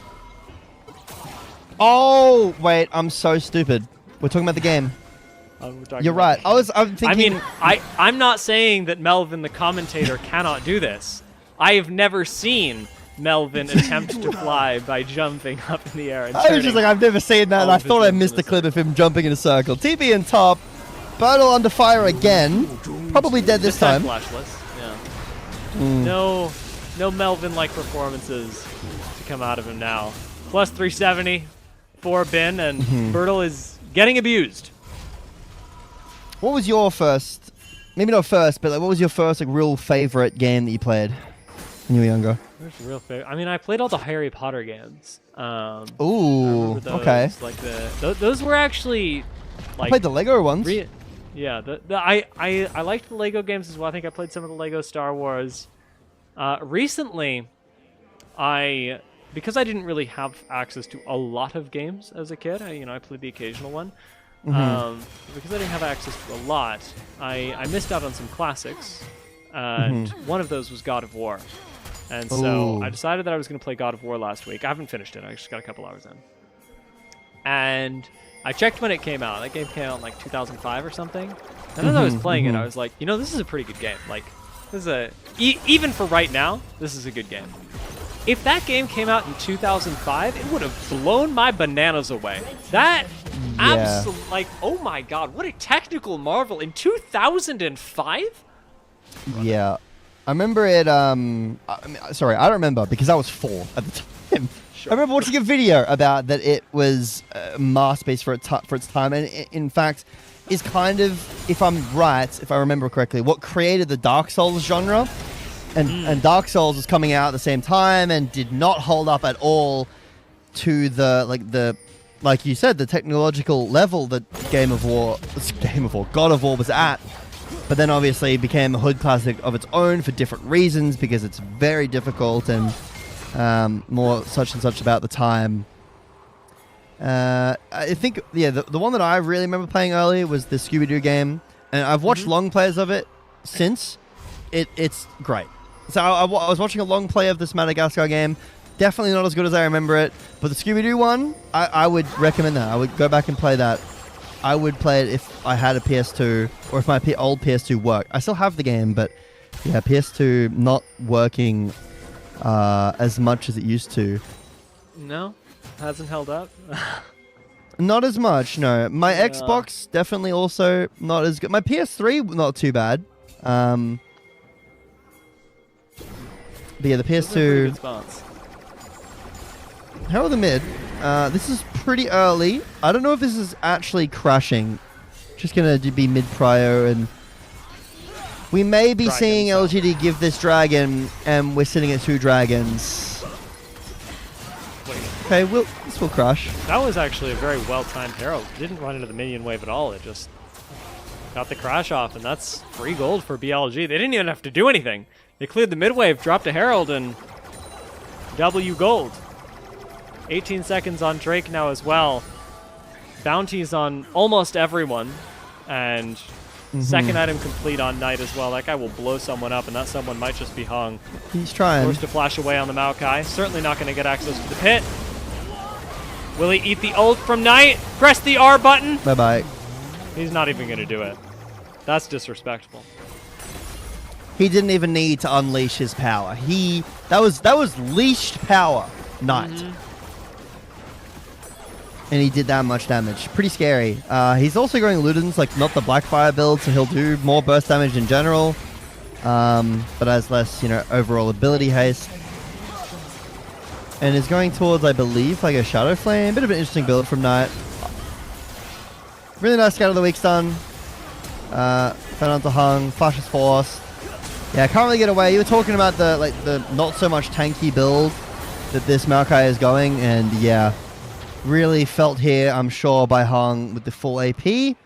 Speaker 6: Oh, wait, I'm so stupid. We're talking about the game. You're right. I'm thinking.
Speaker 5: I mean, I'm not saying that Melvin, the commentator, cannot do this. I have never seen Melvin attempt to fly by jumping up in the air and
Speaker 6: I was just like, I've never seen that, and I thought I missed a clip of him jumping in a circle. TP in top. Bertle under fire again. Probably dead this time.
Speaker 5: Flashless. Yeah. No Melvin-like performances to come out of him now. Plus 370 for Bin, and Bertle is getting abused.
Speaker 6: What was your first, maybe not first, but what was your first real favorite game that you played when you were younger?
Speaker 5: Where's real favorite? I mean, I played all the Harry Potter games.
Speaker 6: Ooh, okay.
Speaker 5: Like those were actually like.
Speaker 6: I played the Lego ones.
Speaker 5: Yeah, I liked the Lego games as well. I think I played some of the Lego Star Wars. Recently, because I didn't really have access to a lot of games as a kid. I played the occasional one. Because I didn't have access to a lot, I missed out on some classics, and one of those was God of War. And so I decided that I was going to play God of War last week. I haven't finished it. I just got a couple hours in. And I checked when it came out. That game came out in like 2005 or something. And as I was playing it, I was like, this is a pretty good game. Like, this is even for right now, this is a good game. If that game came out in 2005, it would have blown my bananas away. That absolutely, oh my god, what a technical marvel in 2005?
Speaker 6: Yeah. I remember it, sorry, I don't remember because I was 4 at the time. Sure. I remember watching a video about that it was a masterpiece for its time, and in fact, is kind of, if I'm right, if I remember correctly, what created the Dark Souls genre. And Dark Souls was coming out at the same time and did not hold up at all to like you said, the technological level that God of War was at. But then obviously it became a hood classic of its own for different reasons, because it's very difficult and more such and such about the time. I think, yeah, the one that I really remember playing early was the Scooby-Doo game. And I've watched long plays of it since. It's great. So I was watching a long play of this Madagascar game. Definitely not as good as I remember it. But the Scooby-Doo one, I would recommend that. I would go back and play that. I would play it if I had a PS2 or if my old PS2 worked. I still have the game, but yeah, PS2 not working as much as it used to.
Speaker 5: No, hasn't held up.
Speaker 6: Not as much, no. My Xbox definitely also not as good. My PS3 not too bad. But yeah, the PS2. How are the mid? This is pretty early. I don't know if this is actually crashing. Just gonna be mid prio, and we may be seeing LGD give this dragon, and we're sitting at 2 dragons. Okay, this will crush.
Speaker 5: That was actually a very well-timed Herald. Didn't run into the minion wave at all. It just got the crash off, and that's free gold for BLG. They didn't even have to do anything. They cleared the mid wave, dropped a Herald, and W gold. 18 seconds on Drake now as well. Bounties on almost everyone. And second item complete on Knight as well. That guy will blow someone up, and that someone might just be hung.
Speaker 6: He's trying.
Speaker 5: Forced to flash away on the Maokai. Certainly not going to get access to the pit. Will he eat the ult from Knight? Press the R button.
Speaker 6: Bye-bye.
Speaker 5: He's not even going to do it. That's disrespectful.
Speaker 6: He didn't even need to unleash his power. That was leashed power, Knight. And he did that much damage. Pretty scary. He's also going Ludens, like not the Blackfire build, so he'll do more burst damage in general. But has less, overall ability haste. And is going towards, I believe, like a Shadow Flame. Bit of an interesting build from Knight. Really nice Scout of the Week stun. Turn onto Hung. Flash is forced. Yeah, can't really get away. You were talking about the not so much tanky build that this Maokai is going, and yeah. Really felt here, I'm sure, by Hung with the full AP.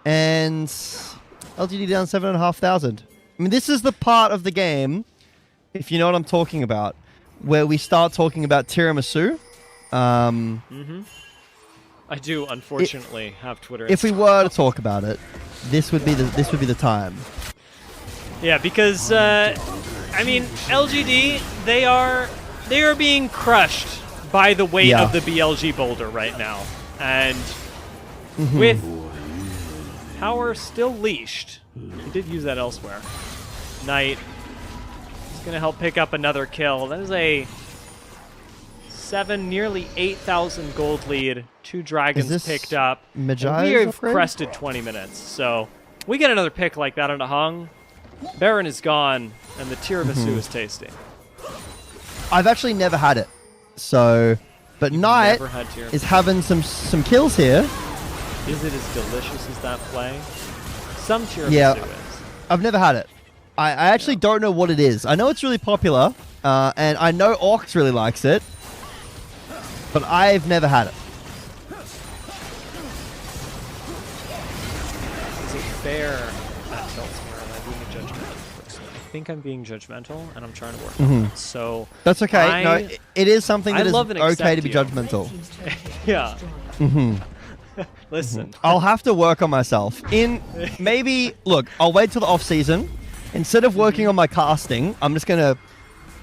Speaker 6: And LGD down 7,500. I mean, this is the part of the game, if you know what I'm talking about, where we start talking about tiramisu.
Speaker 5: I do, unfortunately, have Twitter.
Speaker 6: If we were to talk about it, this would be the time.
Speaker 5: Yeah, because I mean, LGD, they are being crushed by the weight of the BLG boulder right now. And with power still leashed, he did use that elsewhere. Knight is going to help pick up another kill. That is a 7, nearly 8,000 gold lead. 2 dragons picked up. We have crested 20 minutes. So we get another pick like that on a Hung. Baron is gone, and the tiramisu is tasty.
Speaker 6: I've actually never had it. So, but Knight is having some kills here.
Speaker 5: Is it as delicious as that play? Some tiramisu is.
Speaker 6: I've never had it. I actually don't know what it is. I know it's really popular, and I know Orcs really likes it, but I've never had it.
Speaker 5: Is it fair? I think I'm being judgmental, and I'm trying to work on it. So
Speaker 6: that's okay. No, it is something that is okay to be judgmental.
Speaker 5: Yeah. Listen,
Speaker 6: I'll have to work on myself. Look, I'll wait till the off season. Instead of working on my casting, I'm just gonna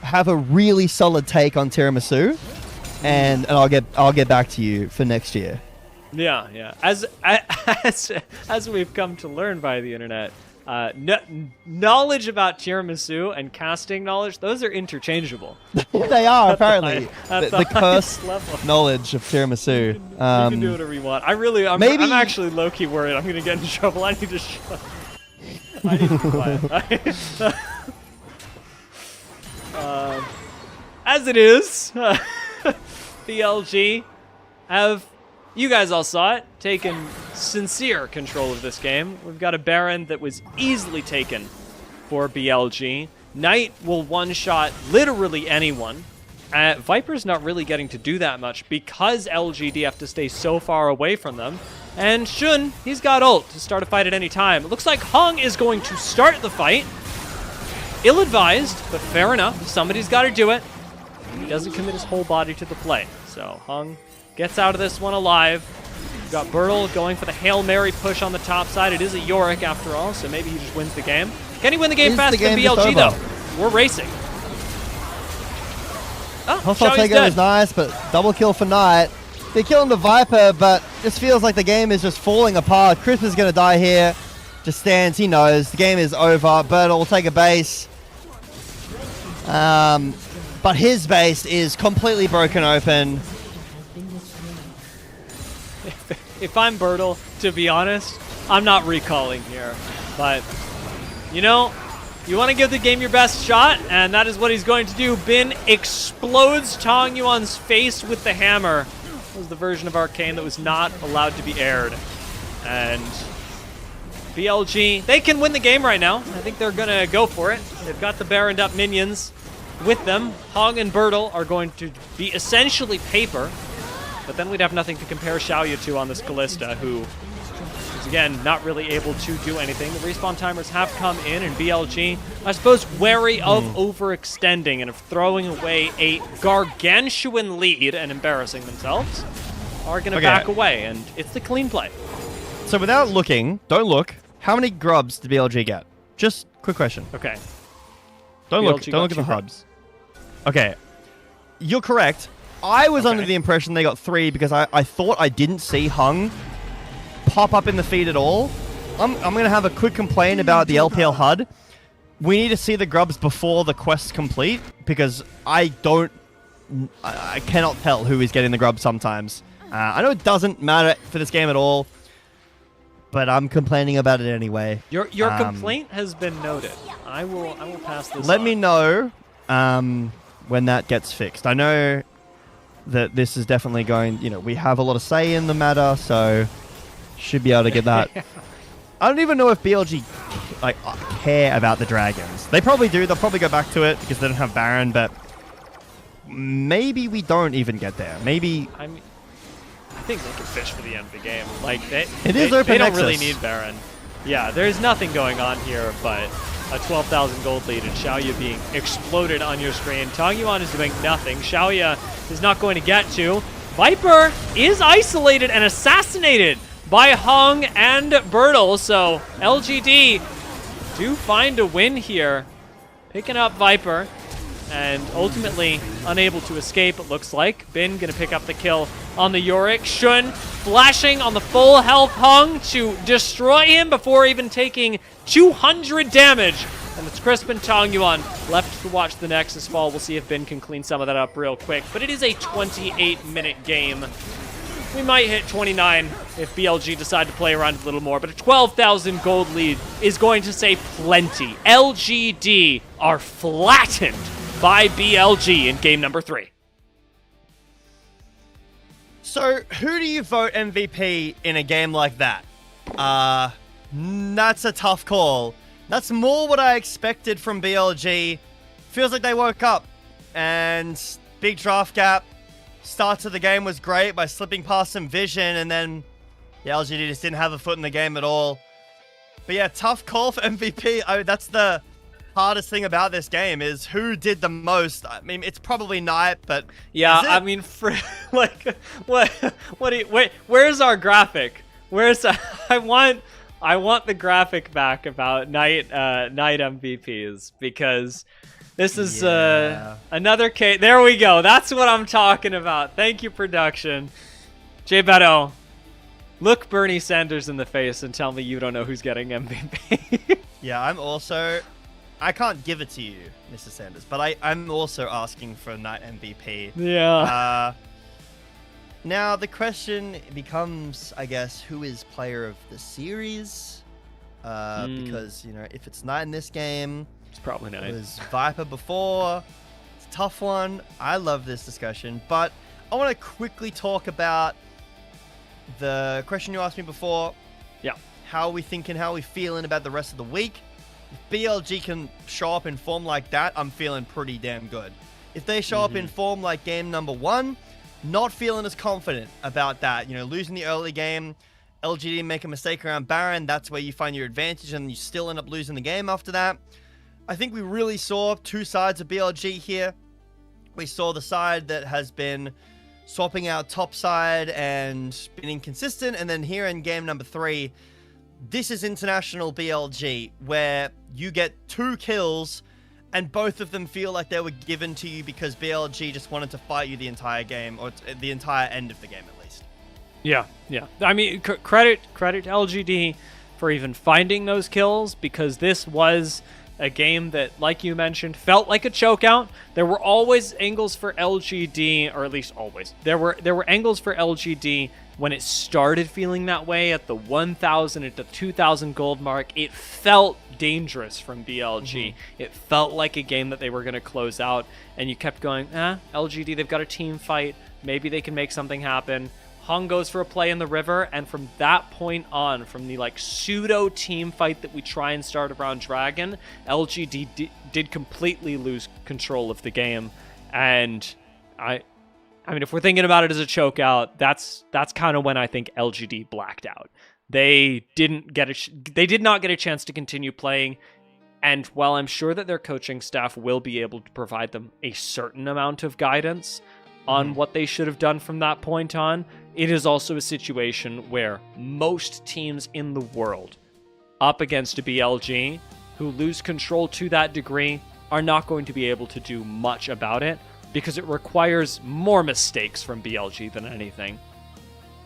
Speaker 6: have a really solid take on tiramisu, and I'll get back to you for next year.
Speaker 5: Yeah. As we've come to learn by the internet. Knowledge about tiramisu and casting knowledge, those are interchangeable.
Speaker 6: They are, apparently. The cursed knowledge of tiramisu.
Speaker 5: You can do whatever you want. I'm actually low-key worried I'm going to get in trouble. I need to shut I need to be quiet. As it is, BLG have, you guys all saw it, taken sincere control of this game. We've got a Baron that was easily taken for BLG. Knight will one-shot literally anyone. Viper's not really getting to do that much because LGD have to stay so far away from them. And Shun, he's got ult to start a fight at any time. It looks like Hung is going to start the fight. Ill-advised, but fair enough. Somebody's got to do it. He doesn't commit his whole body to the play. So Hung gets out of this one alive. We've got Bertle going for the Hail Mary push on the top side. It is a Yorick after all, so maybe he just wins the game. Can he win the game faster than BLG, though? We're racing. Oh,
Speaker 6: Hostile
Speaker 5: Xiaoyu's
Speaker 6: takeover
Speaker 5: dead.
Speaker 6: is nice, but double kill for Knight. They're killing the Viper, but this feels like the game is just falling apart. Crisp is going to die here. Just stands, he knows. The game is over. Bertle will take a base. But his base is completely broken open.
Speaker 5: If I'm Bertle, to be honest, I'm not recalling here. But, you know, you want to give the game your best shot, and that is what he's going to do. Bin explodes Tong Yuan's face with the hammer. That was the version of Arcane that was not allowed to be aired. And BLG, they can win the game right now. I think they're going to go for it. They've got the Baroned up minions with them. Hong and Bertle are going to be essentially paper. But then we'd have nothing to compare Xiaoyu to on this Callista, who is, again, not really able to do anything. The respawn timers have come in, and BLG, I suppose, wary of overextending and of throwing away a gargantuan lead and embarrassing themselves, are going to back away, and it's the clean play.
Speaker 6: So without looking, don't look, how many grubs did BLG get? Just quick question.
Speaker 5: Okay.
Speaker 6: Don't look at the hubs. Okay. You're correct. I was under the impression they got 3 because I thought I didn't see Hung pop up in the feed at all. I'm going to have a quick complaint about the LPL HUD. We need to see the grubs before the quest's complete because I cannot tell who is getting the grubs sometimes. I know it doesn't matter for this game at all, but I'm complaining about it anyway.
Speaker 5: Your complaint has been noted. I will pass this
Speaker 6: Let
Speaker 5: on.
Speaker 6: me know when that gets fixed. I know that this is definitely going, we have a lot of say in the matter, so should be able to get that. I don't even know if BLG care about the dragons. They probably do. They'll probably go back to it because they don't have Baron, but maybe we don't even get there. Maybe...
Speaker 5: I think they can fish for the end of the game. Like, they
Speaker 6: open
Speaker 5: don't
Speaker 6: access.
Speaker 5: really need Baron. Yeah, there's nothing going on here but a 12,000 gold lead and Xiaoyu being exploded on your screen. Tong Yuan is doing nothing. Xiaoyu is not going to get to. Viper is isolated and assassinated by Hung and Bertle, so LGD do find a win here. Picking up Viper and ultimately unable to escape, it looks like. Bin gonna pick up the kill on the Yorick. Shun flashing on the full health Hung to destroy him before even taking 200 damage. And it's Crisp and Tong Yuan left to watch the Nexus fall. We'll see if Bin can clean some of that up real quick. But it is a 28-minute game. We might hit 29 if BLG decide to play around a little more, but a 12,000 gold lead is going to say plenty. LGD are flattened by BLG in game number 3.
Speaker 6: So, who do you vote MVP in a game like that? That's a tough call. That's more what I expected from BLG. Feels like they woke up, and big draft gap. Start to the game was great by slipping past some vision, and then the LGD just didn't have a foot in the game at all. But yeah, tough call for MVP. That's the hardest thing about this game is who did the most. I mean, it's probably Knight, but
Speaker 5: yeah, I mean, like, where's our graphic? I want the graphic back about Knight MVPs because this is another case. There we go. That's what I'm talking about. Thank you, production. Jay Beto, look Bernie Sanders in the face and tell me you don't know who's getting MVP.
Speaker 6: Yeah, I can't give it to you, Mr. Sanders, but I'm also asking for Knight MVP.
Speaker 5: Yeah.
Speaker 6: Now, the question becomes, I guess, who is player of the series? Because, if it's Knight in this game,
Speaker 5: It's probably Knight.
Speaker 6: it was Viper before. It's a tough one. I love this discussion, but I want to quickly talk about the question you asked me before,
Speaker 5: Yeah.
Speaker 6: how are we thinking, how are we feeling about the rest of the week? If BLG can show up in form like that, I'm feeling pretty damn good. If they show up in form like game number 1, not feeling as confident about that. You know, losing the early game, LGD make a mistake around Baron, that's where you find your advantage, and you still end up losing the game after that. I think we really saw two sides of BLG here. We saw the side that has been swapping out top side and been inconsistent, and then here in game number 3, this is international BLG, where you get 2 kills and both of them feel like they were given to you because BLG just wanted to fight you the entire game, or the entire end of the game at least.
Speaker 5: Yeah. I mean, credit to LGD for even finding those kills, because this was a game that, like you mentioned, felt like a chokeout. There were always angles for LGD, or at least always. There were angles for LGD when it started feeling that way at the 1,000 at the 2,000 gold mark. It felt dangerous from BLG. It felt like a game that they were going to close out, and you kept going, LGD, they've got a team fight. Maybe they can make something happen. Hung goes for a play in the river, and from that point on, from the pseudo team fight that we try and start around Dragon, LGD did completely lose control of the game. And I mean, if we're thinking about it as a chokeout, that's kind of when I think LGD blacked out. They did not get a chance to continue playing. And while I'm sure that their coaching staff will be able to provide them a certain amount of guidance on what they should have done from that point on, it is also a situation where most teams in the world up against a BLG who lose control to that degree are not going to be able to do much about it, because it requires more mistakes from BLG than anything.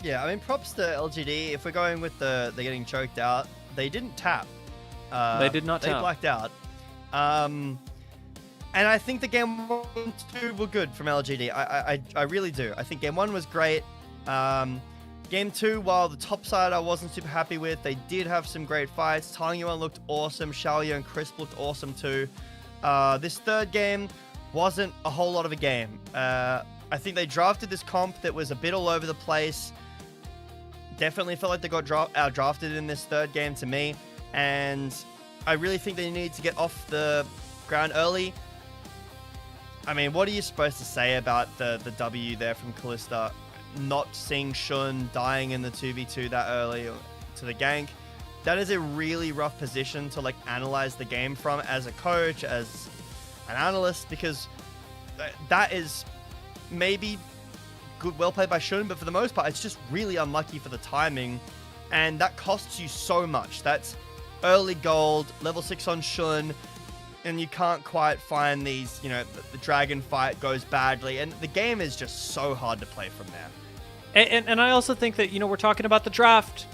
Speaker 6: Yeah, I mean, props to LGD. If we're going with the getting choked out, they didn't tap.
Speaker 5: They did not tap.
Speaker 6: They blacked out. And I think the game 1 and 2 were good from LGD. I really do. I think game 1 was great. Game 2, while the top side I wasn't super happy with, they did have some great fights. Tang Yuan looked awesome. Xiaoyu and Crisp looked awesome too. This third game wasn't a whole lot of a game. I think they drafted this comp that was a bit all over the place. Definitely felt like they got out-drafted in this third game to me. And I really think they needed to get off the ground early. I mean, what are you supposed to say about the W there from Kalista? Not seeing Shun dying in the 2v2 that early to the gank. That is a really rough position to analyze the game from as a coach, as an analyst, because that is maybe good, well played by Shun, but for the most part, it's just really unlucky for the timing, and that costs you so much. That's early gold, level 6 on Shun, and you can't quite find these, the dragon fight goes badly, and the game is just so hard to play from there.
Speaker 5: And I also think that, we're talking about the draft.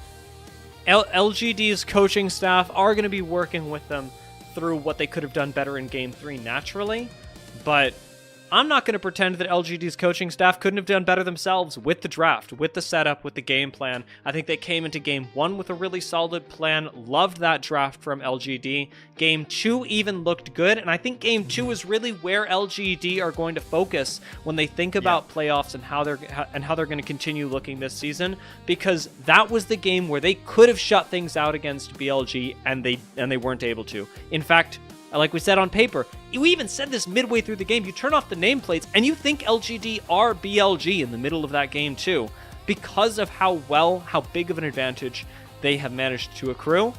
Speaker 5: LGD's coaching staff are going to be working with them through what they could have done better in Game 3 naturally, but I'm not going to pretend that LGD's coaching staff couldn't have done better themselves with the draft, with the setup, with the game plan. I think they came into Game 1 with a really solid plan, loved that draft from LGD. Game 2 even looked good, and I think Game 2 is really where LGD are going to focus when they think about playoffs and how they're going to continue looking this season, because that was the game where they could have shut things out against BLG, and they weren't able to. In fact, like we said on paper, we even said this midway through the game, you turn off the nameplates and you think LGD are BLG in the middle of that game too, because of how big of an advantage they have managed to accrue.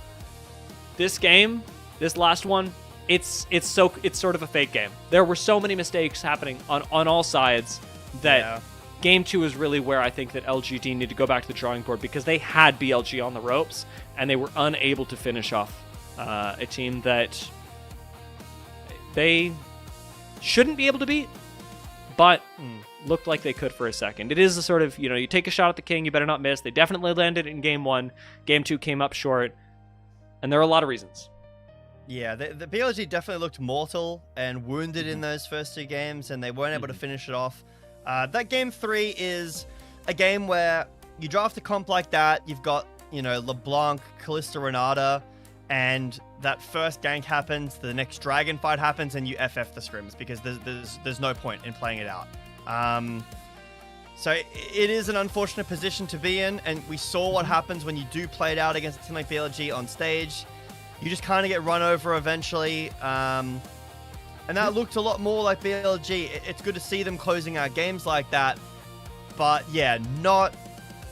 Speaker 5: This game, this last one, it's sort of a fake game. There were so many mistakes happening on all sides that Game 2 is really where I think that LGD need to go back to the drawing board, because they had BLG on the ropes and they were unable to finish off a team that they shouldn't be able to beat, but looked like they could for a second. It is a sort of, you take a shot at the king, you better not miss. They definitely landed in Game 1. Game 2 came up short, and there are a lot of reasons.
Speaker 6: Yeah, the BLG definitely looked mortal and wounded in those first 2 games, and they weren't able to finish it off. That Game 3 is a game where you draft a comp like that, you've got, LeBlanc, Kalista, Renata, and that first gank happens, the next dragon fight happens, and you FF the scrims, because there's no point in playing it out. So it is an unfortunate position to be in, and we saw what happens when you do play it out against a team like BLG on stage. You just kind of get run over eventually, and that looked a lot more like BLG. It's good to see them closing out games like that, but yeah, not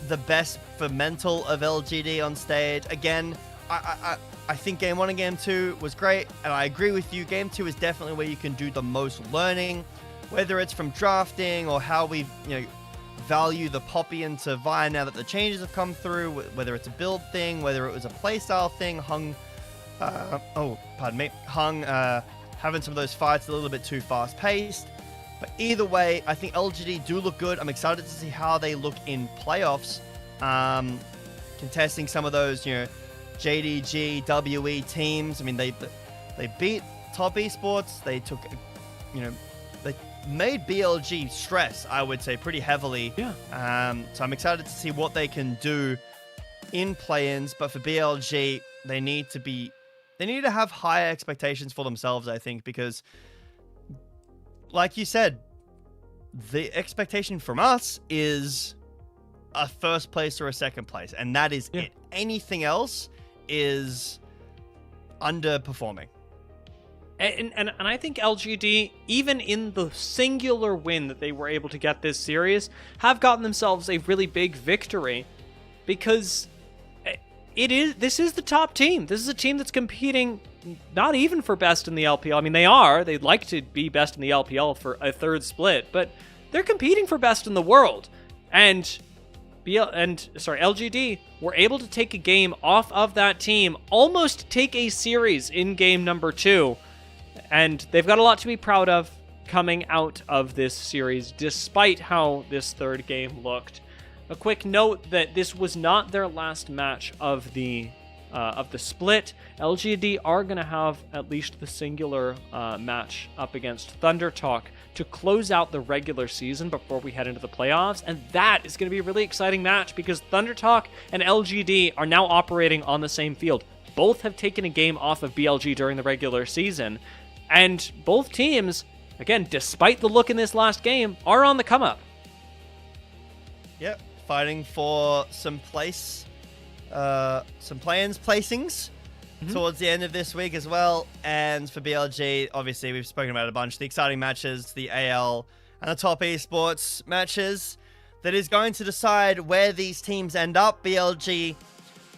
Speaker 6: the best for mental of LGD on stage. Again, I think Game 1 and Game 2 was great, and I agree with you. Game 2 is definitely where you can do the most learning, whether it's from drafting or how we, value the Poppy into Vi now that the changes have come through, whether it's a build thing, whether it was a playstyle thing, Hung, having some of those fights a little bit too fast paced. But either way, I think LGD do look good. I'm excited to see how they look in playoffs, contesting some of those, JDG, WE teams. I mean, they beat top esports. They took, they made BLG stress, I would say, pretty heavily.
Speaker 5: Yeah.
Speaker 6: So I'm excited to see what they can do in play-ins. But for BLG, they need to have higher expectations for themselves, I think, because, like you said, the expectation from us is a first place or a second place, and that is it. Anything else is underperforming.
Speaker 5: And I think LGD, even in the singular win that they were able to get this series, have gotten themselves a really big victory, because this is the top team. This is a team that's competing not even for best in the LPL. I mean, they'd like to be best in the LPL for a third split, but they're competing for best in the world. And LGD were able to take a game off of that team, almost take a series in game number 2. And they've got a lot to be proud of coming out of this series, despite how this third game looked. A quick note that this was not their last match of the split. LGD are going to have at least the singular match up against ThunderTalk to close out the regular season before we head into the playoffs, and that is going to be a really exciting match because ThunderTalk and LGD are now operating on the same field. Both have taken a game off of BLG during the regular season, and both teams, again, despite the look in this last game, are on the come-up.
Speaker 6: Yep, fighting for some play-ins placings towards the end of this week as well. And for BLG, obviously, we've spoken about a bunch. The exciting matches, the AL and the top esports matches that is going to decide where these teams end up. BLG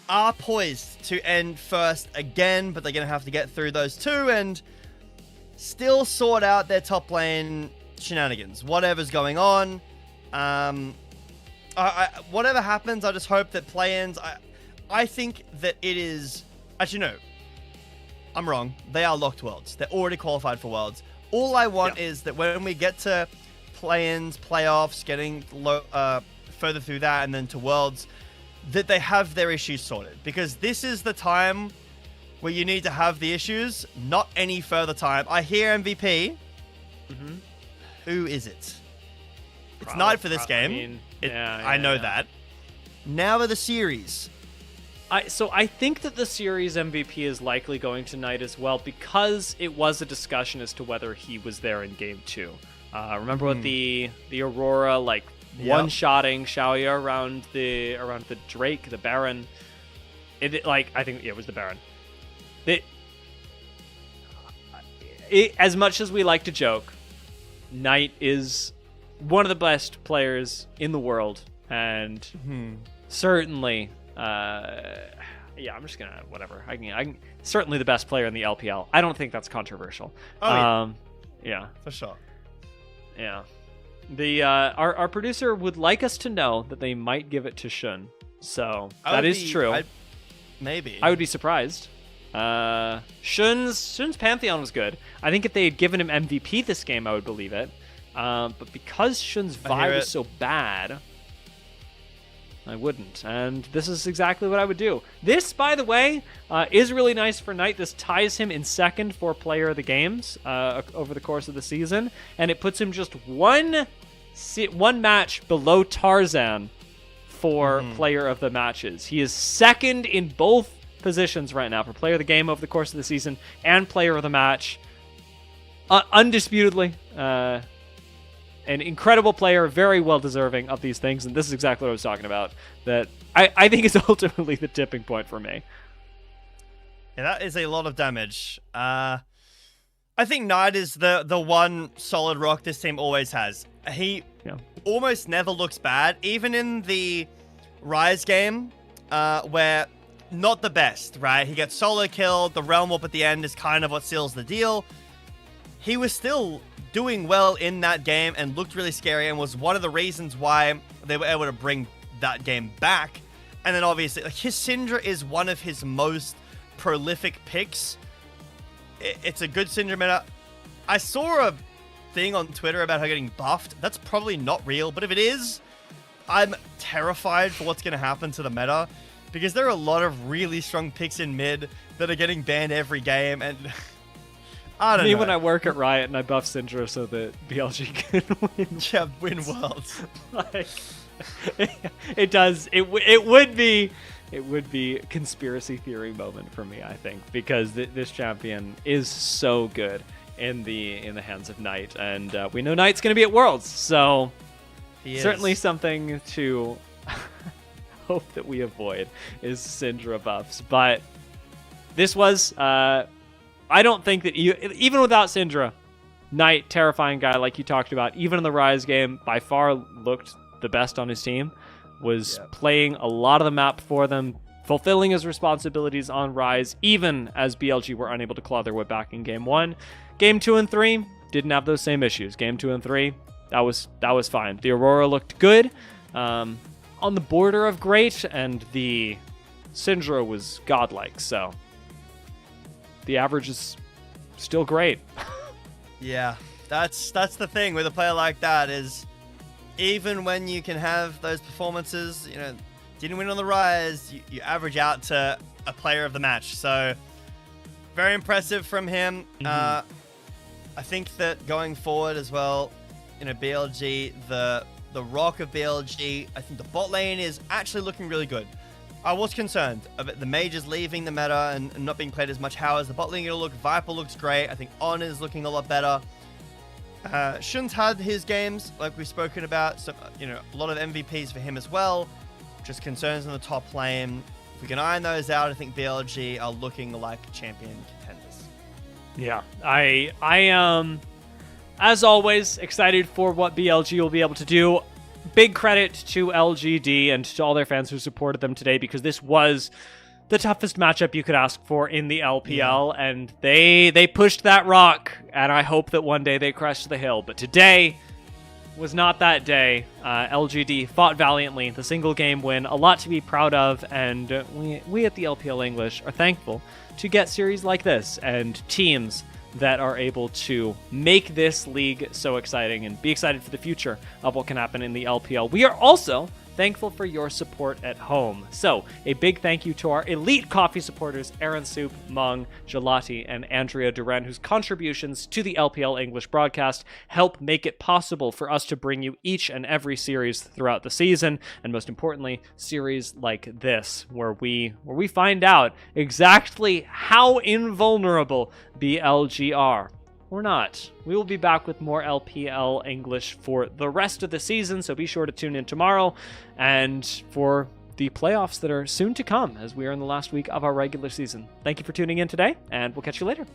Speaker 6: are poised to end first again, but they're going to have to get through those two and still sort out their top lane shenanigans. Whatever's going on, whatever happens, I just hope that play-ins. I think that it is. Actually, no, I'm wrong. They are locked worlds. They're already qualified for worlds. All I want is that when we get to play-ins, playoffs, getting further through that, and then to worlds, that they have their issues sorted. Because this is the time where you need to have the issues, not any further time. I hear MVP. Who is it? It's Knight for this game. I know that. Now are the series.
Speaker 5: So I think that the series MVP is likely going to Knight as well, because it was a discussion as to whether he was there in game 2. Remember what the Aurora one-shotting Xiaoya around the Drake, the Baron. I think it was the Baron. As much as we like to joke, Knight is one of the best players in the world, and certainly, I'm just gonna whatever. I can certainly the best player in the LPL. I don't think that's controversial. Yeah,
Speaker 6: for sure.
Speaker 5: Yeah, our producer would like us to know that they might give it to Shun. So that is true.
Speaker 6: Maybe
Speaker 5: I would be surprised. Shun's Pantheon was good. I think if they had given him MVP this game, I would believe it. But because Shun's Vi was so bad, I wouldn't. And this is exactly what I would do. This, by the way, is really nice for Knight. This ties him in second for player of the games over the course of the season, and it puts him just one match below Tarzan for player of the matches. He is second in both positions right now for player of the game over the course of the season and player of the match. Undisputedly. an incredible player, very well deserving of these things, and this is exactly what I was talking about. That I think is ultimately the tipping point for me.
Speaker 6: Yeah, that is a lot of damage. I think Knight is the one solid rock this team always has. He almost never looks bad, even in the Rise game, where not the best, right? He gets solo killed, the Realm Warp at the end is kind of what seals the deal. He was still doing well in that game and looked really scary and was one of the reasons why they were able to bring that game back. And then obviously, like, his Syndra is one of his most prolific picks. It's a good Syndra meta. I saw a thing on Twitter about her getting buffed. That's probably not real, but if it is, I'm terrified for what's going to happen to the meta, because there are a lot of really strong picks in mid that are getting banned every game, and I don't know.
Speaker 5: When I work at Riot and I buff Syndra so that BLG can win.
Speaker 6: Yeah, win worlds.
Speaker 5: Like, it does. It would be conspiracy theory moment for me, I think, because this champion is so good in the hands of Knight, and we know Knight's going to be at Worlds, so certainly something to hope that we avoid is Syndra buffs. But this was, I don't think that even without Syndra, Knight, terrifying guy like you talked about, even in the Rise game, by far looked the best on his team, was playing a lot of the map for them, fulfilling his responsibilities on Rise, even as BLG were unable to claw their way back in Game 1. Game 2 and 3 didn't have those same issues. Game 2 and 3, that was fine. The Aurora looked good, on the border of great, and the Syndra was godlike, so the average is still great.
Speaker 6: Yeah, that's the thing with a player like that, is even when you can have those performances, you know, didn't win on the Rise, you average out to a player of the match. So very impressive from him. I think that going forward as well, you know, BLG, the rock of BLG, I think the bot lane is actually looking really good. I was concerned about the mages leaving the meta and not being played as much. How is the bot lane going to look? Viper looks great. I think On is looking a lot better. Shun's had his games, like we've spoken about, so, you know, a lot of MVPs for him as well. Just concerns in the top lane. If we can iron those out, I think BLG are looking like champion contenders.
Speaker 5: Yeah, I am, as always, excited for what BLG will be able to do. Big credit to LGD and to all their fans who supported them today, because this was the toughest matchup you could ask for in the LPL, and they pushed that rock, and I hope that one day they crest the hill. But today was not that day. LGD fought valiantly, the single game win, a lot to be proud of, and we at the LPL English are thankful to get series like this and teams that are able to make this league so exciting and be excited for the future of what can happen in the LPL. We are also thankful for your support at home. So a big thank you to our elite coffee supporters, Aaron Soup, Mung, Gelati, and Andrea Duran, whose contributions to the LPL English broadcast help make it possible for us to bring you each and every series throughout the season, and most importantly, series like this, where we find out exactly how invulnerable BLG are. Or not. We will be back with more LPL English for the rest of the season, so be sure to tune in tomorrow and for the playoffs that are soon to come, as we are in the last week of our regular season. Thank you for tuning in today, and we'll catch you later.